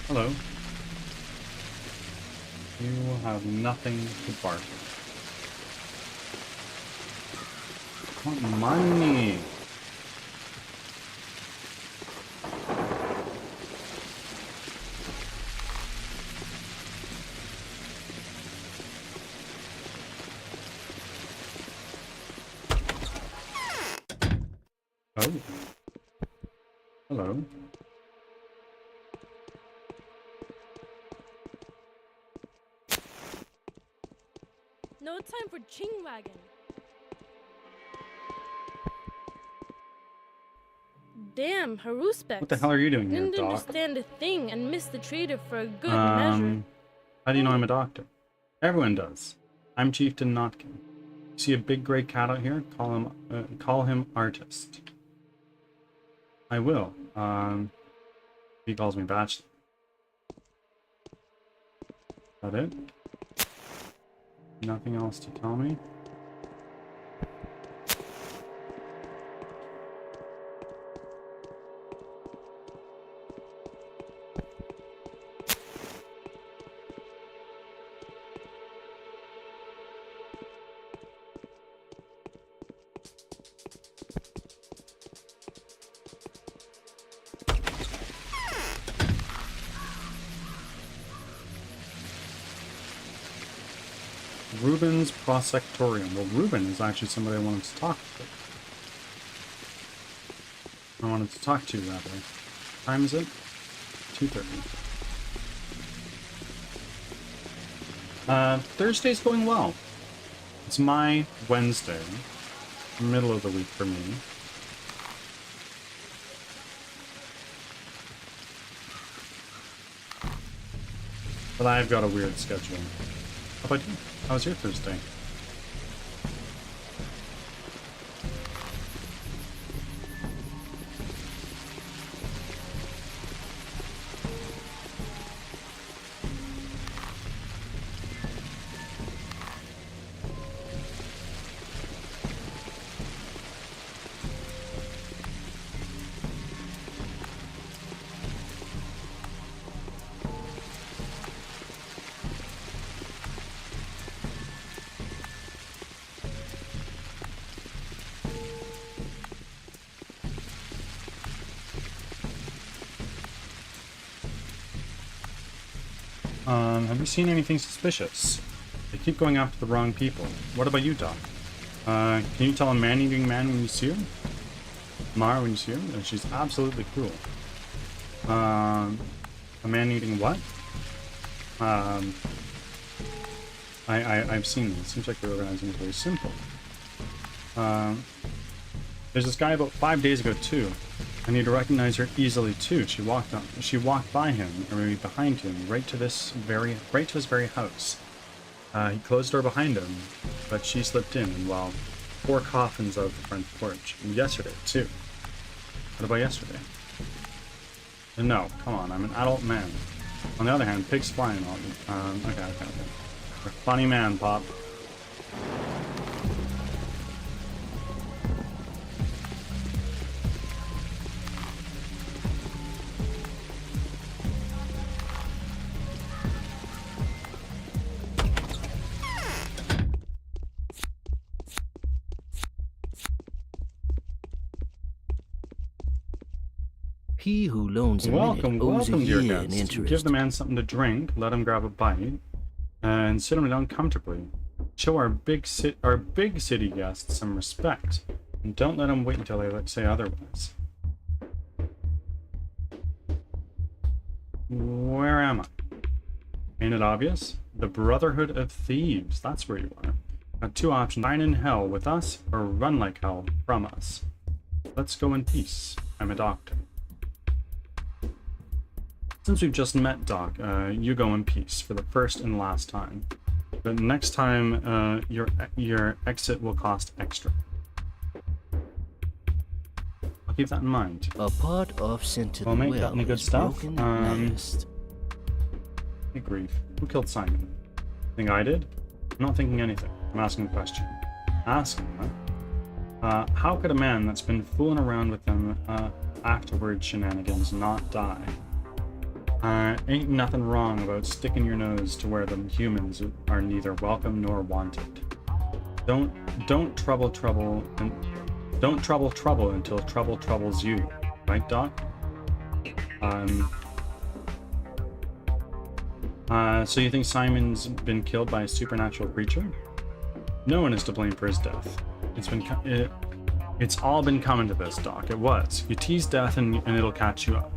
Hello. You have nothing to barter. I want money. Oh. Hello. No time for ching wagon. Damn, Haruspect. What the hell are you doing here, Didn't Doc? understand a thing and missed the trader for a good measure. How do you know I'm a doctor? Everyone does. I'm Chieftain Notkin. See a big gray cat out here? Call him Artist. I will. He calls me Bachelor. Is that it? Nothing else to tell me? Ruben's Prosectorium. Well, Ruben is actually somebody I wanted to talk to. Rather. What time is it? 2:30. Thursday's going well. It's my Wednesday. Middle of the week for me. But I've got a weird schedule. How about you? How's your Thursday? Have you seen anything suspicious? They keep going after the wrong people. What about you, Doc? Can you tell a man-eating man when you see her? Mara when you see her? And she's absolutely cruel. A man-eating what? I've seen this. Seems like the organizing is very simple. There's this guy about 5 days ago too. I need to recognize her easily too. She walked by him, or maybe behind him, right to his very house. He closed the door behind him, but she slipped in, and well, 4 coffins out the front porch. And yesterday too. What about yesterday? No, come on, I'm an adult man. On the other hand, pigs fly and all. Okay. You're a funny man, Pop. He who loans a Welcome, minute owes welcome, a dear year in guest. interest. Give the man something to drink, let him grab a bite, and sit him down comfortably. Show our big city guests some respect, and don't let them wait until they say otherwise. Where am I? Ain't it obvious? The Brotherhood of Thieves. That's where you are. Got 2 options: dine in hell with us, or run like hell from us. Let's go in peace. I'm a doctor. Since we've just met, Doc, you go in peace for the first and last time. But next time, your exit will cost extra. I'll keep that in mind. A part of sent to Well, the mate, well got any good is stuff? broken at last. Hey, grief. Who killed Simon? Think I did? I'm not thinking anything. I'm asking a question. Asking, huh? How could a man that's been fooling around with them afterward shenanigans not die? Ain't nothing wrong about sticking your nose to where the humans are neither welcome nor wanted. Don't trouble until trouble troubles you, right, Doc? So you think Simon's been killed by a supernatural creature? No one is to blame for his death. It's all been coming to this, Doc. It was. You tease death and it'll catch you up.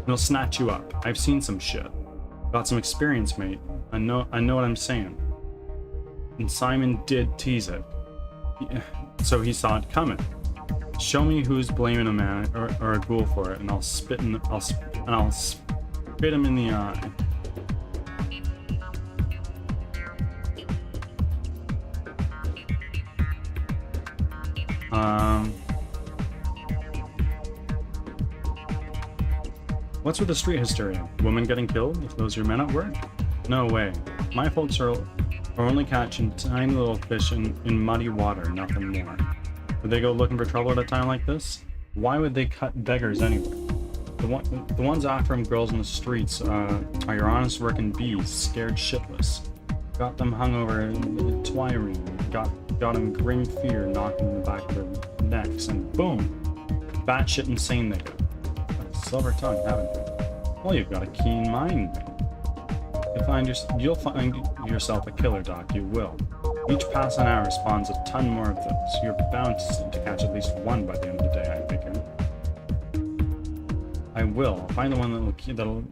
It'll snatch you up. I've seen some shit. Got some experience, mate. I know what I'm saying. And Simon did tease it. So he saw it coming. Show me who's blaming a man or a ghoul for it, and I'll spit him in the eye. What's with the street hysteria? Women getting killed? If those are your men at work? No way. My folks are only catching tiny little fish in muddy water, nothing more. Would they go looking for trouble at a time like this? Why would they cut beggars anyway? The ones offering girls in the streets are your honest working bees, scared shitless. Got them hung over in the twirling, got them grim fear knocking in the back of their necks, and boom! Batshit insane they go. Got a silver tongue, haven't you? Well, you've got a keen mind. You'll find yourself a killer, Doc, you will. Each passing hour spawns a ton more of those. You're bound to catch at least one by the end of the day, I figure. I will. I'll find the one that'll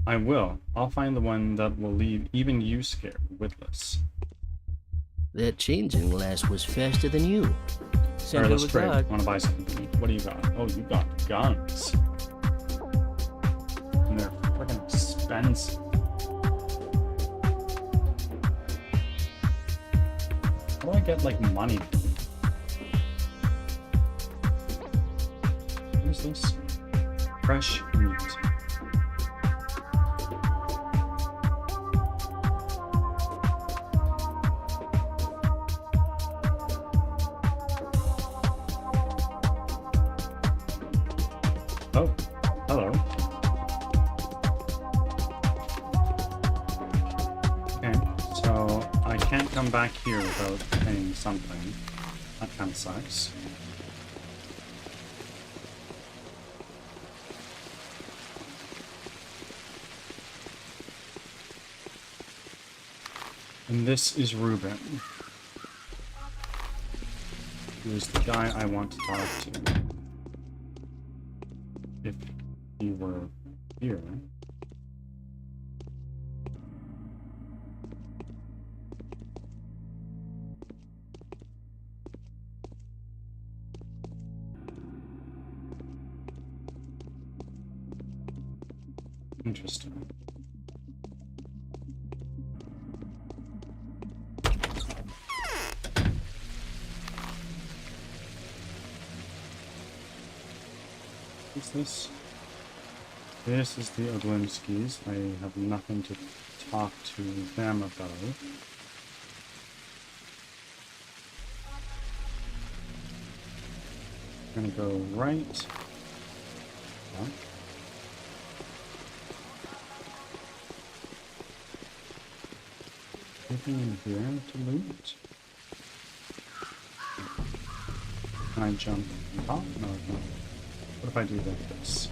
I will. I'll find the one that will leave even you scared, witless. That changing glass was faster than you. Send Alright, over let's trade. God. Wanna buy something? What do you got? Oh, you got guns. And they're freaking expensive. How do I get, like, money? What is this? Fresh meat. Oh, hello. Okay, so I can't come back here without paying something. That kind of sucks. And this is Ruben. Who is the guy I want to talk to. If he were here. Interesting. What's this? This is the Oglinskis. I have nothing to talk to them about. I'm gonna go right. Yeah. Anything in here to loot? Can I jump on top? No, I can't. What if I do like this?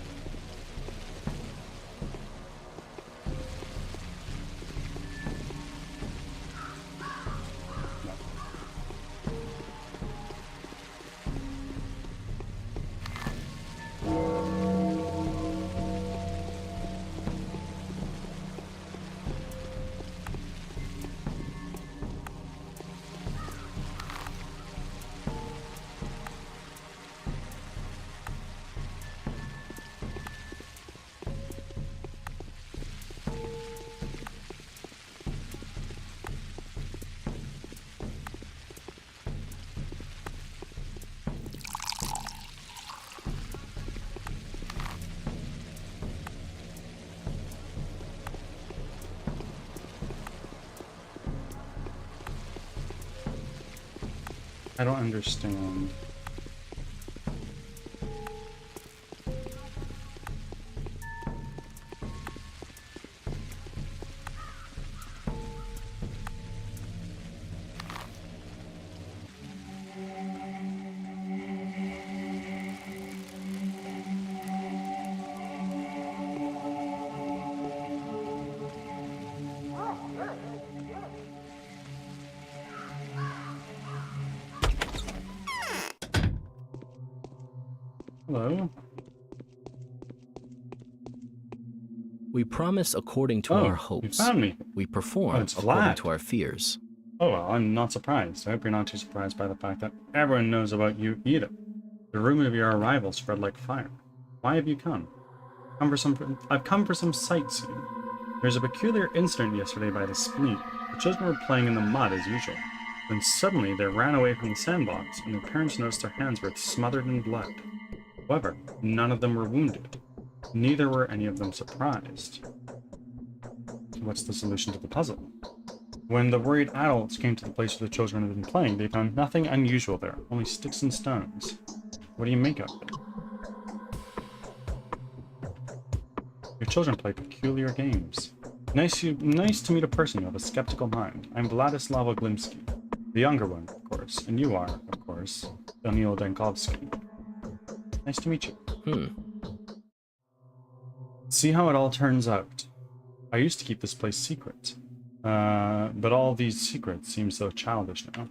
I don't understand. Hello? We promise according to Oh, our you hopes. found me. We perform it's according Vlad. to our fears. Oh well, I'm not surprised. I hope you're not too surprised by the fact that everyone knows about you either. The rumor of your arrival spread like fire. Why have you come? I've come for some sightseeing. There's a peculiar incident yesterday by the spleet. The children were playing in the mud as usual. Then suddenly they ran away from the sandbox, and their parents noticed their hands were smothered in blood. However, none of them were wounded. Neither were any of them surprised. What's the solution to the puzzle? When the worried adults came to the place where the children had been playing, they found nothing unusual there, only sticks and stones. What do you make of it? Your children play peculiar games. Nice to meet a person who have a skeptical mind. I'm Vladislav Oglimsky, the younger one, of course, and you are, of course, Daniil Dankovsky. Nice to meet you. See how it all turns out. I used to keep this place secret, but all these secrets seem so childish now.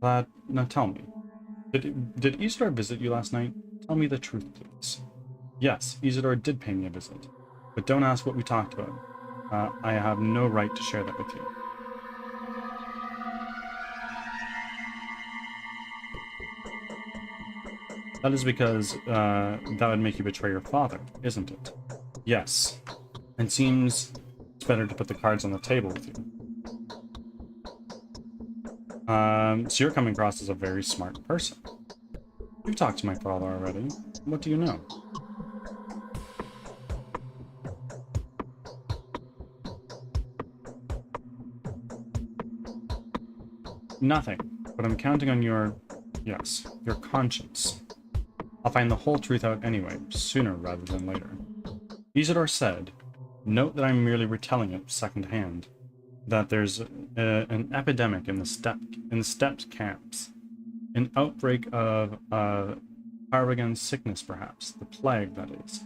Vlad, now tell me, did Isidore visit you last night? Tell me the truth, please. Yes, Isidore did pay me a visit, but don't ask what we talked about. I have no right to share that with you. That is because that would make you betray your father, isn't it? Yes. It seems it's better to put the cards on the table with you. So you're coming across as a very smart person. You've talked to my father already. What do you know? Nothing, but I'm counting on your conscience. I'll find the whole truth out anyway, sooner rather than later. Isidore said, note that I'm merely retelling it secondhand, that there's an epidemic in the steppe camps, an outbreak of Parvagan sickness perhaps, the plague that is.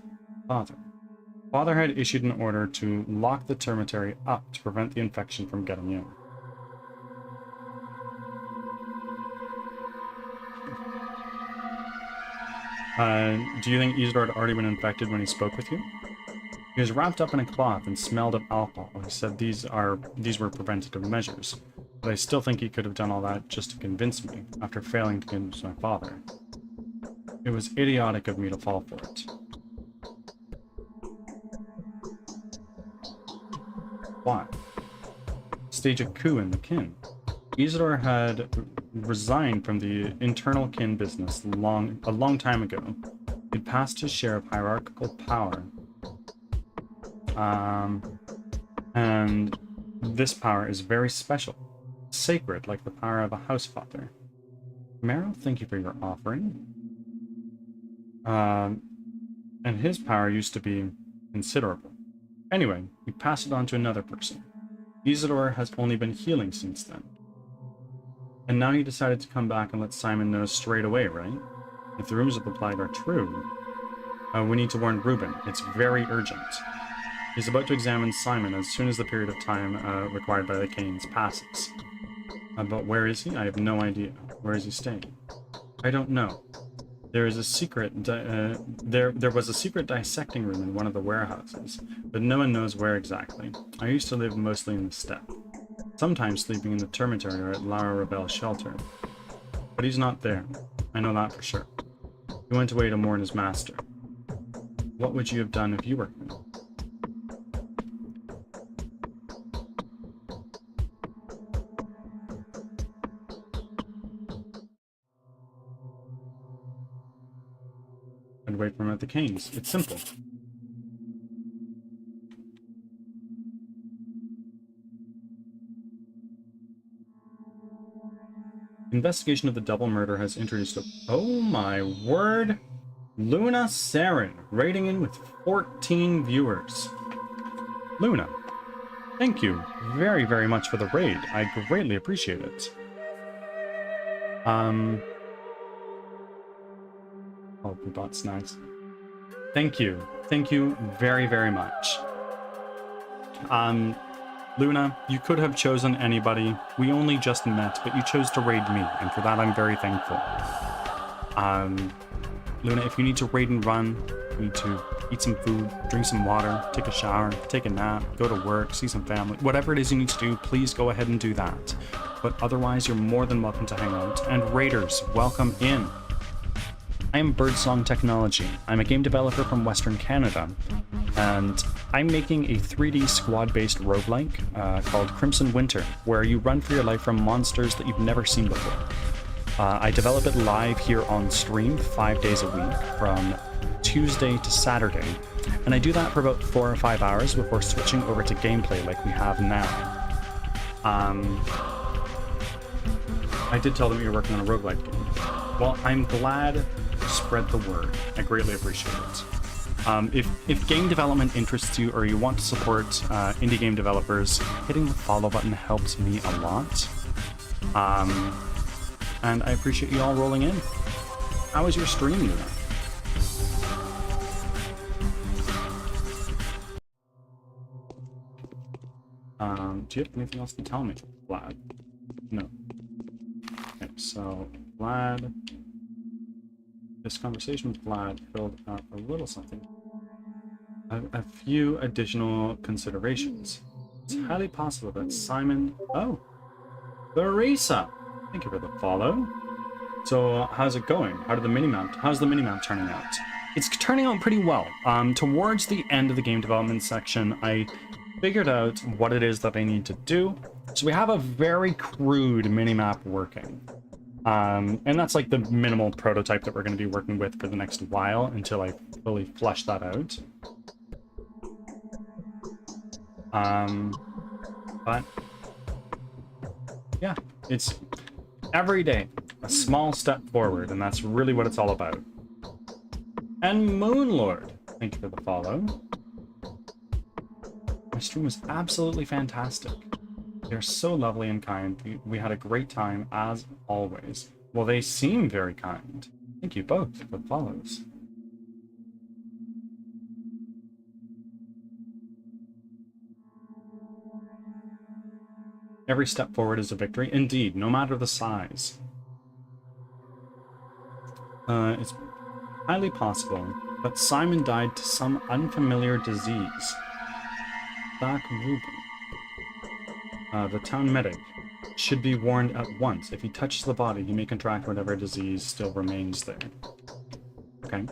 Father had issued an order to lock the termitary up to prevent the infection from getting in. Do you think Isidore had already been infected when he spoke with you? He was wrapped up in a cloth and smelled of alcohol. He said these were preventative measures, but I still think he could have done all that just to convince me, after failing to convince my father. It was idiotic of me to fall for it. Why? Stage a coup in the kin. Isidore had resigned from the internal kin business a long time ago. He'd passed his share of hierarchical power. And this power is very special. Sacred, like the power of a housefather. Meryl, thank you for your offering. And his power used to be considerable. Anyway, we passed it on to another person. Isidore has only been healing since then. And now he decided to come back and let Simon know straight away, right? If the rumors of the plague are true, we need to warn Reuben. It's very urgent. He's about to examine Simon as soon as the period of time required by the Canes passes. But where is he? I have no idea. Where is he staying? I don't know. There is a secret. There was a secret dissecting room in one of the warehouses, but no one knows where exactly. I used to live mostly in the steppe, sometimes sleeping in the termitary or at Lara Rebel's shelter. But he's not there. I know that for sure. He went away to mourn his master. What would you have done if you were him? I'd wait for him at the Canes. It's simple. Investigation of the double murder has introduced a... Oh my word! Luna Saren, rating in with 14 viewers. Luna, thank you very, very much for the raid. I greatly appreciate it. Oh, we bought snacks. Thank you. Thank you very, very much. Luna, you could have chosen anybody. We only just met, but you chose to raid me, and for that I'm very thankful. Luna, if you need to raid and run, you need to eat some food, drink some water, take a shower, take a nap, go to work, see some family, whatever it is you need to do, please go ahead and do that. But otherwise, you're more than welcome to hang out. And raiders, welcome in. I am Birdsong Technology. I'm a game developer from Western Canada, and I'm making a 3D squad-based roguelike called Crimson Winter, where you run for your life from monsters that you've never seen before. I develop it live here on stream 5 days a week, from Tuesday to Saturday, and I do that for about 4 or 5 hours before switching over to gameplay like we have now. I did tell them you're working on a roguelike game. Well, I'm glad to spread the word. I greatly appreciate it. If game development interests you or you want to support indie game developers, hitting the follow button helps me a lot. And I appreciate you all rolling in. How was your stream, Luna? Do you have anything else to tell me, Vlad? No. Okay, so Vlad, this conversation with Vlad filled out a little something. A few additional considerations. It's highly possible that Simon... Oh! Larissa! Thank you for the follow. So, how's it going? How's the minimap turning out? It's turning out pretty well. Towards the end of the game development section, I figured out what it is that I need to do. So we have a very crude minimap working. And that's like the minimal prototype that we're going to be working with for the next while until I fully flesh that out. But yeah, it's every day a small step forward, and that's really what it's all about. And Moonlord, thank you for the follow. My stream was absolutely fantastic. They're so lovely and kind. We had a great time, as always. Well, they seem very kind. Thank you both for the follows. Every step forward is a victory. Indeed, no matter the size. It's highly possible that Simon died to some unfamiliar disease. Back Ruben. The town medic should be warned at once. If he touches the body, he may contract whatever disease still remains there. Okay.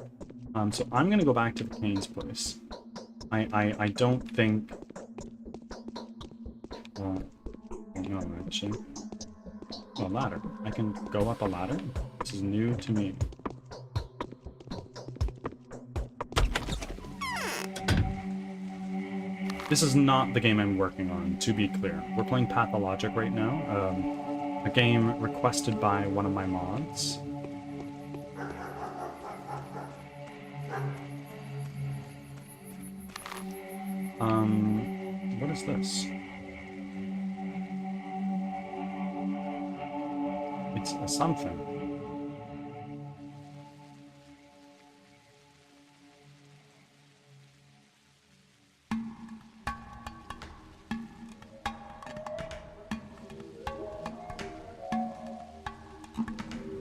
So I'm gonna go back to the Kane's place. I don't think... no, actually. Oh, a ladder. I can go up a ladder? This is new to me. This is not the game I'm working on, to be clear. We're playing Pathologic right now, a game requested by one of my mods. What is this? It's a something.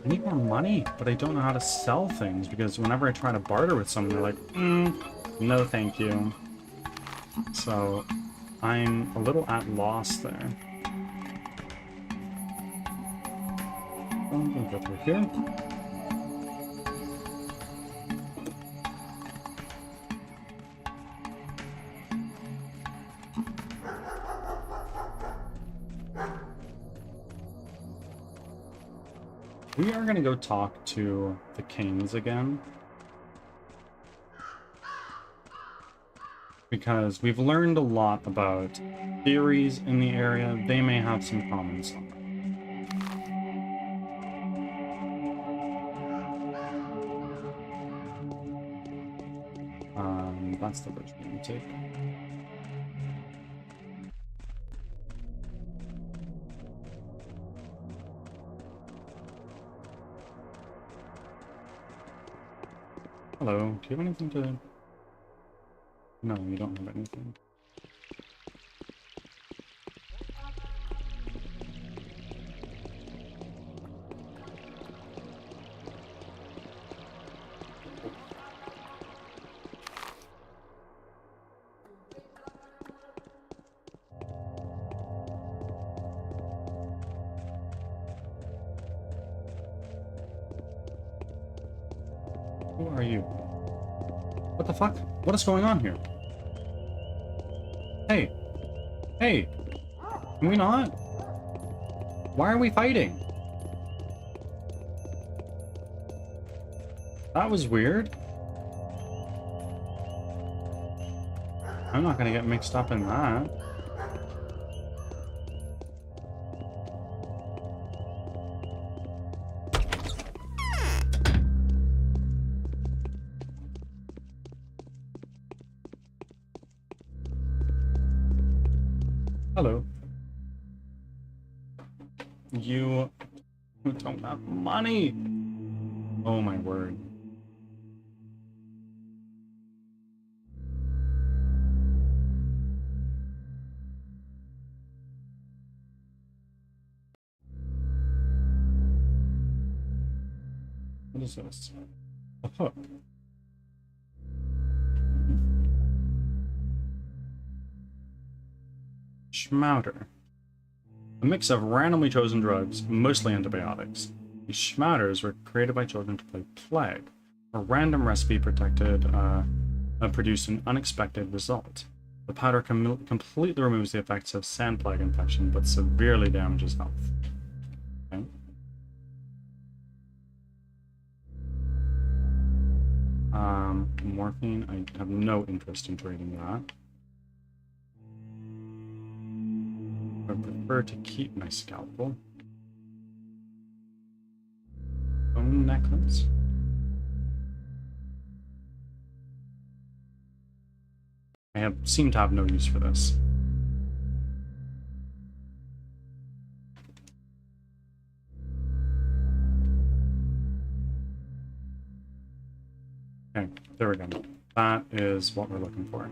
I need more money, but I don't know how to sell things because whenever I try to barter with someone, they're like, no thank you. So I'm a little at loss there. I'm gonna go through here. We are going to go talk to the Kings again. Because we've learned a lot about theories in the area. They may have some comments on it. That's the bridge we're going to take. Hello, do you have anything to... No, you don't have anything. Who are you? What the fuck? What is going on here? Hey! Hey! Can we not? Why are we fighting? That was weird. I'm not gonna get mixed up in that. Hello. You don't have money. Oh my word. What is this? A hook. Schmouter. A mix of randomly chosen drugs, mostly antibiotics. These schmouters were created by children to play Plague. A random recipe produced an unexpected result. The powder completely removes the effects of sand plague infection, but severely damages health. Okay. Morphine, I have no interest in trading that. I prefer to keep my scalpel. Bone necklace. I seem to have no use for this. Okay, there we go. That is what we're looking for.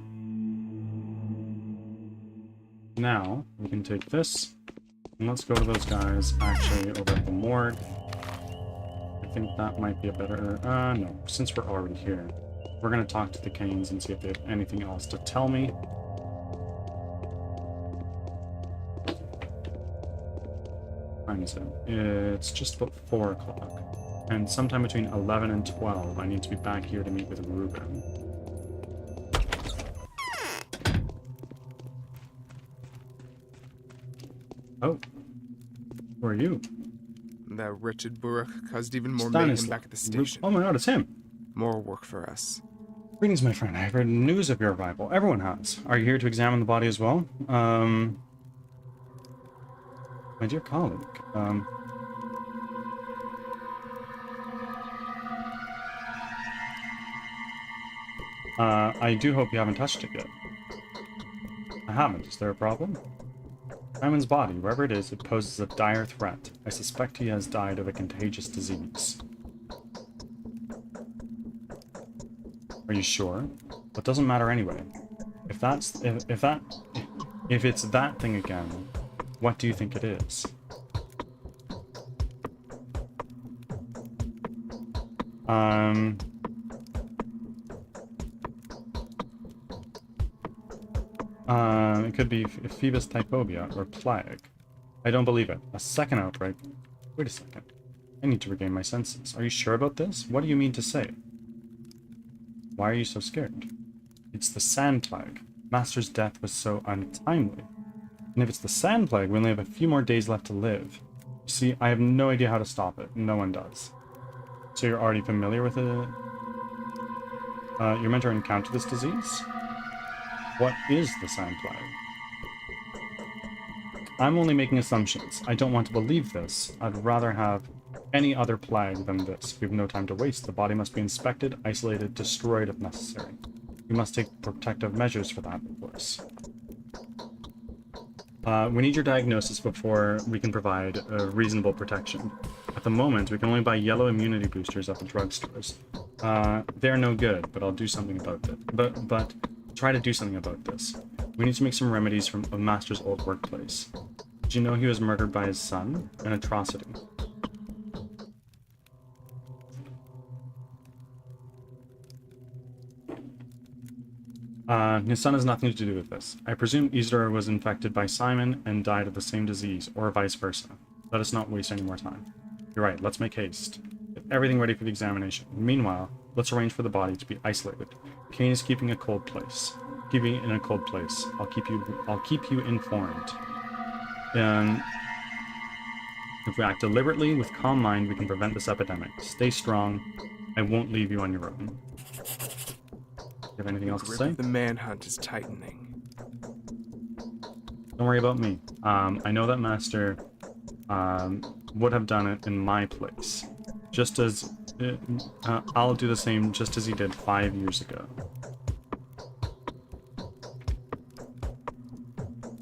Now, we can take this, and let's go to those guys actually over at the morgue. I think that might be a better... no, since we're already here. We're going to talk to the Canes and see if they have anything else to tell me. What time is it? It's just about 4 o'clock. And sometime between 11 and 12, I need to be back here to meet with Ruben. Oh. Who are you? That wretched Buruk caused even more Stanislav. mayhem back at the station. Oh my god, it's him. More work for us. Greetings, my friend. I have heard news of your arrival. Everyone has. Are you here to examine the body as well? My dear colleague, I do hope you haven't touched it yet. I haven't. Is there a problem? Simon's body, wherever it is, it poses a dire threat. I suspect he has died of a contagious disease. Are you sure? That doesn't matter anyway. If it's that thing again, what do you think it is? It could be Phoebus typhobia or plague. I don't believe it. A second outbreak? Wait a second. I need to regain my senses. Are you sure about this? What do you mean to say? Why are you so scared? It's the sand plague. Master's death was so untimely. And if it's the sand plague, we only have a few more days left to live. You see, I have no idea how to stop it. No one does. So you're already familiar with it? You're meant to encounter this disease? What is the sand plague? I'm only making assumptions. I don't want to believe this. I'd rather have any other plague than this. We have no time to waste. The body must be inspected, isolated, destroyed if necessary. We must take protective measures for that, of course. We need your diagnosis before we can provide a reasonable protection. At the moment, we can only buy yellow immunity boosters at the drugstores. They're no good, but I'll do something about it. But try to do something about this. We need to make some remedies from a master's old workplace. Did you know he was murdered by his son? An atrocity. His son has nothing to do with this. I presume Isidore was infected by Simon and died of the same disease, or vice versa. Let us not waste any more time. You're right, let's make haste. Get everything ready for the examination. Meanwhile, Let's arrange for the body to be isolated. Kane is keeping a cold place. Keeping it in a cold place. I'll keep you informed. And if we act deliberately with calm mind, we can prevent this epidemic. Stay strong. I won't leave you on your own. You have anything else to Grip say? of the manhunt is tightening. Don't worry about me. I know that Master would have done it in my place. Just as... I'll do the same just as he did 5 years ago.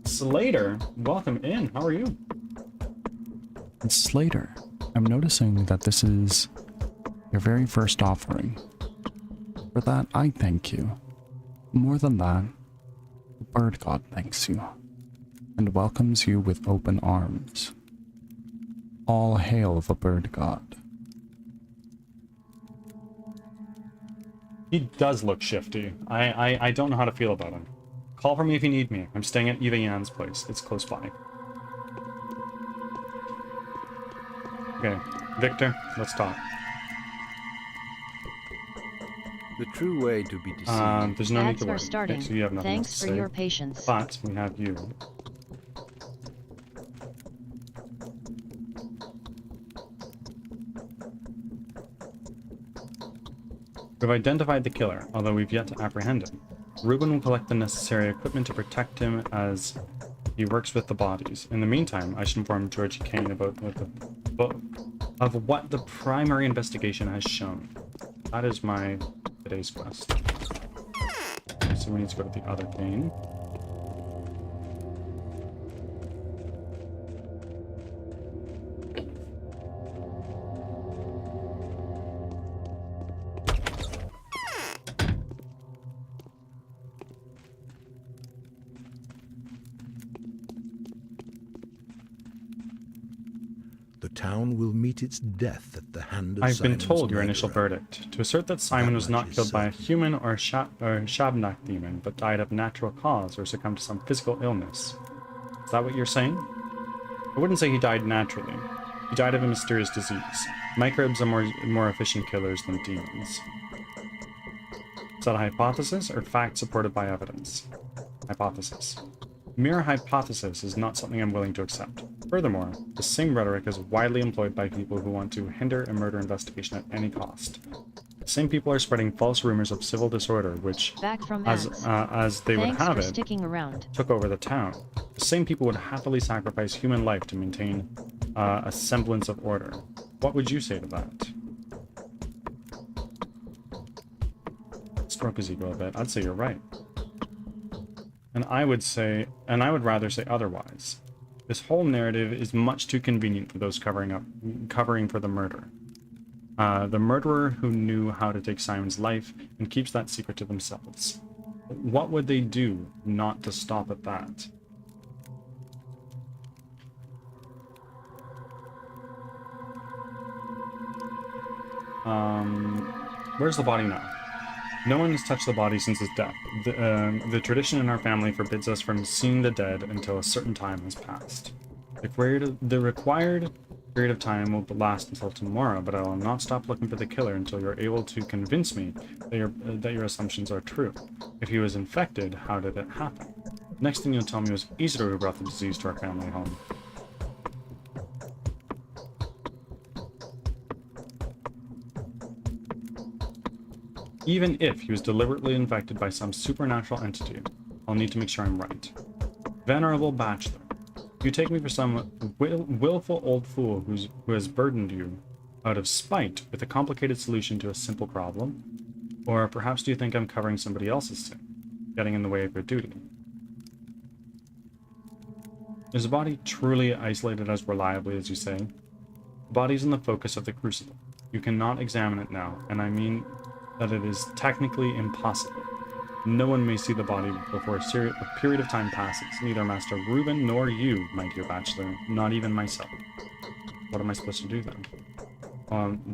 Slater, welcome in. How are you? Slater, I'm noticing that this is your very first offering. For that, I thank you. More than that, the bird god thanks you, and welcomes you with open arms. All hail the bird god. He does look shifty. I don't know how to feel about him. Call for me if you need me. I'm staying at Eva Yan's place. It's close by. Okay, Victor, let's talk. The true way to be deceived. There's no need Ads to are worry. starting. Okay, so you have nothing Thanks else for to say. your patience. But we have you. We've identified the killer, although we've yet to apprehend him. Ruben will collect the necessary equipment to protect him as he works with the bodies. In the meantime, I should inform Georgie Kane about what the primary investigation has shown. That is my today's quest. Okay, so we need to go to the other Kane. The town will meet its death at the hand of I've been Simon's told your initial murderer. verdict. To assert that Simon was not killed by a human or Shabnak demon, but died of natural cause or succumbed to some physical illness. Is that what you're saying? I wouldn't say he died naturally. He died of a mysterious disease. Microbes are more efficient killers than demons. Is that a hypothesis or fact supported by evidence? Hypothesis. Mere hypothesis is not something I'm willing to accept. Furthermore, the same rhetoric is widely employed by people who want to hinder a murder investigation at any cost. The same people are spreading false rumors of civil disorder, which, Back from as they would Thanks have for it, sticking around. took over the town. The same people would happily sacrifice human life to maintain a semblance of order. What would you say to that? Stroke his ego a bit. I'd say you're right. And I would rather say otherwise. This whole narrative is much too convenient for those covering for the murder. The murderer who knew how to take Simon's life and keeps that secret to themselves. What would they do not to stop at that? Where's the body now? No one has touched the body since his death. The tradition in our family forbids us from seeing the dead until a certain time has passed. The required period of time will last until tomorrow, but I will not stop looking for the killer until you're able to convince me that your assumptions are true. If he was infected, how did it happen? Next thing you'll tell me was Isidore who brought the disease to our family home. Even if he was deliberately infected by some supernatural entity, I'll need to make sure I'm right. Venerable Bachelor, do you take me for some willful old fool who has burdened you out of spite with a complicated solution to a simple problem? Or perhaps do you think I'm covering somebody else's sin, getting in the way of your duty? Is the body truly isolated as reliably as you say? The body's in the focus of the crucible. You cannot examine it now, and I mean that it is technically impossible. No one may see the body before a period of time passes. Neither Master Reuben nor you, my dear Bachelor, not even myself. What am I supposed to do then?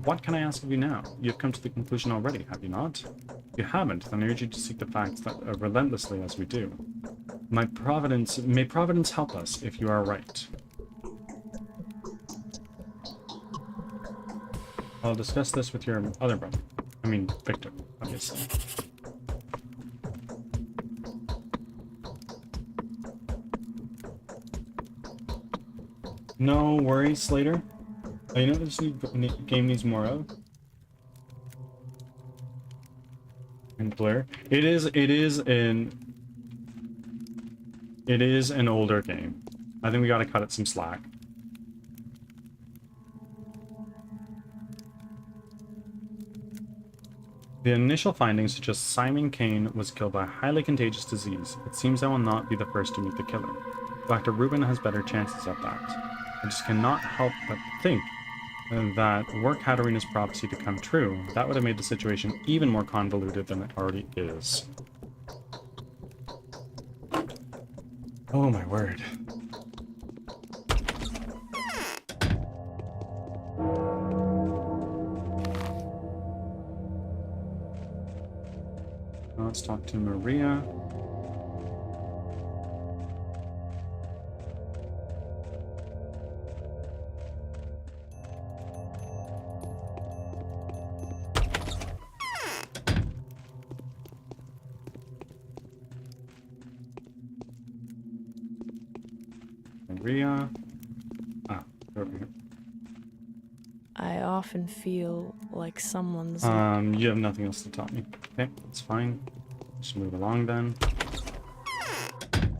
What can I ask of you now? You have come to the conclusion already, have you not? If you haven't, then I urge you to seek the facts relentlessly as we do. May Providence help us if you are right. I'll discuss this with your other brother. I mean, Victor, obviously. No worries, Slater. Oh, you know what this game needs more of? And Blair. It is an older game. I think we gotta cut it some slack. The initial findings suggest Simon Kane was killed by a highly contagious disease. It seems I will not be the first to meet the killer. Dr. Rubin has better chances at that. I just cannot help but think that were Katarina's prophecy to come true, that would have made the situation even more convoluted than it already is. Oh my word. Now let's talk to Maria. Maria. Ah, over here. I often feel like someone's... You have nothing else to tell me. Okay, that's fine. Just move along then. And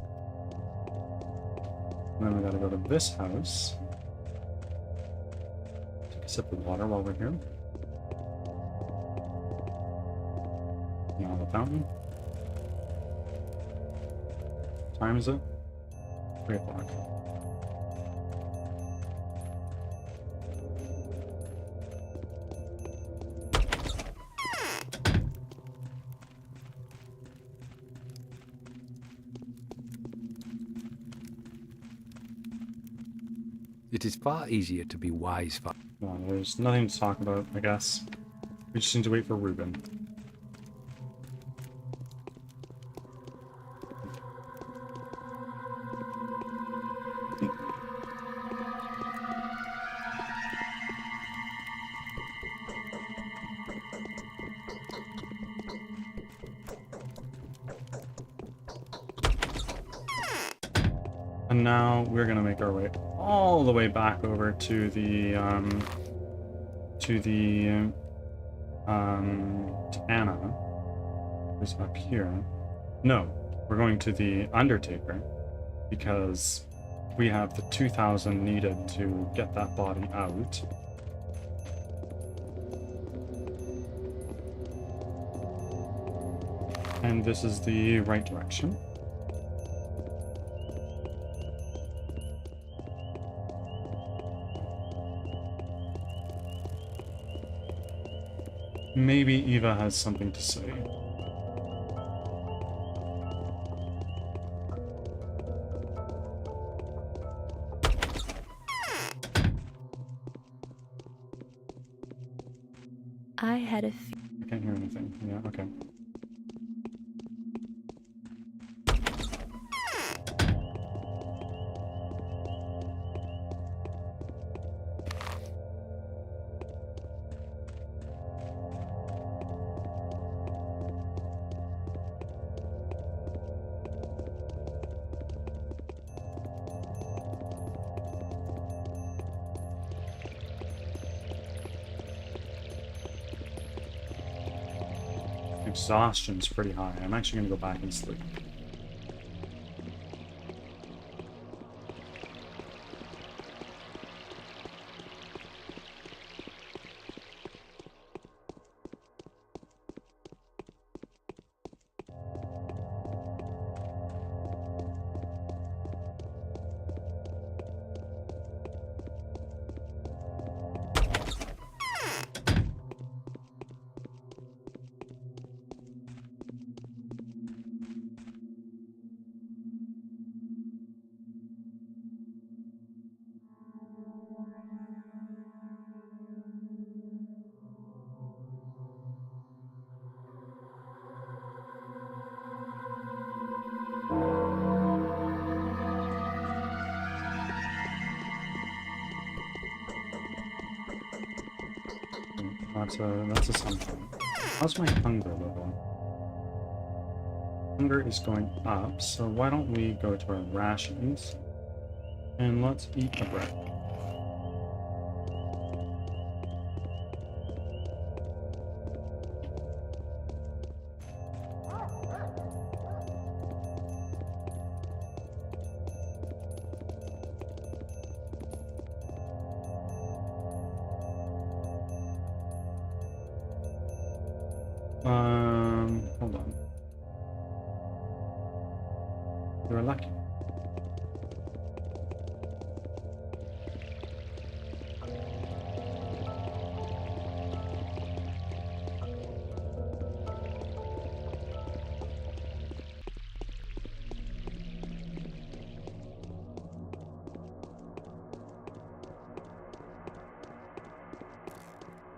then we gotta go to this house. Take a sip of water while we're here. Now the fountain. What time is it? 3 o'clock. It is far easier to be wise. Well, there's nothing to talk about, I guess. We just need to wait for Reuben. And now we're gonna make our way all the way back over to to Anna, who's up here. No, we're going to the Undertaker because we have the 2,000 needed to get that body out. And this is the right direction. Maybe Eva has something to say. I had a I can't hear anything. Yeah, okay. Exhaustion's pretty high. I'm actually gonna go back and sleep. That's a something. How's my hunger level? Hunger is going up, so why don't we go to our rations and let's eat the bread. Hold on. You're lucky.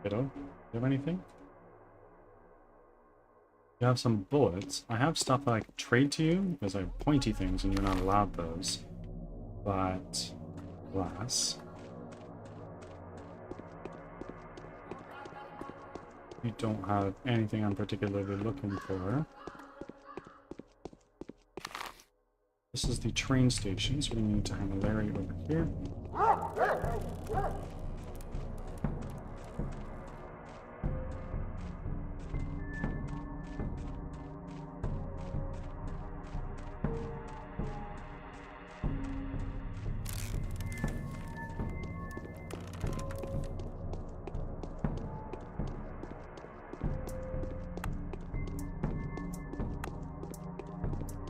Kiddo, do you have anything? You have some bullets. I have stuff that I can trade to you, because I have pointy things and you're not allowed those. But... glass. You don't have anything I'm particularly looking for. This is the train station, so we need to have a Larry over here.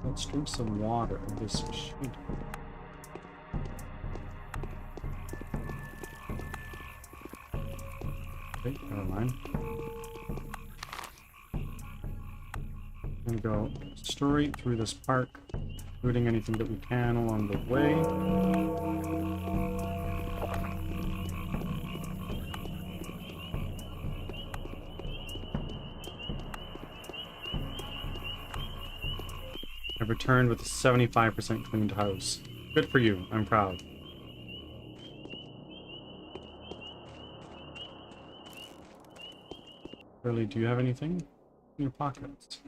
Let's drink some water. This should... Okay, never mind. And go straight through this park, looting anything that we can along the way. I returned with a 75% cleaned house. Good for you. I'm proud. Really, do you have anything in your pockets?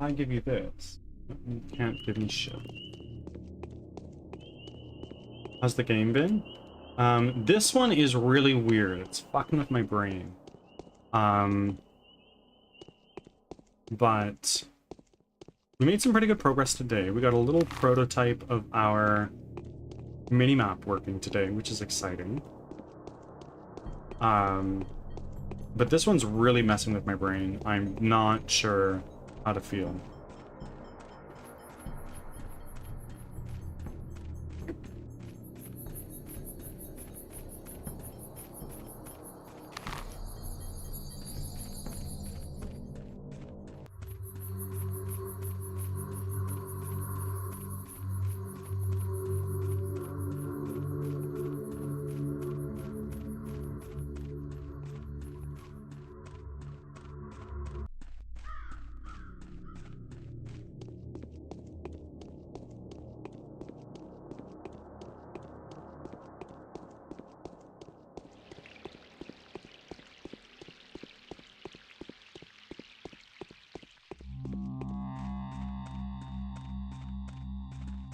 I give you this. You can't give me shit. How's the game been? This one is really weird. It's fucking with my brain. But we made some pretty good progress today. We got a little prototype of our minimap working today, which is exciting. But this one's really messing with my brain. I'm not sure how to feel.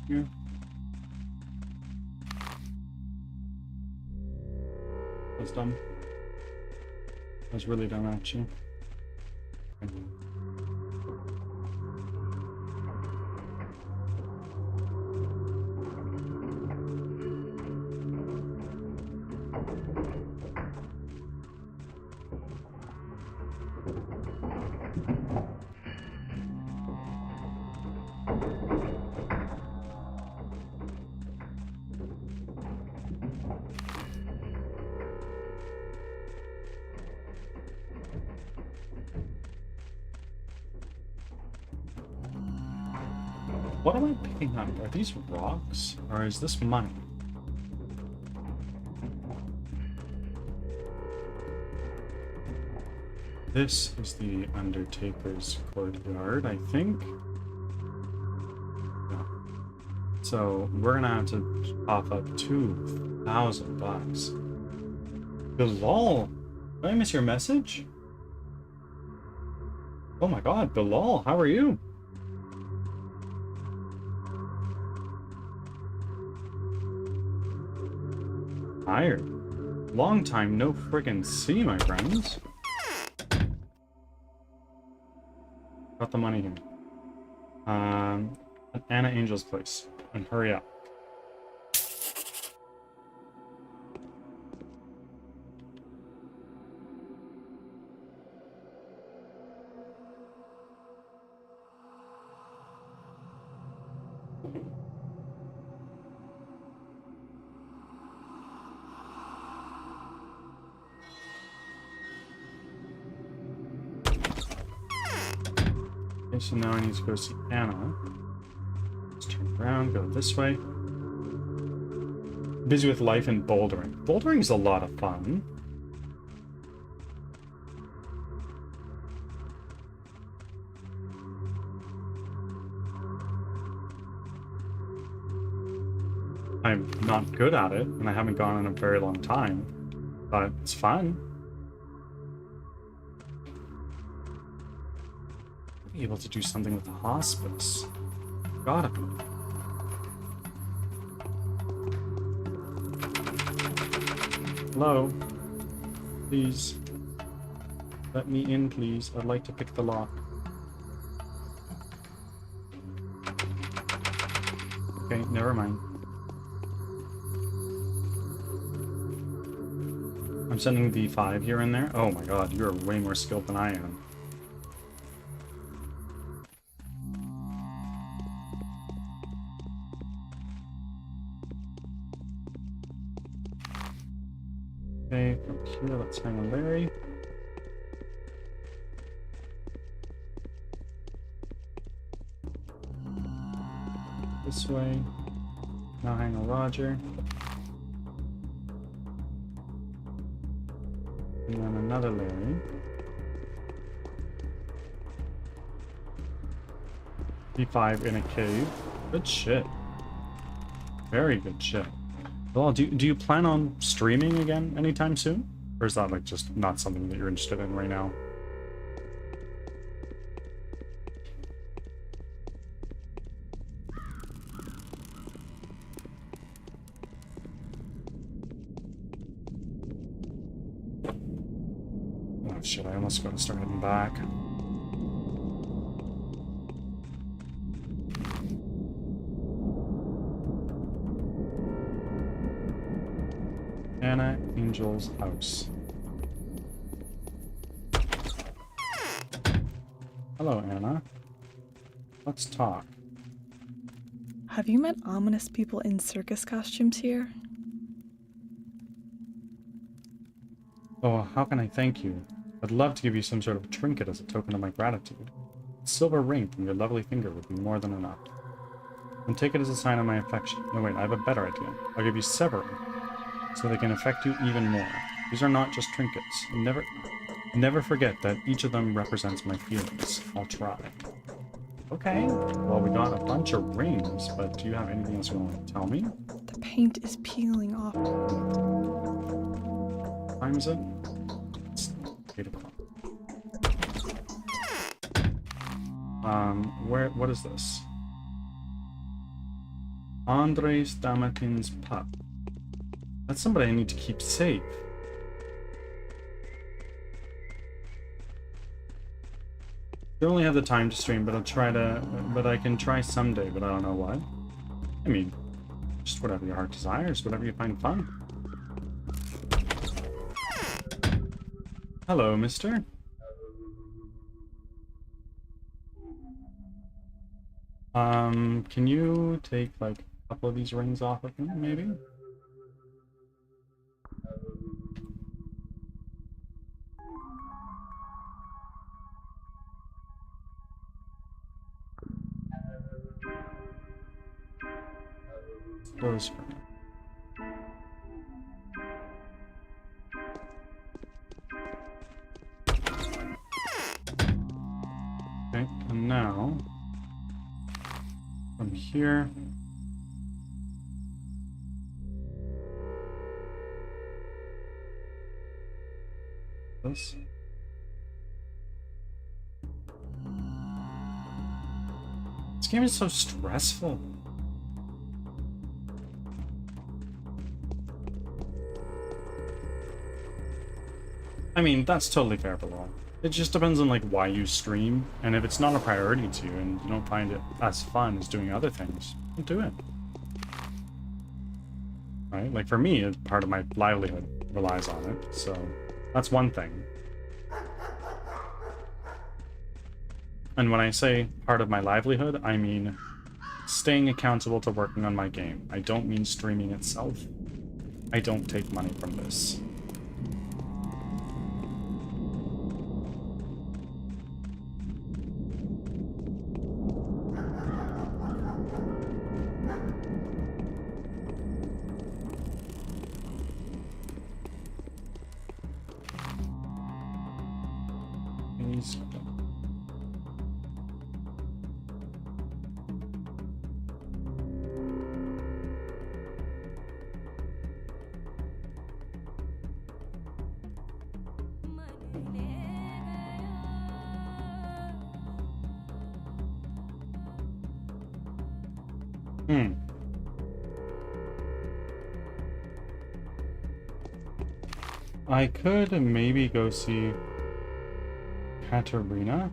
Yeah. That's dumb. I was really dumb, actually. What am I picking up? Are these rocks? Or is this money? This is the Undertaker's courtyard, I think. Yeah. So we're gonna have to pop up $2,000. Lol. Did I miss your message? Oh my god, Bilal, how are you? Tired. Long time no friggin' see, my friends. Got the money here. At Anna Angel's place. And hurry up. Okay, so now I need to go see Anna. Let's turn around, go this way. Busy with life and bouldering. Bouldering's a lot of fun. I'm not good at it, and I haven't gone in a very long time, but it's fun. Be able to do something with the hospice. Gotta be. Hello? Please. Let me in, please. I'd like to pick the lock. Okay, never mind. I'm sending V5 here and there. Oh my god, you're way more skilled than I am. Okay, from here, let's hang on Larry. This way. Now hang on Roger. And then another Larry. P5 in a cave. Good shit. Very good shit. Well, do you plan on streaming again anytime soon? Or is that like just not something that you're interested in right now? Oh shit, I almost gotta start heading back. Anna Angel's house. Hello, Anna. Let's talk. Have you met ominous people in circus costumes here? Oh, how can I thank you? I'd love to give you some sort of trinket as a token of my gratitude. A silver ring from your lovely finger would be more than enough. And take it as a sign of my affection. No, wait, I have a better idea. I'll give you several, so they can affect you even more. These are not just trinkets. Never forget that each of them represents my feelings. I'll try. Okay, well, we got a bunch of rings, but do you have anything else you want to tell me? The paint is peeling off. What time is it? It's 8 o'clock. What is this? Andres Damatin's pup. That's somebody I need to keep safe. I only have the time to stream, but I can try someday, but I don't know what. I mean, just whatever your heart desires, whatever you find fun. Hello, mister. Can you take, like, a couple of these rings off of me, maybe? Close for now. Okay, and now from here This. This game is so stressful. I mean, that's totally fair below. It just depends on like why you stream, and if it's not a priority to you and you don't find it as fun as doing other things, don't do it. Right? Like for me, part of my livelihood relies on it, so that's one thing. And when I say part of my livelihood, I mean staying accountable to working on my game. I don't mean streaming itself. I don't take money from this. I could maybe go see Katarina.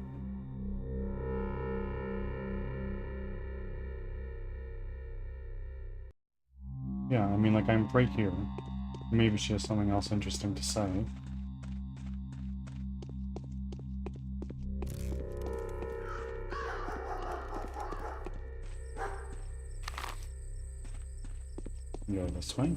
Yeah, I mean, like, I'm right here. Maybe she has something else interesting to say. Go this way.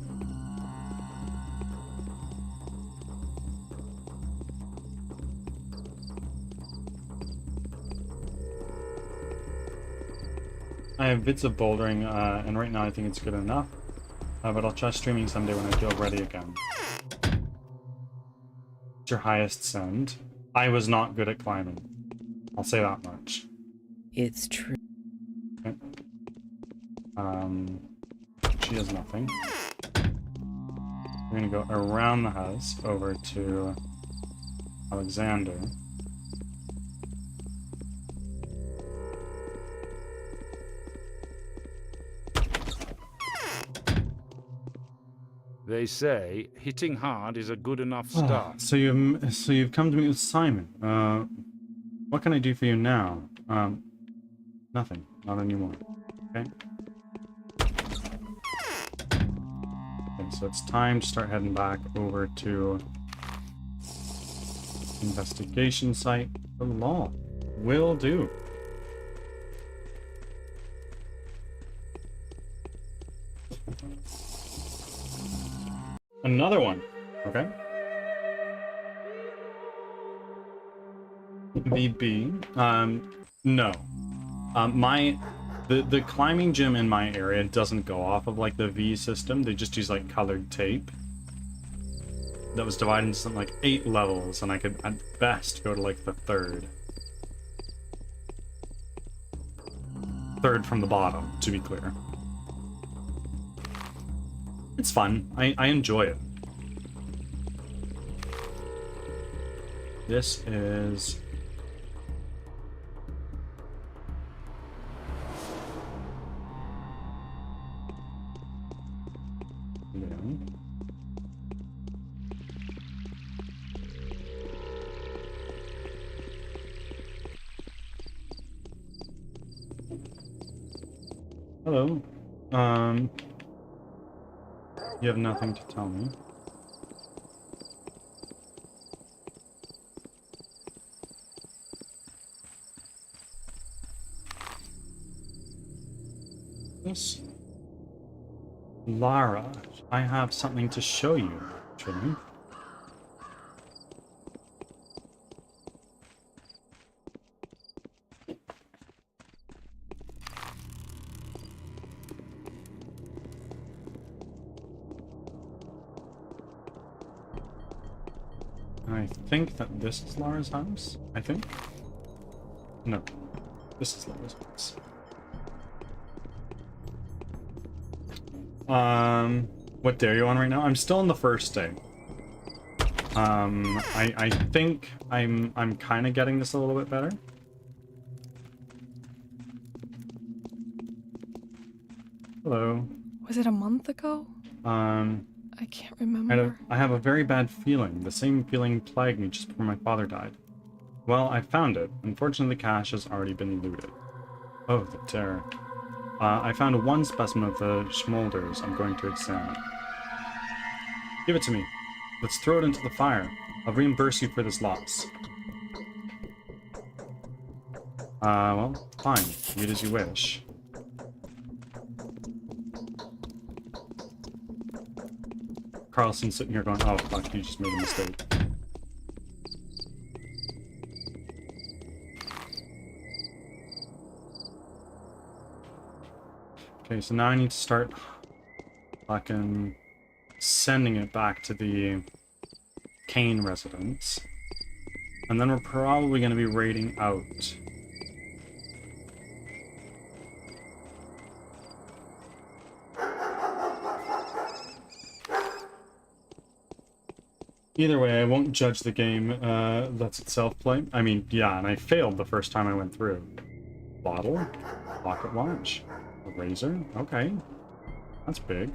I have bits of bouldering, and right now I think it's good enough. But I'll try streaming someday when I feel ready again. What's your highest send? I was not good at climbing. I'll say that much. It's true. Okay. She has nothing. We're gonna go around the house over to Alexander. They say hitting hard is a good enough start. So you've come to meet with Simon. What can I do for you now? Nothing. Not anymore. Okay. Okay, so it's time to start heading back over to investigation site for law. Will do. Another one. Okay. VB. No. The climbing gym in my area doesn't go off of like the V system. They just use like colored tape. That was divided into something like 8 levels, and I could at best go to like the third. Third from the bottom, to be clear. It's fun. I enjoy it. This is... Hello. You have nothing to tell me. Yes. Lara, I have something to show you, actually. I think that this is Lara's house. I think. No. This is Lara's house. What day are you on right now? I'm still on the first day. I think I'm kind of getting this a little bit better. Hello. Was it a month ago? I can't remember. I have a very bad feeling. The same feeling plagued me just before my father died. Well, I found it. Unfortunately, the cache has already been looted. Oh, the terror. I found one specimen of the schmolders I'm going to examine. Give it to me. Let's throw it into the fire. I'll reimburse you for this loss. Well, fine. Be it as you wish. Carlson's sitting here going, oh fuck, you just made a mistake. Okay, so now I need to start fucking sending it back to the Kane residence. And then we're probably going to be raiding out. Either way, I won't judge the game that's itself play. I mean, yeah, and I failed the first time I went through. Bottle, pocket watch, a razor, okay. That's big.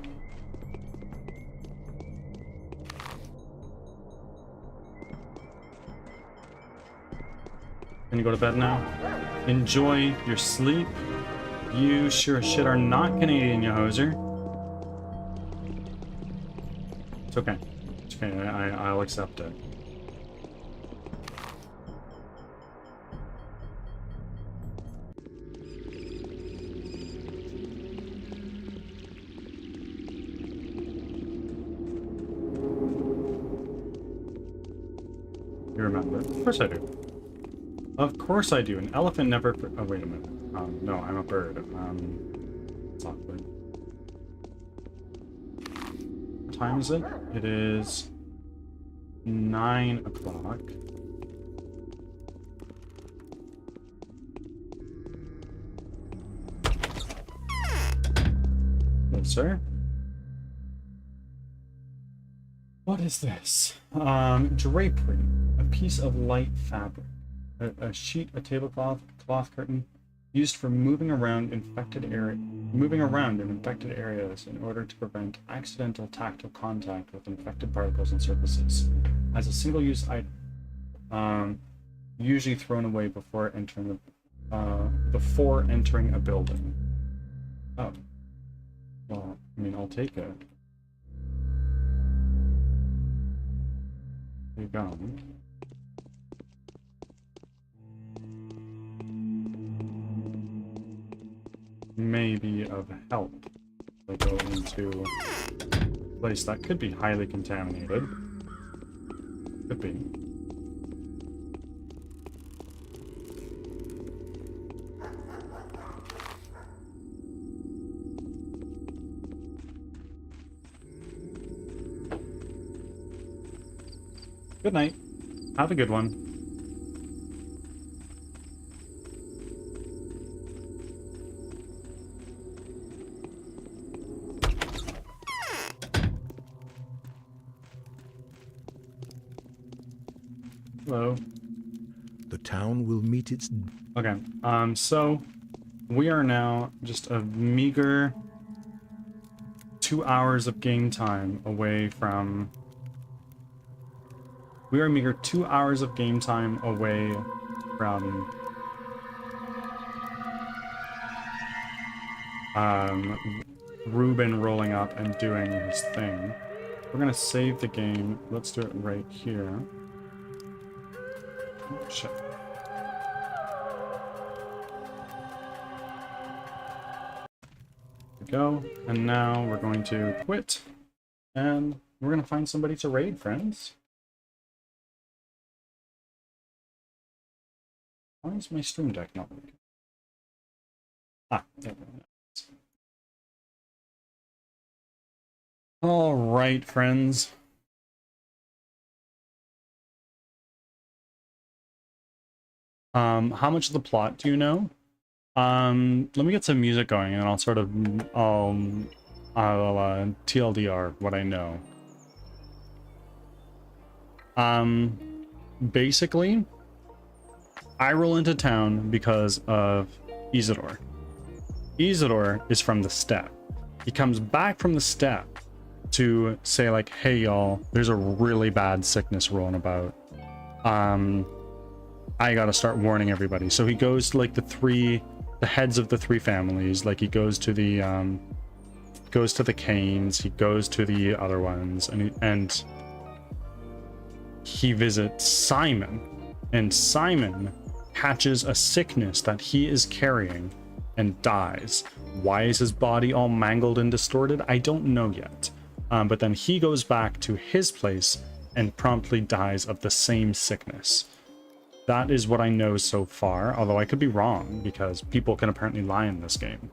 Can you go to bed now? Enjoy your sleep. You sure as shit are not Canadian, you hoser. It's okay. It's okay, I'll accept it. You remember? Of course I do. Of course I do. An elephant never... Oh, wait a minute. No, I'm a bird. It's awkward. What time is it? It is 9 o'clock. Hello, sir. What is this? Drapery. A piece of light fabric. A sheet, a tablecloth, cloth curtain, used for moving around in infected areas in order to prevent accidental tactile contact with infected particles and surfaces. As a single-use item, usually thrown away before entering a building. Oh, well, I mean, I'll take it. There you go. May be of help. I go into a place that could be highly contaminated. Could be. Good night. Have a good one. Hello. The town will meet its... Okay, so we are now just a meager 2 hours of game time away from... We are a meager 2 hours of game time away from... Ruben rolling up and doing his thing. We're gonna save the game. Let's do it right here. Oh, shit. There we go. And now we're going to quit. And we're going to find somebody to raid, friends. Why is my stream deck not working? Ah, there we go. All right, friends. How much of the plot do you know? Let me get some music going, and I'll sort of, I'll TLDR what I know. Basically, I roll into town because of Isidore. Isidore is from the steppe. He comes back from the steppe to say like, hey y'all, there's a really bad sickness rolling about. I gotta start warning everybody. So he goes to like the heads of the three families. Like he goes to the Canes, he goes to the other ones, and he visits Simon, and Simon catches a sickness that he is carrying and dies. Why is his body all mangled and distorted? I don't know yet. But then he goes back to his place and promptly dies of the same sickness. That is what I know so far, although I could be wrong because people can apparently lie in this game.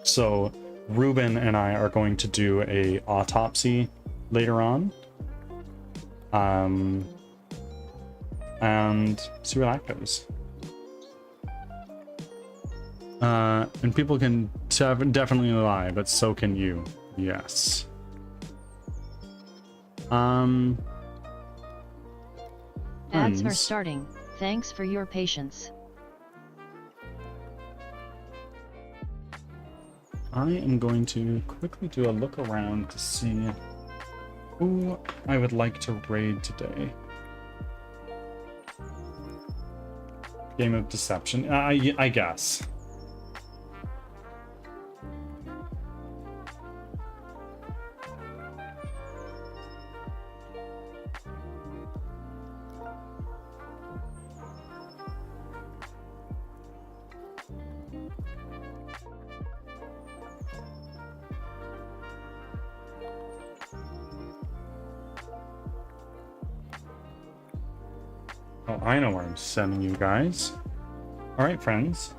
So Ruben and I are going to do a autopsy later on. And see where that goes. And people can definitely lie, but so can you. Yes. Ads are starting. Thanks for your patience. I am going to quickly do a look around to see who I would like to raid today. Game of Deception, I guess. Oh, I know where I'm sending you guys. All right, friends.